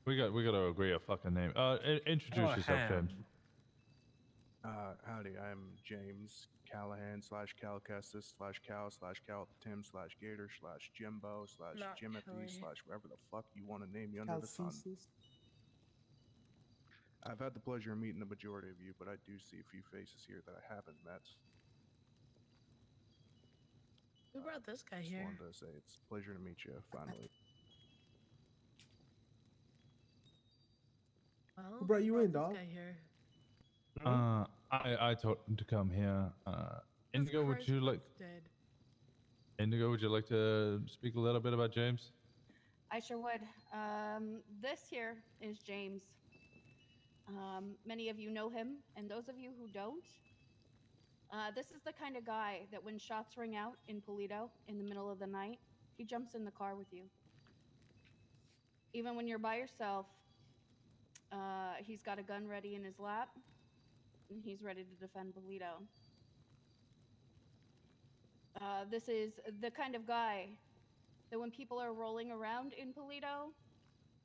we got to agree a fucking name. Introduce Oh, yourself, Ham. James. Howdy, I'm James Callahan /Calcastis/Cal/Tim/Gator/Jimbo/Jimothy/ whatever the fuck you want to name me under the sun. I've had the pleasure of meeting the majority of you, but I do see a few faces here that I haven't met. Who brought this guy Just here? wanted to say it's a pleasure to meet you finally. Well, Who brought you in, this dog? guy here. I told him to come here. Indigo, would you like? Dead. Indigo, would you like to speak a little bit about James? I sure would. This here is James. Many of you know him, and those of you who don't, this is the kind of guy that when shots ring out in Polito in the middle of the night, he jumps in the car with you. Even when you're by yourself, he's got a gun ready in his lap, and he's ready to defend Polito. This is the kind of guy that when people are rolling around in Polito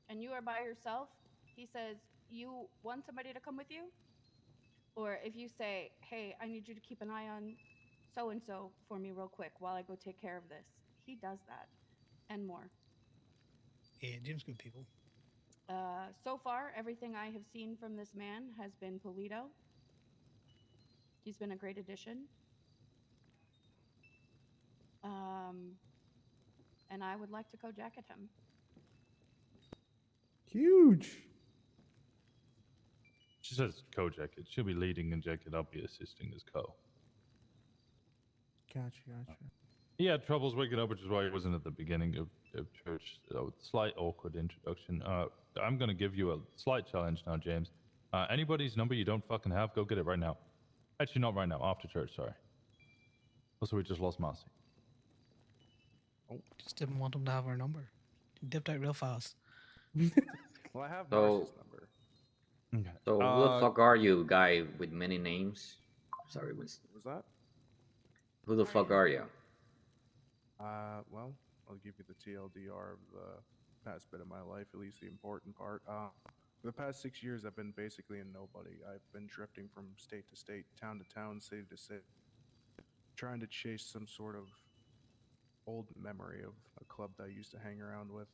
and you are by yourself, he says, "You want somebody to come with you?" Or if you say, "Hey, I need you to keep an eye on so and so for me real quick while I go take care of this," he does that and more. Yeah, Jim's good people. So far, everything I have seen from this man has been Polito. He's been a great addition. And I would like to go jacket him. Huge. She says co-jacket. She'll be leading and jacket. I'll be assisting as co. Gotcha. He had troubles waking up, which is why he wasn't at the beginning of church. So slight awkward introduction. I'm going to give you a slight challenge now, James. Anybody's number you don't fucking have, go get it right now. Actually, not right now. After church, sorry. Also, we just lost Marcy. Just didn't want him to have our number. He dipped out real fast. Well, I have So- Marcy's number. Okay. So who the fuck are you, guy with many names? Sorry, Winston. Was that? Who the fuck are you? Well, I'll give you the TLDR of the past bit of my life, at least the important part. For the past 6 years, I've been basically a nobody. I've been drifting from state to state, town to town, city to city, trying to chase some sort of old memory of a club that I used to hang around with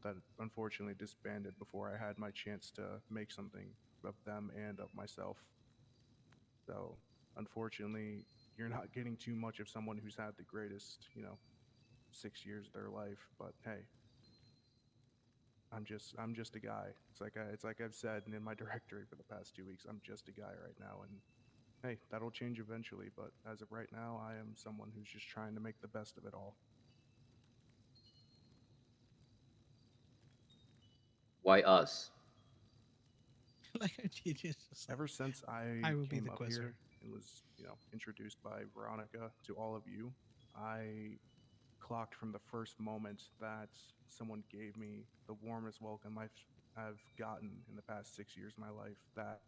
that unfortunately disbanded before I had my chance to make something of them and of myself. So, unfortunately, you're not getting too much of someone who's had the greatest, 6 years of their life. But hey, I'm just a guy. It's like I've said in my directory for the past 2 weeks. I'm just a guy right now, and hey, that'll change eventually. But as of right now, I am someone who's just trying to make the best of it all. Why us? Like you just Ever since I will be came the up quizzer. here and was, introduced by Veronica to all of you, I clocked from the first moment that someone gave me the warmest welcome I've gotten in the past 6 years of my life, that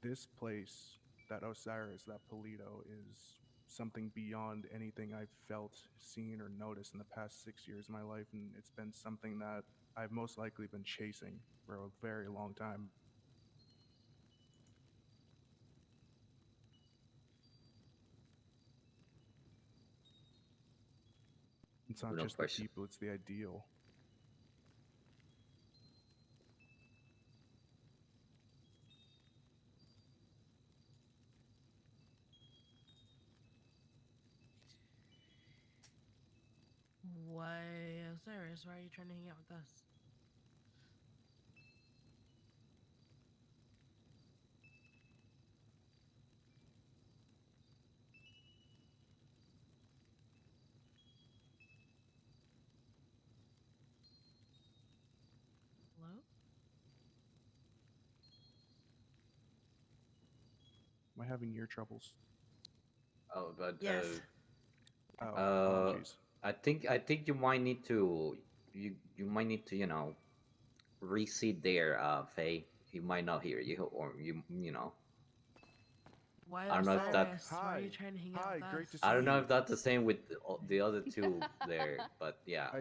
this place, that Osiris, that Polito, is something beyond anything I've felt, seen, or noticed in the past 6 years of my life, and it's been something that I've most likely been chasing for a very long time. It's not No just question. the people, it's the ideal. Why, Osiris, why are you trying to hang out with us? Hello? Am I having ear troubles? Oh, but Yes. Oh, uh, apologies. I think you might need to you might need to reseat there, Faye. He might not hear you, or you know. Why, I don't know if that. Osiris, why are you trying to hang out with us? Great to see I don't know you. if that's the same with the other two there, but yeah.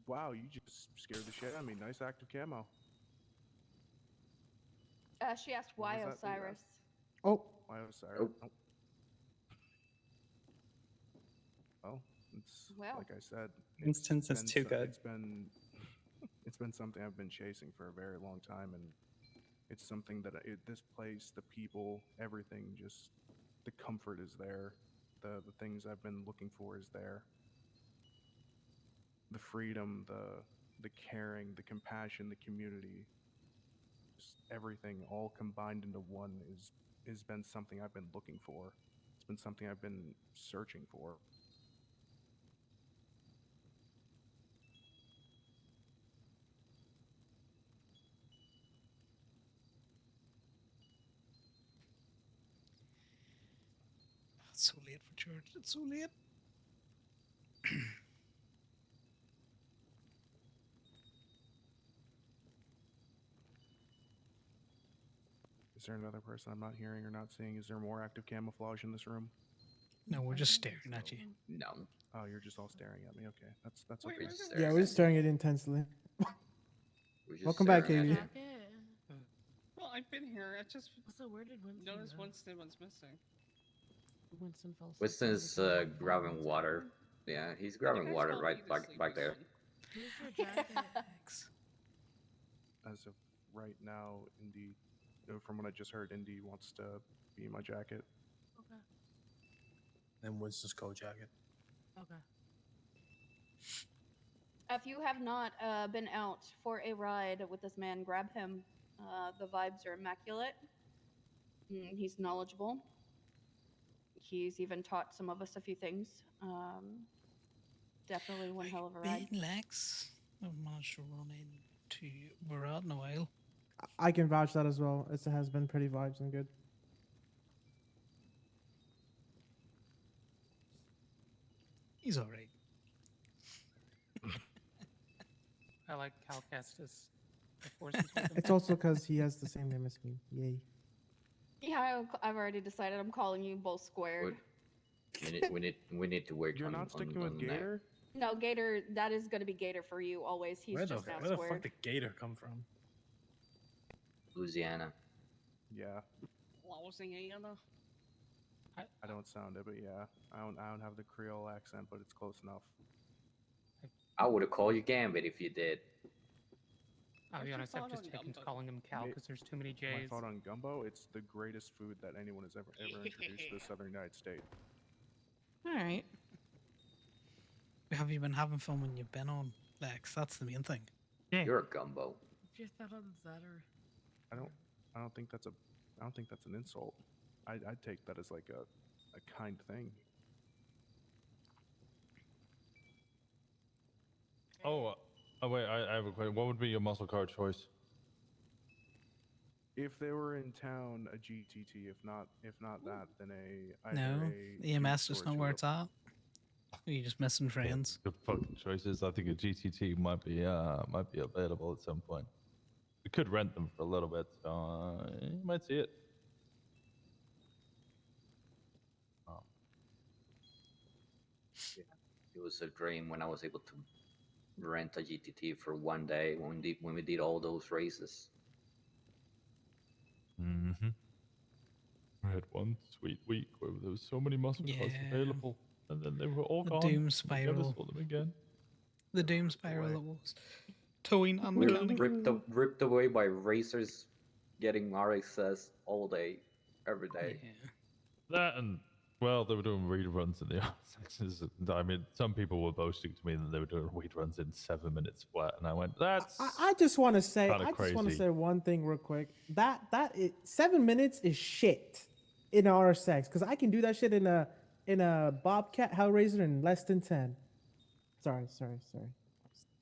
Wow, you just scared the shit out of me. Nice active camo. She asked What why was that that you Osiris. asked? Oh. Why Osiris? Oh. Oh. Well, it's Well. like I said. Instance is too good. It's been something I've been chasing for a very long time, and it's something that this place, the people, everything, just the comfort is there. The things I've been looking for is there. The freedom, the caring, the compassion, the community. years, everything all combined into one has been something I've been looking for. It's been something I've been searching for. It's so late for church. It's so late. Is there another person I'm not hearing or not seeing? Is there more active camouflage in this room? No, we're just staring at you. No. Oh, you're just all staring at me. Okay, that's Wait, okay. where's Yeah, we're just staring at it intensely. Welcome back, Katie. Well, I've been here. I just So where did Winston noticed go? Winston was missing. Winston fell asleep. Winston's grabbing water. Yeah, he's grabbing guys water told right me to back sleep back this there. one. Where's your jacket? As of right now, Indy, from what I just heard, Indy wants to be in my jacket. Okay. And Winston's coat jacket. Okay. If you have not been out for a ride with this man, grab him. The vibes are immaculate. He's knowledgeable. He's even taught some of us a few things. Definitely one hell of a ride. Been Lex. I've managed to run into Barad in a while. I can vouch that as well. It has been pretty vibes and good. He's alright. I like Cal Kestis. It's also because he has the same name as me. Yay. Yeah, I've already decided I'm calling you both squared. We need to work. You're not sticking with Gator? No, Gator, that is going to be Gator for you always. He's Where just the now fuck squared. did Gator come from? Louisiana. Yeah, Louisiana. I don't sound it, but yeah, I don't have the Creole accent, but it's close enough. I would have called you Gambit if you did. I'll be honest, I've just taken to calling him Cal because there's too many J's. My thought on gumbo: it's the greatest food that anyone has ever introduced to the Southern United States. Alright. Have you been having fun when you've been on, Lex? That's the main thing. You're a gumbo. Just thought on Zetter. I don't think that's an insult. I'd take that as like a kind thing. Oh wait, I have a question. What would be your muscle car choice? If they were in town, a GTT. If not that, then either No, a EMS Duke just or a not where Tulip. it's at. Are you just missing friends? Good fucking choices. I think a GTT might be available at some point. We could rent them for a little bit, so you might see it. Oh. Yeah, it was a dream when I was able to rent a GTT for one day when we did all those races. Mm-hmm. I had one sweet week where there was so many muscle cars available, and then they were all The gone. doom I never spiral. saw them again. The doom spiral it was. Towing and We were mechanic. ripped away by racers getting RXS all day, every day. That and well, they were doing reruns in the RSXs. I mean, some people were boasting to me that they were doing reruns in 7 minutes flat, and I went, "That's I just want to say, kinda I just want to crazy." say one thing real quick. That 7 minutes is shit in RSX because I can do that shit in a Bobcat Hellraiser in less than 10. Sorry.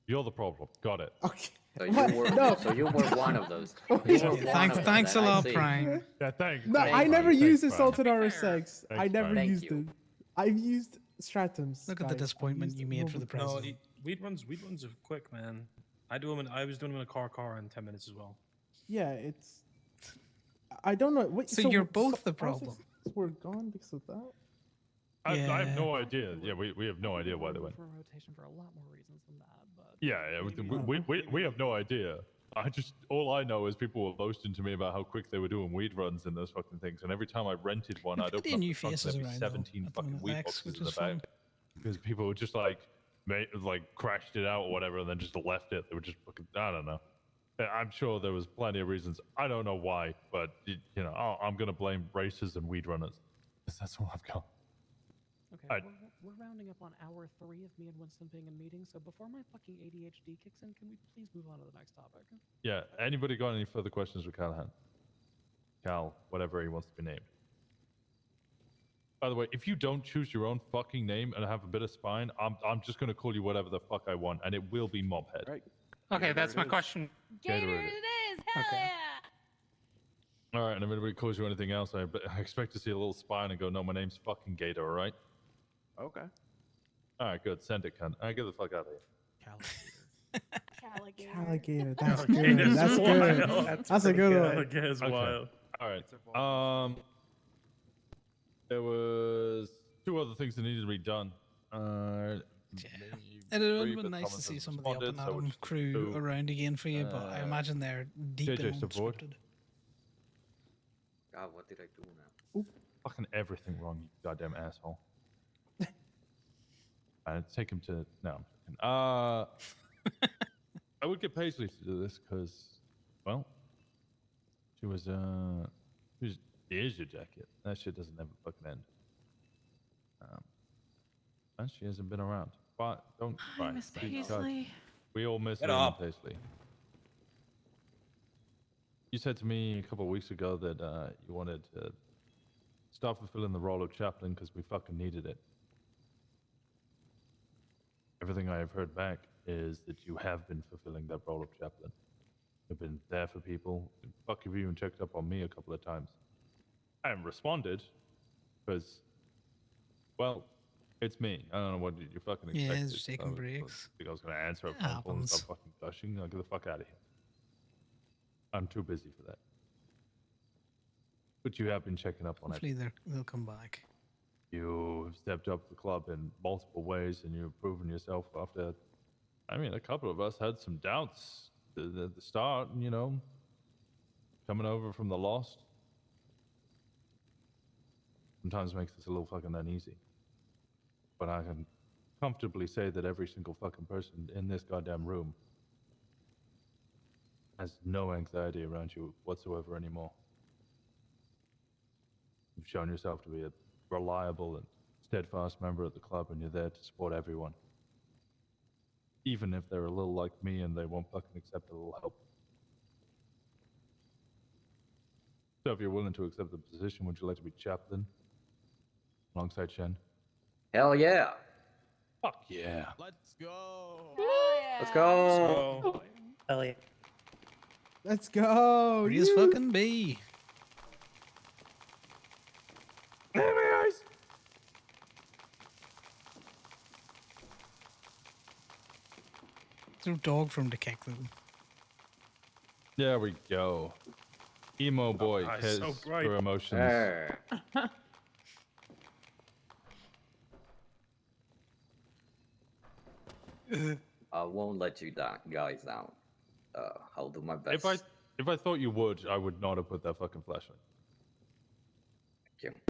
You're the problem. Got it. Okay. So you were one of those. Thanks a lot, Prime. Yeah, thanks. No, I never used Assaulted RSX. I never Prime. used it. I've used Stratums. Look at the guys. disappointment you made for the No, president. weed runs are quick, man. I was doing them in a car in 10 minutes as well. Yeah, it's. I don't know. Wait, So you're both the problem. We're gone because of that. I have no idea. Yeah, we have no idea why they went. For rotation for a lot more reasons than that, but Yeah, we have no idea. All I know is people were boasting to me about how quick they were doing weed runs in those fucking things, and every time I rented one, I'd open up new the trunk and faces there'd be around, though, 17 at the fucking minute, weed Lex, boxes which in the is fun. back because people were just like crashed it out or whatever, and then just left it. They were just fucking, I don't know. I'm sure there was plenty of reasons. I don't know why, but I'm gonna blame racers and weed runners. 'Cause that's all I've got. Okay, Alright. we're rounding up on hour 3 of me and Winston being in meetings, so before my fucking ADHD kicks in, can we please move on to the next topic? Yeah. Anybody got any further questions for Callahan? Cal, whatever he wants to be named. By the way, if you don't choose your own fucking name and have a bit of spine, I'm just gonna call you whatever the fuck I want, and it will be Mobhead. Right. Okay, Gator that's it my is. question. Gator Gatorade. it is. Hell Okay. yeah. All right, and if anybody calls you anything else, I expect to see a little spine and go, no, my name's fucking Gator, all right? Okay. All right, good. Send it, cunt. All right, get the fuck out of here. Alligator. Alligator. That's Alligator's good. That's good. wild. That's a good one. Alligator's wild. All right. There was 2 other things that needed to be done. It would have been nice to see some of the Up and Adam crew around again for you, but I imagine they're deep in JJ support. unscripted. God, what did I do now? Fucking everything wrong, you goddamn asshole. Take him to... No, I'm joking. I would get Paisley to do this because, well, she is your jacket. That shit doesn't ever fucking end. And she hasn't been around. But don't cry. Miss Please, God. Paisley. We all miss Get Lena up. Paisley. You said to me a couple of weeks ago that you wanted to start fulfilling the role of chaplain because we fucking needed it. Everything I have heard back is that you have been fulfilling that role of chaplain. You've been there for people. Fuck, you've even checked up on me a couple of times. I haven't responded because, well, it's me. I don't know what you fucking expected. Yeah, just taking breaks. I think I was going to answer a It phone call and happens. start fucking gushing. I'll get the fuck out of here. I'm too busy for that. But you have been checking up on it. Hopefully they'll come back. You have stepped up the club in multiple ways, and you've proven yourself after. I mean, a couple of us had some doubts at the start, you know, coming over from the Lost. Sometimes makes us a little fucking uneasy. But I can comfortably say that every single fucking person in this goddamn room has no anxiety around you whatsoever anymore. You've shown yourself to be a reliable and steadfast member of the club, and you're there to support everyone. Even if they're a little like me and they won't fucking accept a little help. So if you're willing to accept the position, would you like to be chaplain alongside Shen? Hell yeah. Fuck yeah. Let's go. Let's go. Hell yeah. Let's go. Free as fucking be. There my eyes. There's no dog from the kick them. There we go. Emo boy eyes cares so bright. for emotions. There. I won't let you guys down. I'll do my best. If I thought you would, I would not have put that fucking flashlight. Thank you.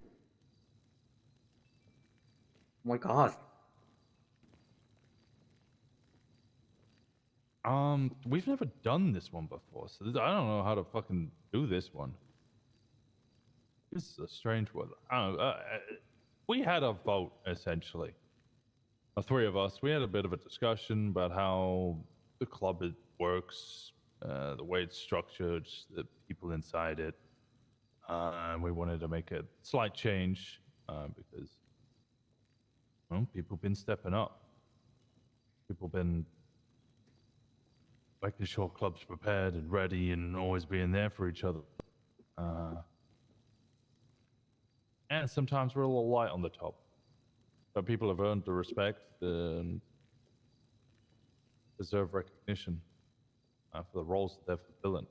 Oh my god. We've never done this one before, so I don't know how to fucking do this one. This is a strange one. I don't know. We had a vote, essentially. The 3 of us, we had a bit of a discussion about how the club works, the way it's structured, the people inside it. And we wanted to make a slight change because, well, people have been stepping up. People have been making sure club's prepared and ready and always being there for each other. And sometimes we're a little light on the top. But people have earned the respect and deserve recognition for the roles that they're fulfilling.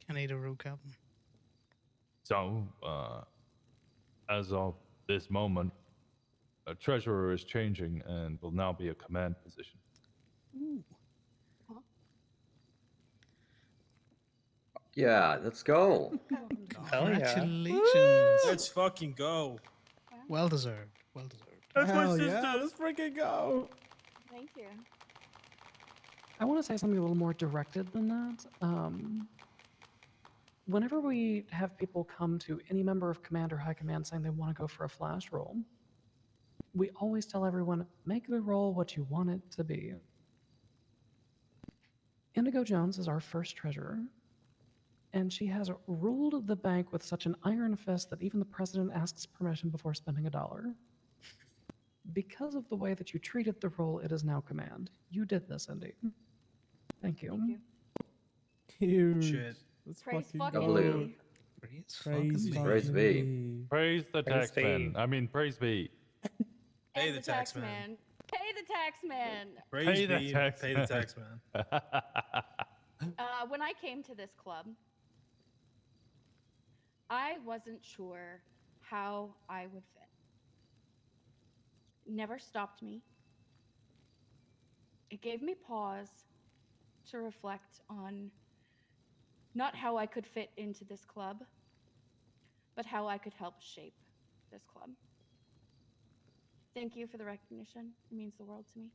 Can I eat a root captain? So, as of this moment, a treasurer is changing and will now be a command position. Ooh. Yeah, let's go. Congratulations. Let's fucking go. Well deserved. Well deserved. That's my Hell sister. yeah, let's freaking go. Thank you. I want to say something a little more directed than that. Whenever we have people come to any member of command or high command saying they want to go for a flash roll, we always tell everyone, make the role what you want it to be. Indigo Jones is our first treasurer, and she has ruled the bank with such an iron fist that even the president asks permission before spending a dollar. Because of the way that you treated the role, it is now command. You did this, Indy. Thank you. Huge. Shit. Let's Praise fucking fucking go. Indy. Praise Praise fucking be. Indy. Praise the Praise taxman. be. I mean, praise be. Pay And the tax man. Pay the tax man. Praise Pay the be. tax Pay the tax man. When I came to this club, I wasn't sure how I would fit. Never stopped me. It gave me pause to reflect on not how I could fit into this club, but how I could help shape this club. Thank you for the recognition. It means the world to me.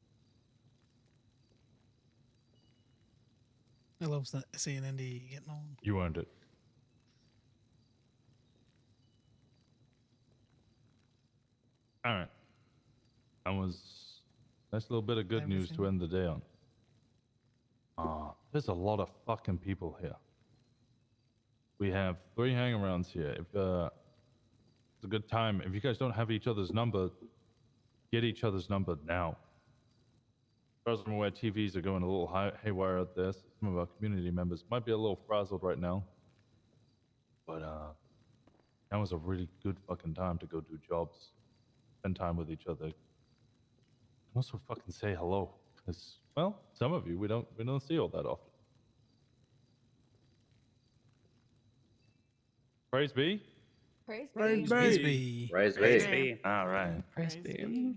I love seeing Indy getting on. You earned it. All right. That was a nice little bit of good news to end the day on. There's a lot of fucking people here. We have 3 hangarounds here. If it's a good time. If you guys don't have each other's number, get each other's number now. As far as I'm aware, TVs are going a little haywire out there. So some of our community members might be a little frazzled right now. But that was a really good fucking time to go do jobs, spend time with each other. And also fucking say hello. Because, well, some of you we don't see all that often. Praise be. Praise be. Praise be. Praise Praise be. be. All right. Praise be.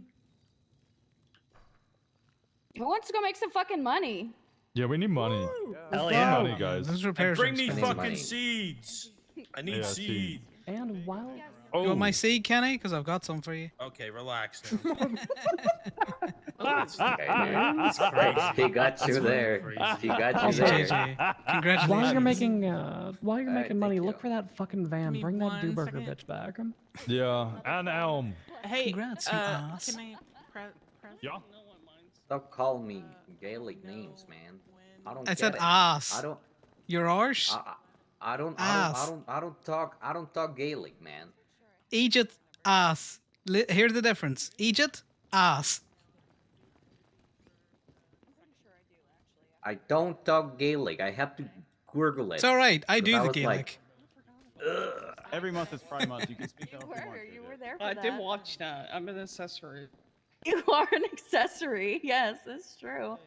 Who wants to go make some fucking money? Yeah, we need money. Hell We need yeah. money, guys. Those And repairs bring are me expensive. fucking money. seeds. I need Yeah, seeds. seeds. And while You want my seed, Kenny? Because I've got some for you. Okay, relax now. That's crazy. He got you That's there. crazy. He got you Also, there. JJ, congratulations. while you're making Alright, money, thank look you. for that fucking van. me Bring that one Dewberger second. bitch back. Yeah, and Elm. Hey, Congrats, you ass. can I press? Yeah. Stop calling me Gaelic names, man. I don't. I get said it. ass. I don't. You're arse. I don't Ass. talk Gaelic, man. Egypt, ass. Here's the difference. Egypt, ass. I don't talk Gaelic. I have to Google it. It's all right. I 'cause do the was Gaelic. Every month is Pride Month. You can speak out if you want. You were there for I that. did watch that. I'm an accessory. You are an accessory. Yes, that's true.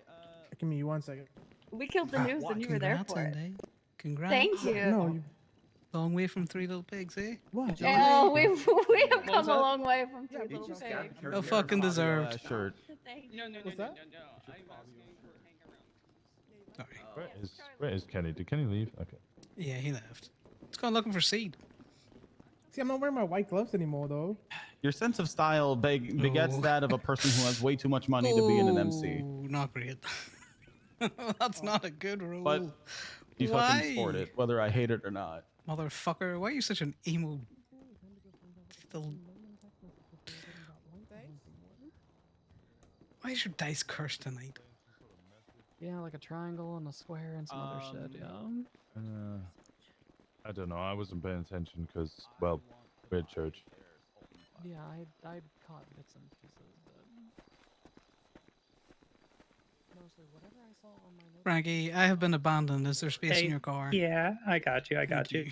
Give me 1 second. We killed the news and you were there Congrats, for it. Indy. Congrats. Thank you. No, you. Long way from Three Little Pigs, eh? What? Oh, we have come a that? long way from Yeah, Three we Little just Pigs. got Well fucking deserved. shirt. No, no, no, What's no, that? no, no. I'm asking for hang around. Sorry. Where is Kenny? Did Kenny leave? Okay. Yeah, he left. Let's go looking for seed. See, I'm not wearing my white gloves anymore, though. Your sense of style begets Oh. that of a person who has way too much money to be in an MC. Ooh, not great. That's not a good rule. But you Why? fucking sport it, whether I hate it or not. Motherfucker, why are you such an emo little... Why is your dice cursed tonight? Yeah, like a triangle and a square and some other shit. Yeah. I don't know. I wasn't paying attention because, well, we're at church. Yeah, I caught bits and pieces, but mostly whatever I saw on my notes. Frankie, I have been abandoned. Is there space Hey, in your car? Yeah, I got you. I got Thank you.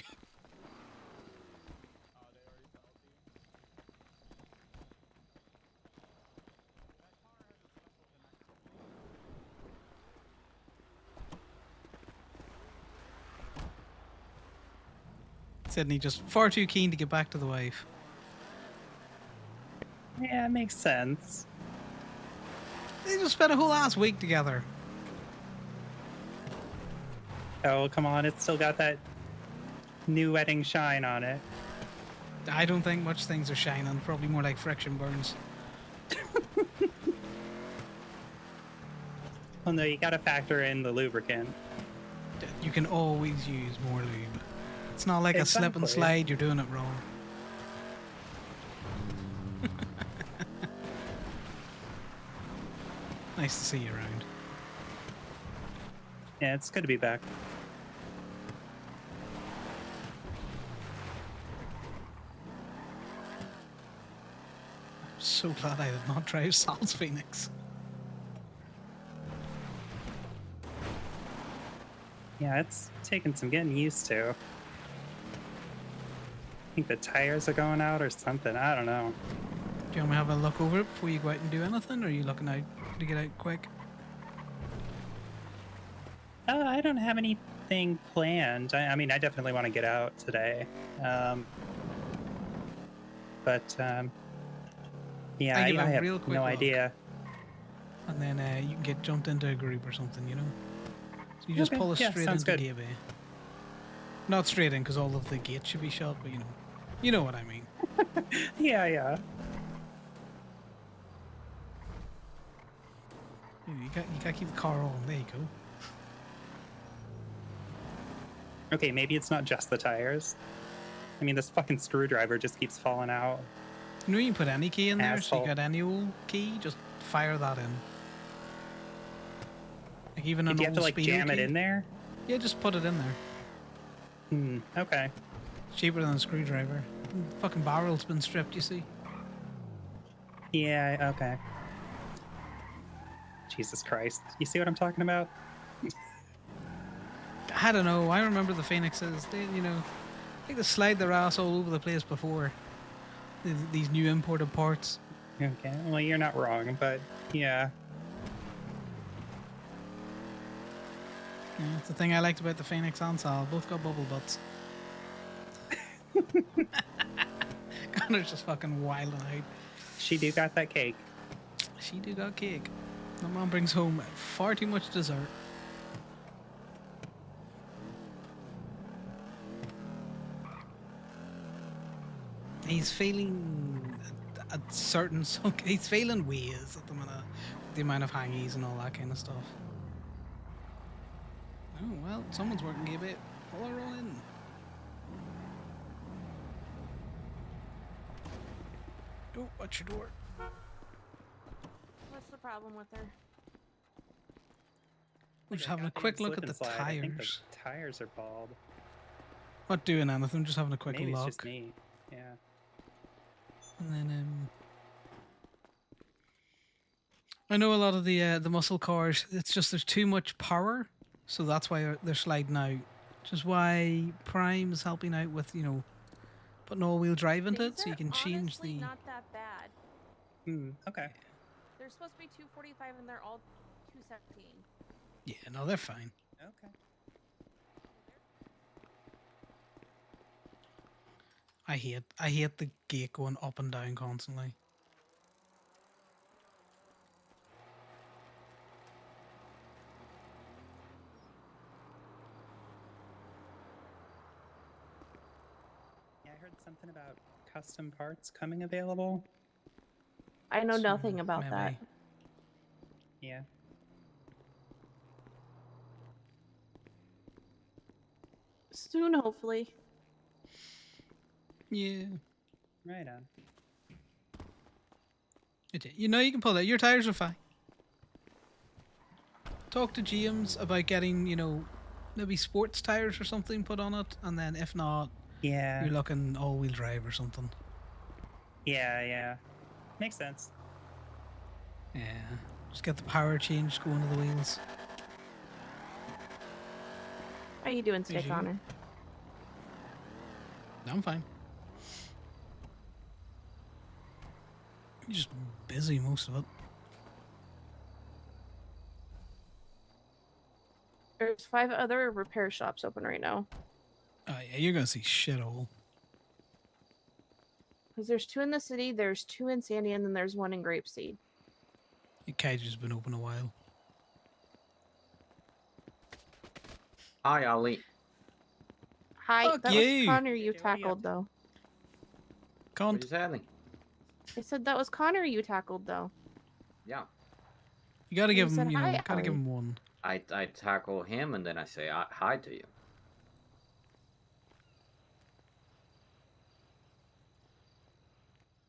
Sydney just far too keen to get back to the wife. Yeah, it makes sense. They just spent a whole ass week together. Oh, come on. It's still got that new wedding shine on it. I don't think much things are shining. Probably more like friction burns. Well, no, you gotta factor in the lubricant. You can always use more lube. It's not like a slip and Exactly. slide. You're doing it wrong. Nice to see you around. Yeah, it's good to be back. I'm so glad I did not drive Sal's Phoenix. Yeah, it's taken some getting used to. I think the tires are going out or something. I don't know. Do you want me to have a look over it before you go out and do anything, or are you looking out to get out quick? I don't have anything planned. I mean, I definitely want to get out today. Yeah, I I give a have real quick no look. idea. And then you can get jumped into a group or something, you know? So you just Okay, pull us yeah, straight sounds into good. Gate A. Not straight in, because all of the gates should be shut, but you know what I mean. Yeah. You gotta keep the car on. There you go. Okay, maybe it's not just the tires. I mean, this fucking screwdriver just keeps falling out. You know you can put any key in there, so Asshole. you got any old key, just fire that in. Like even an Did you old have to like Speedo jam it key. in there? Yeah, just put it in there. Okay. Cheaper than a screwdriver. Fucking barrel's been stripped, you see. Yeah, okay. Jesus Christ. You see what I'm talking about? I don't know. I remember the Phoenixes. They, like they slide their ass all over the place before. These new imported parts. Okay, well, you're not wrong, but yeah. Yeah, it's the thing I liked about the Phoenix and Sal. Both got bubble butts. Connor's just fucking wilding out. She do got that cake. She do got cake. The mom brings home far too much dessert. He's failing at certain... He's failing ways at the minute. The amount of hangies and all that kind of stuff. Oh, well, someone's working a bit. Pull her all in. Oh, watch your door. What's the problem with her? We're just having a quick look at the tires. I think the tires are bald. Not doing anything, just having a quick Maybe look. it's just me. Yeah. And then, I know a lot of the muscle cars, it's just there's too much power, so that's why they're sliding out. Which is why Prime is helping out with, putting all-wheel drive into it, so you can change the... Not that bad. Okay. They're supposed to be 245 and they're all 217. Yeah, no, they're fine. Okay. I hate the gate going up and down constantly. Yeah, I heard something about custom parts coming available. I know nothing about that. Yeah. Soon, hopefully. Yeah. Right on. You can pull that. Your tires are fine. Talk to James about getting, maybe sports tires or something put on it, and then if not, Yeah. you're looking all-wheel drive or something. Yeah. Makes sense. Yeah. Just get the power change going to the wheels. How you doing today, Hey, Connor? I'm fine. You're just busy most of it. There's 5 other repair shops open right now. Oh yeah, you're gonna see shit all. Because there's 2 in the city, there's 2 in Sandy, and then there's 1 in Grapeseed. The cage has been open a while. Hi, Ollie. Hi, Fuck that you. was Connor you tackled, though. What are you saying? I said that was Connor you tackled, though. Yeah. You gotta You give him, said hi, gotta give Ollie. him one. I tackle him and then I say hi to you.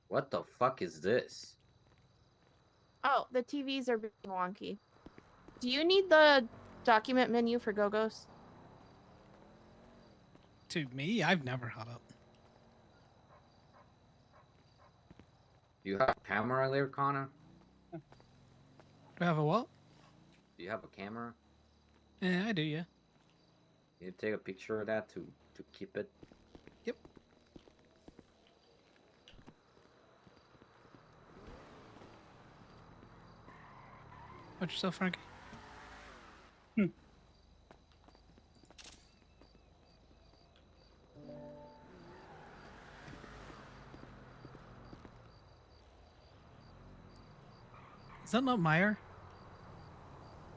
What the fuck is this? Oh, the TVs are being wonky. Do you need the document menu for Go-Go's? To me, I've never had it. Do you have a camera there, Connor? Do I have a what? Do you have a camera? Yeah, I do, yeah. Can you take a picture of that to keep it? Yep. Watch yourself, Frankie. Is that not Meyer?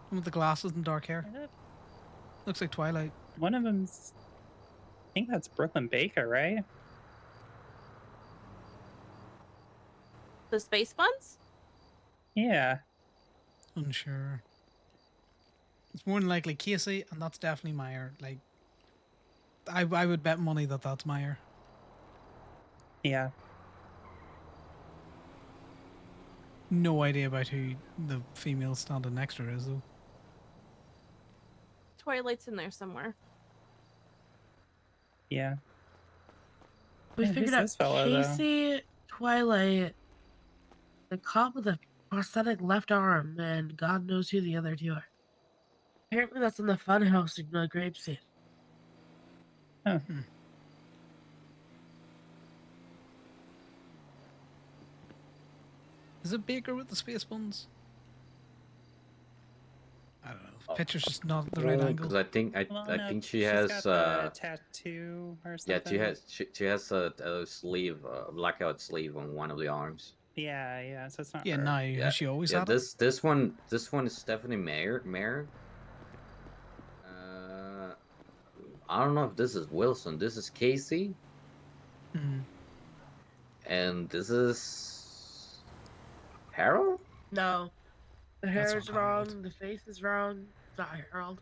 One with the glasses and dark hair. Looks like Twilight. One of them's. I think that's Brooklyn Baker, right? The space buns? Yeah. Unsure. It's more than likely Casey, and that's definitely Meyer. Like, I would bet money that that's Meyer. Yeah. No idea about who the female standing next to her is, though. Twilight's in there somewhere. Yeah. We Yeah, figured who's out this fella, though? Casey, Twilight, the cop with the prosthetic left arm, and God knows who the other two are. Apparently, that's in the funhouse in Grapeseed. Huh. Is it Baker with the space buns? I don't know. The picture's just not at the right angle. Because I think Well, I no, think she she's has got the tattoo or yeah, something. she has a sleeve, a blackout sleeve on one of the arms. Yeah, so it's not Yeah, her. no, has she always had it? this one is Stephanie Mayer. I don't know if this is Wilson. This is Casey. Hmm. And this is Harold? No. The That's hair's not Harold. wrong, the face is wrong. It's not Harold.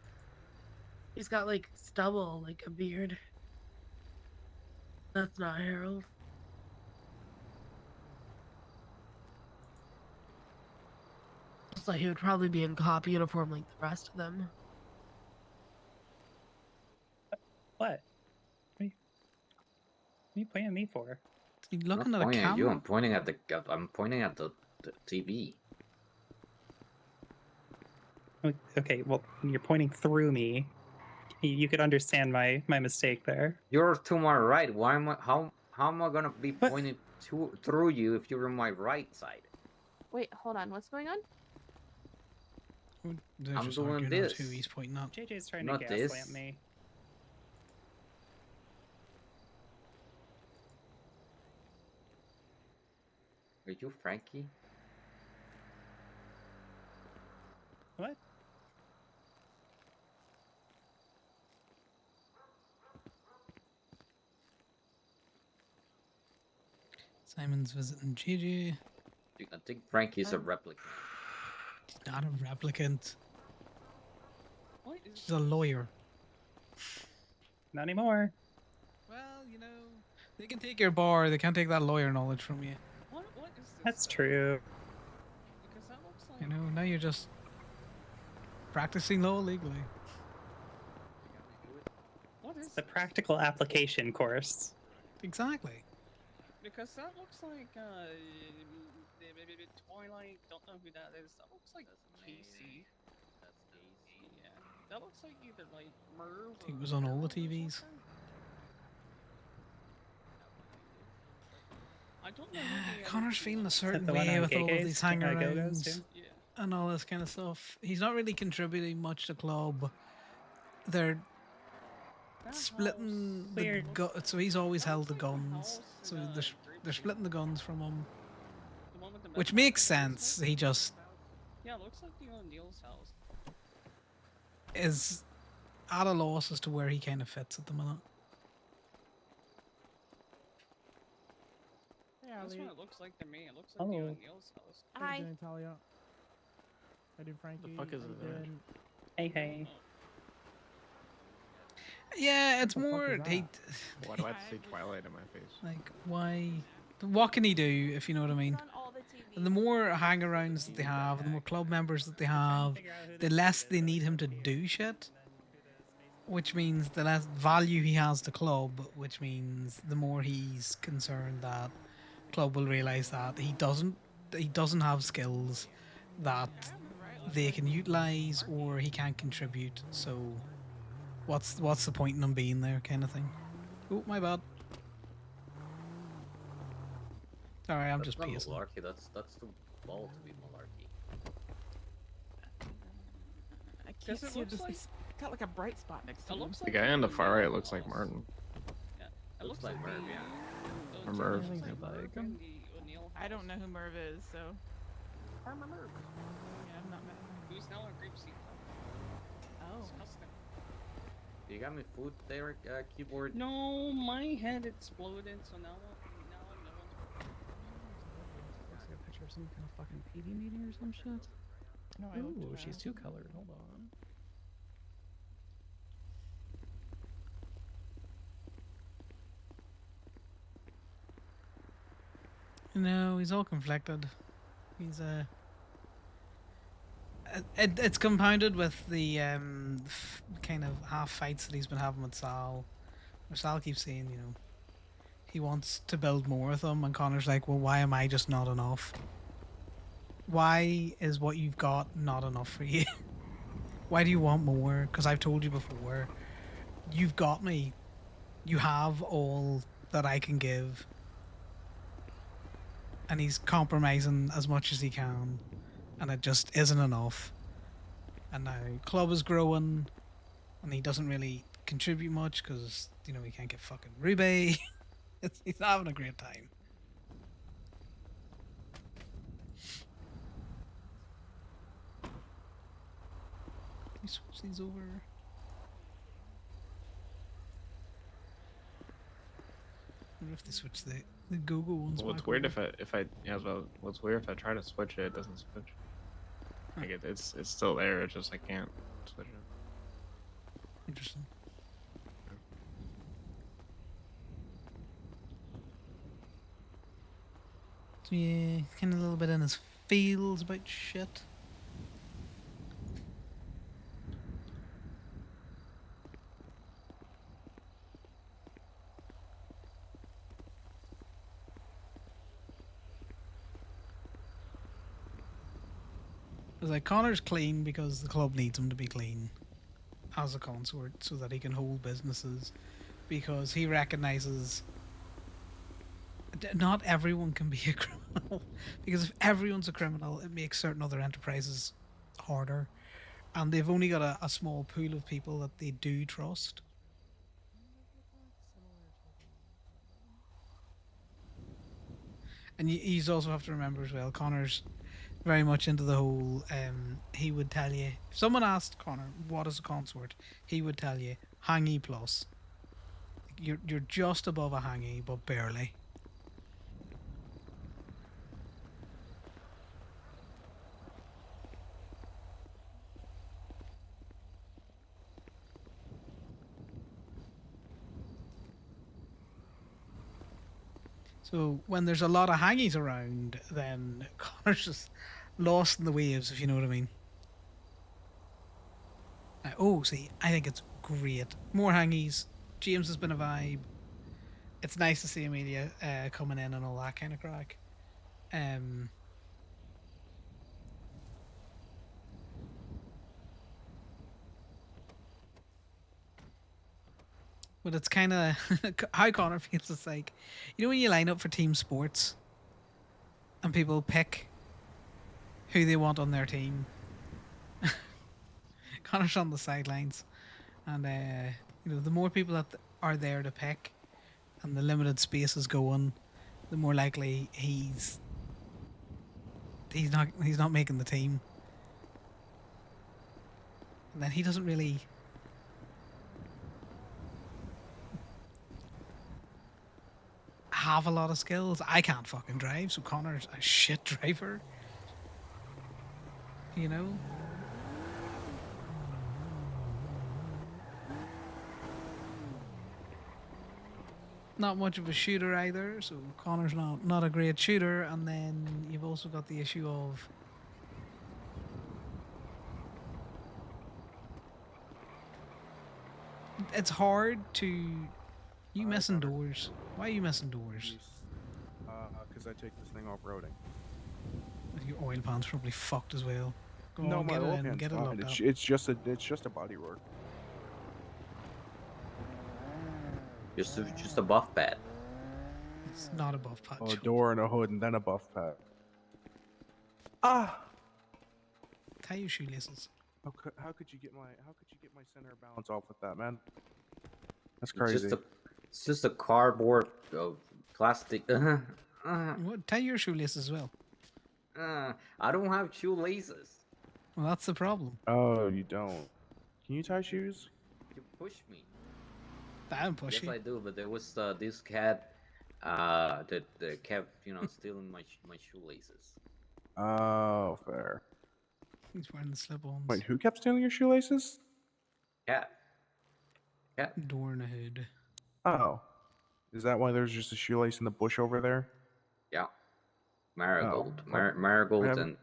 He's got like stubble, like a beard. That's not Harold. Looks like he would probably be in cop uniform like the rest of them. What? What are you pointing at me for? You I'm looking not at a pointing at you. camera? I'm pointing at the TV. Okay, well, you're pointing through me. You could understand my mistake there. You're to my right. Why am I? How am I gonna be pointing through you if you're on my right side? Wait, hold on. What's going on? They're I'm just doing arguing this. over who he's pointing at. JJ's trying Not to this. gaslamp me. Are you Frankie? What? Simon's visiting Gigi. I think Frankie's a replicant. She's not a replicant. She's a lawyer. Not anymore. Well, you know, they can take your bar, they can't take that lawyer knowledge from you. What is this? That's true. Because that looks like. You know, now you're just practicing law legally. What is The practical application course. Exactly. Because that looks like Twilight. Don't know who that is. That looks like Casey. That's Casey. Yeah, that looks like either like Merv. He was on all the TVs. I don't know. Who the Connor's feeling a certain the one way on with all of Gay these Gays? hangarounds Go-Go's too? and all this kind of stuff. He's not really contributing much to club. They're splitting the so he's always held the guns. So they're splitting the guns from him, which makes sense. He just Yeah, it looks like the O'Neill's house. is at a loss as to where he kind of fits at the minute. That's what it looks like to me. It looks like the Oh. O'Neill's house. How you Hi. doing, Talia? How you, Frankie? The fuck is How you it there? doing? Hey. Yeah, it's What the fuck more is he, that? Why do I have to say Twilight in my face? like why? What can he do if you know what I mean? It's on all the TVs. And the more hang-arounds that they have, and the more club members that they have, the less they need him to do shit. Which means the less value he has to club, which means the more he's concerned that club will realize that he doesn't have skills that they can utilize or he can't contribute. So what's the point in him being there, kind of thing. Oh, my bad. Sorry, I'm That's just not pacing. malarkey. That's too bold to be malarkey. I can't Guess it see looks this. like- It's got like a bright spot next to It him. looks The like guy on the the far right yellow looks like house. Martin. Yeah, it Looks looks like like Merv, the, yeah. Or it Merv. looks I think like I like Merv him. in the O'Neill house. I don't know who Merv is, so Farmer Merv. yeah, I'm not mad. Who's now a grapeseed farmer. Oh. Disgusting. You got me food there, keyboard? No, my head exploded, so now no one's. Looks like a picture of some kind of fucking PD meeting or some shit. No, I looked Ooh, at she's that. two colored. Hold on. No, he's all conflicted. He's it's compounded with the kind of half fights that he's been having with Sal. Where Sal keeps saying, you know, he wants to build more with him, and Connor's like, well, why am I just not enough? Why is what you've got not enough for you? Why do you want more? Because I've told you before, you've got me. You have all that I can give. And he's compromising as much as he can, and it just isn't enough. And now club is growing, and he doesn't really contribute much because, you know, he can't get fucking Ruby. He's not having a great time. Can you switch these over? I wonder if they switch the go-go ones Well, it's back weird over. if I yeah, well, what's weird if I try to switch it, it doesn't switch. Like it's still there. It's just I can't switch it. Interesting. So yeah, he's kind of a little bit in his feels about shit. It's like Connor's clean because the club needs him to be clean as a consort so that he can hold businesses, because he recognizes not everyone can be a criminal, because if everyone's a criminal it makes certain other enterprises harder, and they've only got a small pool of people that they do trust. And you also have to remember as well, Connor's very much into the whole, he would tell you, if someone asked Connor, what is a consort? He would tell you, hangy plus. You're just above a hangy, but barely. So when there's a lot of hangies around, then Connor's just lost in the waves, if you know what I mean. Oh, see, I think it's great. More hangies. James has been a vibe. It's nice to see Amelia coming in and all that kind of crack. But it's kind of how Connor feels. It's like, you know, when you line up for team sports and people pick who they want on their team. Connor's on the sidelines, and you know, the more people that are there to pick, and the limited space is going, the more likely he's not making the team. And then he doesn't really have a lot of skills. I can't fucking drive, so Connor's a shit driver. You know? not much of a shooter either. So Connor's not a great shooter, and then you've also got the issue of it's hard to. You missing doors? Why are you missing doors? Because I take this thing off roading. Your oil pan's probably fucked as well. Go No, on, my get it oil in, pan's get it fine. looked up. It's just a body work. Just a buff pad. It's not a buff pad. A door and a hood, and then a buff pad. Ah! Tie your shoelaces. How could you get my center of balance off with that, man? That's It's crazy. It's just a cardboard plastic. What? Tie your shoelaces as well. I don't have shoelaces. Well, that's the problem. Oh, you don't. Can you tie shoes? You push me. I don't push yes, you. I do, but there was this cat that kept stealing my shoelaces. Oh, fair. He's wearing the slip-ons. Wait, who kept stealing your shoelaces? Cat. Door and a hood. Oh. Is that why there's just a shoelace in the bush over there? Yeah. Marigold. Oh, Marigold and...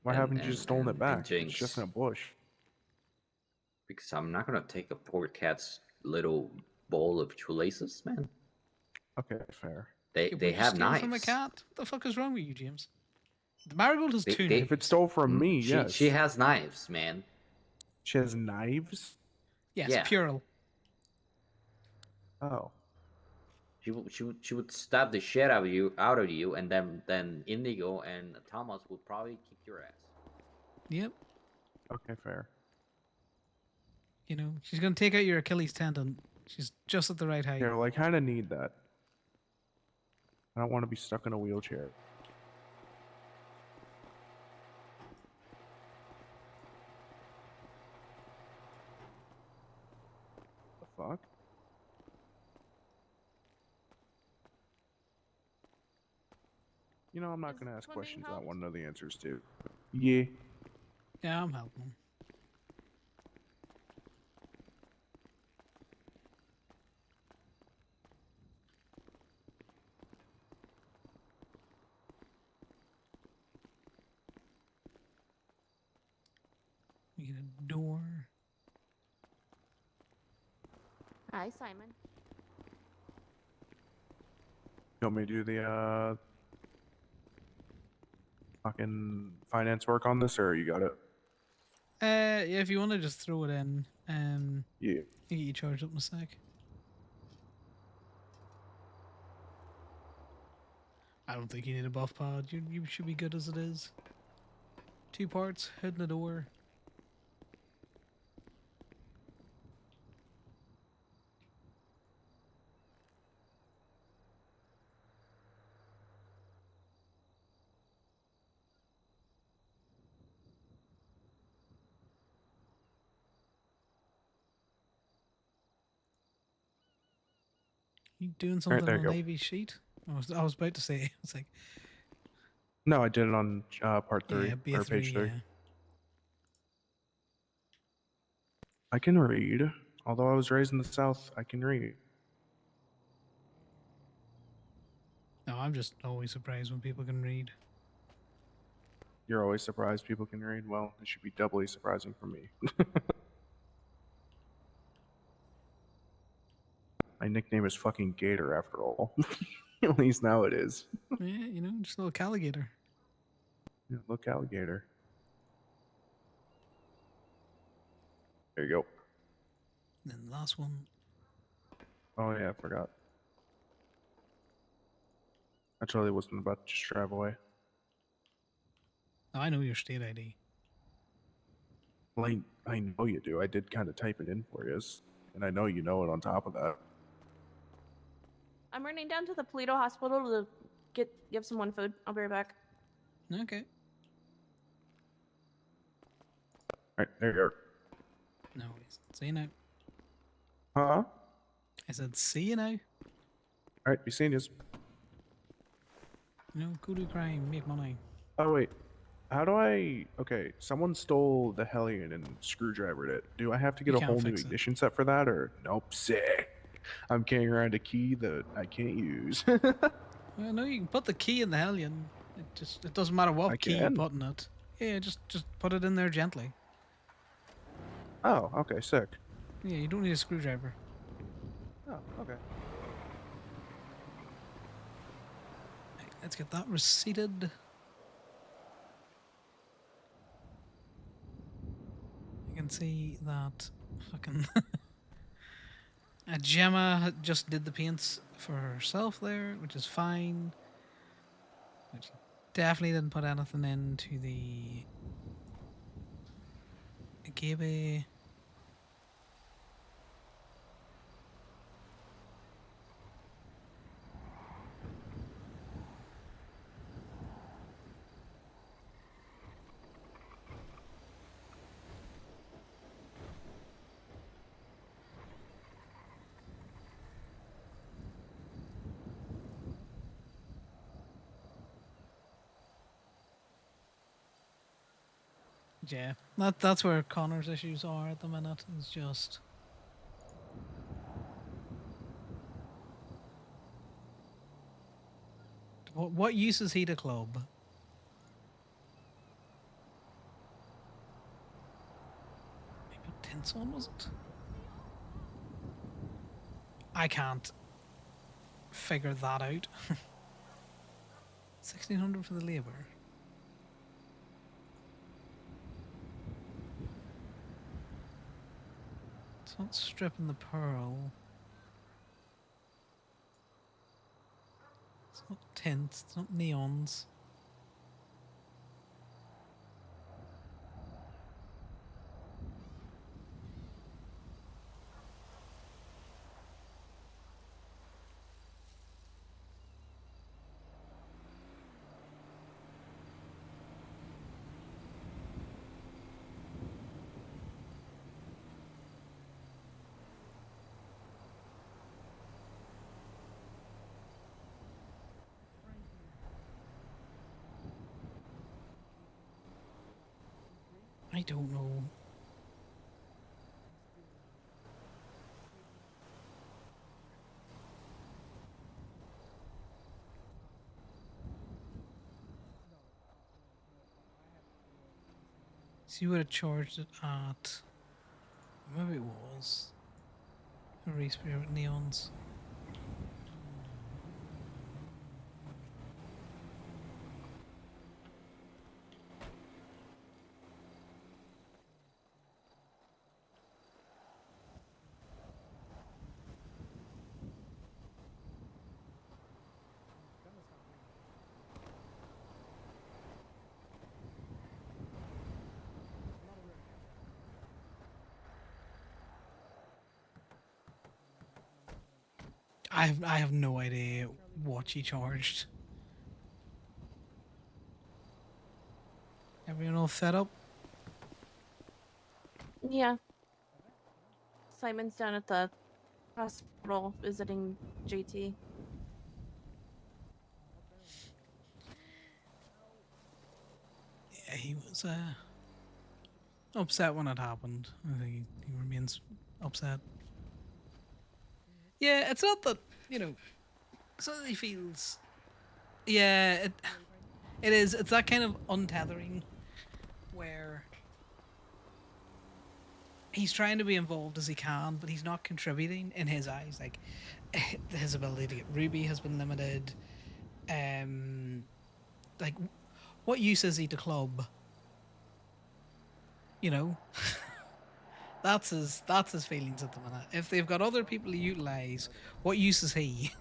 Why haven't you just stolen it back? It's Jinx. just in a bush. Because I'm not going to take a poor cat's little bowl of shoelaces, man. Okay, fair. They have knives. From a cat? What the fuck is wrong with you, James? The Marigold has two knives. If it stole from me, yes. She has knives, man. She has knives? Yes, Yeah. Purell. Oh. She would stab the shit out of you, and then Indigo and Thomas would probably kick your ass. Yep. Okay, fair. You know, she's gonna take out your Achilles tendon. She's just at the right height. Yeah, well, I kind of need that. I don't want to be stuck in a wheelchair. The fuck? You know, I'm not going to ask questions I don't want to know the answers to. Yeah. Yeah, I'm helping. We get a door. Hi, Simon. You want me to do the fucking finance work on this, or you got it? Yeah, if you want to just throw it in, Yeah. you get you charged up in a sec. I don't think you need a buff pod. You should be good as it is. 2 parts, hood and a door. You doing something there on you a go. Navy sheet? I was about to say, it's like, No, I did it on part 3, yeah, or B3, page 3. yeah. I can read. Although I was raised in the South, I can read. No, I'm just always surprised when people can read. You're always surprised people can read? Well, it should be doubly surprising for me. My nickname is fucking Gator, after all. At least now it is. Yeah, you know, just a little alligator. Yeah, look, alligator. There you go. And then the last one. Oh yeah, I forgot. I totally wasn't about to just drive away. Oh, I know your state ID. Well, I know you do. I did kind of type it in for you, and I know you know it on top of that. I'm running down to the Polito Hospital to give someone food. I'll be right back. Okay. Alright, there you go. No worries. See you now. Huh? I said, see you now. Alright, be seeing you. You know, go do crime, make money. Oh, wait. How do I... Okay, someone stole the Hellion and screwdrivered it. Do I have to get You a whole can't new fix it. ignition set for that, or... Nope, sick. I'm carrying around a key that I can't use. Well, no, you can put the key in the hellion. It doesn't matter I what key you can. put in it. Yeah, just put it in there gently. Oh, okay, sick. Yeah, you don't need a screwdriver. Oh, okay. Right, let's get that receipted. I can see that fucking Gemma just did the paints for herself there, which is fine. But she definitely didn't put anything into the Gaby. Yeah, that's where Connor's issues are at the minute. Is just what use is he to club? Maybe put tints on, was it? I can't figure that out. 1600 for the labor. It's not stripping the pearl. It's not tints. It's not neons. I don't know. So you would have charged it at maybe it was a race beer with neons. I have no idea what she charged. Everyone all set up? Yeah. Simon's down at the hospital visiting JT. Yeah, he was upset when it happened. I think he remains upset. Yeah, it's not that, you know, so he feels. Yeah, it is. It's that kind of untethering where he's trying to be involved as he can, but he's not contributing in his eyes. Like his ability to get Ruby has been limited. Like what use is he to club? You know, that's his feelings at the minute. If they've got other people to utilize, what use is he?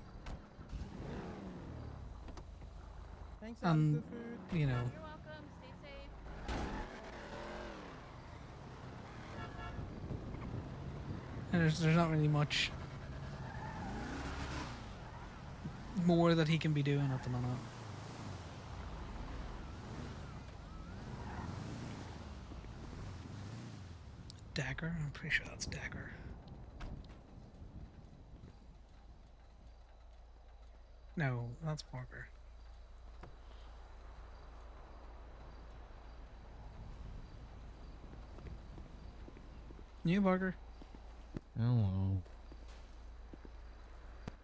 Thanks, And for food. you know, You're welcome. Stay safe. and there's not really much more that he can be doing at the minute. Dagger? I'm pretty sure that's Dagger. No, that's Parker. You, Parker? Hello.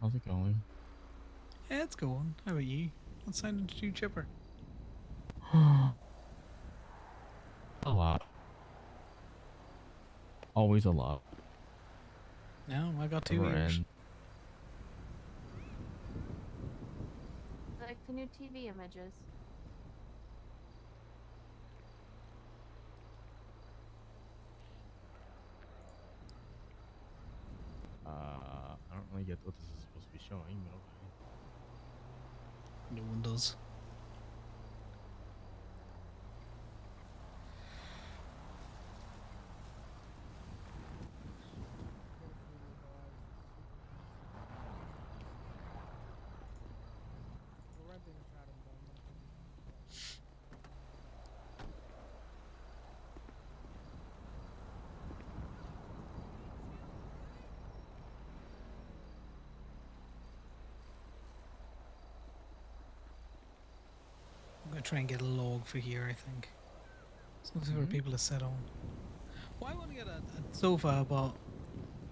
How's it going? Yeah, it's going. How about you? What's sounding too chipper? A lot. Always a lot. No, I got 2 Never ears. end. Like the new TV images. I don't really get what this is supposed to be showing, but okay. No one does. I'm gonna try and get a log for here, I think. Something for people to sit on. Well, I want to get a sofa, but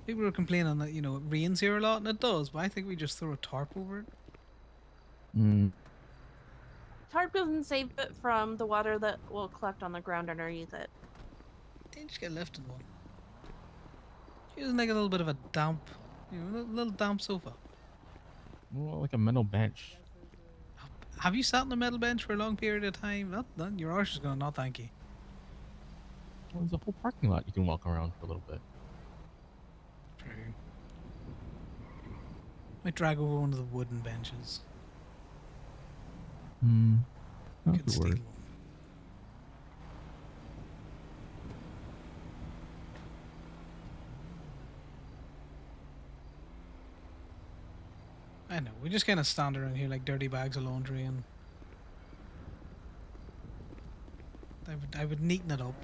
people are complaining that, you know, it rains here a lot, and it does, but I think we just throw a tarp over it. Tarp doesn't save it from the water that will collect on the ground underneath it. They just get a lifted one. Using like a little bit of a damp, you know, a little damp sofa. Well, like a metal bench. Have you sat on a metal bench for a long period of time? Not your arse is going, no thank you. Well, there's a whole parking lot you can walk around for a little bit. True. Might drag over one of the wooden benches. That Could could steal work. one. I know, we just kind of stand around here like dirty bags of laundry, and I would neaten it up.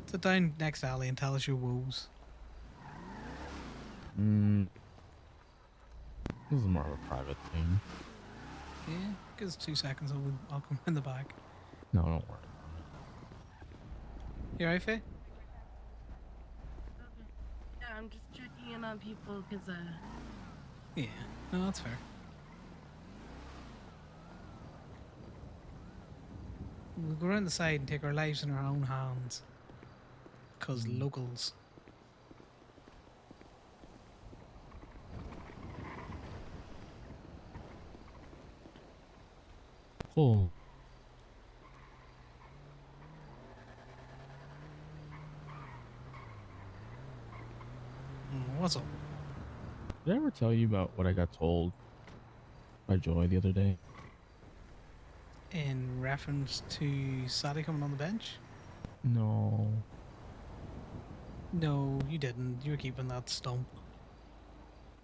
Sit down next alley and tell us your woes. This is more of a private thing. Yeah, give us 2 seconds, I'll come in the back. No, don't worry. You alright, Faye? Yeah, I'm just checking in on people because Yeah, no, that's fair. We'll go around the side and take our lives in our own hands. Because locals. Cool. What's up? Did I ever tell you about what I got told by Joy the other day? In reference to Sadie coming on the bench? No. No, you didn't. You were keeping that stump.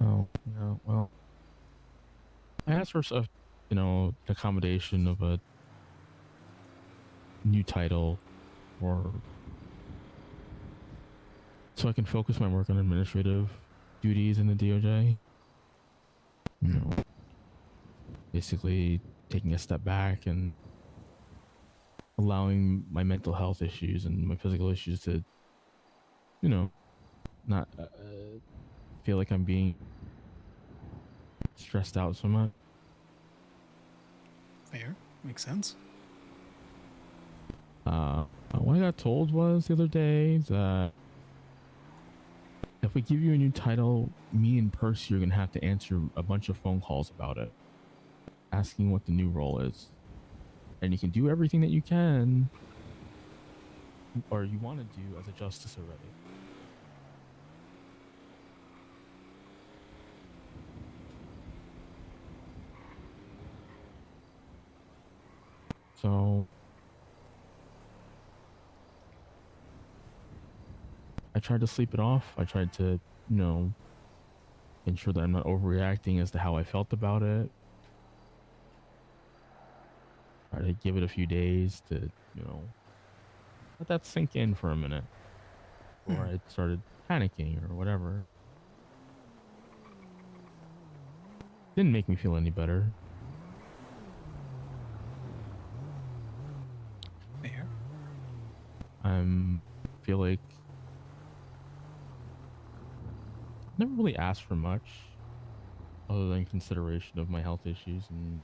Oh, yeah, well. I asked for stuff, you know, the accommodation of a new title or so I can focus my work on administrative duties in the DOJ. You know, basically taking a step back and allowing my mental health issues and my physical issues to, you know, not feel like I'm being stressed out so much. Fair. Makes sense. What I got told was the other day that if we give you a new title, me and Percy are going to have to answer a bunch of phone calls about it, asking what the new role is. And you can do everything that you can, or you want to do as a justice already. So I tried to sleep it off. I tried to, you know, ensure that I'm not overreacting as to how I felt about it. try to give it a few days to, you know, let that sink in for a minute before I started panicking or whatever. Didn't make me feel any better. Fair. Feel like never really asked for much other than consideration of my health issues, and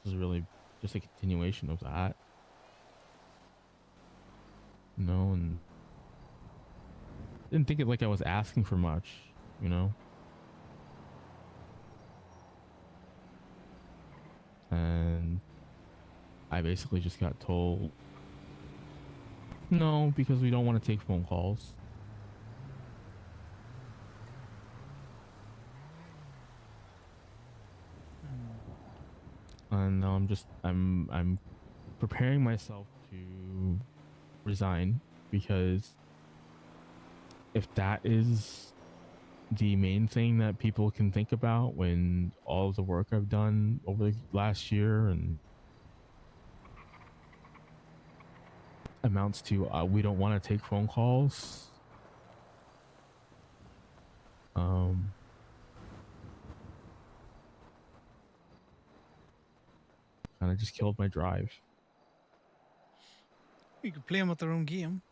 this is really just a continuation of that. You know, and didn't think it like I was asking for much, you know. And I basically just got told no, because we don't want to take phone calls. And now I'm preparing myself to resign, because if that is the main thing that people can think about when all of the work I've done over the last year and amounts to we don't want to take phone calls, kind of just killed my drive. You could play them with their own game.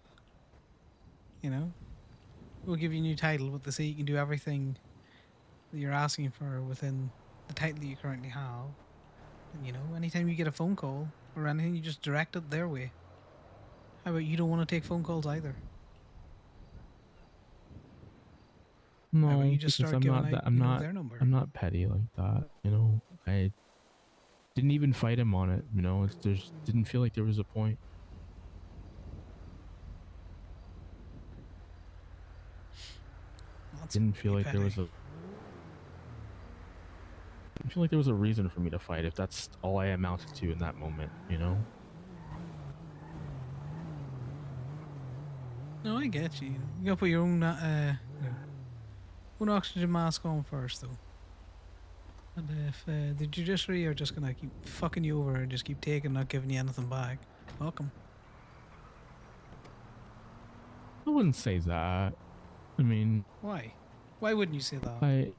You know, we'll give you a new title, but they say you can do everything that you're asking for within the title that you currently have. And you know, anytime you get a phone call or anything, you just direct it their way. How about you don't want to take phone calls either? How about No, you just because start I'm giving not out, that. you know, their number? I'm not petty like that. You know, I didn't even fight him on it. You know, there's didn't feel like there was a point. Didn't feel like there was a. Didn't feel like there was a reason for me to fight if that's all I amounted to in that moment. You know. No, I get you. You gotta put your own, own oxygen mask on first, though. And if the judiciary are just gonna keep fucking you over and just keep taking, not giving you anything back, welcome. I wouldn't say that. I mean, Why? Why wouldn't you say that?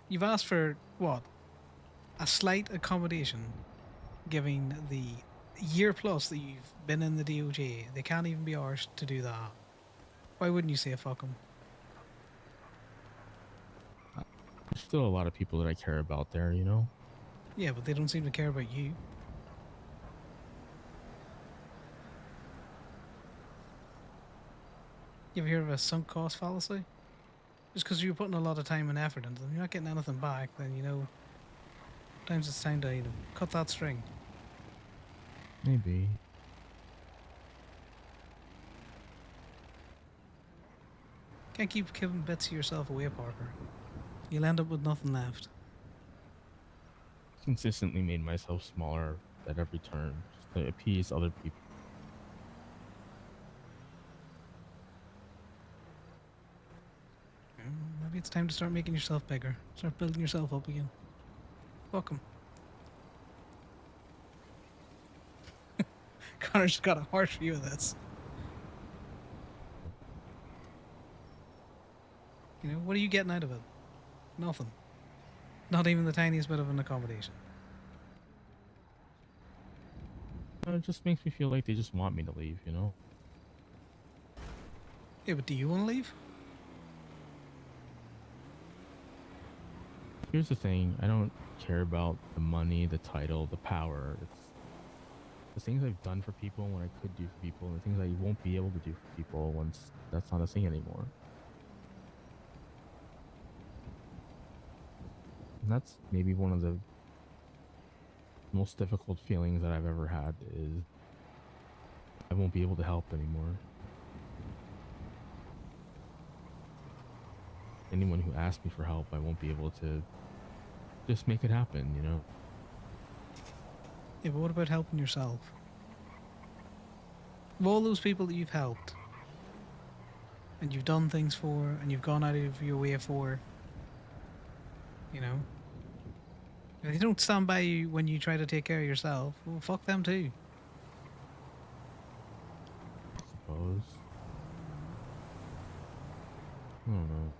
You've asked for what? A slight accommodation, giving the year plus that you've been in the DOJ. They can't even be arsed to do that. Why wouldn't you say fuck them? there's still a lot of people that I care about there. You know. Yeah, but they don't seem to care about you. You ever hear of a sunk cost fallacy? Just because you're putting a lot of time and effort into them, you're not getting anything back, then, you know, sometimes it's time to, you know, cut that string. Maybe. Can't keep giving bits of yourself away, Parker. You'll end up with nothing left. Consistently made myself smaller at every turn just to appease other people. Maybe it's time to start making yourself bigger. Start building yourself up again. Welcome. Connor's got a harsh view of this. You know, what are you getting out of it? Nothing. Not even the tiniest bit of an accommodation. It just makes me feel like they just want me to leave, you know? Yeah, but do you want to leave? Here's the thing. I don't care about the money, the title, the power. It's the things I've done for people and what I could do for people, and the things I won't be able to do for people once that's not a thing anymore. And that's maybe one of the most difficult feelings that I've ever had, is I won't be able to help anymore. Anyone who asks me for help, I won't be able to just make it happen, you know? Yeah, but what about helping yourself? Of all those people that you've helped, and you've done things for, and you've gone out of your way for, you know, If they don't stand by you when you try to take care of yourself, well, fuck them too. I suppose. I don't know.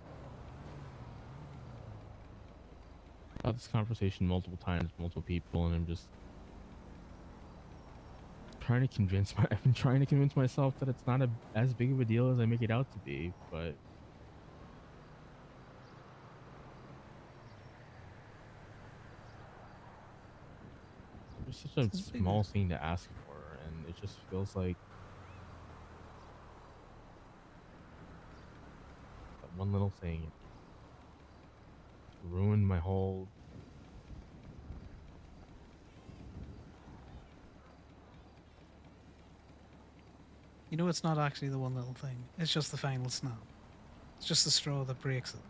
I've had this conversation multiple times, with multiple people, and I'm just trying to convince I've been trying to convince myself that it's not as big of a deal as I make it out to be, but it's such a It's big. small thing to ask for, and it just feels like that one little thing ruined my whole. You know, it's not actually the one little thing. It's just the final snap. It's just the straw that breaks it.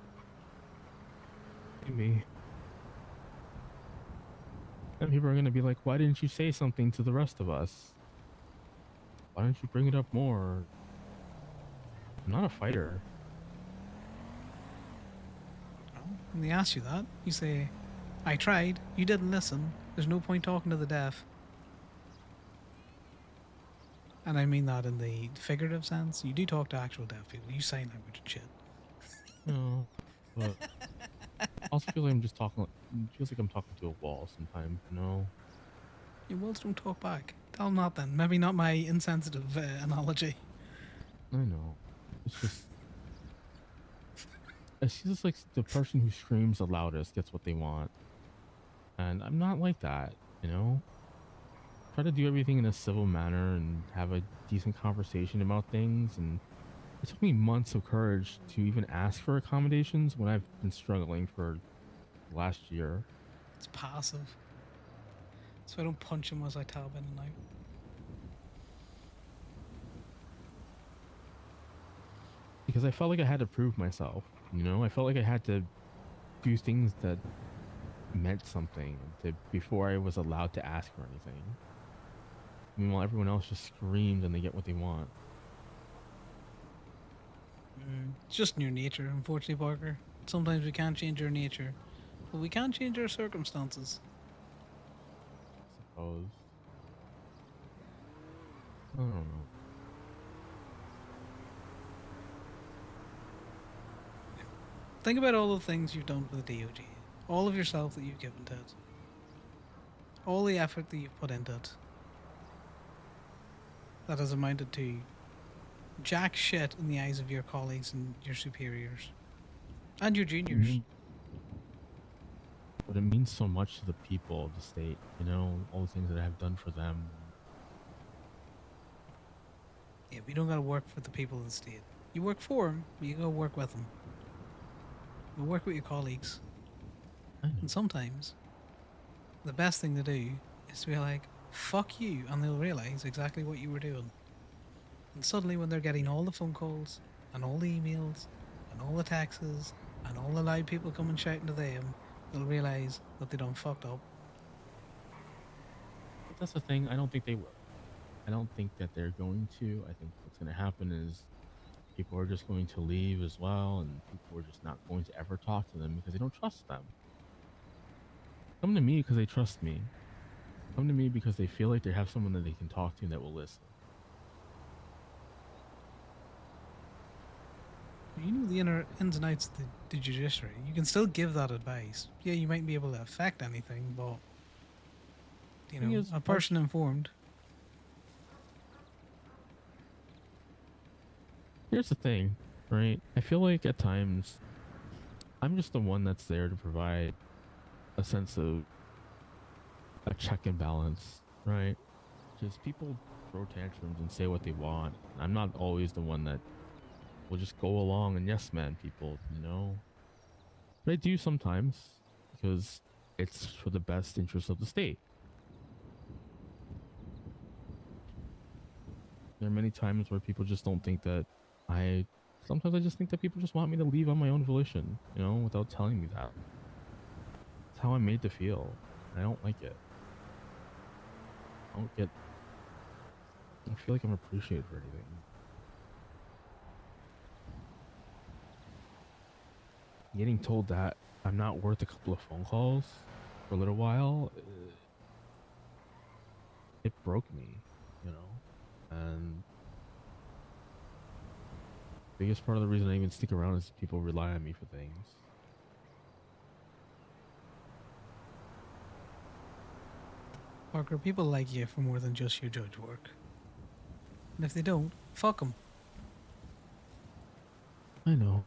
Maybe. And people are gonna be like, "Why didn't you say something to the rest of us? Why don't you bring it up more?" I'm not a fighter. When they ask you that, you say, I tried, you didn't listen, there's no point talking to the deaf. And I mean that in the figurative sense. You do talk to actual deaf people, you sign language and shit. No, but I also feel like I'm just talking. It feels like I'm talking to a wall sometimes. You know. Your walls don't talk back. Tell them that then. Maybe not my insensitive analogy. I know. It's just. It's just like the person who screams the loudest gets what they want, and I'm not like that. You know. Try to do everything in a civil manner and have a decent conversation about things, and it took me months of courage to even ask for accommodations when I've been struggling for the last year. It's passive. So I don't punch him as I tab in and out. Because I felt like I had to prove myself, you know? I felt like I had to do things that meant something before I was allowed to ask for anything. Meanwhile, everyone else just screams and they get what they want. It's just in your nature, unfortunately, Parker. Sometimes we can't change our nature, but we can change our circumstances. I suppose. I don't know. Think about all the things you've done for the DOG. All of yourself that you've given to it. All the effort that you've put into it. That has amounted to jack shit in the eyes of your colleagues and your superiors. And your juniors. But it means so much to the people of the state, you know? All the things that I have done for them. Yeah, we don't gotta work for the people of the state. You work for them, but you gotta work with them. You work with your colleagues. And sometimes, the best thing to do is to be like, fuck you, and they'll realize exactly what you were doing. And suddenly, when they're getting all the phone calls, and all the emails, and all the texts, and all the loud people coming shouting to them, they'll realize that they done fucked up. But that's the thing, I don't think they will. I don't think that they're going to. I think what's going to happen is people are just going to leave as well, and people are just not going to ever talk to them because they don't trust them. Come to me because they trust me. Come to me because they feel like they have someone that they can talk to that will listen. You know the inner ins and outs of the judiciary. You can still give that advice. Yeah, you might be able to affect anything, but you know, a person informed. Here's the thing, right? I feel like at times I'm just the one that's there to provide a sense of a check and balance, right? Because people throw tantrums and say what they want. I'm not always the one that will just go along and yes man people, you know? But I do sometimes because it's for the best interest of the state. There are many times where people just don't think that sometimes I just think that people just want me to leave on my own volition, you know, without telling me that. It's how I'm made to feel. I don't like it. I don't feel like I'm appreciated for anything. Getting told that I'm not worth a couple of phone calls for a little while, it broke me, you know, and biggest part of the reason I even stick around is people rely on me for things. Parker, people like you for more than just your judge work. And if they don't, fuck them. I know.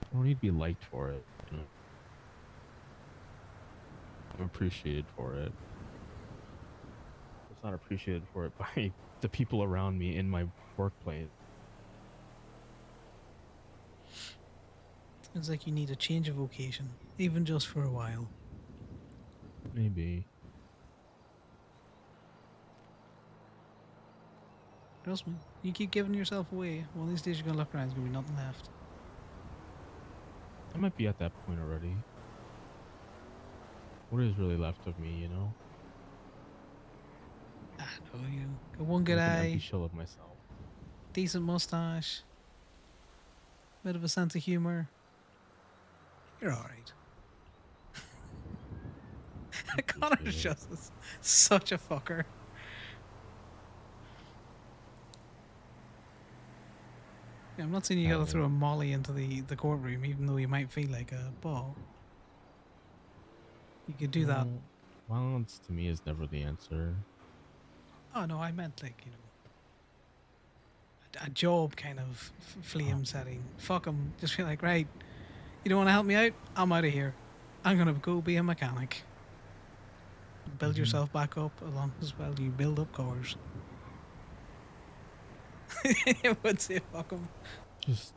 I don't need to be liked for it, you know. I'm appreciated for it. It's not appreciated for it by the people around me in my workplace. Sounds like you need a change of vocation, even just for a while. Maybe. Trust me, you keep giving yourself away, one of these days you're gonna look around, there's gonna be nothing left. I might be at that point already. What is really left of me, you know? I know you. Got one I'm good like an empty eye, shell of myself. decent mustache, bit of a sense of humor. You're alright. Connor's just such a fucker. Yeah, I'm not saying you gotta throw a molly into the courtroom, even though you might feel like a ball. You could do that. No, violence to me is never the answer. Oh no, I meant like, you know, a job kind of flame setting. Fuck 'em. Just be like, right, you don't want to help me out? I'm out of here. I'm gonna go be a mechanic. Build yourself back up along as well. You build up cars. I would say fuck 'em. Just,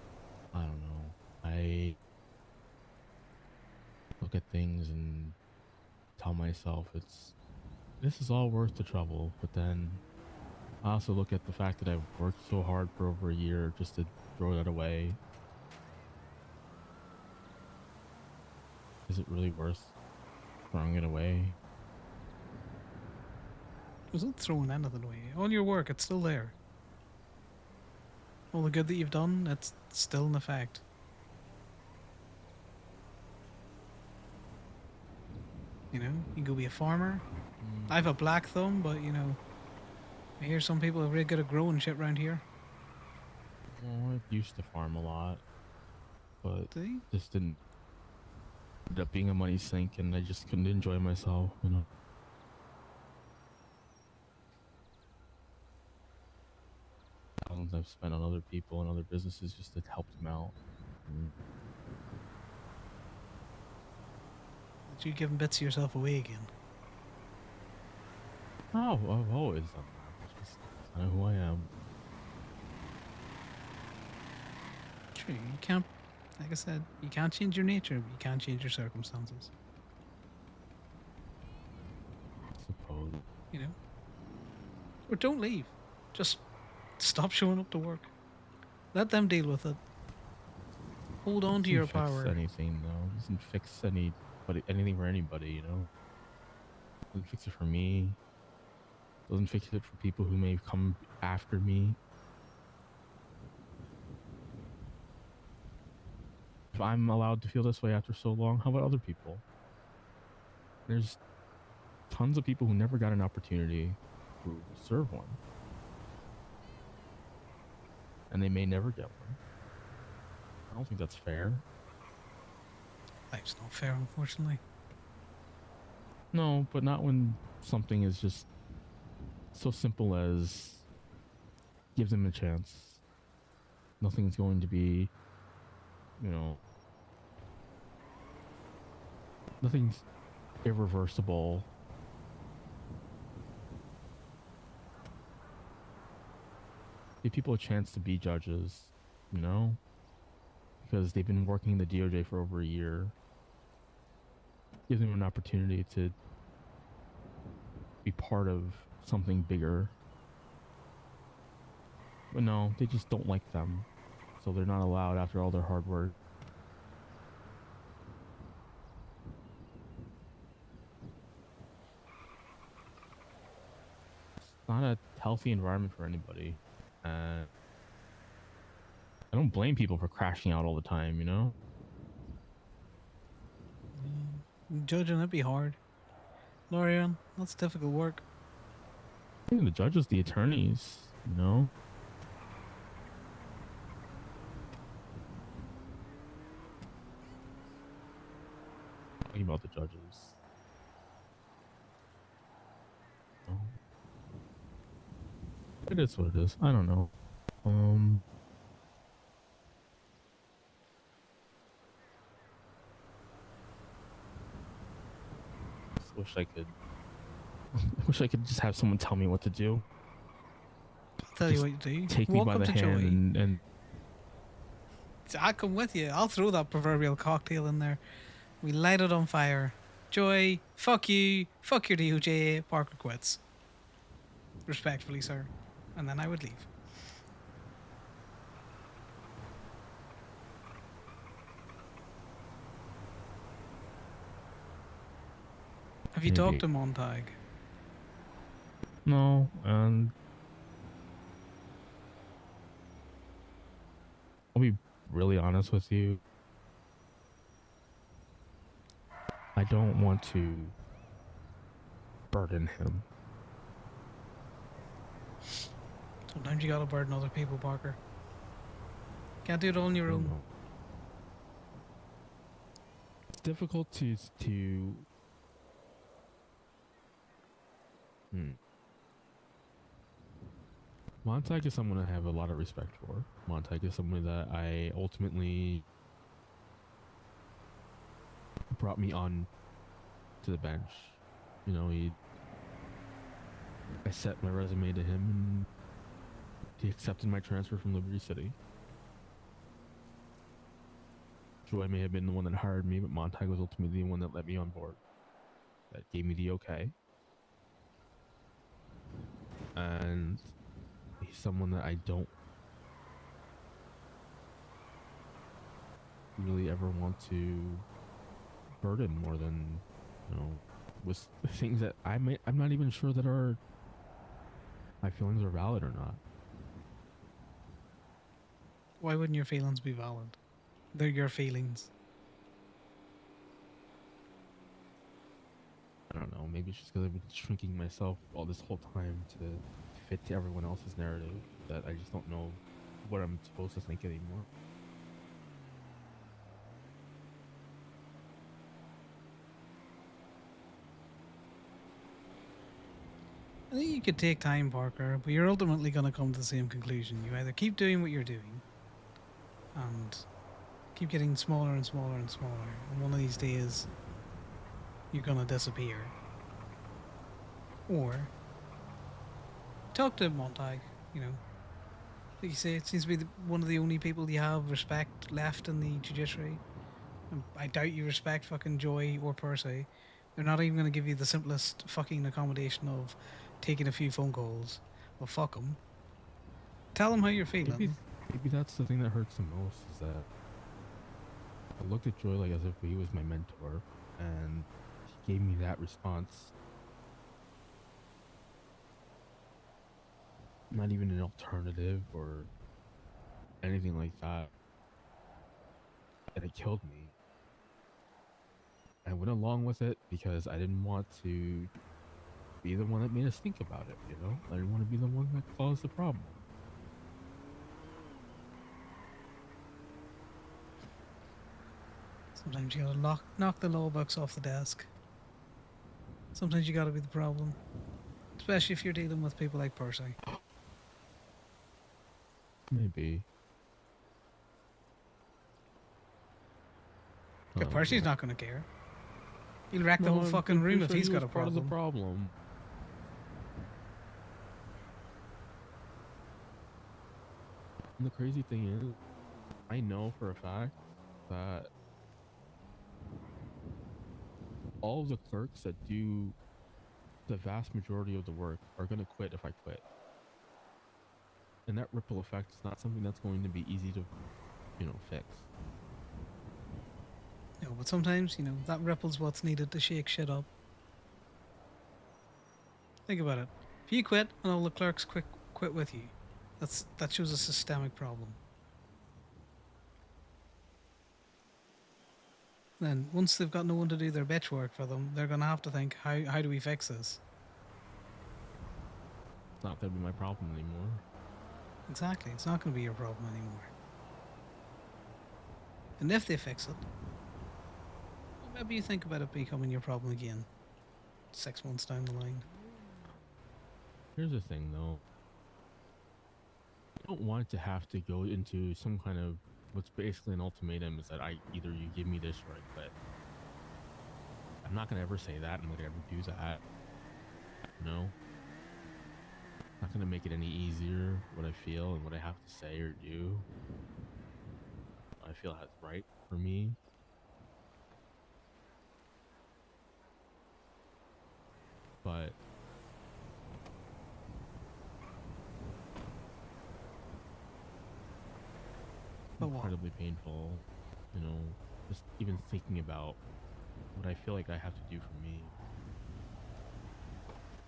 I don't know. I look at things and tell myself this is all worth the trouble, but then I also look at the fact that I've worked so hard for over a year just to throw that away. Is it really worth throwing it away? It wasn't throwing anything away. All your work, it's still there. All the good that you've done, it's still in effect. You know, you can go be a farmer. I have a black thumb, but you know, I hear some people are really good at growing shit around here. Well, I used to farm a lot, but See? just didn't end up being a money sink, and I just couldn't enjoy myself, you know. Thousands I've spent on other people and other businesses just to help them out. That you giving bits of yourself away again. Oh, I've always done that. It's just kind of who I am. True, you can't, like I said, you can't change your nature, but you can change your circumstances. I suppose. You know? Or don't leave. Just stop showing up to work. Let them deal with it. Hold on to your power. Doesn't fix anything, though. Doesn't fix anything for anybody, you know? Doesn't fix it for me. Doesn't fix it for people who may come after me. If I'm allowed to feel this way after so long, how about other people? There's tons of people who never got an opportunity to serve one. And they may never get one. I don't think that's fair. Life's not fair, unfortunately. No, but not when something is just so simple as give them a chance. Nothing's going to be, you know, nothing's irreversible. Give people a chance to be judges, you know, because they've been working in the DOJ for over a year. Give them an opportunity to be part of something bigger. But no, they just don't like them. So they're not allowed after all their hard work. It's not a healthy environment for anybody. I don't blame people for crashing out all the time, you know? Judging it'd be hard. Lorian, that's difficult work. I think the judges, the attorneys, you know. Talking about the judges. Oh. It is what it is. I don't know. Just wish I could. Wish I could just have someone tell me what to do. I'll tell you what you do. Take me Walk by up the to hand Joey. and I'll come with you. I'll throw that proverbial cocktail in there. We light it on fire. Joy, fuck you. Fuck your DOJ. Parker quits. Respectfully, sir. And then I would leave. Have you talked to Montag? no, and I'll be really honest with you. I don't want to burden him. Sometimes you gotta burden other people, Parker. Can't do it all on your own. It's difficult to Montag is someone I have a lot of respect for. Montag is someone that I ultimately brought me on to the bench. You know, I set my resume to him and he accepted my transfer from Liberty City. Joy may have been the one that hired me, but Montag was ultimately the one that let me on board. That gave me the okay. And he's someone that I don't really ever want to burden more than, you know, with things that I'm not even sure that my feelings are valid or not. Why wouldn't your feelings be valid? They're your feelings. I don't know. Maybe it's just because I've been shrinking myself all this whole time to fit to everyone else's narrative that I just don't know what I'm supposed to think anymore. I think you could take time, Parker, but you're ultimately going to come to the same conclusion. You either keep doing what you're doing and keep getting smaller and smaller and smaller, and one of these days you're going to disappear. Or talk to Montag, you know. Like you say, it seems to be one of the only people you have respect left in the judiciary. I doubt you respect fucking Joy or Percy. They're not even going to give you the simplest fucking accommodation of taking a few phone calls. Well, fuck them. Tell them how you're feeling. Maybe that's the thing that hurts the most, is that I looked at Joy like as if he was my mentor, and he gave me that response. Not even an alternative or anything like that. And it killed me. I went along with it because I didn't want to be the one that made us think about it, you know? I didn't want to be the one that caused the problem. Sometimes you gotta knock the law books off the desk. Sometimes you gotta be the problem. Especially if you're dealing with people like Percy. Maybe. Yeah, Percy's not gonna care. He'll wreck the whole fucking room if he's got a part of the problem. problem. And the crazy thing is, I know for a fact that all of the clerks that do the vast majority of the work are going to quit if I quit. And that ripple effect is not something that's going to be easy to, you know, fix. No, but sometimes, you know, that ripple's what's needed to shake shit up. Think about it. If you quit and all the clerks quit with you, that shows a systemic problem. Then once they've got no one to do their bitch work for them, they're gonna have to think, how do we fix this? It's not gonna be my problem anymore. Exactly, it's not gonna be your problem anymore. And if they fix it, maybe you think about it becoming your problem again 6 months down the line. Here's the thing, though. I don't want to have to go into some kind of what's basically an ultimatum. Is that either you give me this or I quit. I'm not gonna ever say that. I'm not gonna ever do that. No. Not gonna make it any easier what I feel and what I have to say or do. I feel that's right for me. But incredibly painful, you know, just even thinking about what I feel like I have to do for me.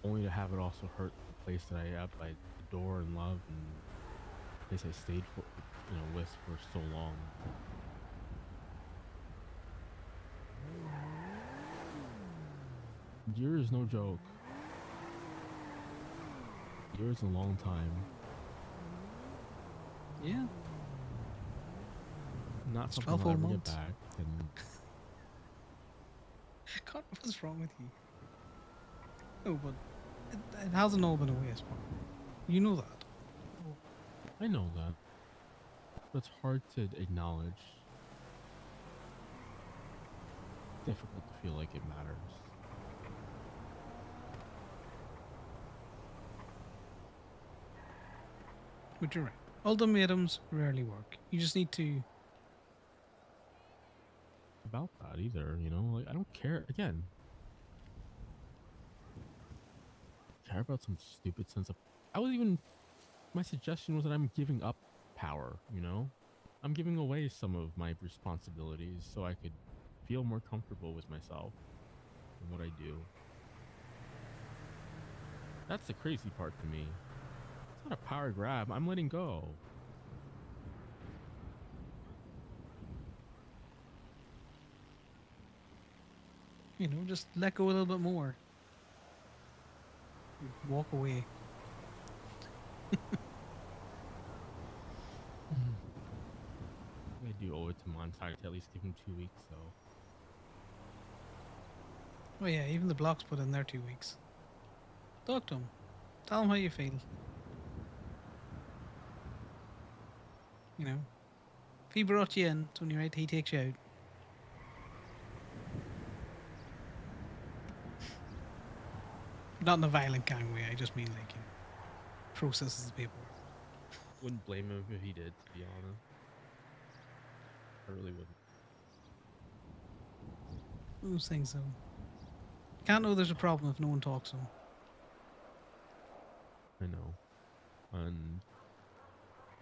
Only to have it also hurt the place that I adore and love and the place I stayed for, you know, with for so long. A year is no joke. A year is a long time. Yeah. Not It's something 12 I'll whole ever get months. back. And God, what's wrong with you? No, but it hasn't all been a waste. You know that. I know that. But it's hard to acknowledge. Difficult to feel like it matters. But you're right. Ultimatums rarely work. You just need to. About that either, you know, like I don't care. Again, care about some stupid sense of. My suggestion was that I'm giving up power. You know, I'm giving away some of my responsibilities so I could feel more comfortable with myself and what I do. That's the crazy part to me. It's not a power grab. I'm letting go. You know, just let go a little bit more. Walk away. I do owe it to Montag to at least give him 2 weeks, though. Oh yeah, even the blocks put in their 2 weeks. Talk to him. Tell him how you feel. You know, if he brought you in, it's only right he takes you out. Not in a violent kind of way. I just mean like you know, processes the paperwork. Wouldn't blame him if he did, to be honest. I really wouldn't. Those things, though. Can't know there's a problem if no one talks to him. I know. And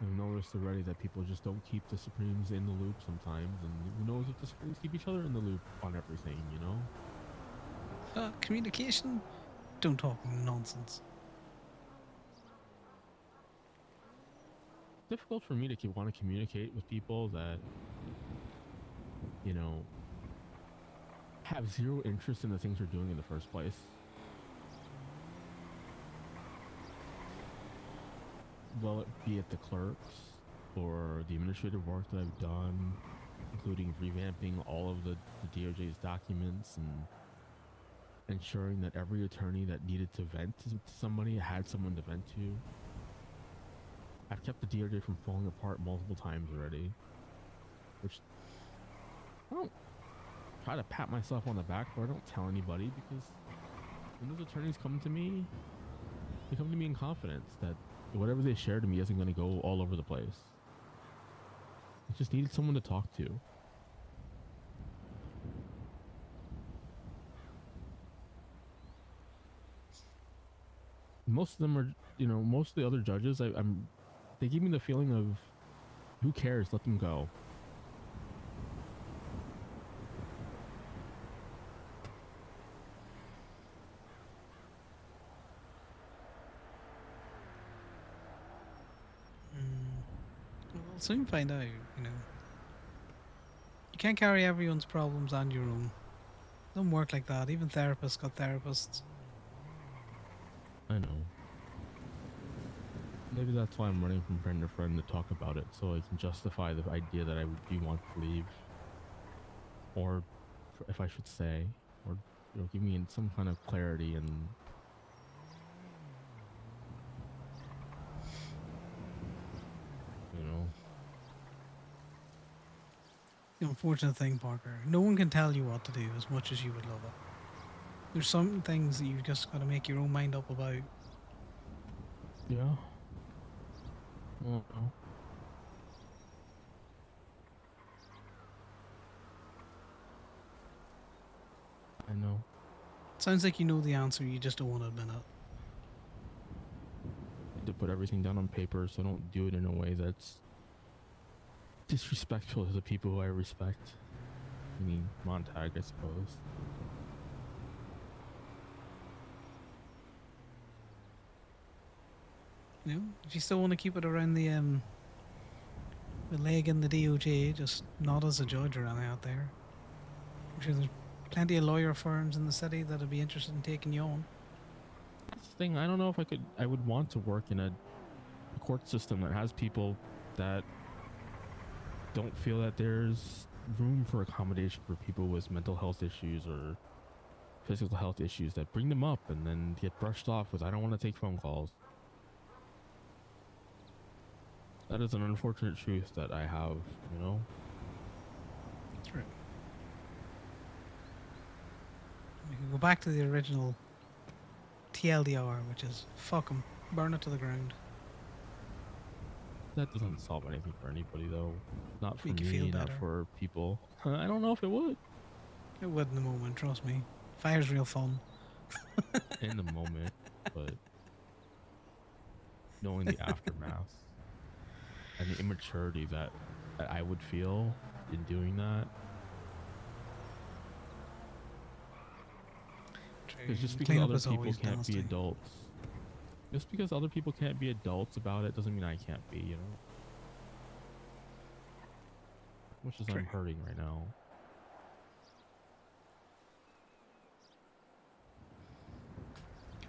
I've noticed already that people just don't keep the Supremes in the loop sometimes, and who knows if the Supremes keep each other in the loop on everything, you know? Communication? Don't talk nonsense. It's difficult for me to want to communicate with people that, you know, have zero interest in the things we're doing in the first place. Well, be it the clerks or the administrative work that I've done, including revamping all of the DOJ's documents and ensuring that every attorney that needed to vent to somebody had someone to vent to. I've kept the DOJ from falling apart multiple times already, which I don't try to pat myself on the back for. I don't tell anybody because when those attorneys come to me, they come to me in confidence that whatever they share to me isn't going to go all over the place. I just needed someone to talk to. Most of them are, you know, most of the other judges, they give me the feeling of, who cares? Let them go. We'll soon find out, you know. You can't carry everyone's problems on your own. Don't work like that. Even therapists got therapists. I know. Maybe that's why I'm running from friend to friend to talk about it, so I can justify the idea that I do want to leave, or if I should say, or give me some kind of clarity and. You know. The unfortunate thing, Parker, no one can tell you what to do as much as you would love it. There's some things that you've just got to make your own mind up about. Yeah. Well, no. I know. Sounds like you know the answer, you just don't want to admit it. To put everything down on paper, so I don't do it in a way that's disrespectful to the people who I respect. I mean, Montag, I suppose. You know, if you still want to keep it around the leg in the DOJ, just not as a judge or anything out there. I'm sure there's plenty of lawyer firms in the city that'd be interested in taking you on. That's the thing. I don't know if I would want to work in a court system that has people that don't feel that there's room for accommodation for people with mental health issues or physical health issues that bring them up and then get brushed off with, I don't want to take phone calls. That is an unfortunate truth that I have, you know? That's right. We can go back to the original TLDR, which is fuck 'em, burn it to the ground. That doesn't solve anything for anybody, though. Not for Make you feel me, not better. for people. I don't know if it would. It would in the moment, trust me. Fire's real fun. In the moment, but knowing the aftermath and the immaturity that I would feel in doing that. It's just because Cleanup other is people always can't nasty. be adults. Just because other people can't be adults about it doesn't mean I can't be, you know? Which is I'm hurting right now.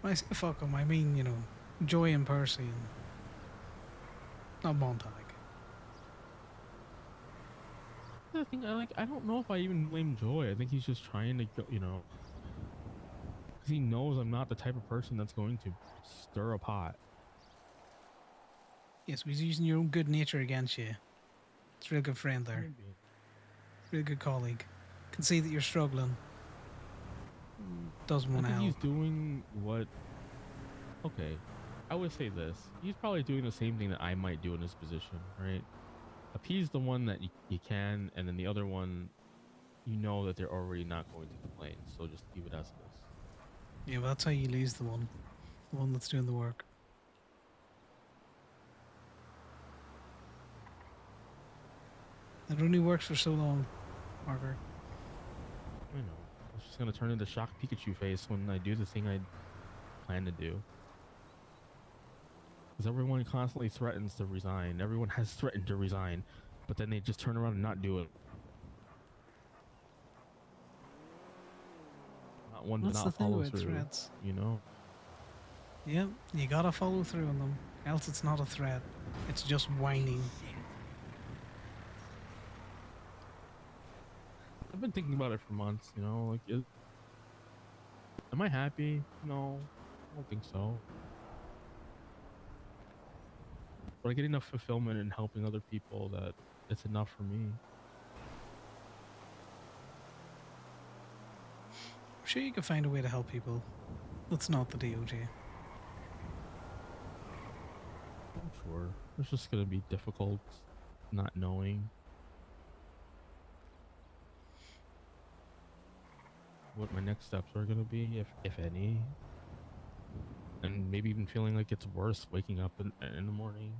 When I say fuck 'em, I mean, you know, Joy and Percy and not Montag. The thing, I don't know if I even blame Joy. I think he's just trying to go, you know, because he knows I'm not the type of person that's going to stir a pot. Yes, he's using your own good nature against you. It's a real good friend there. Maybe. Real good colleague. Can see that you're struggling. Doesn't I want to think help. he's doing what. Okay, I would say this. He's probably doing the same thing that I might do in this position, right? Appease the one that you can, and then the other one, you know that they're already not going to complain, so just leave it as it is. Yeah, but that's how you lose the one that's doing the work. It only works for so long, Parker. I know. It's just gonna turn into shock Pikachu face when I do the thing I plan to do. Because everyone constantly threatens to resign. Everyone has threatened to resign, but then they just turn around and not do it. Not one to That's the not thing follow about through. threats. You know. Yeah, you gotta follow through on them, else it's not a threat. It's just whining. I've been thinking about it for months. You know, like, am I happy? No, I don't think so. But I get enough fulfillment in helping other people that it's enough for me. I'm sure you can find a way to help people. That's not the DOJ. I'm sure. It's just gonna be difficult not knowing what my next steps are gonna be, if any. And maybe even feeling like it's worse waking up in the morning.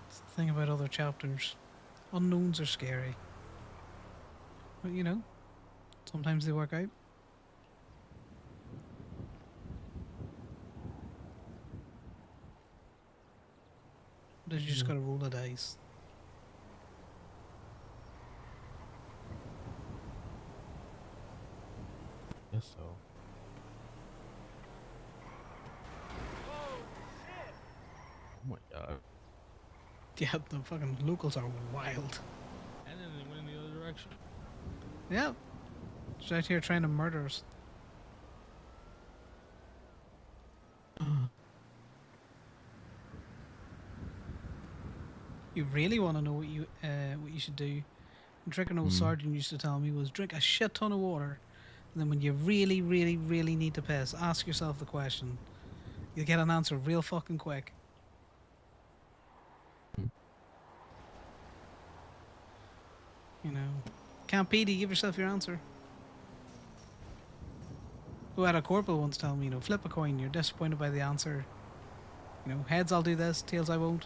It's the thing about other chapters. Unknowns are scary. But you know, sometimes they work out. just gotta roll the dice. Guess so. Oh my god. Yeah, the fucking locals are wild. And then they went in the other direction. Yeah. Just out here trying to murder us. You really want to know what you should do? A trick an old sergeant used to tell me was drink a shit ton of water, and then when you really, really, really need to piss, ask yourself the question. You'll get an answer real fucking quick. You know, Camp Petey, give yourself your answer. Who had a corporal once tell me, flip a coin. You're disappointed by the answer. Heads I'll do this, tails I won't.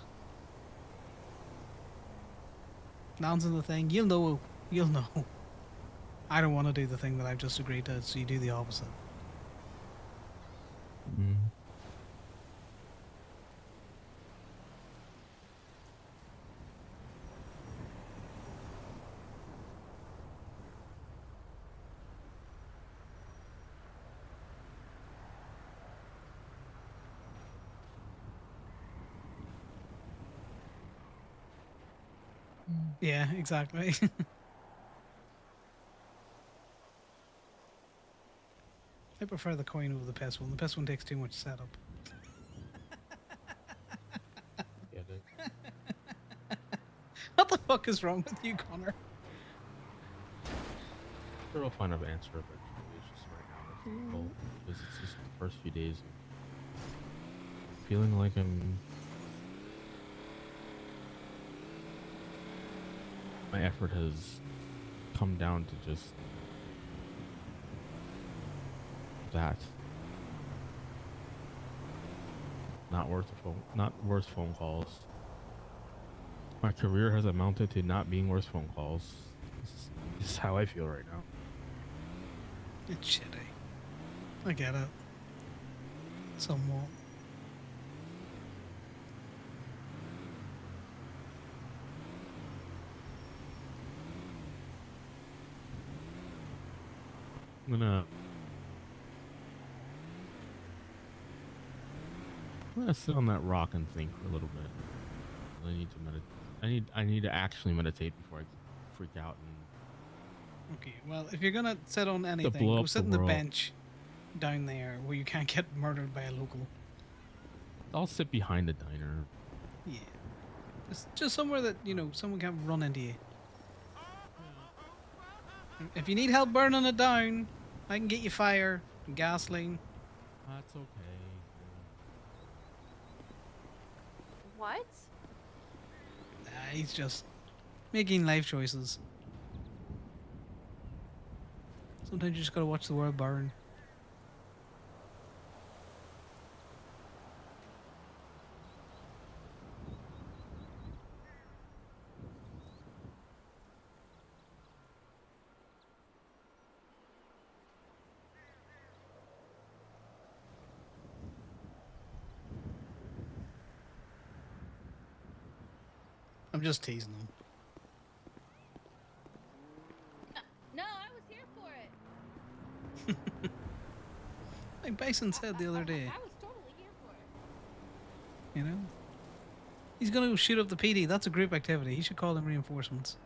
Nouns in the thing, you'll know. You'll know. I don't want to do the thing that I've just agreed to, so you do the opposite. Yeah, exactly. I prefer the coin over the piss one. The piss one takes too much setup. Get it. What the fuck is wrong with you, Connor? Sure, I'll find an answer eventually. It's just right now it's difficult because it's just the first few days of feeling like my effort has come down to just that. Not worth phone calls. My career has amounted to not being worth phone calls. This is how I feel right now. It's shitty. I get it. Somewhat. I'm gonna sit on that rock and think for a little bit. I need to meditate. I need to actually meditate before I freak out and. Okay, well, if you're gonna sit on anything, blow go up sit the on the world. bench down there where you can't get murdered by a local. I'll sit behind the diner. Yeah. Just somewhere that, someone can't run into you. If you need help burning it down, I can get you fire and gasoline. That's okay. What? He's just making life choices. Sometimes you just gotta watch the world burn. I'm just teasing him. No, I was here for it. Like Bison said the other day. I was totally here for it. He's gonna go shoot up the PD. That's a group activity. He should call them reinforcements.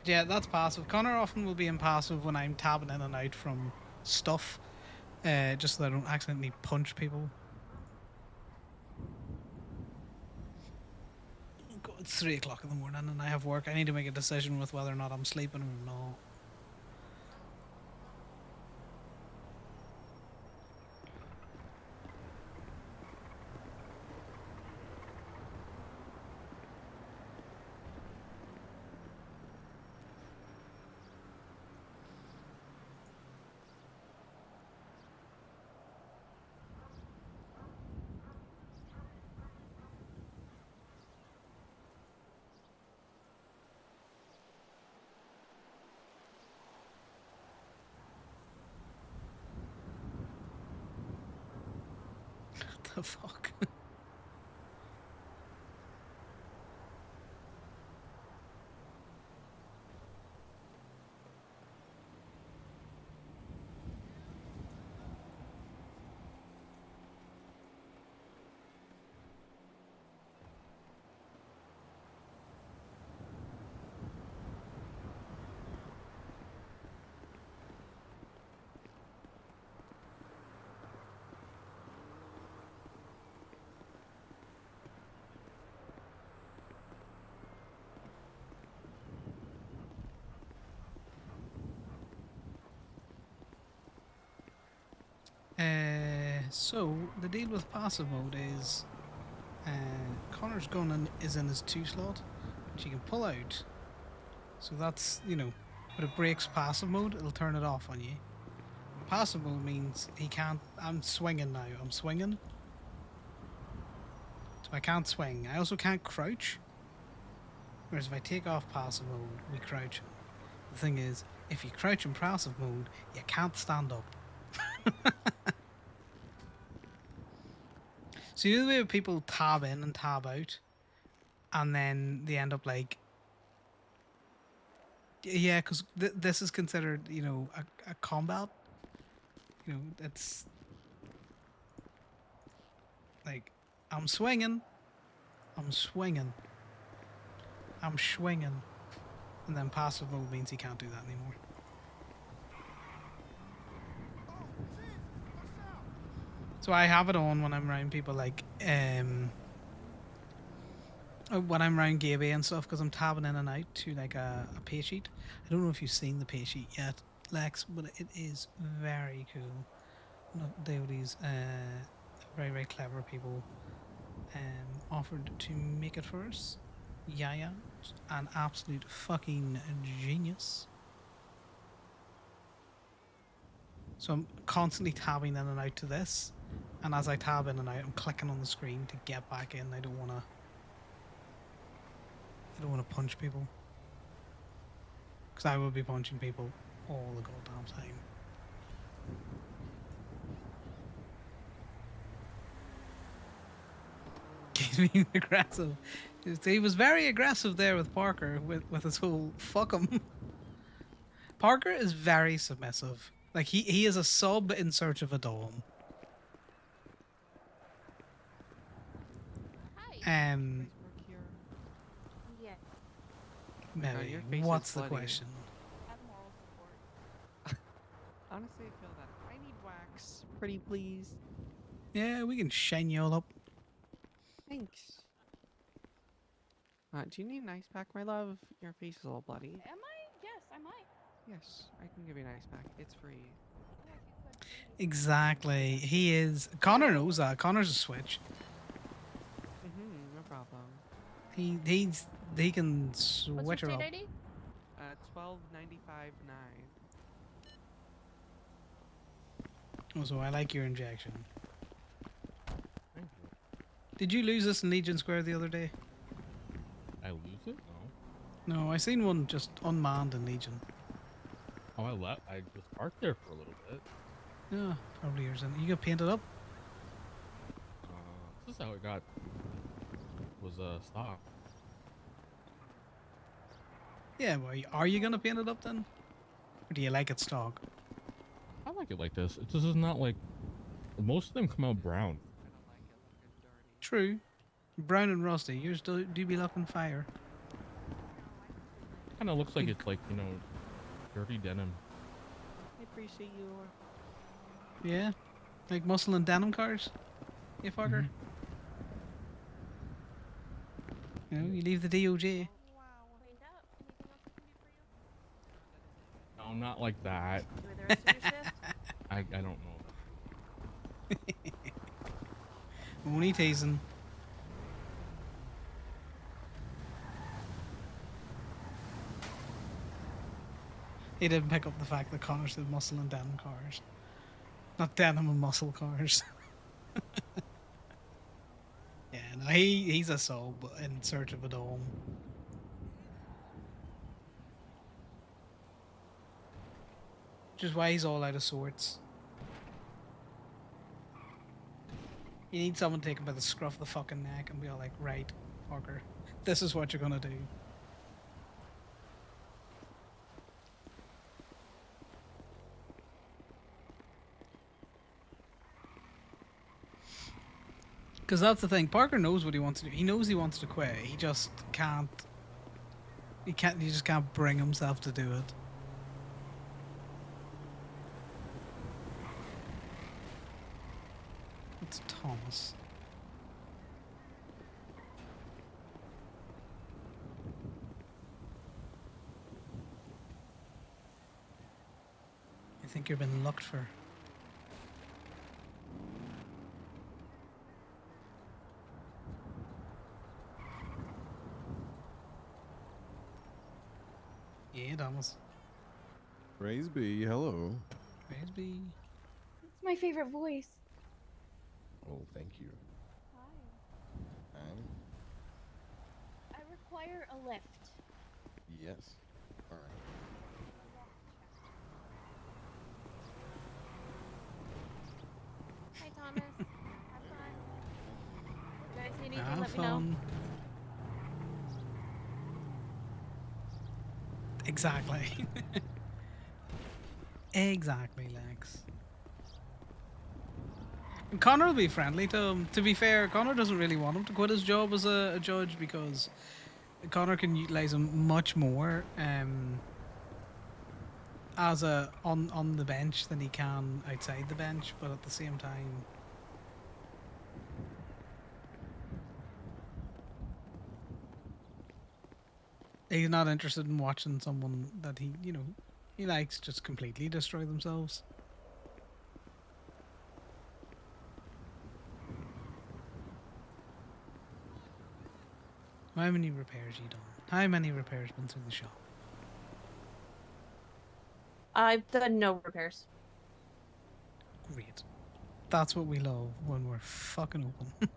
Yeah, that's passive. Connor often will be in passive when I'm tabbing in and out from stuff, just so that I don't accidentally punch people. God, it's 3 o'clock in the morning and I have work. I need to make a decision with whether or not I'm sleeping or not. the fuck? So the deal with passive mode is Connor's gun is in his 2 slot, which he can pull out. So that's, you know, but it breaks passive mode, it'll turn it off on you. Passive mode means he can't. I'm swinging now. I'm swinging. So I can't swing. I also can't crouch. Whereas if I take off passive mode, we crouch. The thing is, if you crouch in passive mode, you can't stand up. So you know the way people tab in and tab out, and then they end up like, yeah, because this is considered, you know, a combat. You know, it's like I'm swinging, I'm swinging, I'm swinging, and then passive mode means he can't do that anymore. So I have it on when I'm around people like when I'm around Gaby and stuff, because I'm tabbing in and out to like a pay sheet. I don't know if you've seen the pay sheet yet, Lex, but it is very cool. These very, very clever people offered to make it for us. Yaya, an absolute fucking genius. So I'm constantly tabbing in and out to this, and as I tab in and out, I'm clicking on the screen to get back in. I don't wanna punch people, because I will be punching people all the goddamn time. He's being aggressive. He was very aggressive there with Parker with his whole fuck him. Parker is very submissive. Like he is a sub in search of a dom. Yeah. Maybe. your face is What's the bloody. question? Have moral support. Honestly, I feel that. I need wax. Pretty please. Yeah, we can shine you all up. Thanks. Do you need an ice pack, my love? Your face is all bloody. Am I? Yes, I might. Yes, I can give you an ice pack. It's free. Exactly. He is. Connor knows that. Connor's a switch. No problem. He can What's your switch her state up. ID? 1295.9. Oh, so I like your injection. Thank you. Did you lose this in Legion Square the other day? I lose it? No. No, I seen one just unmanned in Legion. Oh, I just parked there for a little bit. Yeah, probably yours. And you got painted up. This is how it was stock. Yeah, well, are you gonna paint it up then? Or do you like it stock? I like it like this. This is not like most of them come out brown. True. Brown and rusty. Yours do be looking fire. Kind of looks like it's like, you know, dirty denim. I appreciate you. Yeah? Like muscle and denim cars? You fucker? You know, you leave the DOJ. No, not like that. I don't know. Only teasing. He didn't pick up the fact that Connor said muscle and denim cars. Not denim and muscle cars. Yeah, no, he's a soul, but in search of a dome. Which is why he's all out of sorts. You need someone to take him by the scruff of the fucking neck and be all like, right, fucker, this is what you're gonna do. Because that's the thing. Parker knows what he wants to do. He knows he wants to quit. He just can't. He just can't bring himself to do it. It's Thomas. I think you've been looked for. Yeah, Thomas. Praise be, hello. Praise be. It's my favorite voice. Oh, thank you. Hi. And I require a lift. yes. All right. Hi, Thomas. Have fun. You guys need anything, Have let me know. fun. Exactly. Exactly, Lex. And Connor will be friendly to him. To be fair, Connor doesn't really want him to quit his job as a judge because Connor can utilize him much more as a on the bench than he can outside the bench. But at the same time, he's not interested in watching someone that he likes just completely destroy themselves. How many repairs you done? How many repairs been through the shop? I've done no repairs. Great. That's what we love when we're fucking open.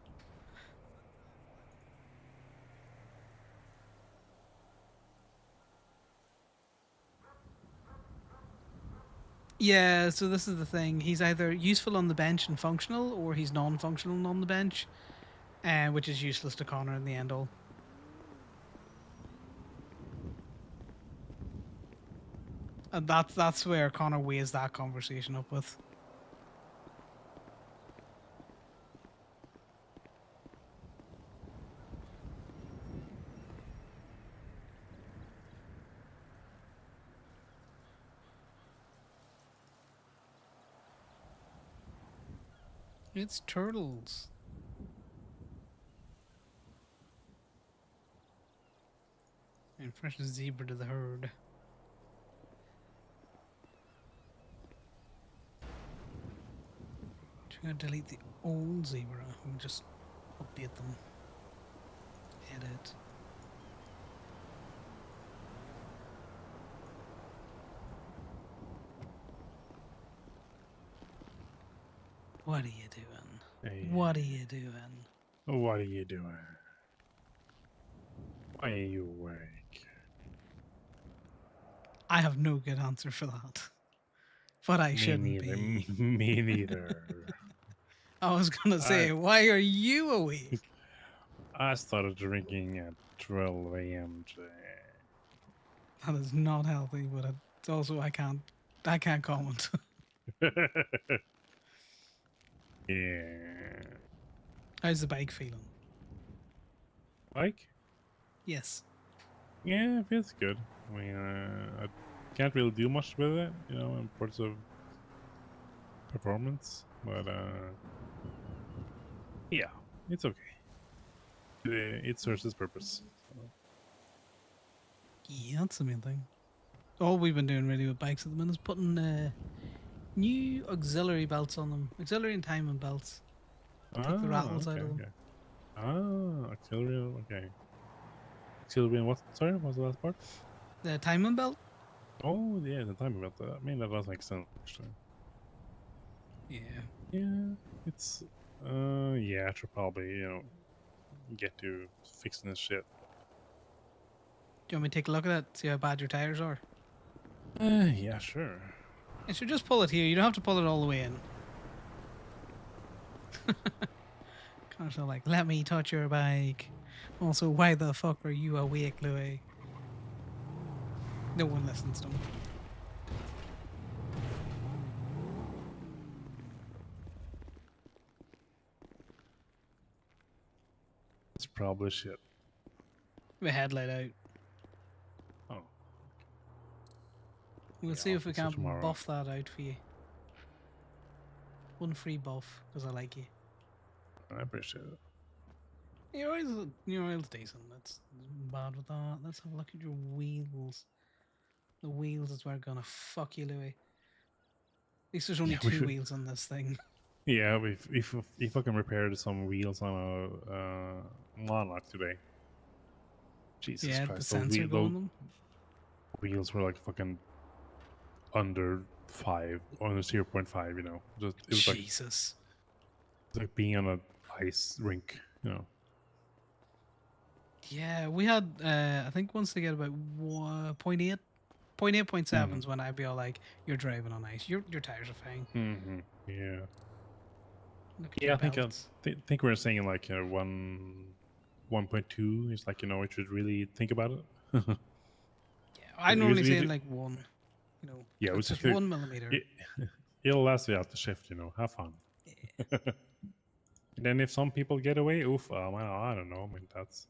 Yeah, so this is the thing. He's either useful on the bench and functional, or he's non-functional on the bench, which is useless to Connor in the end all. And that's where Connor weighs that conversation up with. It's turtles. And fresh zebra to the herd. Trying to delete the old zebra and just update them. Edit. What are you doing? Hey. What are you doing? What are you doing? Why are you awake? I have no good answer for that. But I Me shouldn't neither. be. Me neither. I was gonna say, why are you awake? I started drinking at 12 a.m. today. That is not healthy, but it's also I can't comment. Yeah. How's the bike feeling? Bike? Yes. Yeah, it feels good. I mean, I can't really do much with it, in parts of performance, but yeah, it's okay. It serves its purpose. So. Yeah, that's the main thing. All we've been doing really with bikes at the minute is putting new auxiliary belts on them. Auxiliary and timing belts. Take the rattles out of them. Okay. Ah, auxiliary, okay. Auxiliary and what? Sorry, what was the last part? The timing belt? Oh, yeah, the timing belt. I mean, that does make sense, actually. Yeah. Yeah, it's, yeah, I should probably, get to fixing this shit. Do you want me to take a look at it? See how bad your tires are? Yeah, sure. You should just pull it here. You don't have to pull it all the way in. Also, like, let me touch your bike. Also, why the fuck are you awake, Louis? No one listens to him. It's probably shit. The headlight out. Oh. We'll Yeah, see I'll if we fix it can tomorrow. buff that out for you. One free buff, because I like you. I appreciate it. Your oil's decent. That's bad with that. Let's have a look at your wheels. The wheels is where gonna fuck you, Louis. At least there's only Yeah, we two should- wheels on this thing. Yeah, if I can repair some wheels on a Monarch today. Jesus Yeah, the Christ, sensor go on them. wheels were like fucking under 5, under 0.5, you know. Just it was Jesus. like being on a ice rink, you know. Yeah, we had. I think once they get about 0.8, 0.8.7 is when I'd be all like, "You're driving on ice. Your tires are fine." Yeah. Look at Yeah, your I think belts. think we were saying like 1.2 is like, you know, we should really think about it. I normally say like 1. You know, yeah, it's we just say 1 millimeter. It'll last you out the shift, you know. Have fun. And then if some people get away, oof, well, I don't know. I mean, that's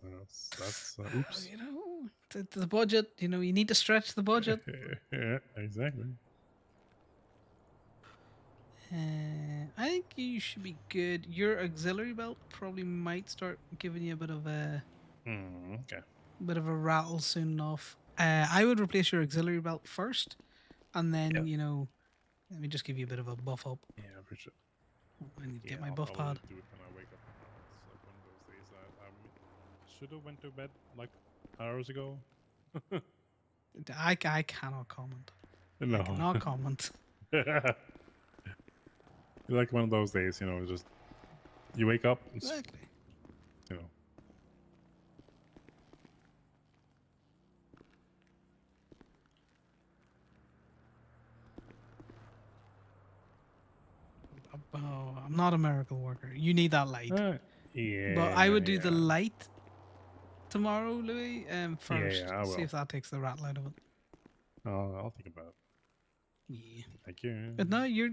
oops. You know, the budget. You know, you need to stretch the budget. Yeah, exactly. I think you should be good. Your auxiliary belt probably might start giving you a bit of a Okay. bit of a rattle soon enough. I would replace your auxiliary belt first, and then you know, let me just give you a bit of a buff up. Yeah, I appreciate it. I need to get my I'll buff probably pad. do it when I wake up tomorrow. It's like one of those days I should have went to bed like hours ago. I cannot comment. No. I cannot comment. Like one of those days, you know, just you wake up, Exactly. you know. Oh, I'm not a miracle worker. You need that light. Yeah. But I would do the light tomorrow, Louis. First, I see will. if that takes the rattle out of it. I'll think about it. Yeah. Thank you. But no, you're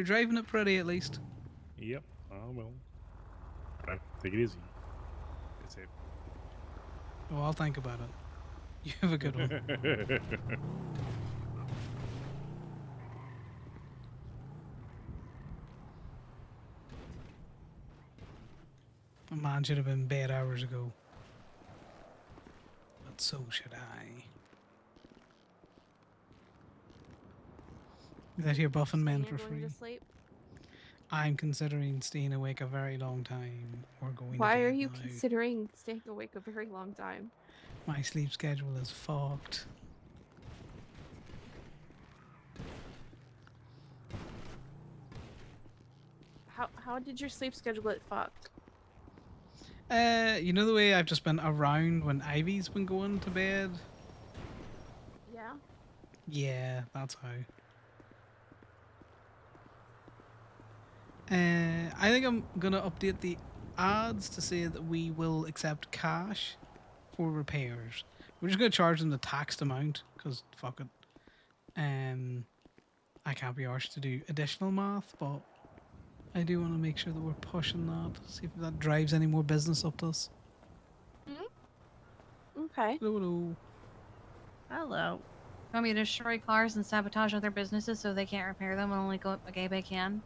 driving it pretty at least. Yep, I will. Right, take it easy. It's safe. Oh, I'll think about it. You have a good one. A man should have been in bed hours ago. But so should I. That you're buffing men for Going free. to sleep. I'm considering staying awake a very long time or going Why to are bed you now. considering staying awake a very long time? My sleep schedule is fucked. How did your sleep schedule get fucked? You know the way I've just been around when Ivy's been going to bed? Yeah. Yeah, that's how. I think I'm gonna update the ads to say that we will accept cash for repairs. We're just gonna charge them the taxed amount because fuck it. I can't be arsed to do additional math, but I do want to make sure that we're pushing that. See if that drives any more business up to us. Okay. Hello. Hello. Want me to destroy cars and sabotage other businesses so they can't repair them and only go up a gay they can?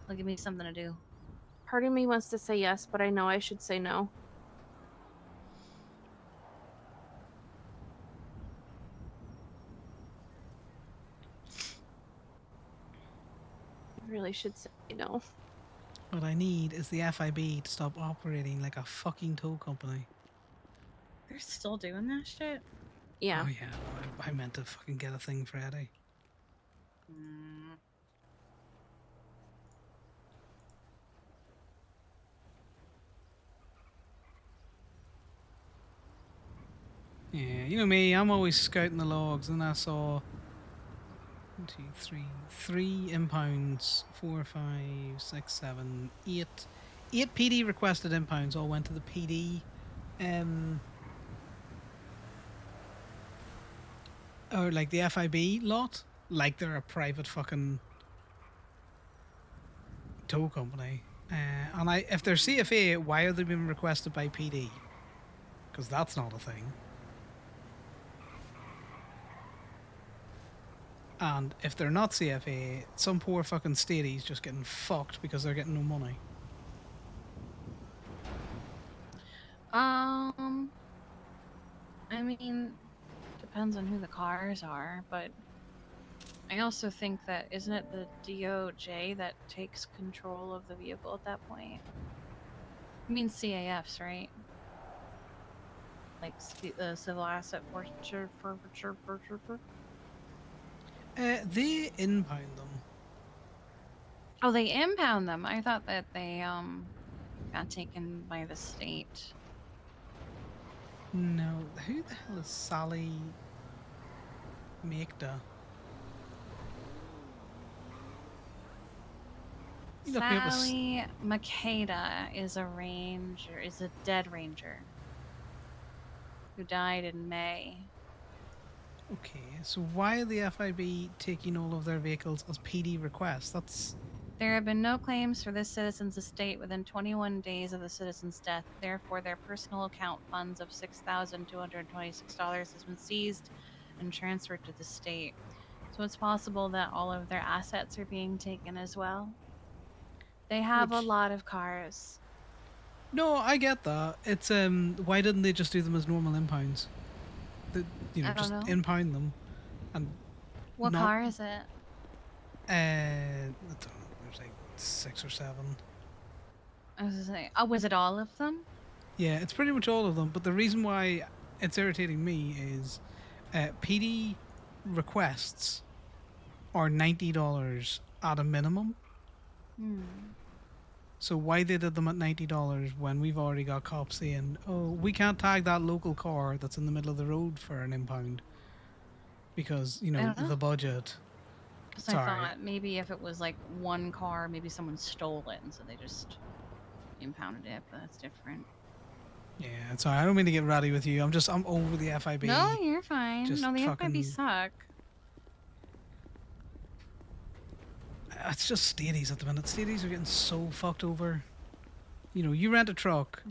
They'll give me something to do. Part of me wants to say yes, but I know I should say no. I really should say no. What I need is the FIB to stop operating like a fucking tow company. They're still doing that shit? Yeah. Oh yeah, I meant to fucking get a thing Friday. Yeah, you know me, I'm always scouting the logs, and I saw 1, 2, 3. 3 impounds. 4, 5, 6, 7, 8. 8 PD requested impounds all went to the PD. Or like the FIB lot. Like they're a private fucking tow company. And if they're CFA, why are they being requested by PD? Because that's not a thing. And if they're not CFA, some poor fucking statey's just getting fucked because they're getting no money. I mean, depends on who the cars are, but I also think that isn't it the DOJ that takes control of the vehicle at that point? I mean CAFs, right? Like the civil asset forfeiture. They impound them. Oh, they impound them. I thought that they got taken by the state. No, who the hell is Sally Maekda? You look me up as- Sally Makeda is a dead ranger who died in May. Okay, so why are the FIB taking all of their vehicles as PD requests? That's There have been no claims for this citizen's estate within 21 days of the citizen's death. Therefore, their personal account funds of $6,226 has been seized and transferred to the state. So it's possible that all of their assets are being taken as well. They have a lot of cars. no, I get that. It's why didn't they just do them as normal impounds? I don't Just know. impound them, and What not, car is it? I don't know, there's like 6 or 7. I was gonna say, oh, was it all of them? Yeah, it's pretty much all of them. But the reason why it's irritating me is PD requests are $90 at a minimum. So why they did them at $90 when we've already got cops saying, oh, we can't tag that local car that's in the middle of the road for an impound because, I don't know. the budget. Because I thought maybe if it was like one car, maybe someone stole it, and so they just impounded it. But that's different. Yeah, sorry, I don't mean to get ratty with you. I'm over the FIB. No, you're fine. Just No, the fucking- FIB suck. It's just stadies at the minute. Stadies are getting so fucked over. You rent a truck.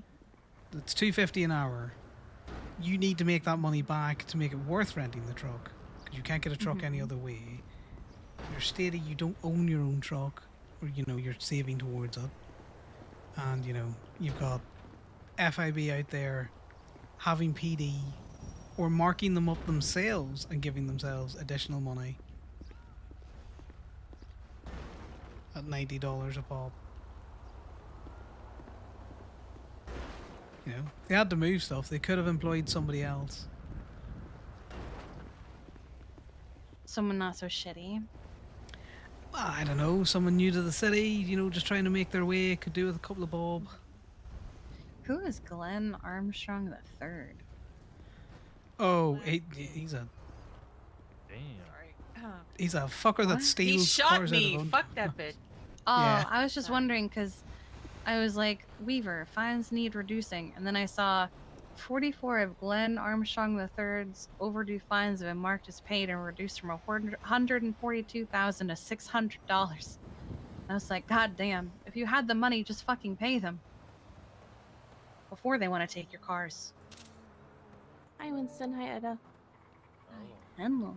It's $2.50 an hour. You need to make that money back to make it worth renting the truck, because you can't get a truck any other way. You're steady. You don't own your own truck, or you're saving towards it. And you've got FIB out there having PD or marking them up themselves and giving themselves additional money at $90 a pop. They had to move stuff. They could have employed somebody else. Someone not so shitty. I don't know. Someone new to the city, just trying to make their way. Could do with a couple of bob. Who is Glenn Armstrong the Third? Oh, he's a Damn. he's a fucker that steals He shot cars me. out of Fuck that bitch. Oh, Yeah. I was just wondering because I was like, Weaver, fines need reducing. And then I saw 44 of Glenn Armstrong III's overdue fines have been marked as paid and reduced from $142,000 to $600. I was like, God damn, if you had the money, just fucking pay them before they want to take your cars. Hi, Winston. Hi, Ida. Hello.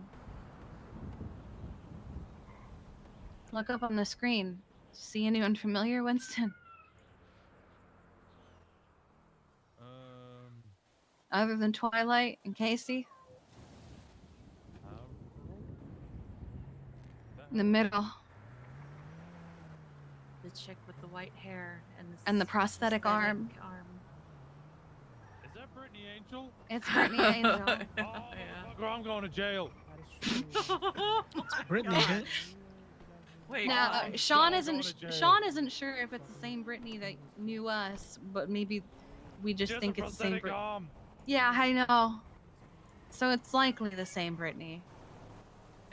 Look up on the screen. See anyone familiar, Winston? Other than Twilight and Casey? In the middle. The chick with the white hair And the prosthetic arm. Is that Brittany Angel? It's Brittany Angel. Motherfucker, I'm going to jail. Brittany, bitch. Wait. Now, Sean isn't sure if it's the same Brittany that knew us, but maybe we just think it's the same Brittany. Yeah, I know. So it's likely the same Brittany.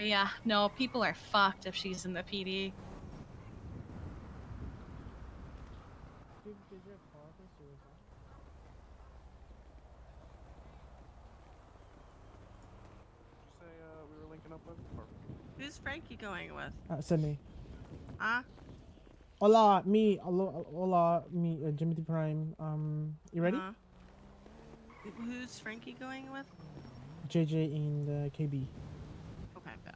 Yeah, no, people are fucked if she's in the PD. Say we were linking up with. Or... Who's Frankie going with? Sydney. Huh? Hola, me, Jimothy Prime. You ready? Who's Frankie going with? JJ and KB. Okay, bet.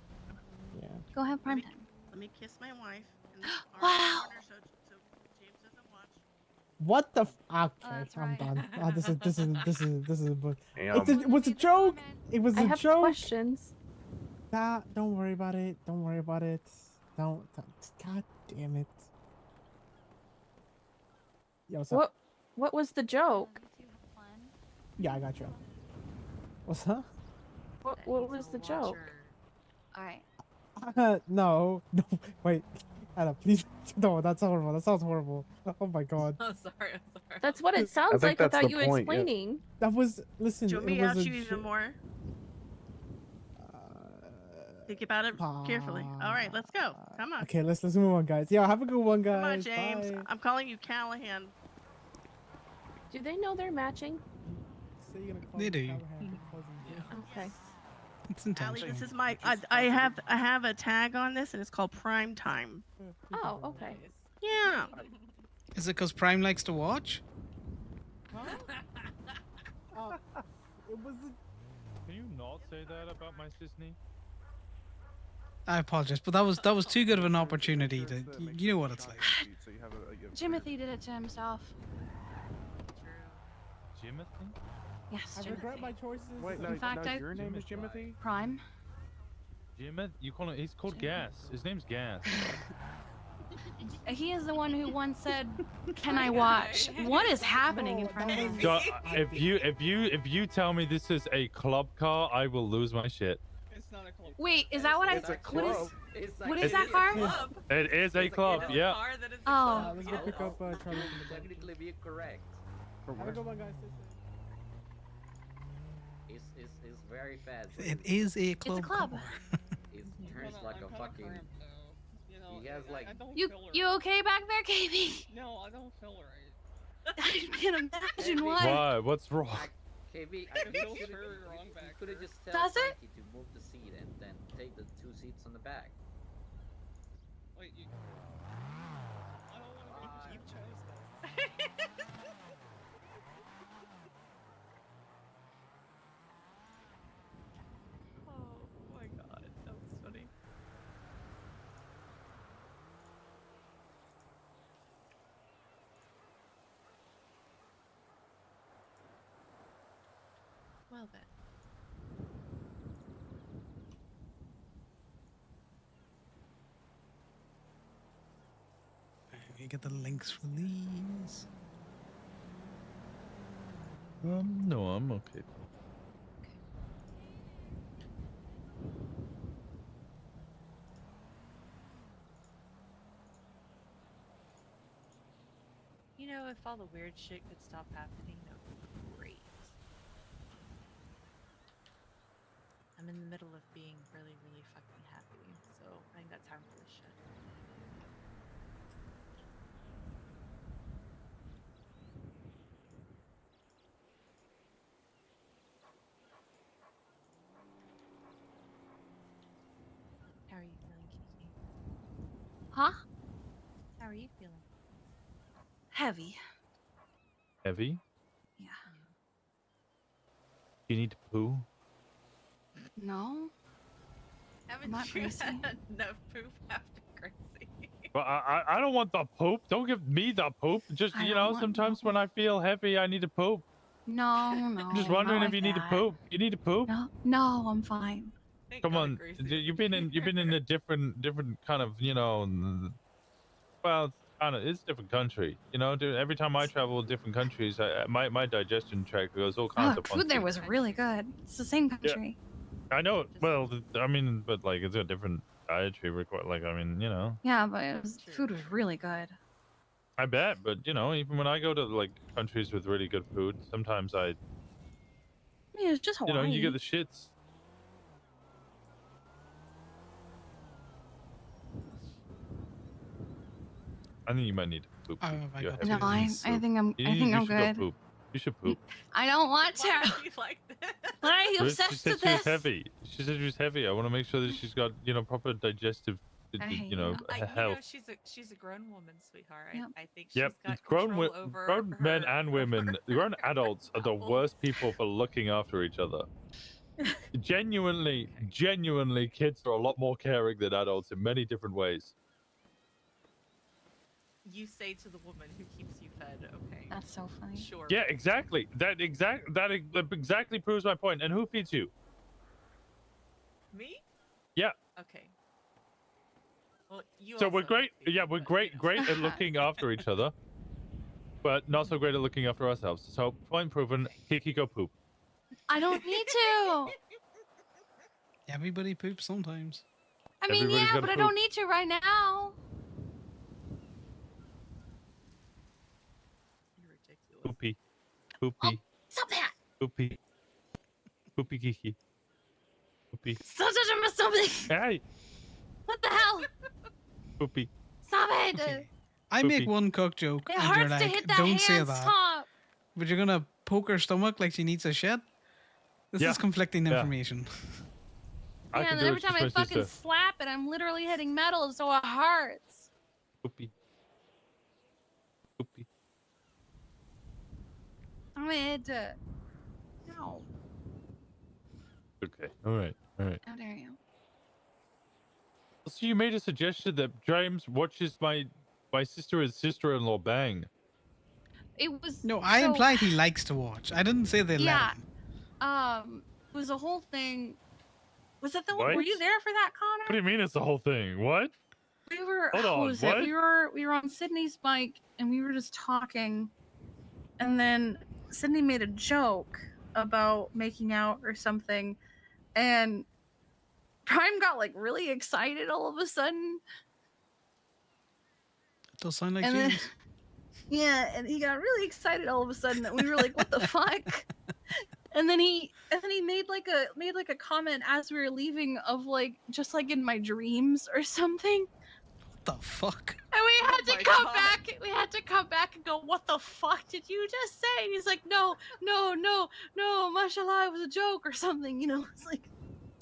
Yeah. Go have prime time. Let me kiss my wife in the Wow. corner so James doesn't watch. What the? Oh, Okay, I'm done. This is. But Damn. it was a joke. It was I a have joke. questions. Don't worry about it. Don't worry about it. Don't. God damn it. Yo, what's up? What was the joke? Yeah, I got you. What's up? What was the joke? Alright. No, wait, Anna, please. No, that's horrible. That sounds horrible. Oh my god. I'm sorry. That's what it sounds like that's without the you point, yeah. explaining. That was. Listen, Do you want it me to was ask a. you even more? Think about it carefully. All right, let's go. Come on. Okay, let's move on, guys. Yeah, have a good one, Come on, guys. James. Bye. I'm calling you Callahan. Do they know they're matching? They do. Okay. It's Allie, intentional. this is my. I have a tag on this, and it's called Prime Time. Oh, okay. Yeah. Is it because Prime likes to watch? It was. Can you not say that about my Sisney? I apologize, but that was too good of an opportunity to. You know what it's like. So you have a Jimothy did it to himself. Jimothy? Yes, I Jimothy. regret my choices. Wait, In fact, your name is Jimothy? Prime. Jimothy? You call him? He's called Gas. His name's Gas. He is the one who once said, "Can I watch?" What is happening in front of him? So, if you tell me this is a club car, I will lose my shit. It's not a club. Wait, is that what I? It's a What is? club. What is that car? It is a club. Yeah. Oh. Let's go pick up Charlie from the back. Technically, be correct. Have a good one, guys. It's very fast. It is a club. It's a club. It turns like a fucking. He has like. You okay back there, KB? No, I don't feel right. I can't imagine why. Why? What's wrong? KB, I feel very wrong back could have just tell Does it? Frankie to move the seat and then take the 2 seats on the back. Wait, you. I don't want to be chose this. Oh my god, that was funny. Well then. You get the links for these. No, I'm okay. You know, if all the weird shit could stop happening, that would be great. I'm in the middle of being really, really fucking happy, so I ain't got time for this shit. How are you feeling, Kiki? Huh? How are you feeling? Heavy. Heavy? Yeah. You need to poo? No. Haven't not you crazy. had enough poop after Gracie? But I don't want the poop. Don't give me the poop. Just, I you don't know, want sometimes when I feel heavy, I need to poop. No, no. I'm just wondering not if you like need to that. poop. You need to poop? No, I'm fine. Come on. You've been in a different kind of, you know, well, it's a different country. You know, every time I travel to different countries, my digestion tract goes all kinds Oh, of food there funky. was really good. It's the same country. I know. Well, I mean, but like it's a different dietary requirement. Like, I mean, you know. Yeah, but food was really good. I bet, but you know, even when I go to like countries with really good food, sometimes I mean, it's just you know, Hawaii. you get the shits. I think you might need to poop. Oh, have I You're got heavy. No, I think I'm You should go good. poop. You should poop. I don't want to. Why are you like this? Why are you She obsessed said with she was this? heavy. She said she was heavy. I want to make sure that she's got, proper digestive, You know, health. she's a grown woman, sweetheart. Yep. I think she's Yep, got grown, control over grown men her- and women, grown adults are the worst people for looking after each other. Genuinely, kids are a lot more caring than adults in many different ways. You say to the woman who keeps you fed, okay. That's so funny. Sure. Yeah, exactly. That exactly proves my point. And who feeds you? Me? Yeah. Okay. Well, you So also we're great. feed Yeah, me, we're but, great, you know. great at looking after each other, but not so great at looking after ourselves. So point proven. Kiki, go poop. I don't need to. Everybody poops sometimes. I mean, Everybody's yeah, gotta but I poop. don't need to right now. You're ridiculous. Poopy, poopy, Stop that. poopy, poopy, Kiki, poopy. Stop touching my stomach. Hey, What the hell? poopy. Stop it. Okay. I make Poopy. one cook joke, It and you're hurts to like, hit that "Don't say hand that." stop. But you're gonna poke her stomach like she needs a shit. This Yeah. is conflicting Yeah. information. I Yeah, can and do then it every time I just my fucking sister. slap it, I'm literally hitting metal, so it hurts. Poopy. Poopy. I'm it. No. Okay. All right. All right. How dare you? So you made a suggestion that James watches my sister and sister-in-law bang. It was No, I so- implied he likes to watch. I didn't say they Yeah. let him. It was a whole thing. Was it the What? Were you there for that, Connor? What do you mean it's the whole thing? What? We were. Hold what on, was what? it? We were on Sydney's bike and we were just talking, and then Sydney made a joke about making out or something, and Prime got like really excited all of a sudden. It does sound like And then- James. Yeah, and he got really excited all of a sudden that we were like, "What the fuck?" And then he made like a comment as we were leaving of like just like in my dreams or something. What the fuck? And we had my to come God. back. We had to come back and go, "What the fuck did you just say?" And he's like, "No, mashallah, it was a joke or something." You know, it's like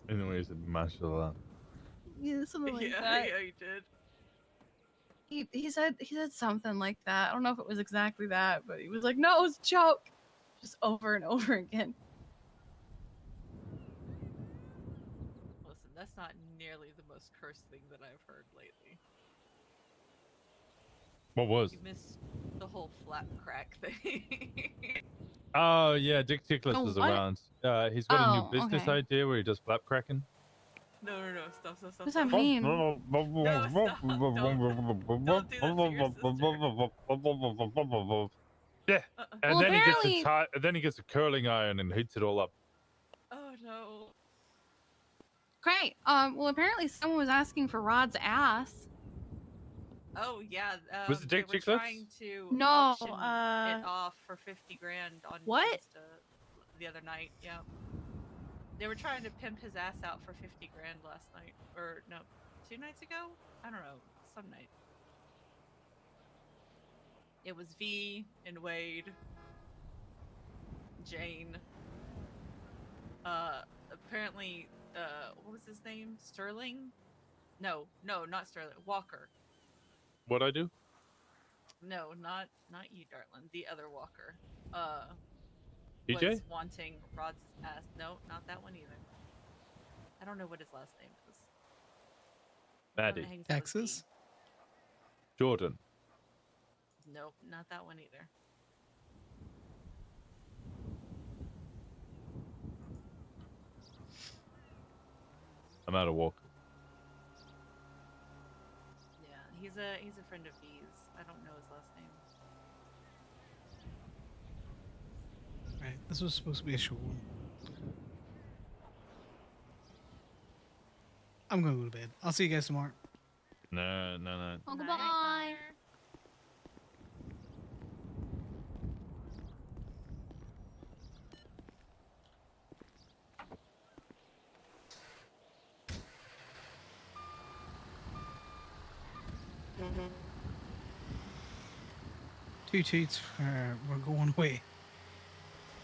Anyways, mashallah. yeah, something like yeah, that. yeah, you did. He said something like that. I don't know if it was exactly that, but he was like, "No, it was a joke," just over and over again. Listen, that's not nearly the most cursed thing that I've heard lately. What was? You missed the whole flap crack thing. Oh yeah, Dick Tickles Oh, was what? around. He's got a Oh, new business okay. idea where he does flap cracking. No, stop. What does that mean? No, stop. Don't do that to Yeah, and Well, then apparently- he gets a curling iron and heats it all up. Oh no. Great. Well, apparently someone was asking for Rod's ass. Oh yeah. Was it they Dick were Chicklets? trying to No, auction it off for 50 grand on What? Insta the other night. Yeah. They were trying to pimp his ass out for 50 grand last night, or no, 2 nights ago. I don't know, some night. It was V and Wade, Jane. Apparently, what was his name? Sterling? No, not Sterling. Walker. What I do? No, not you, Dartland. The other Walker. PJ? Was wanting Rod's ass. No, not that one either. I don't know what his last name is. The one that Maddie. hangs out with Texas? V. Jordan. Nope, not that one either. I'm out of walk. Yeah, he's a friend of V's. I don't know his last name. Right, this was supposed to be a short one. I'm gonna go to bed. I'll see you guys tomorrow. No. Oh, goodbye. Two toots, we're going away.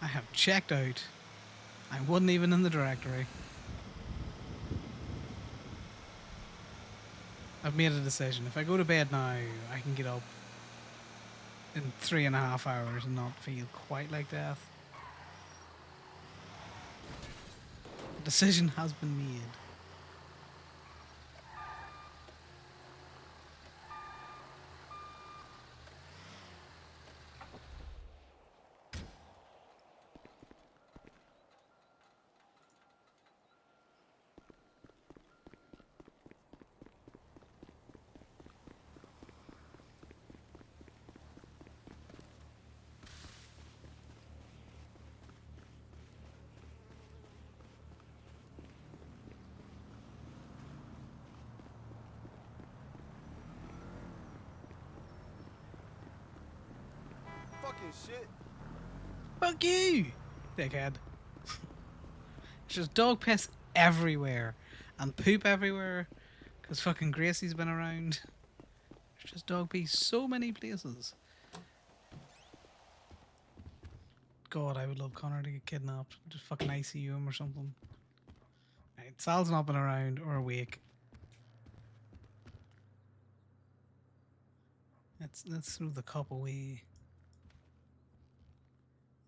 I have checked out. I wasn't even in the directory. I've made a decision. If I go to bed now, I can get up in 3.5 hours and not feel quite like death. The decision has been made. Fucking shit. Fuck you, dickhead. There's just dog piss everywhere and poop everywhere because fucking Gracie's been around. There's just dog pee so many places. God, I would love Connor to get kidnapped. Just fucking ICU him or something. Right, Sal's not been around or awake. Let's throw the cup away.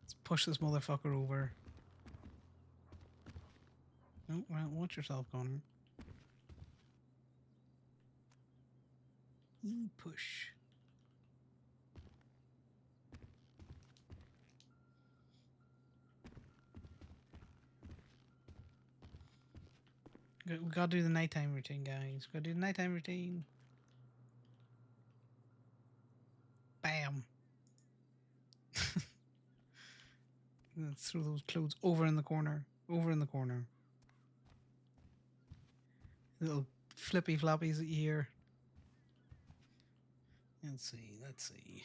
Let's push this motherfucker over. Oh, well, watch yourself, Connor. Push. We gotta do the nighttime routine, guys. Gotta do the nighttime routine. Bam. Let's throw those clothes over in the corner. Over in the corner. Little flippy floppies that you hear. Let's see, let's see.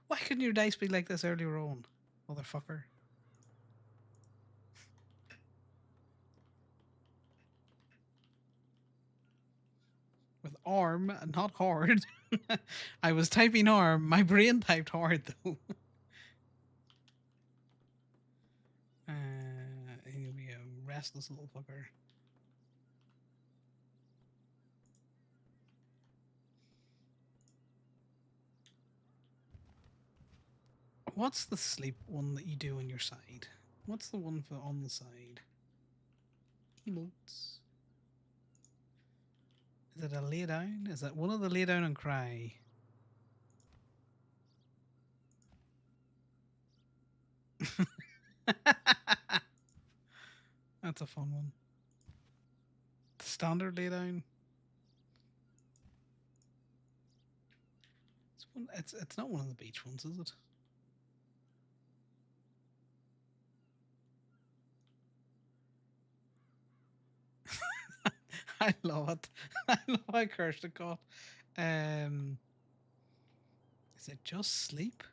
Why couldn't your dice be like this earlier on, motherfucker? With arm, not hard. I was typing arm. My brain typed hard though. He'll be a restless little fucker. What's the sleep one that you do on your side? What's the one for on the side? Emotes. Is it a lay down? Is that one of the lay down and cry? That's a fun one. Standard lay down. It's not one of the beach ones, is it? I love it. I love how cursed it got. Is it just sleep?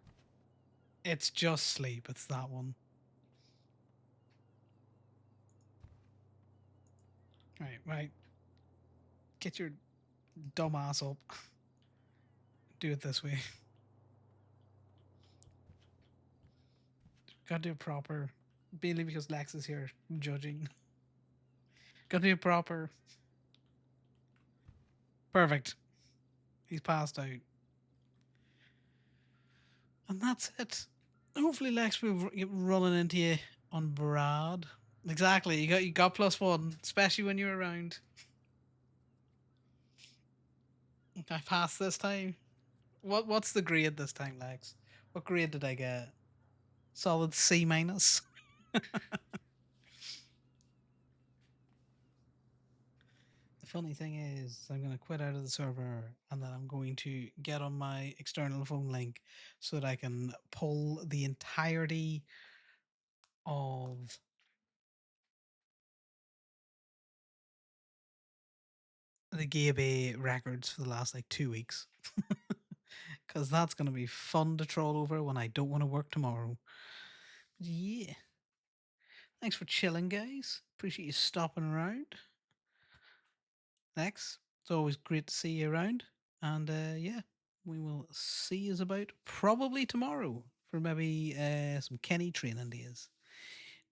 It's just sleep. It's that one. Right. Get your dumb ass up. Do it this way. Gotta do it proper. Mainly because Lex is here judging. Gotta do it proper. Perfect. He's passed out. And that's it. Hopefully Lex will get running into you on Brad. Exactly. You got +1, especially when you're around. I passed this time. What's the grade this time, Lex? What grade did I get? Solid C minus. The funny thing is, I'm going to quit out of the server and then I'm going to get on my external phone link so that I can pull the entirety of the Gay Bay records for the last like 2 weeks. Because that's going to be fun to troll over when I don't want to work tomorrow. But yeah. Thanks for chilling, guys. Appreciate you stopping around. Lex, it's always great to see you around. And yeah, we will see you about probably tomorrow for maybe some Kenny training days.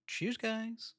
Cheers, guys.